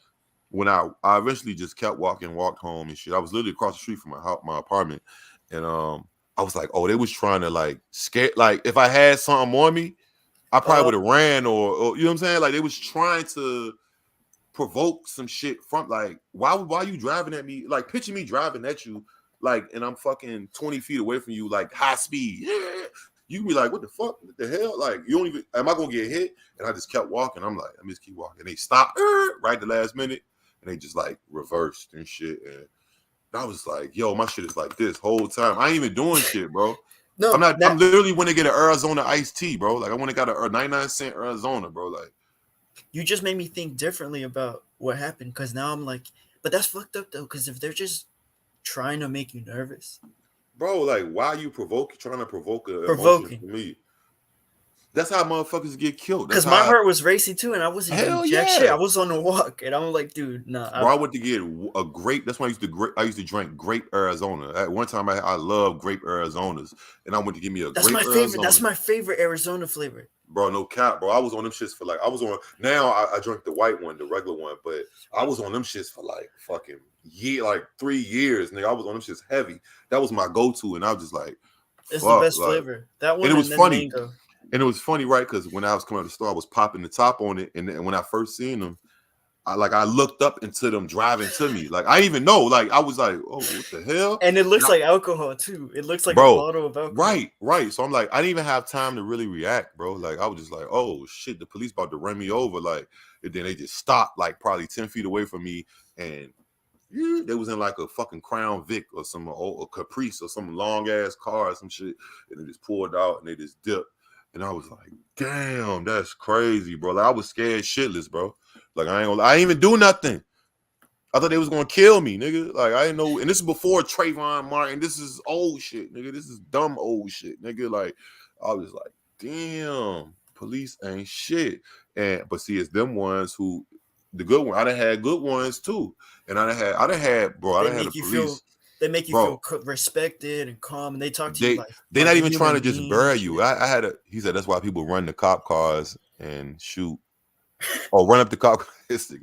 when I eventually just kept walking, walked home and shit. I was literally across the street from my apartment, and I was like, oh, they was trying to like scare. Like if I had something on me, I probably would have ran or you know what I'm saying. Like they was trying to provoke some shit from like why you driving at me? Like picture me driving at you, like, and I'm fucking 20 feet away from you, like high speed. Yeah. You be like, what the fuck? What the hell? Like, you don't even, am I gonna get hit? And I just kept walking. I'm like, let me just keep walking. And they stopped right at the last minute. And they just like reversed and shit. And I was like, yo, my shit is like this whole time. I ain't even doing shit, bro. No, I'm literally when they get an Arizona iced tea, bro. Like I want to got a 99-cent Arizona, bro. Like you just made me think differently about what happened, because now I'm like, but that's fucked up though, because if they're just trying to make you nervous, bro, like why are you trying to provoke an emotion for me? That's how motherfuckers get killed. Because my heart was racing too, and I wasn't doing jack shit. I Yeah. was on the walk, and I'm like, dude, nah. Bro, I went to get a grape. That's why I used to drink grape Arizona. At one time, I love grape Arizonas, and I went to give me a That's grape my favorite. Arizona. That's my favorite Arizona flavor. Bro, no cap, bro. I was on them shits for like now I drink the white one, the regular one, but I was on them shits for like fucking like 3 years, nigga. I was on them shits heavy. That was my go-to, and I was just like, it's the best flavor. That one, and it was funny. Mango. And it was funny, right? Because when I was coming out of the store, I was popping the top on it, and when I first seen them, I looked up into them driving to me. Like I even know, like I was like, oh, what the hell? And it looks like alcohol too. It looks like a bottle of alcohol. Right. So I'm like, I didn't even have time to really react, bro. Like I was just like, oh shit, the police about to run me over. Like, and then they just stopped, like probably 10 feet away from me, and they was in like a fucking Crown Vic or some old Caprice or some long ass car or some shit, and they just pulled out and they just dipped. And I was like, damn, that's crazy, bro. Like, I was scared shitless, bro. Like, I ain't even do nothing. I thought they was gonna kill me, nigga. Like, I didn't know. And this is before Trayvon Martin. This is old shit, nigga. This is dumb old shit, nigga. Like, I was like, damn, police ain't shit. But see, it's them ones who, the good one. I done had good ones too. And I done had the police. They make you feel respected and calm, and they talk to you like they're not even trying to just bury you. He said that's why people run the cop cars and shoot or run up the cop cars.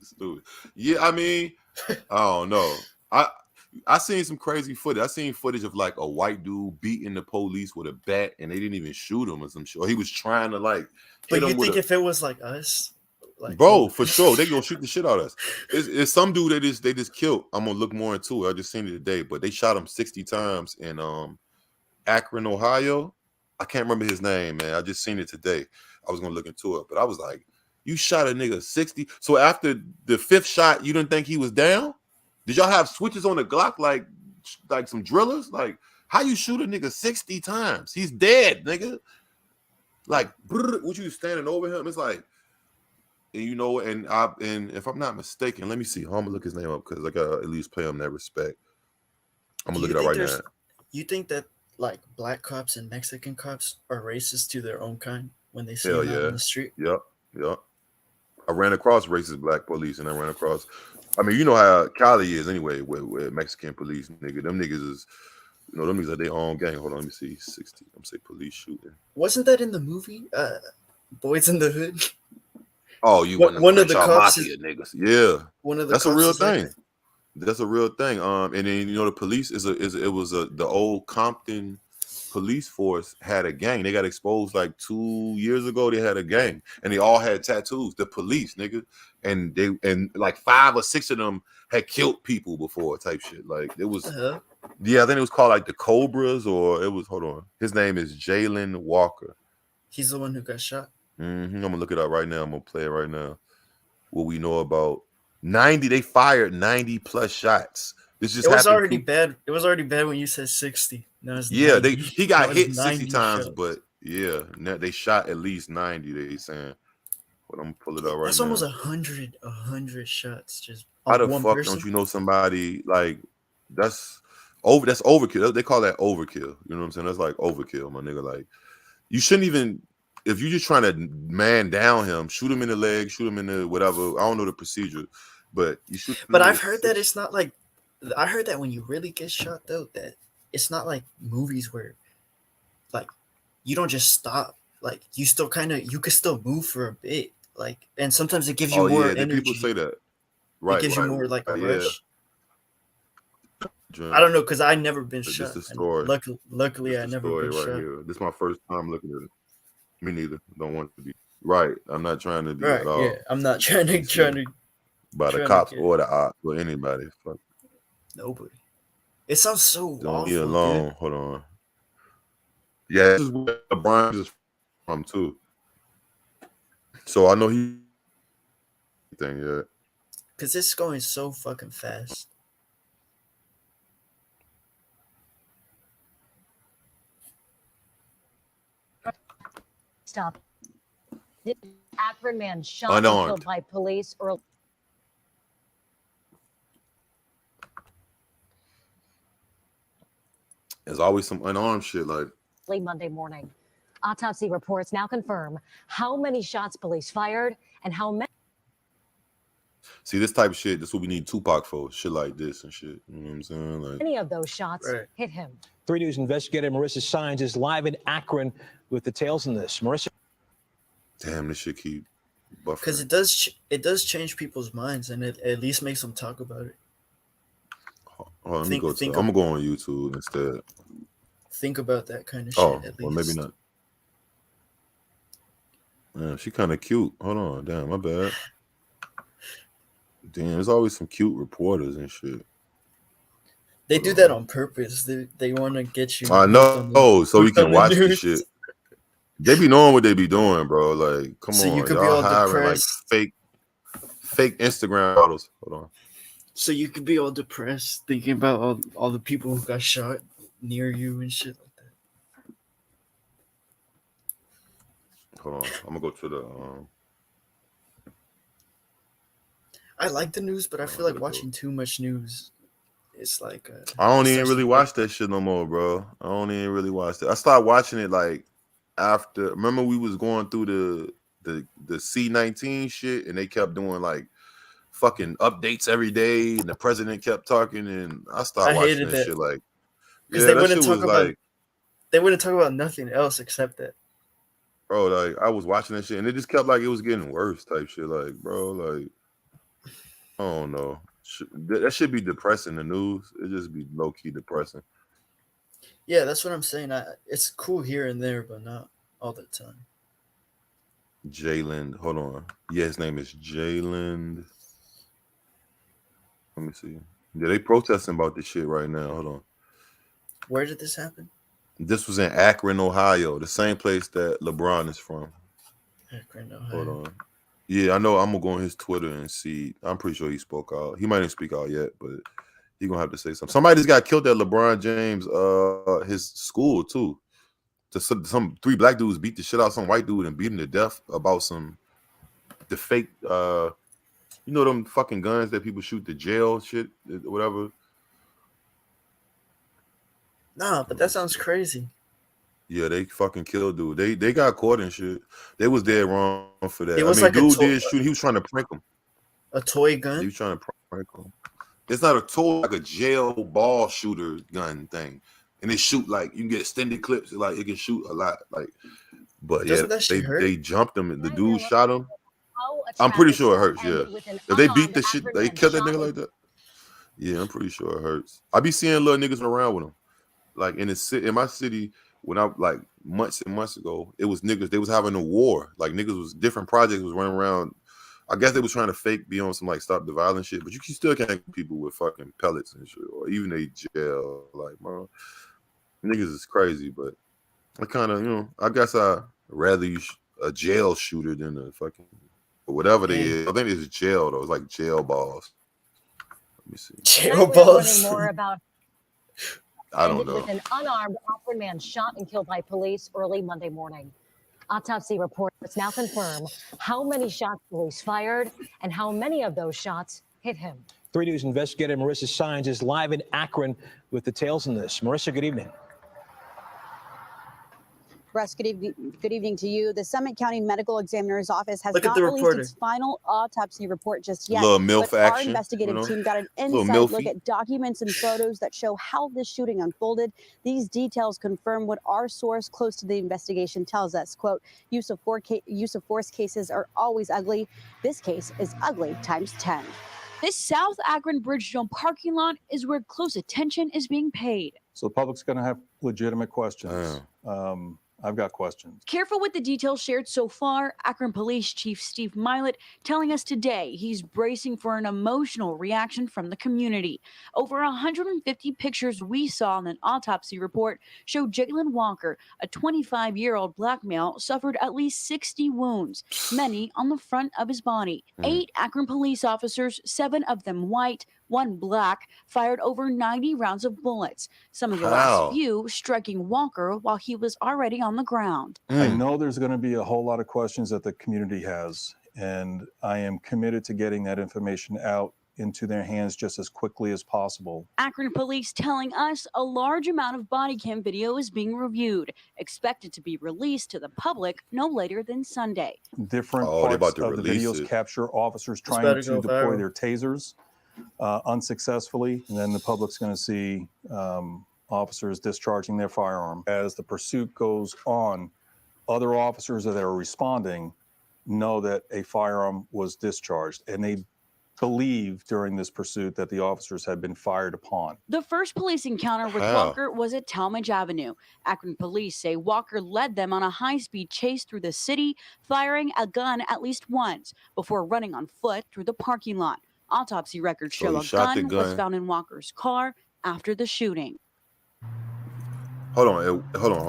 Yeah, I mean, I don't know. I seen some crazy footage. I seen footage of like a white dude beating the police with a bat, and they didn't even shoot him or some shit. Or he was trying to like. But you think if it was like us? Like, bro, for sure, they gonna shoot the shit out of us. It's some dude they just killed. I'm gonna look more into it. I just seen it today, but they shot him 60 times in Akron, Ohio. I can't remember his name, man. I just seen it today. I was gonna look into it, but I was like, you shot a nigga 60. So after the 5th shot, you didn't think he was down? Did y'all have switches on the Glock like some drillers? Like, how you shoot a nigga 60 times? He's dead, nigga. Like, what you standing over him? It's like. And you know, and if I'm not mistaken, let me see. I'm gonna look his name up because I gotta at least pay him that respect. I'm gonna look it up right now. You think that like black cops and Mexican cops are racist to their own kind when they see them out on the street? Yep. I ran across racist black police, and I ran across. I mean, you know how Cali is anyway with Mexican police, nigga. Them niggas is, them niggas are their own gang. Hold on, let me see. 60. I'm say police shooting. Wasn't that in the movie? Boys in the Hood. Oh, you one of the cops niggas. Yeah, that's a real thing. Like that's a real thing. And then the police the old Compton police force had a gang. They got exposed like 2 years ago. They had a gang, and they all had tattoos. The police, nigga, and like 5 or 6 of them had killed people before, type shit. Like it was, yeah. I think it was called like the Cobras, or it was. Hold on, his name is Jalen Walker. He's the one who got shot. I'm gonna look it up right now. I'm gonna play it right now. What we know about 90? They fired 90 plus shots. This just It was happened. already bad. It was already bad when you said 60. Now it's Yeah, 90. he got Now it's hit 60 90 times, shots. but yeah, they shot at least 90. They saying, but I'm gonna pull it up right That's now. almost 100 shots just How on the one fuck person. don't you know somebody like that's overkill? They call that overkill. You know what I'm saying? That's like overkill, my nigga. Like you shouldn't even, if you're just trying to man down him, shoot him in the leg, shoot him in the whatever. I don't know the procedure, but you shoot. But I've heard that it's not like, I heard that when you really get shot though, that it's not like movies where like you don't just stop. Like you still you could still move for a bit. Like, and sometimes it gives you more energy. People say that. Right. It gives you more like a rush. Yeah. I don't know because I never been This shot. the story. Luckily, I never been right shot. here. This is my first time looking at it. Me neither. Don't want to be right. I'm not trying to be Right. at all. Yeah. I'm not trying to by the cops or the ops or anybody. Fuck. Nobody. It sounds so Don't awful. be alone. Dude. Hold on. Yeah, this is where LeBron is from too. So I know he thing, yeah. Cause it's going so fucking fast. Stop. The Akron man shot and Unarmed. killed by police early. There's always some unarmed shit like Monday morning. Autopsy reports now confirm how many shots police fired and how many. see this type of shit. This is what we need Tupac for. Shit like this and shit. You know what I'm saying? Like Many of those shots hit him. 3 News investigator Marissa Sines is live in Akron with details on this. Marissa. damn, this shit keep buffering. Because it does change people's minds, and it at least makes them talk about it. Oh, let me go. I'm gonna go on YouTube instead. Think about that kind of shit. Oh, at least. well, maybe not. Man, she kind of cute. Hold on, damn, my bad. Damn, there's always some cute reporters and shit. They do that on purpose. They want to get you. I know, so we can watch the news. shit. They be knowing what they be doing, bro. Like, come So on, you could be y'all all hiring like depressed. fake Instagram models. Hold on. So you could be all depressed thinking about all the people who got shot near you and shit like that. Hold on. I'm gonna go to the I like the news, but I feel like watching too much news. It's like I don't even really watch that shit no more, bro. I don't even really watch that. I started watching it like after. Remember we was going through the C-19 shit, and they kept doing like fucking updates every day, and the president kept talking, and I started watching that shit like because yeah, they that wouldn't shit talk was about like, they wouldn't talk about nothing else except that. bro, like I was watching that shit, and it just kept like it was getting worse type shit. Like, bro, like I don't know. That should be depressing. The news, it just be low key depressing. Yeah, that's what I'm saying. It's cool here and there, but not all the time. Jalen, hold on. Yeah, his name is Jalen. Let me see. Yeah, they protesting about this shit right now. Hold on. Where did this happen? This was in Akron, Ohio, the same place that LeBron is from. Akron, Ohio. Hold on. Yeah, I know. I'm gonna go on his Twitter and see. I'm pretty sure he spoke out. He might not speak out yet, but he gonna have to say something. Somebody just got killed at LeBron James, his school too. Some 3 black dudes beat the shit out of some white dude and beat him to death about the fake, you know, them fucking guns that people shoot to jail shit, whatever. Nah, but that sounds crazy. Yeah, they fucking killed dude. They got caught and shit. They was dead wrong for that. It was I mean, like dude did shoot. He was trying to prank him. A toy gun? He was trying to prank him. It's not a toy, like a jail ball shooter gun thing. And it shoot like you can get extended clips. Like it can shoot a lot. Like, but Doesn't that shit hurt? they jumped him. And the dude shot him. I'm pretty sure it hurts. Yeah, if they beat the shit, they killed that nigga like that. Yeah, I'm pretty sure it hurts. I be seeing little niggas around with them. Like in my city, when I like months and months ago, it was niggas. They was having a war. Like niggas was different projects was running around. I guess they was trying to fake be on some like stop the violence shit, but you still can't get people with fucking pellets and shit, or even a jail. Like, bro, niggas is crazy. But I kind of, I guess I rather you a jail shooter than a fucking whatever they is. I think it's jail though. It's like jail balls. Let me see. Jail Tonight we're learning balls. more about I don't know. with an unarmed Auckland man shot and killed by police early Monday morning. Autopsy reports now confirm how many shots police fired and how many of those shots hit him. 3 News investigator Marissa Sines is live in Akron with details on this. Marissa, good evening. Russ, good evening to you. The Summit County Medical Examiner's Office has Look at not the released reporter. its final autopsy report just yet. Little MILF but our action, investigative you know? team got an Little inside look MILFy. at documents and photos that show how this shooting unfolded. These details confirm what our source close to the investigation tells us. Quote, use of force cases are always ugly. This case is ugly times 10. This South Akron Bridge Dome parking lot is where close attention is being paid. So the public's going to have legitimate questions. I've got questions. Careful with the details shared so far. Akron Police Chief Steve Milet telling us today he's bracing for an emotional reaction from the community. Over 150 pictures we saw in an autopsy report show Jalen Walker, a 25-year-old black male, suffered at least 60 wounds, many on the front of his body. 8 Akron police officers, 7 of them white, 1 black, fired over 90 rounds of bullets, some of the last few striking Walker while he was already on the ground. I know there's going to be a whole lot of questions that the community has, and I am committed to getting that information out into their hands just as quickly as possible. Akron police telling us a large amount of body cam video is being reviewed, expected to be released to the public no later than Sunday. Different they about parts to of the release videos it. capture officers better trying to go deploy viral. their tasers unsuccessfully, and then the public's going to see officers discharging their firearm. As the pursuit goes on, other officers that are responding know that a firearm was discharged, and they believe during this pursuit that the officers had been fired upon. The first police encounter with Walker was at Talmadge Avenue. Akron police say Walker led them on a high-speed chase through the city, firing a gun at least once before running on foot through the parking lot. Autopsy records So show he a shot the gun was gun. found in Walker's car after the shooting. Hold on.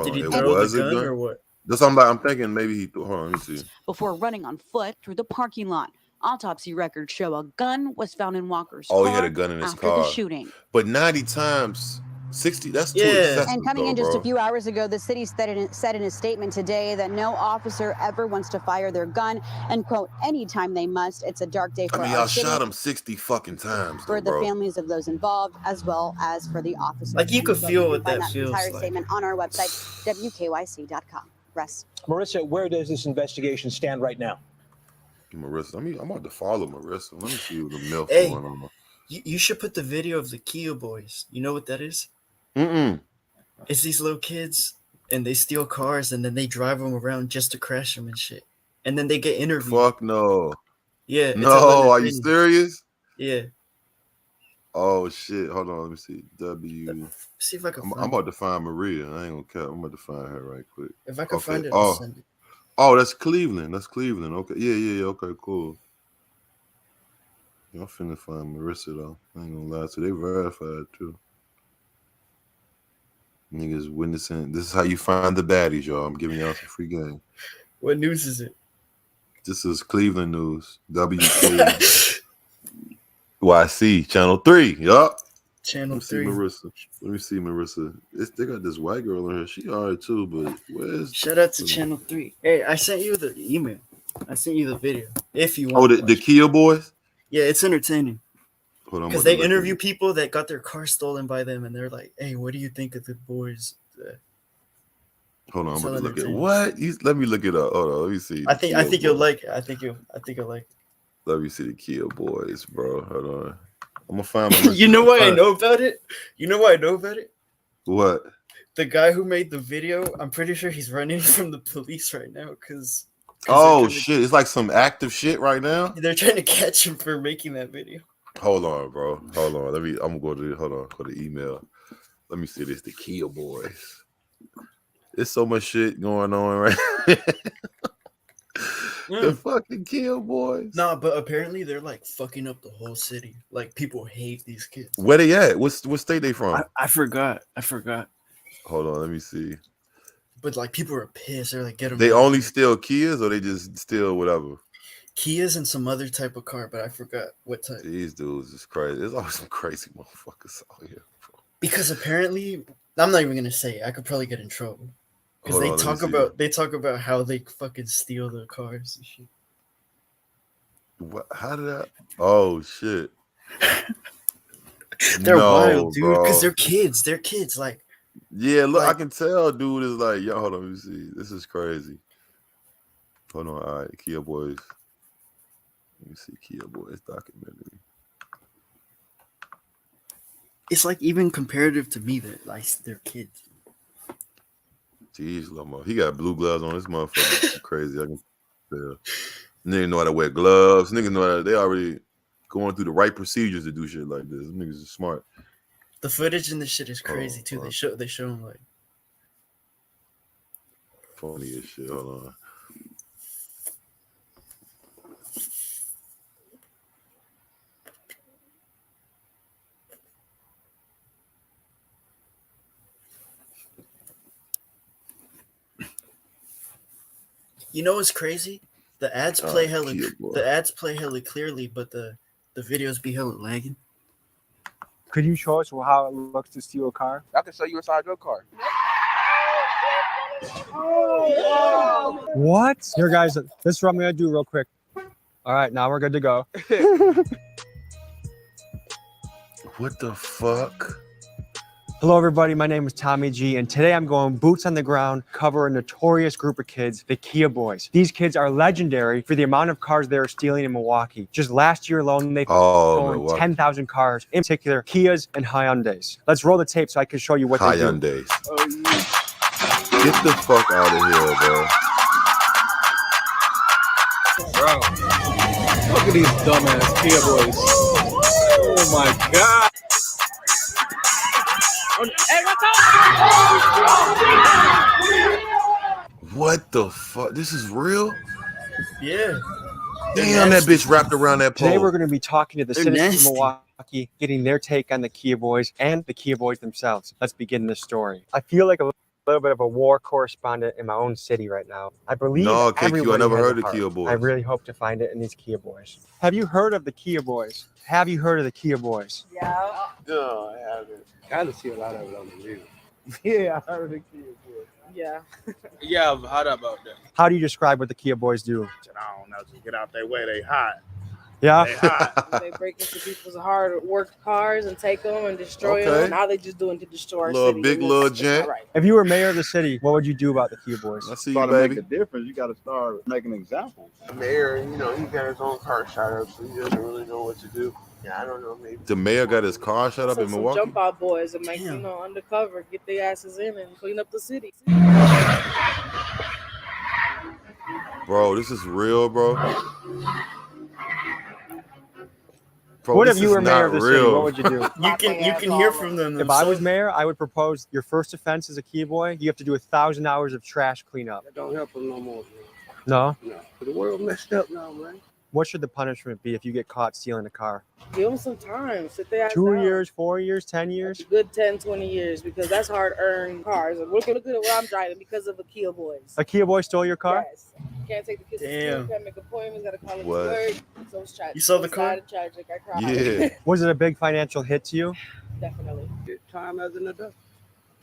Did he It throw was the a gun gun or what? That's something I'm thinking maybe he threw. Hold on, let me see. Before running on foot through the parking lot. Autopsy records show a gun was found in Walker's Oh, car he had a gun in his after car. the shooting. But 90 times 60, that's too Yeah. excessive. And coming though, in just bro. a few hours ago, the city said in a statement today that no officer ever wants to fire their gun and, quote, anytime they must. It's a dark day for I mean, our y'all city, shot him 60 fucking times, for though, the bro. families of those involved, as well as for the officers. Like, you could So feel can what find that feels entire like. statement on our website, WKYC.com. Russ. Marissa, where does this investigation stand right now? Marissa, I'm about to follow Marissa. Let me see what the MILF Hey, going on. you should put the video of the Kia boys. You know what that is? Mm-mm. It's these little kids, and they steal cars, and then they drive them around just to crash them and shit. And then they get interviewed. Fuck no. Yeah. It's No, hella are you entertaining. serious? Yeah. Oh shit. Hold on, let me see. See if I can I'm find about to find Maria. I ain't gonna cap. I'm about to find her right quick. If I can Okay. find it, I'll send it. Oh, that's Cleveland. That's Cleveland. Okay. Yeah. Okay, cool. I'm finna find Marissa though. I ain't gonna lie to you. They verified too. Niggas witnessing. This is how you find the baddies, y'all. I'm giving y'all some free game. What news is it? This is Cleveland news. WKYC Channel 3. Yup. Channel 3. 3. Let me see Marissa. They got this white girl in here. She alright too, but where's Shout out to Channel 3. Hey, I sent you the email. I sent you the video. If you want. Oh, to the Kia boys? Yeah, it's entertaining. Hold on, because they interview people that got their car stolen by them, and they're like, "Hey, what do you think of the boys?" Hold on, I'm It's about to hella look at entertaining. what? Let me look it up. Hold on, let me see. I think you'll like it. I think you'll like it. Let me see the Kia boys, bro. Hold on. I'm gonna find my You know why I know about it? You know why I know about it? What? The guy who made the video, I'm pretty sure he's running from the police right now because Oh shit! It's like some active shit right now. they're trying to catch him for making that video. Hold on, bro. Hold on. I'm gonna go to go to email. Let me see this. The Kia boys. There's so much shit going on right. The fucking Kia boys. Nah, but apparently they're like fucking up the whole city. Like people hate these kids. Where they at? What state they from? I forgot. Hold on, let me see. but like people were pissed. They're like, get them. They only steal Kias, or they just steal whatever. Kias and some other type of car, but I forgot what type. These dudes is crazy. There's always some crazy motherfuckers out here. Because apparently, I'm not even gonna say it. I could probably get in trouble. Because Hold on, they talk about how they fucking steal the cars and shit. What? How did that? Oh shit! They're No, wild, dude. Because bro. they're kids. They're kids. Like, Yeah, look, I like- can tell, dude is like, yo, hold on, let me see. This is crazy. Hold on, all right, Kia Boys. Let me see, Kia Boys documentary. it's like even comparative to me that like they're kids. Jeez, Lomo. He got blue gloves on. This motherfucker crazy. I can tell. Niggas know how to wear gloves. Niggas know how to, they already going through the right procedures to do shit like this. Niggas is smart. The footage in this shit is crazy too. They show them like Funny as shit. Hold on. you know what's crazy? The ads play hella clearly, but the videos be hella lagging. Could you show us how it looks to steal a car? I can show you inside your car. What? Here, guys, this is what I'm gonna do real quick. All right, now we're good to go. What the fuck? Hello, everybody. My name is Tommy G, and today I'm going boots on the ground, cover a notorious group of kids, the Kia Boys. These kids are legendary for the amount of cars they're stealing in Milwaukee. Just last year alone, they stolen 10,000 cars, in particular Kias and Hyundais. Let's roll the tape so I can show you what they do. Hyundais. Get the fuck out of here, bro. Bro, look at these dumbass Kia Boys. Oh my god. What the fuck? This is real? Yeah. Damn, that bitch wrapped around that pole. Today we're going to be talking to the They're citizens nasty. of Milwaukee, getting their take on the Kia Boys and the Kia Boys themselves. Let's begin this story. I feel like a little bit of a war correspondent in my own city right now. I believe No, KQ, I everybody never has heard a of heart. Kia Boys. I really hope to find it in these Kia Boys. Have you heard of the Kia Boys? Have you heard of the Kia Boys? Yeah. No, I haven't. Kind of see a lot of it on the news. Yeah, I heard of the Kia Boys. Yeah. Yeah, I've heard about them. How do you describe what the Kia Boys do? I don't know. Just get out their way. They hot. Yeah. They hot. They break into people's hard work cars and take them and destroy them. Now they just doing to destroy our Little city. big and little it's not gent. right. If you were mayor of the city, what would you do about the Kia Boys? I see you, To baby. make a difference, you got to start making examples. The mayor, you know, he got his own car shot up, so he doesn't really know what to do. Yeah, I don't know. Maybe The mayor got his car shut up in Some Milwaukee. jump out boys and make undercover, get their asses in and clean up the city. Bro, this is real, bro. Bro, What this if you is were mayor not of the city? real. What would you do? You can hear from them. If I was themselves. mayor, I would propose your first offense as a Kia Boy, you have to do 1,000 hours of trash cleanup. that don't help them no more. No? No, the world messed up now, man. What should the punishment be if you get caught stealing a car? Give them some time. Sit their ass 2 down. years, 4 years, 10 years? A good 10, 20 years because that's hard-earned cars. And look at what I'm driving because of the Kia Boys. A Kia Boy stole your car? Yes. Can't take the kids to Damn. school, can't make appointments, gotta call it to What? work. So it's tragic. You saw the It's car? sad and tragic. I cried. Yeah. Was it a big financial hit to you? Definitely. Get time as an adult.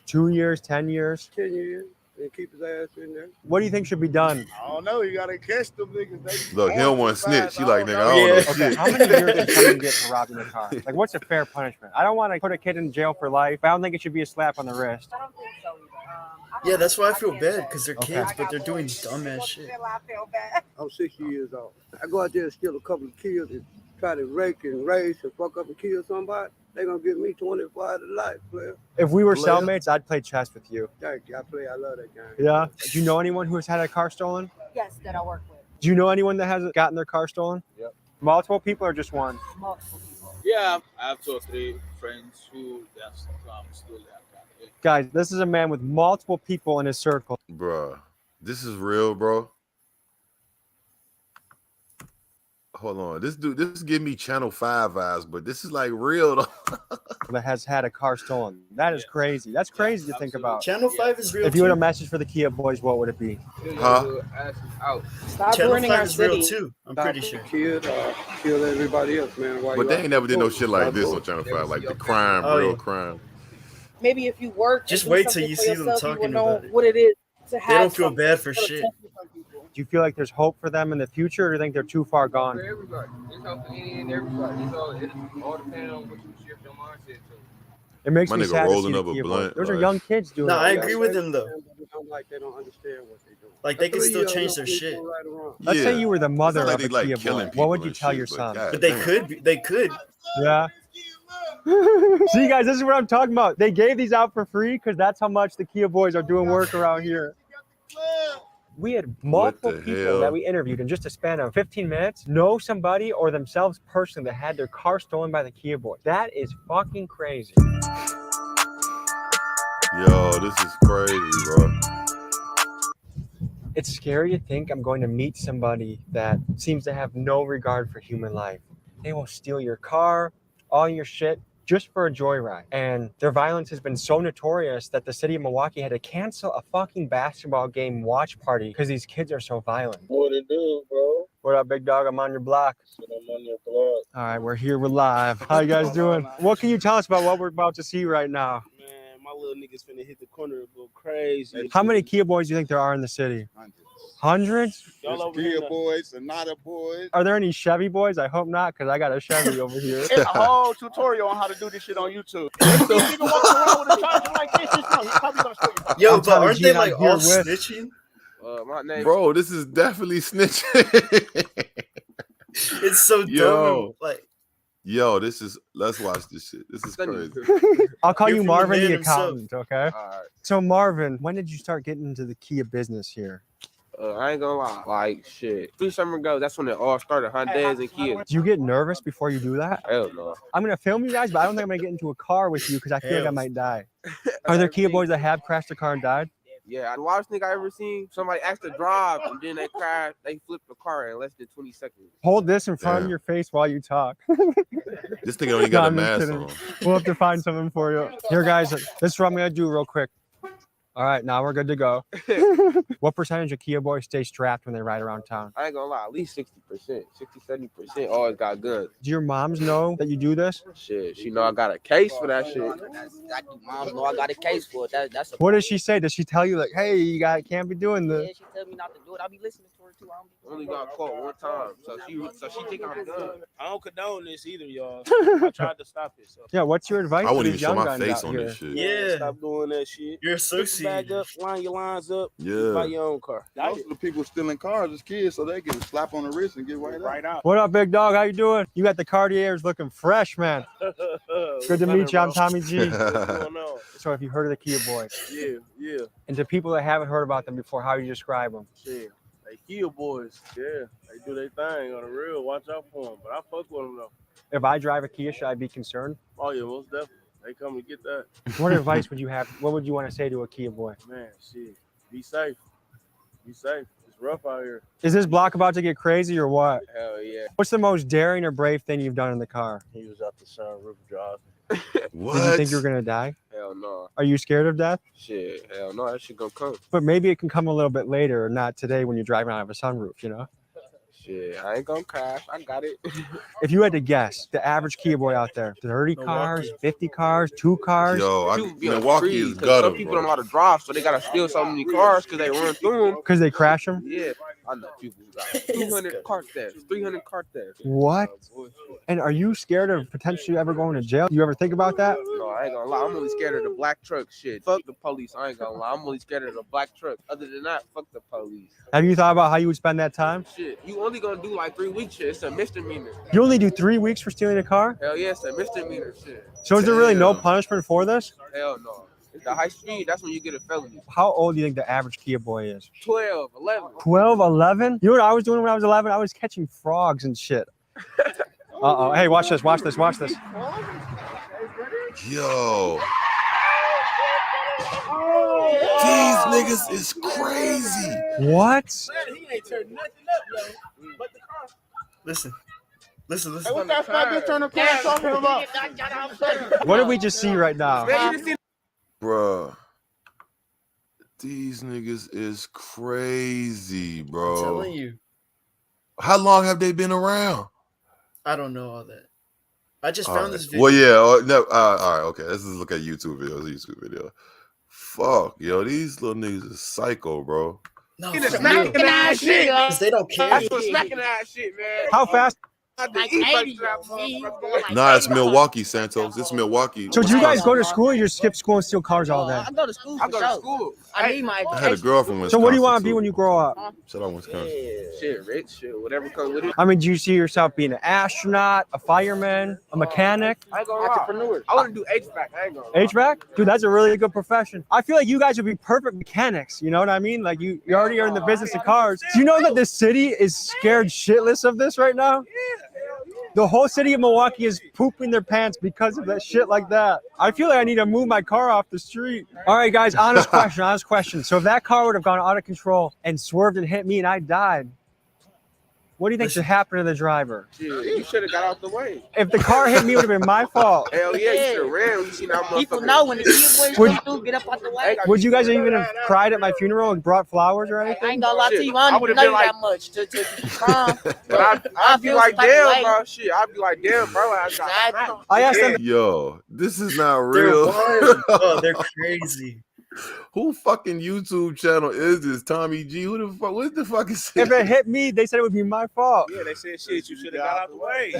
2 years, 10 years? 10 years. And keep his ass in there. What do you think should be done? I don't know. You got to catch them niggas. Look, he don't want to snitch. He like, nigga, I don't Yeah. know Okay, shit. how many years did someone get for robbing a car? Like, what's a fair punishment? I don't want to put a kid in jail for life, but I don't think it should be a slap on the wrist. I don't think so either. Yeah, that's why I feel bad because they're Okay. kids, but they're doing dumbass shit. I feel bad. I'm 60 years old. I go out there and steal a couple of kills and try to rake and race and fuck up and kill somebody. They're going to give me 25 to life, player. If we were Player? cellmates, I'd play chess with you. Thank you. I love that game. Yeah? Do you know anyone who has had a car stolen? Yes, that I work with. Do you know anyone that has gotten their car stolen? Yep. Multiple people or just one? Multiple people. Yeah, I have 2 or 3 friends who just stole their car. Guys, this is a man with multiple people in his circle. Bruh, this is real, bro. hold on. This give me Channel 5 vibes, but this is like real though. That has had a car stolen. That is crazy. That's crazy to think about. Channel 5 is real If you had a too. message for the Kia boys, what would it be? Huh? Stop Channel ruining 5 our is real city. too. I'm pretty sure. Kill everybody else, man. While But you they out ain't never did there. no shit like this on Channel 5, like the crime, Oh, real yeah. crime. Maybe if you work, Just and do wait till something you for see them yourself, you talking will know about it. what it is to have. They don't feel something bad for instead of shit. taking from people. Do you feel like there's hope for them in the future, or do you think they're too far gone? For everybody. It's hope for any and everybody. It all depends on what you shift your mindset to. It makes My me nigga sad to see rolling the up a Kia boys. blunt. Those are like- young kids doing No, it. I agree with him though. I'm like they don't understand what they do. Like they can still change their Right shit. or wrong. Let's say you were the It's mother not like of a they, like, Kia killing boy. people What would you and tell shit, your but son? God But they damn. could be. They could. Yeah. See, guys, this is what I'm talking about. They gave these out for free because that's how much the Kia boys are doing work around here. We had multiple the people hell? that we interviewed in just a span of 15 minutes know somebody or themselves personally that had their car stolen by the Kia boys. That is fucking crazy. Yo, this is crazy, bro. It's scary to think I'm going to meet somebody that seems to have no regard for human life. They will steal your car, all your shit, just for a joyride. And their violence has been so notorious that the city of Milwaukee had to cancel a fucking basketball game watch party because these kids are so violent. What it do, bro? What up, big dog? I'm on your block. Shit, I'm on your block. All right, we're here. We're live. How you guys doing? What can you tell us about what we're about to see right now? Man, my little niggas finna hit the corner and go crazy. How many Kia boys do you think there are in the city? Hundreds? Y'all over Kia here? boys, Sonata boys. Are there any Chevy boys? I hope not, because I got a Chevy over here. It's a whole tutorial on how to do this shit on YouTube. If this nigga walking around with a charger like this, just know he's probably gonna show you. Yo, I'm but Tommy aren't G, they and I'm like here all with- snitching? My name. Bro, this is definitely snitching. It's so Yo. dumb. Like, Yo, let's watch this shit. This is crazy. I'll call Hear you from the Marvin, man the himself. accountant, okay? All right. So Marvin, when did you start getting into the Kia business here? I ain't gonna lie. Like, shit. 3 summers ago, that's when it all started. Hondas and Kia. Do you get nervous before you do that? Hell no. I'm gonna film you guys, but I don't think I'm gonna get into a car with you because I feel like I Hell. might die. Are there Kia boys that have crashed a car and died? Yeah, the wildest thing I ever seen, somebody asked to drive and then they crashed, they flipped the car in less than 20 seconds. Hold this in front of Damn. your face while you talk. This nigga only got No, a I'm just mask kidding. on. We'll have to find something for you. Here, guys, this is what I'm gonna do real quick. All right, now we're good to go. What percentage of Kia boys stay strapped when they ride around town? I ain't gonna lie, at least 60%, 60-70% always got guns. Do your moms know that you do this? Shit, she know I got a case for that shit. That's exactly. Moms know I got a case for it. That's a What does she say? Does she tell you like, hey, can't be doing Yeah, this? she tell me not to do it. I be listening to her too. I don't be Only got caught one time, so she think I'm done. I don't condone this either, y'all. I tried to stop it. So. Yeah, what's your advice? I to wouldn't these even show young my guns face out on here? this shit. Yeah. Stop doing that shit. You're Pick your bag associated. up, line your lines up. Yeah. Buy your own car. Most of the people stealing cars is kids, so they get a slap on the wrist and get right out. What up, big dog? How you doing? You got the Cartiers looking fresh, man. Good to meet you. I'm Tommy G. What's going on? So, have you heard of the Kia boys? Yeah. And to people that haven't heard about them before, how do you describe them? Shit. They Kia boys. Yeah. They do their thing on the real. Watch out for them. But I fuck with them though. If I drive a Kia, should I be concerned? Oh yeah, most definitely. They come to get that. What advice would you have? What would you want to say to a Kia boy? Man, shit. Be safe. Be safe. It's rough out here. Is this block about to get crazy or what? Hell yeah. What's the most daring or brave thing you've done in the car? He was out the sunroof driving. What? Did you think you were gonna die? Hell no. Are you scared of death? Shit, hell no, that shit gonna come. But maybe it can come a little bit later, not today when you're driving out of a sunroof, you know? Shit, I ain't gonna crash. I got it. If you had to guess, the average Kia boy out there, 30 cars, 50 cars, 2 cars? Yo, Be on Milwaukee free, is 'cause gutter, some people don't know how to drive, so they gotta steal so many cars because they run through them. Because they crash them? Yeah, I know people who got 200 car thefts, 300 car thefts. What? And are you scared of potentially ever going to jail? You ever think about that? No, I ain't gonna lie. I'm only scared of the black truck shit. Fuck the police. I ain't gonna lie. I'm only scared of the black truck. Other than that, fuck the police. Have you thought about how you would spend that time? Shit, you only gonna do like 3 weeks shit. It's a misdemeanor. You only do 3 weeks for stealing a car? Hell yeah, it's a misdemeanor shit. So is there really no punishment for this? Hell no. It's the high speed. That's when you get a felony. How old do you think the average Kia boy is? 12, 11. 12, 11? You know what I was doing when I was 11? I was catching frogs and shit. Uh-oh. Hey, watch this, watch this, watch this. Yo. These niggas is crazy. What? He ain't turned nothing up, yo. But the car. Listen. Listen. Hey, what that fat bitch on the car talking about? What did we just see right now? Bruh. These niggas is crazy, bro. I'm telling you. How long have they been around? I don't know all that. I just found this video. Well, yeah. No, all right, okay. Let's just look at YouTube video. Fuck, yo, these little niggas is psycho, bro. No, It's smacking that shit. because they don't care. That's what smacking that shit, man. How fast? Like 80, Nah, it's Milwaukee, Santos. It's Milwaukee. So do you guys go to school or you skip school and steal cars all day? I go to school. I go to school. I need my I had a girl from Wisconsin. So what do you want to be when you grow up? Shout out Wisconsin. Shit, rich, shit, whatever comes with it. I mean, do you see yourself being an astronaut, a fireman, a mechanic? I ain't gonna lie. Entrepreneur. I want to do HVAC. I ain't gonna lie. HVAC? Dude, that's a really good profession. I feel like you guys would be perfect mechanics. You know what I mean? Like you already are in the business of cars. Do you know that this city is scared shitless of this right now? The whole city of Milwaukee is pooping their pants because of that shit like that. I feel like I need to move my car off the street. All right, guys, honest question. So if that car would have gone out of control and swerved and hit me and I died, what do you think should happen to the driver? You should have got out the way. If the car hit me, it would have been my fault. Hell yeah, you should have ran. You seen that motherfucker. People know when the kid boys come through, get up out the way. Would you guys even have cried at my funeral and brought flowers or I anything? ain't gonna lie to you. I don't know you that much to But I'd be like, damn, bro. Shit, I'd be like, damn, bro. I asked them. Yo, this is not They're real. wild. Oh, they're crazy. Who fucking YouTube channel is this? Tommy G? Who the fuck? What the fuck is If it hit me, they said it would be my fault. Yeah, they said shit. You should have got out the way.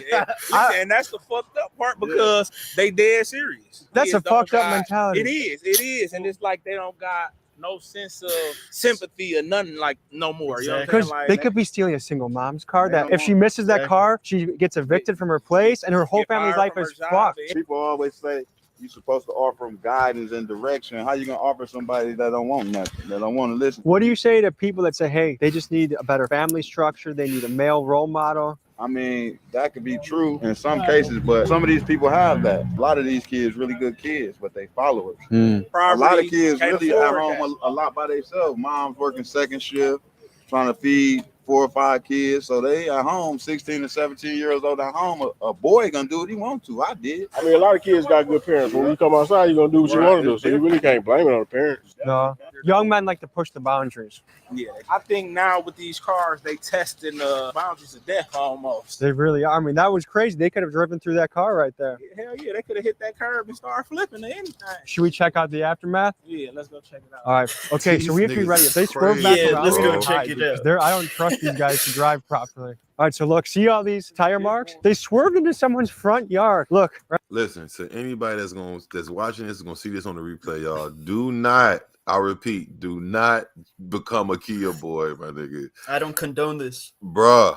And that's the fucked up part because they dead serious. That's a Kids don't fucked up got- mentality. It is, and it's like they don't got no sense of sympathy or nothing like no more. You know what I'm Because saying? Like, they could be stealing a single mom's car that if she misses that car, she gets evicted from her place and her whole family's life is fucked. People always say you're supposed to offer them guidance and direction. How you gonna offer somebody that don't want nothing, that don't want to listen? What do you say to people that say, hey, they just need a better family structure, they need a male role model? I mean, that could be true in some cases, but some of these people have that. A lot of these kids, really good kids, but they followers. A lot of kids really at home a lot by themselves. Mom's working second shift, trying to feed 4 or 5 kids. So they at home, 16 and 17 years old at home. A boy gonna do what he wants to. I did. I mean, a lot of kids got good parents. When you come outside, you're gonna do what you want to do. So you really can't blame it on the parents. No. Young men like to push the boundaries. yeah, I think now with these cars, they testing the boundaries of death almost. They really are. I mean, that was crazy. They could have driven through that car right there. Hell yeah, they could have hit that curb and started flipping or anything. Should we check out the aftermath? Yeah, let's go check it out. All right. Okay, so we have to be ready. If they swerve back around, let's go we'll check hide it because out. I don't trust these guys to drive properly. All right, so look, see all these tire marks? They swerved into someone's front yard. Look. Right? Listen, to anybody that's watching this is gonna see this on the replay, y'all. Do not, I repeat, do not become a Kia boy, my nigga. I don't condone this. Bruh,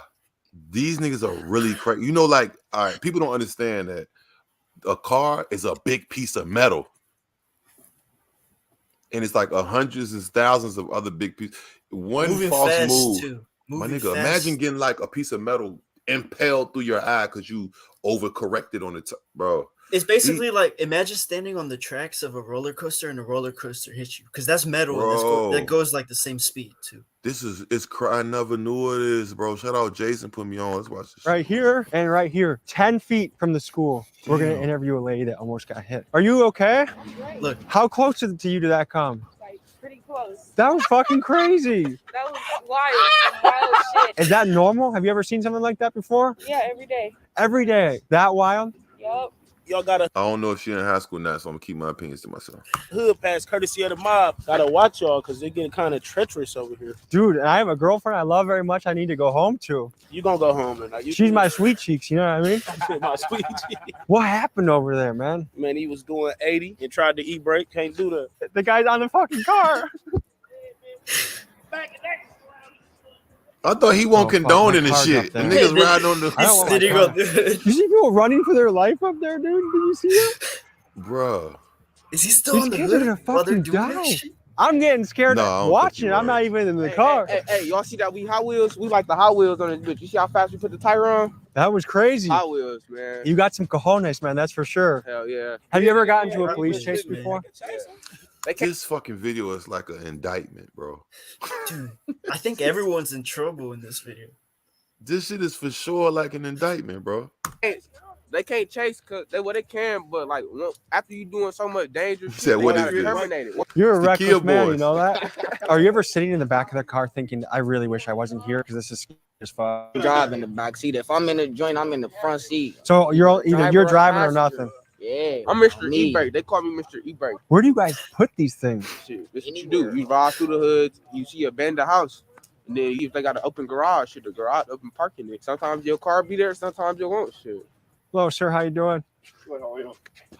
these niggas are really crazy. You know, like, all right, people don't understand that a car is a big piece of metal. And it's like hundreds and thousands of other big pieces. One Moving false fast, move. too. My Moving nigga, fast. imagine getting like a piece of metal impaled through your eye because you overcorrected on it, bro. It's basically like imagine standing on the tracks of a roller coaster and a roller coaster hits you because that's metal and Bro. that goes like the same speed too. I never knew it is, bro. Shout out Jason, put me on. Let's watch this. Right here and right here, 10 feet from the school. We're going to Damn. interview a lady that almost got hit. Are you okay? Look, how close to you did that come? Like pretty close. That was fucking crazy. That was wild. Some wild shit. Is that normal? Have you ever seen something like that before? Yeah, every day. Every day. That wild? Yup. Y'all got a I don't know if she in high school now, so I'm gonna keep my opinions to myself. hood pass courtesy of the mob. Gotta watch y'all because they're getting kind of treacherous over here. Dude, and I have a girlfriend I love very much. I need to go home to. You gonna go home tonight? She's my sweet cheeks, you know what I mean? my sweet. What happened over there, man? Man, he was doing 80 and tried to e-brake. Can't do that. The guy's on the fucking car. I thought he won't condone in this shit. The niggas riding on the. I don't want my car. You see people running for their life up there, dude? Did you see that? Bruh. Is he still These on the kids hood are gonna while they're fucking doing that die. shit? I'm getting scared No, I don't watching. think I'm not even in the car. Hey, y'all see that we Hot Wheels? We like the Hot Wheels on this bitch. You see how fast we put the tire on? That was crazy. Hot Wheels, man. You got some cojones, man. That's for sure. Hell yeah. Have you ever gotten into a police chase before? This fucking video is like an indictment, bro. Dude, I think everyone's in trouble in this video. This shit is for sure like an indictment, bro. They can't chase cause they can, but like after you doing so much dangerous said, shit, they what gotta is this? terminate it. You're a It's the reckless Kia man, you boys. know that? Are you ever sitting in the back of the car thinking, I really wish I wasn't here because this is scary as fuck? Drive in the back seat. If I'm in the joint, I'm in the front seat. So either you're driving or nothing. Yeah. I'm Mr. Me. E-Brake. They call me Mr. E-Brake. Where do you guys put these things? Shit, this what you do. You ride through the hoods, you see a abandoned house, and then if they got an open garage, shit, the garage open parking it. Sometimes your car be there, sometimes you won't. Shit. Hello, sir. How you doing?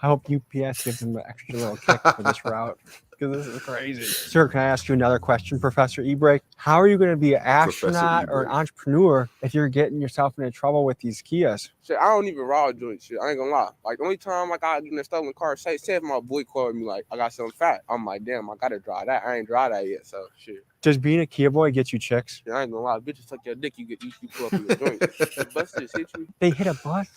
I hope UPS gives them an extra little kick for this route because this is crazy. Sir, can I ask you another question, Professor E-Brake? How are you going to be an astronaut or an entrepreneur if you're getting yourself into trouble with these Kias? Shit, I don't even ride joints. Shit, I ain't gonna lie. Like the only time like I get in a stolen car, say if my boy called me like I got something fat, I'm like, damn, I gotta drive that. I ain't drive that yet, so shit. Does being a Kia boy get you chicks? Yeah, I ain't gonna lie. Bitches suck your dick, you pull up in your joint. The bus just hit you. They hit a bus?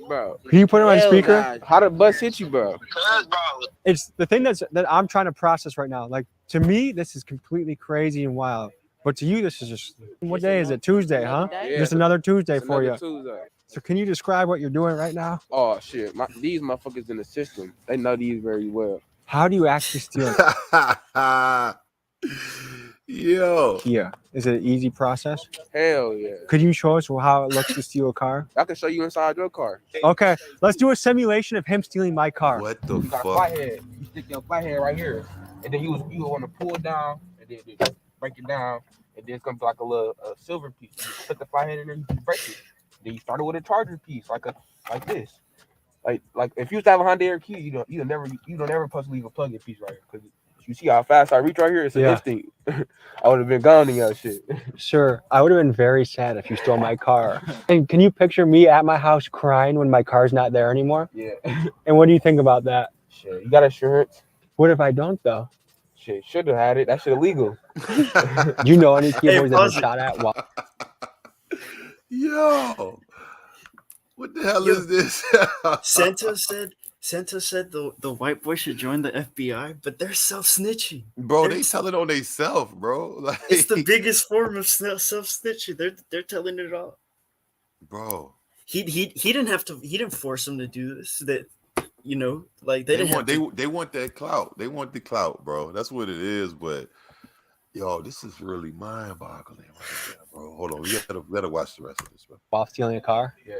Bro, Can you put it on speaker? God. How the bus hit you, bro? It's the thing that I'm trying to process right now. Like to me, this is completely crazy and wild. But to you, this is just what day is it? Tuesday, huh? Yeah. Just another Tuesday It's for you. another Tuesday. So can you describe what you're doing right now? Oh shit, these motherfuckers in the system, they know these very well. How do you actually steal Yo. Kia? Is it an easy process? Hell yeah. Could you show us how it looks to steal a car? I can show you inside your car. Okay, let's do a simulation of him stealing my car. What the You got a flathead. You stick your flathead right here, and then you want to pull it down, and then just break it down, and then it's gonna be like a little silver piece. You just put the flathead in there, you break it. Then you started with a charger piece, like this. Like if you used to have a Honda EyeQ, you don't never supposed to leave a plug-in piece right here, because you see how fast I reach right here. It's an instinct. I would have been gone in your shit. Sure, I would have been very sad if you stole my car. And can you picture me at my house crying when my car's not there anymore? Yeah. And what do you think about that? Shit, you got insurance? What if I don't though? Shit, should have had it. That shit illegal. Do you know any Kia boys that have been shot at? While Yo, what the hell is this? Santa said the white boy should join the FBI, but they're self-snitching. Bro, they tell it on they self, bro. Like, it's the biggest form of self-snitching. They're telling it all. Bro. He didn't force them to do this. That like they want that clout. They want the clout, bro. That's what it is. But yo, this is really mind-boggling right there, bro. Hold on, we gotta watch the rest of this, bro. while stealing a car? Yeah.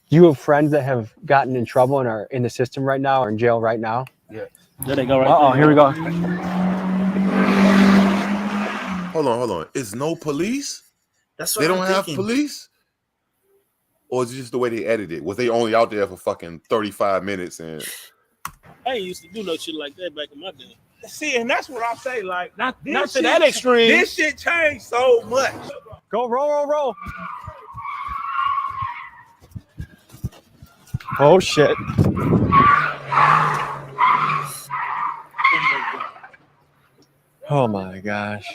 Do you have friends that have gotten in trouble and are in the system right now or in jail right now? Yeah. There they go right Uh-oh, there. here we go. Hold on. Is no police? That's what they I'm don't have thinking. police? Or is it just the way they edited? Was they only out there for fucking 35 minutes and I ain't used to do no shit like that back in my day. See, and that's what I say. Like, not This to shit- that extreme. This shit changed so much. Go, roll. Oh, shit. Oh, my gosh.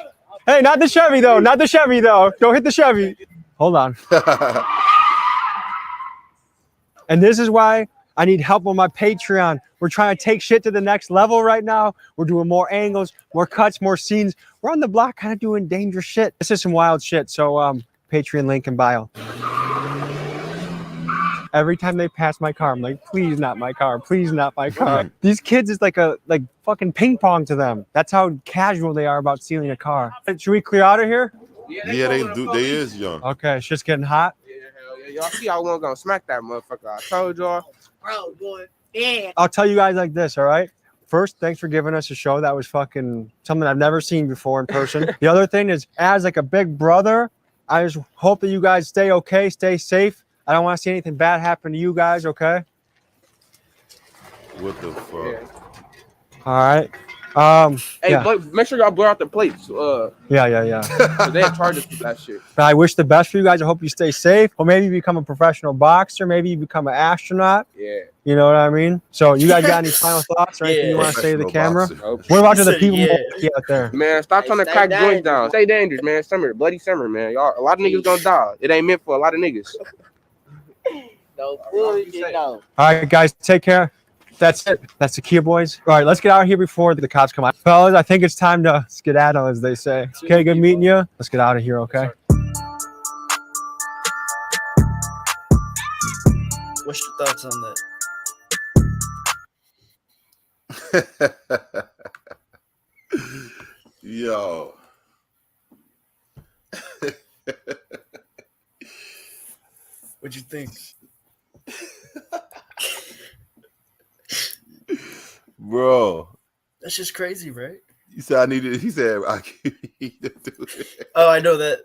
Hey, not the Chevy, though. Not the Chevy, though. Don't hit the Chevy. Hold on. And this is why I need help on my Patreon. We're trying to take shit to the next level right now. We're doing more angles, more cuts, more scenes. We're on the block kind of doing dangerous shit. This is some wild shit. So Patreon link in bio. Every time they pass my car, I'm like, please not my car. Please not my car. These kids is like fucking ping pong to them. That's how casual they are about stealing a car. Should we clear out of here? yeah, they do. They is young. Okay, it's just getting hot. Y'all see how I'm gonna smack that motherfucker. I told y'all. Bro, boy. Yeah. I'll tell you guys like this, all right? First, thanks for giving us a show. That was fucking something I've never seen before in person. The other thing is, as like a big brother, I just hope that you guys stay okay, stay safe. I don't want to see anything bad happen to you guys, okay? What the fuck? All right. Hey, yeah. make sure y'all blur out the plates. Yeah. 'Cause they have charges for that shit. But I wish the best for you guys. I hope you stay safe. Or maybe you become a professional boxer. Maybe you become an astronaut. Yeah. You know what I mean? So you guys got any final thoughts or anything you want to say to the camera? What about to the people out there? Man, stop trying to crack joints down. Stay dangerous, man. Summer, bloody summer, man. Y'all, a lot of niggas gonna die. It ain't meant for a lot of niggas. No bullshit, no. All right, guys, take care. That's it. That's the Kia boys. All right, let's get out of here before the cops come out. Fellas, I think it's time to skedaddle, as they say. Okay, good meeting you. Let's get out of here, okay? What's your thoughts on that? Yo. What'd you think? Bro. That's just crazy, right? He said I needed. He said I can't do it. Oh, I know that.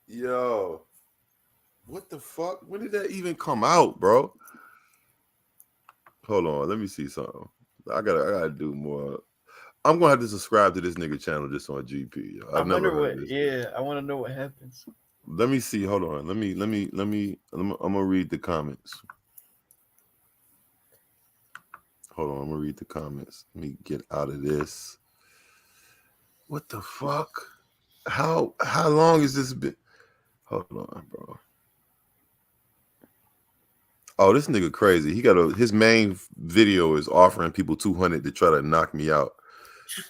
Yo, what the fuck? When did that even come out, bro? Hold on, let me see something. I gotta do more. I'm gonna have to subscribe to this nigga channel just on GP. Yo. I wonder what. Yeah, I want to know what happens. Let me see. Hold on. Let me. I'm gonna read the comments. Hold on. I'm gonna read the comments. Let me get out of this. What the fuck? How long has this been? Hold on, bro. Oh, this nigga crazy. He got his main video is offering people 200 to try to knock me out.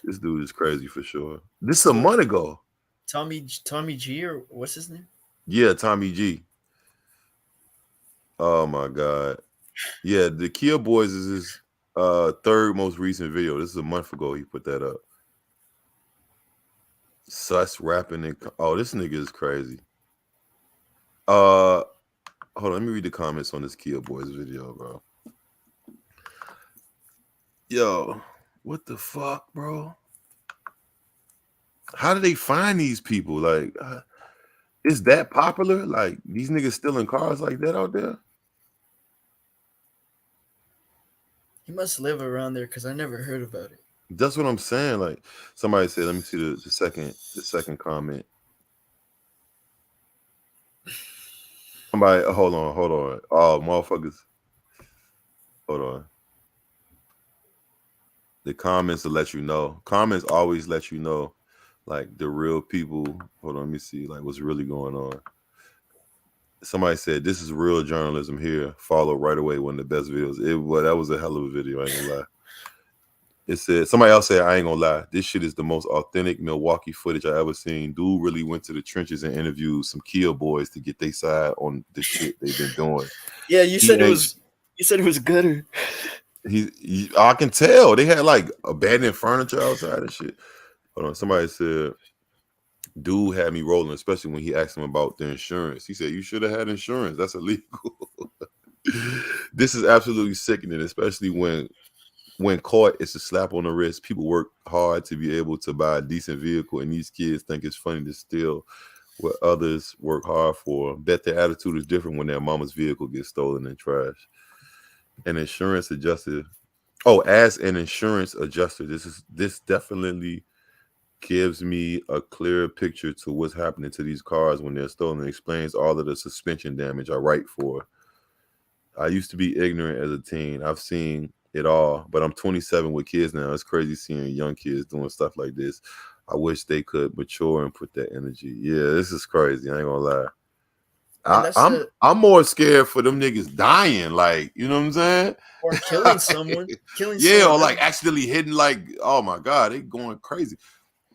This dude is crazy for sure. This is a month ago. Tommy G, or what's his name? Yeah, Tommy G. Oh my God. Yeah, the Kia Boys is his third most recent video. This is a month ago he put that up. Sus rapping and oh, this nigga is crazy. Hold on, let me read the comments on this Kia Boys video, bro. Yo, what the fuck, bro? How do they find these people? Like, is that popular? Like, these niggas stealing cars like that out there? He must live around there because I never heard about it. That's what I'm saying. Like, somebody said, let me see the second comment. Somebody, hold on. Oh, motherfuckers. Hold on. The comments will let you know. Comments always let you know, like, the real people. Hold on, let me see, like, what's really going on. Somebody said, this is real journalism here. Follow right away, one of the best videos. That was a hell of a video, I ain't gonna lie. It said, somebody else said, I ain't gonna lie, this shit is the most authentic Milwaukee footage I ever seen. Dude really went to the trenches and interviewed some Kia boys to get their side on the shit they've been doing. Yeah, you said it was gutter. I can tell. They had like abandoned furniture outside and shit. Hold on, somebody said, dude had me rolling, especially when he asked him about the insurance. He said, you should have had insurance. That's illegal. This is absolutely sickening, especially when caught, it's a slap on the wrist. People work hard to be able to buy a decent vehicle, and these kids think it's funny to steal what others work hard for. Bet their attitude is different when their mama's vehicle gets stolen and trashed. An insurance adjuster. Oh, as an insurance adjuster, this definitely gives me a clear picture to what's happening to these cars when they're stolen. It explains all of the suspension damage I write for. I used to be ignorant as a teen. I've seen it all, but I'm 27 with kids now. It's crazy seeing young kids doing stuff like this. I wish they could mature and put that energy. Yeah, this is crazy. I ain't gonna lie. I'm more scared for them niggas dying, like, you know what I'm saying? Or killing someone. Yeah, or like accidentally hitting, like, oh my God, they going crazy.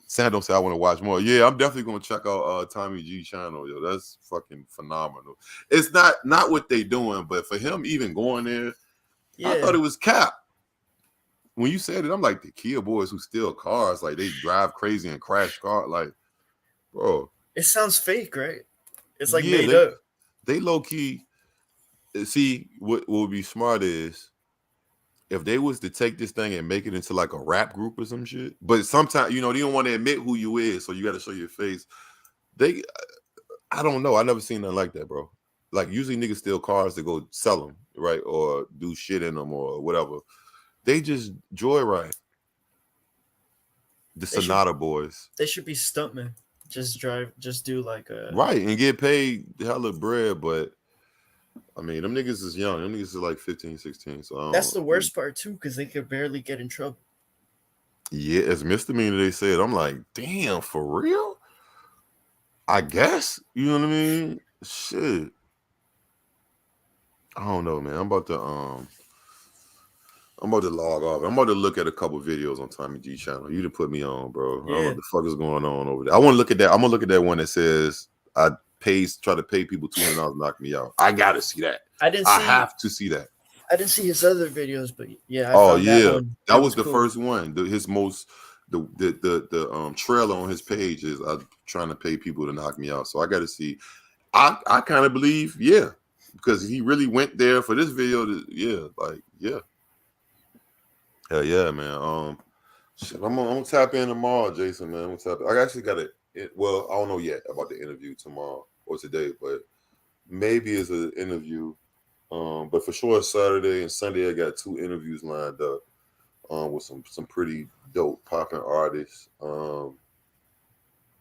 Sam don't say I want to watch more. Yeah, I'm definitely gonna check out Tommy G channel. Yo, that's fucking phenomenal. It's not what they doing, but for him even going there, yeah. I thought it was cap. When you said it, I'm like, the Kia boys who steal cars, like they drive crazy and crash cars, like, bro. It sounds fake, right? It's like made up. They low key. See, what would be smart is if they was to take this thing and make it into like a rap group or some shit. But sometimes, you know, they don't want to admit who you is, so you got to show your face. I don't know. I never seen nothing like that, bro. Like usually niggas steal cars to go sell them, right, or do shit in them or whatever. They just joyride. The Sonata boys. They should be stuntmen. Just do like a right and get paid hella bread, but I mean, them niggas is young. Them niggas is like 15, 16. So that's the worst part too, because they could barely get in trouble. Yeah, as misdemeanor they said. I'm like, damn, for real? I guess. You know what I mean? Shit. I don't know, man. I'm about to I'm about to log off. I'm about to look at a couple videos on Tommy G channel. You done put me on, bro. I don't know what the fuck is going on over there. I want to look at that. I'm gonna look at that one that says I try to pay people $200 to knock me out. I gotta see that. I have to see that. I didn't see his other videos, but yeah, I Oh found yeah, that one. that It was the cool. first one. His most the trailer on his page is trying to pay people to knock me out. So I got to see. I kind of believe, yeah, because he really went there for this video. Hell yeah, man. Shit, I'm gonna tap in tomorrow, Jason, man. I actually got it. Well, I don't know yet about the interview tomorrow or today, but maybe it's an interview. But for sure, Saturday and Sunday, I got 2 interviews lined up with some pretty dope popping artists.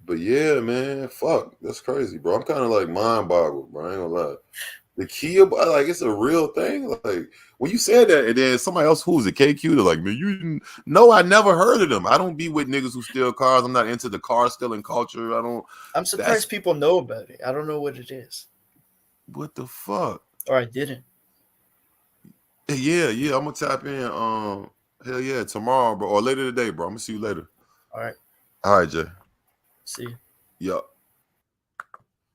But yeah, man, fuck, that's crazy, bro. I'm kind of like mind boggled, bro. I ain't gonna lie. The Kia, like, it's a real thing. Like, when you said that, and then somebody else who's a KQ, they're like, man, you didn't. No, I never heard of them. I don't be with niggas who steal cars. I'm not into the car stealing culture. I'm surprised people know about it. I don't know what it is. What the fuck? Or I didn't. Yeah. I'm gonna tap in. Hell yeah, tomorrow, bro, or later today, bro. I'm gonna see you later. All right. All right, Jay. See you. Yup.